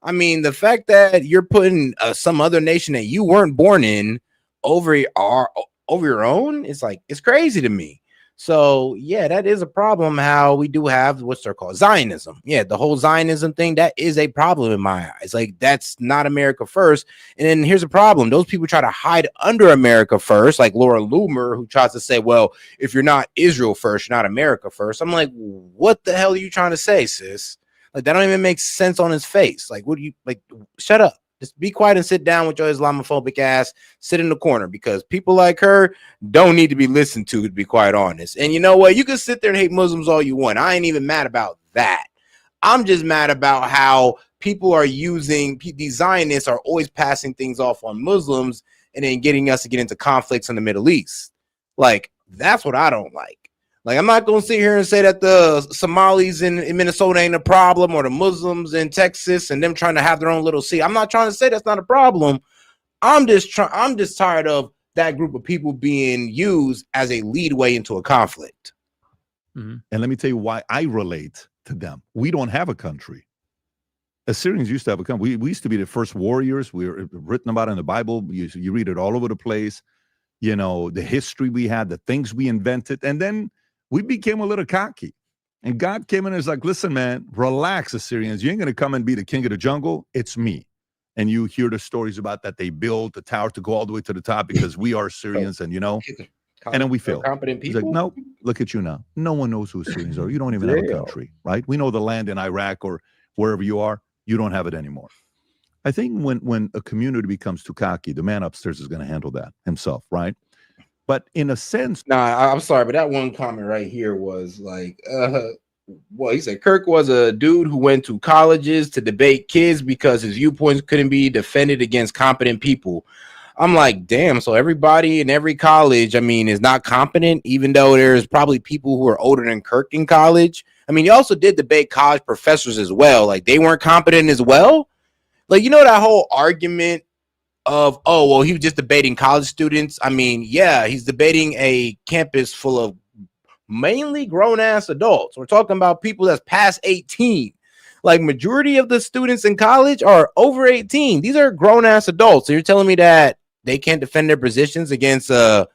I mean, the fact that you're putting some other nation that you weren't born in over your own, it's crazy to me. So yeah, that is a problem. How we do have what's they're called Zionism. Yeah, the whole Zionism thing, that is a problem in my eyes. Like that's not America first. And then here's a problem: those people try to hide under America first, like Laura Loomer, who tries to say, "Well, if you're not Israel first, you're not America first." I'm like, what the hell are you trying to say, sis? Like that don't even make sense on his face. Like, what do you like? Shut up. Just be quiet and sit down with your Islamophobic ass. Sit in the corner because people like her don't need to be listened to be quite honest. And you know what? You can sit there and hate Muslims all you want. I ain't even mad about that. I'm just mad about how people are using, these Zionists are always passing things off on Muslims and then getting us to get into conflicts in the Middle East. Like, that's what I don't like. Like, I'm not going to sit here and say that the Somalis in Minnesota ain't a problem or the Muslims in Texas and them trying to have their own little sea. I'm not trying to say that's not a problem. I'm just tired of that group of people being used as a leadway into a conflict. Mm-hmm. And let me tell you why I relate to them. We don't have a country. Assyrians used to have a country. We used to be the first warriors. We were written about in the Bible. You read it all over the place. The history we had, the things we invented. And then we became a little cocky. And God came in and was like, listen, man, relax, Assyrians. You ain't going to come and be the king of the jungle. It's me. And you hear the stories about that they built the tower to go all the way to the top because we are Assyrians and, and then we failed. Competent people? He's like, no, look at you now. No one knows who Assyrians are. You don't even have a country, right? We know the land in Iraq or wherever you are. You don't have it anymore. I think when a community becomes too cocky, the man upstairs is going to handle that himself, right? But in a sense, I'm sorry, but that one comment right here was like, he said Kirk was a dude who went to colleges to debate kids because his viewpoints couldn't be defended against competent people. I'm like, damn. So everybody in every college, is not competent, even though there's probably people who are older than Kirk in college. He also did debate college professors as well. Like they weren't competent as well. Like, that whole argument of, he was just debating college students. Yeah, he's debating a campus full of mainly grown-ass adults. We're talking about people that's past 18. Like, majority of the students in college are over 18. These are grown-ass adults. So you're telling me that they can't defend their positions against a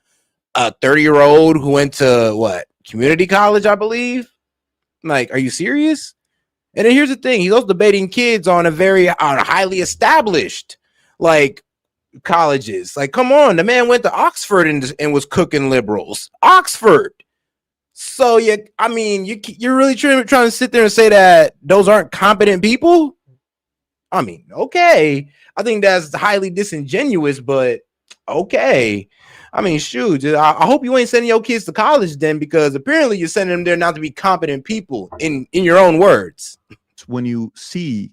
30-year-old who went to, community college, I believe? Like, are you serious? And then here's the thing. He's also debating kids on on highly established, colleges. Like, come on, the man went to Oxford and was cooking liberals. Oxford. So you're really trying to sit there and say that those aren't competent people? Okay. I think that's highly disingenuous, but okay. Shoot, I hope you ain't sending your kids to college then, because apparently you're sending them there not to be competent people in your own words. When you see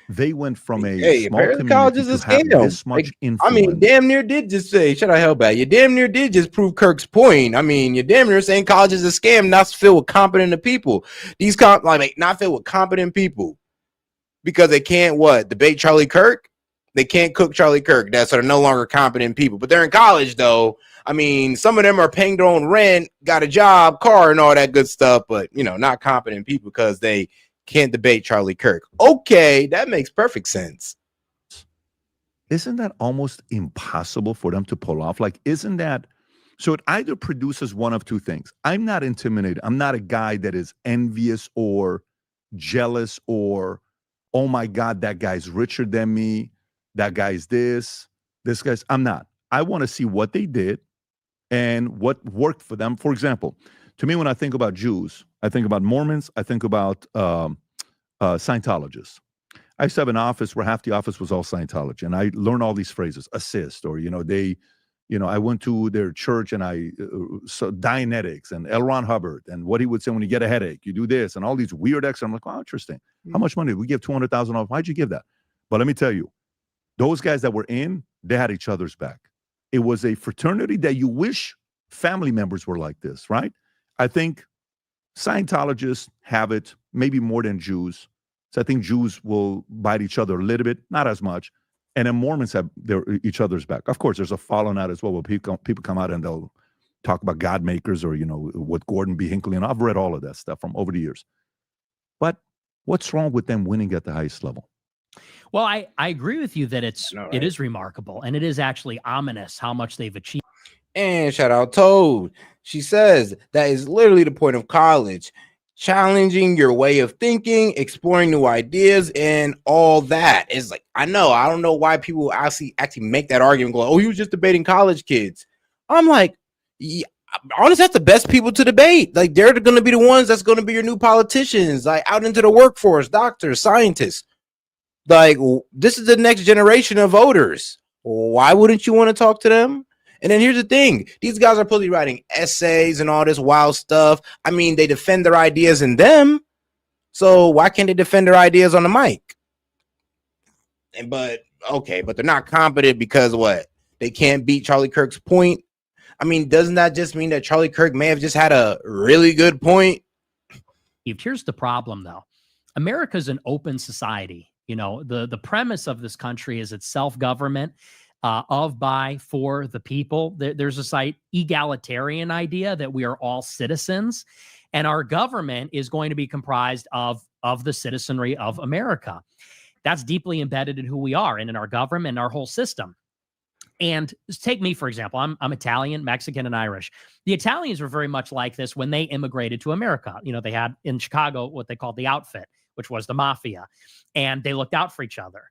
they went from a small community college is a to have scam. this much influence. Damn near did just say, should I help out? You damn near did just prove Kirk's point. You damn near saying college is a scam, not filled with competent people. These not filled with competent people because they can't debate Charlie Kirk. They can't cook Charlie Kirk. So they're no longer competent people, but they're in college though. I mean, some of them are paying their own rent, got a job, car, and all that good stuff, but, you know, not competent people because they can't debate Charlie Kirk. Okay, that makes perfect sense. Isn't that almost impossible for them to pull off? Like, isn't that? So it either produces one of two things. I'm not intimidated. I'm not a guy that is envious or jealous or, oh my God, that guy's richer than me. That guy's this guy's. I'm not. I want to see what they did and what worked for them. For example, to me, when I think about Jews, I think about Mormons, I think about Scientologists. I used to have an office where half the office was all Scientology, and I learned all these phrases, assist, or, I went to their church and so Dianetics and L. Ron Hubbard and what he would say when you get a headache, you do this and all these weird extras. I'm like, oh, interesting. How much money did we give? $200,000. Why'd you give that? But let me tell you, those guys that were in, they had each other's back. It was a fraternity that you wish family members were like this, right? I think Scientologists have it maybe more than Jews. So I think Jews will bite each other a little bit, not as much. And then Mormons have each other's back. Of course, there's a falling out as well where people come out and they'll talk about God makers or, what Gordon B. Hinckley, and I've read all of that stuff from over the years. But what's wrong with them winning at the highest level? Well, I agree with you that it is remarkable, and it is actually ominous how much they've achieved. And shout out Toad. She says that is literally the point of college. Challenging your way of thinking, exploring new ideas, and all that. Is like, I don't know why people actually make that argument, go, oh, he was just debating college kids. I'm like, yeah, honestly, that's the best people to debate. Like, they're going to be the ones that's going to be your new politicians, like out into the workforce, doctors, scientists. Like, this is the next generation of voters. Why wouldn't you want to talk to them? And then here's the thing. These guys are probably writing essays and all this wild stuff. I mean, they defend their ideas in them. So why can't they defend their ideas on the mic? But they're not competent because what? They can't beat Charlie Kirk's point. I mean, doesn't that just mean that Charlie Kirk may have just had a really good point? Here's the problem, though. America's an open society. The premise of this country is it's self-government. Of, by, for the people. There's a egalitarian idea that we are all citizens, and our government is going to be comprised of the citizenry of America. That's deeply embedded in who we are and in our government and our whole system. And take me, for example, I'm Italian, Mexican, and Irish. The Italians were very much like this when they immigrated to America. They had in Chicago what they called the outfit, which was the mafia, and they looked out for each other.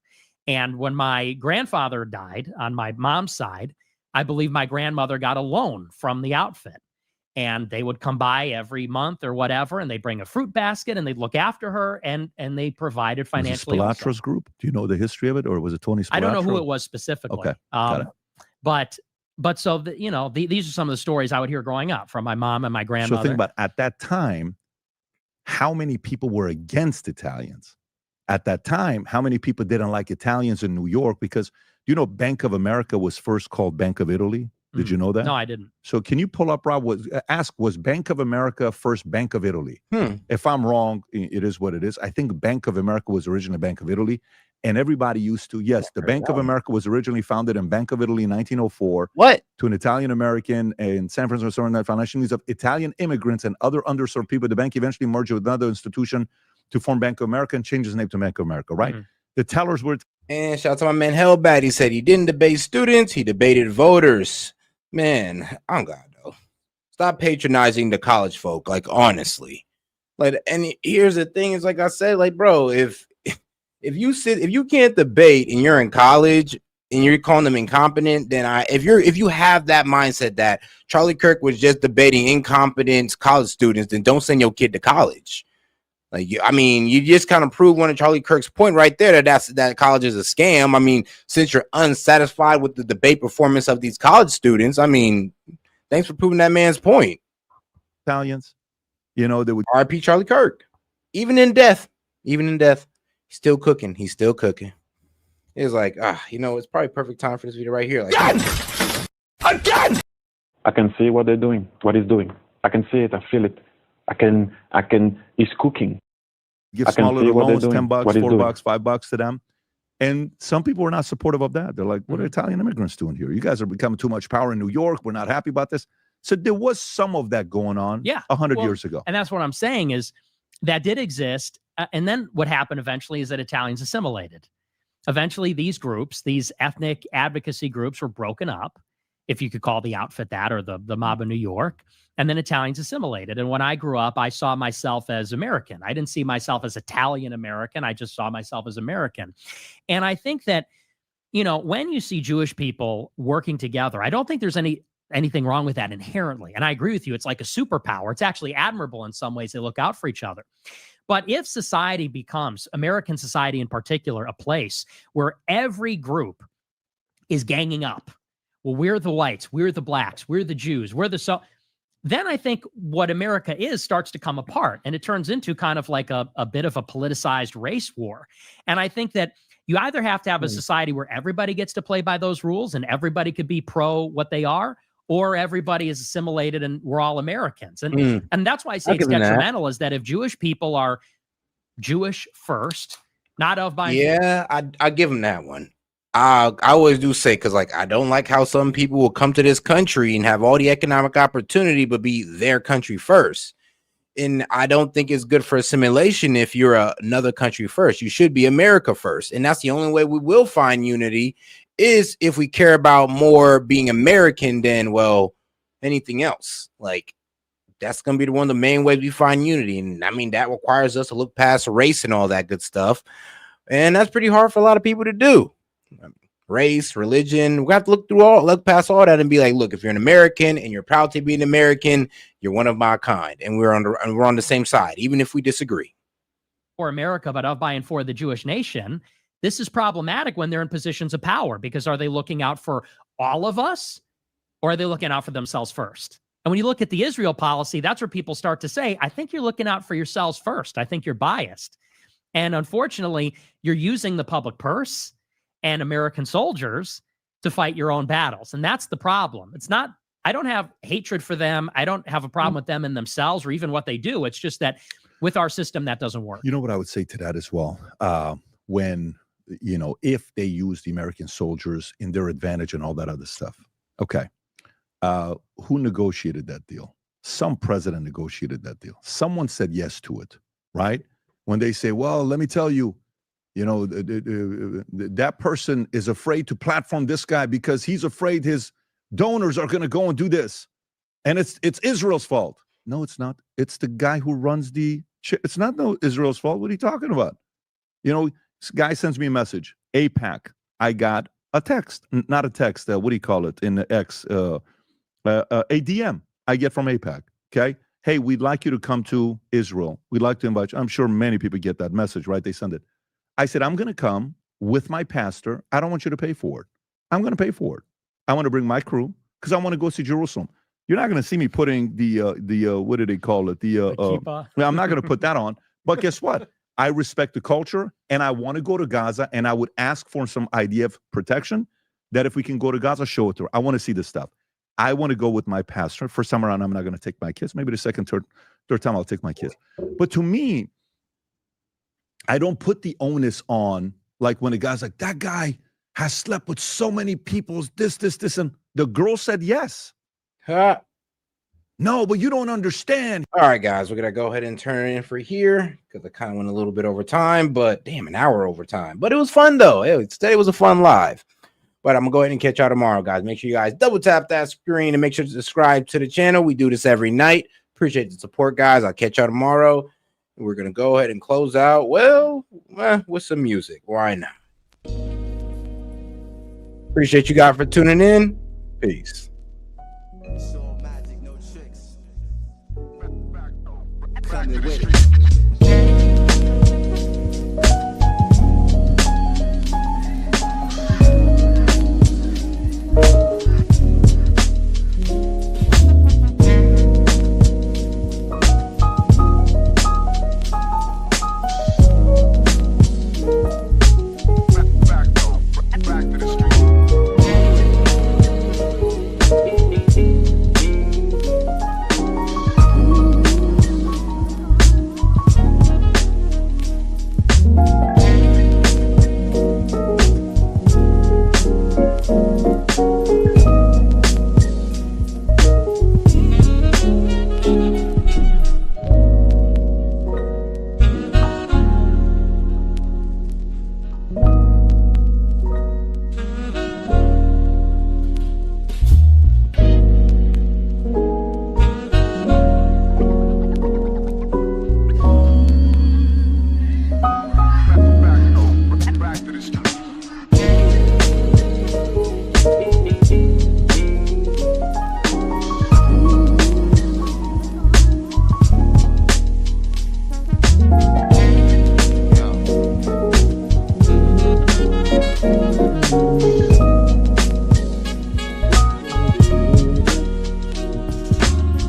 And when my grandfather died on my mom's side, I believe my grandmother got a loan from the outfit. And they would come by every month or whatever, and they'd bring a fruit basket, and they'd look after her, and they provided financially. Was it Spilatra's group? Do you know the history of it, or was it Tony Spilatra? I don't know who it was specifically. Okay, got it. But so these are some of the stories I would hear growing up from my mom and my grandmother. So think about at that time, how many people were against Italians? At that time, how many people didn't like Italians in New York? Because, Bank of America was first called Bank of Italy. Did you know that? No, I didn't. So can you pull up, Rob, was Bank of America first Bank of Italy? If I'm wrong, it is what it is. I think Bank of America was originally Bank of Italy. And everybody used to, the Bank of America was originally founded in Bank of Italy in 1904. What? To an Italian-American in San Francisco, and financial needs of Italian immigrants and other underserved people. The bank eventually merged with another institution to form Bank of America and change his name to Bank of America, right? The tellers were... And shout out to my man Hellbat. He said he didn't debate students, he debated voters. Man, I'm God, though. Stop patronizing the college folk, like, honestly. Like, and here's the thing, is like I said, like, bro, if you can't debate and you're in college and you're calling them incompetent, then if you have that mindset that Charlie Kirk was just debating incompetent college students, then don't send your kid to college. Like, you just kind of prove one of Charlie Kirk's point right there that college is a scam. I mean, since you're unsatisfied with the debate performance of these college students, thanks for proving that man's point. Italians, they would R.I.P. Charlie Kirk. Even in death, he's still cooking. He's still cooking. It's like, it's probably perfect time for this video right here. Like, Again! I can see what they're doing, what he's doing. I can see it. I feel it. I can, he's cooking. Give small little loans, $10, $4, $5 to them. And some people are not supportive of that. They're like, what are Italian immigrants doing here? You guys are becoming too much power in New York. We're not happy about this. So there was some of that going on 100 years ago. And that's what I'm saying is that did exist. And then what happened eventually is that Italians assimilated. Eventually, these groups, these ethnic advocacy groups were broken up, if you could call the outfit that, or the mob of New York. And then Italians assimilated. And when I grew up, I saw myself as American. I didn't see myself as Italian American. I just saw myself as American. And I think that, you know, when you see Jewish people working together, I don't think there's anything wrong with that inherently. And I agree with you. It's like a superpower. It's actually admirable in some ways. They look out for each other. But if society becomes, American society in particular, a place where every group is ganging up, well, we're the whites, we're the blacks, we're the Jews, we're the then I think what America is starts to come apart, and it turns into kind of like a bit of a politicized race war. And I think that you either have to have a society where everybody gets to play by those rules and everybody could be pro what they are, or everybody is assimilated and we're all Americans. And that's why I say it's detrimental, is that if Jewish people are Jewish first, not of by. Yeah, I give them that one. I always do say, because like I don't like how some people will come to this country and have all the economic opportunity but be their country first. And I don't think it's good for assimilation if you're another country first. You should be America first. And that's the only way we will find unity, is if we care about more being American than, well, anything else. Like, that's going to be one of the main ways we find unity. And I mean, that requires us to look past race and all that good stuff. And that's pretty hard for a lot of people to do. Race, religion, we have to look past all that and be like, look, if you're an American and you're proud to be an American, you're one of my kind, and we're on the same side, even if we disagree. For America, but of, by, and for the Jewish nation, this is problematic when they're in positions of power, because are they looking out for all of us, or are they looking out for themselves first? And when you look at the Israel policy, that's where people start to say, I think you're looking out for yourselves first. I think you're biased. And unfortunately, you're using the public purse and American soldiers to fight your own battles. And that's the problem. It's not, I don't have hatred for them. I don't have a problem with them in themselves or even what they do. It's just that with our system, that doesn't work. You know what I would say to that as well? When, you know, if they use the American soldiers in their advantage and all that other stuff. Okay. Who negotiated that deal? Some president negotiated that deal. Someone said yes to it, right? When they say, well, let me tell you, you know, that person is afraid to platform this guy because he's afraid his donors are going to go and do this. And it's Israel's fault. No, it's not. It's the guy who runs it's not Israel's fault. What are you talking about? You know, this guy sends me a message, AIPAC. I got a text, not a text. What do you call it in the X? A DM I get from AIPAC. Okay. Hey, we'd like you to come to Israel. We'd like to invite you. I'm sure many people get that message, right? They send it. I said, I'm going to come with my pastor. I don't want you to pay for it. I'm going to pay for it. I want to bring my crew because I want to go see Jerusalem. You're not going to see me putting the what do they call it? I'm not going to put that on. But guess what? I respect the culture, and I want to go to Gaza, and I would ask for some idea of protection that if we can go to Gaza, show it to her. I want to see this stuff. I want to go with my pastor. First time around, I'm not going to take my kids. Maybe the second, third time I'll take my kids. But to me, I don't put the onus on, like when a guy's like, that guy has slept with so many people, this, and the girl said yes. No, but you don't understand. All right, guys, we're going to go ahead and turn it in for here because I kind of went a little bit over time, but damn, an hour over time. But it was fun, though. Today was a fun live. But I'm going to go ahead and catch y'all tomorrow, guys. Make sure you guys double tap that screen and make sure to subscribe to the channel. We do this every night. Appreciate the support, guys. I'll catch y'all tomorrow. We're going to go ahead and close out, well, with some music. Why not? Appreciate you guys for tuning in. Peace. Family with it.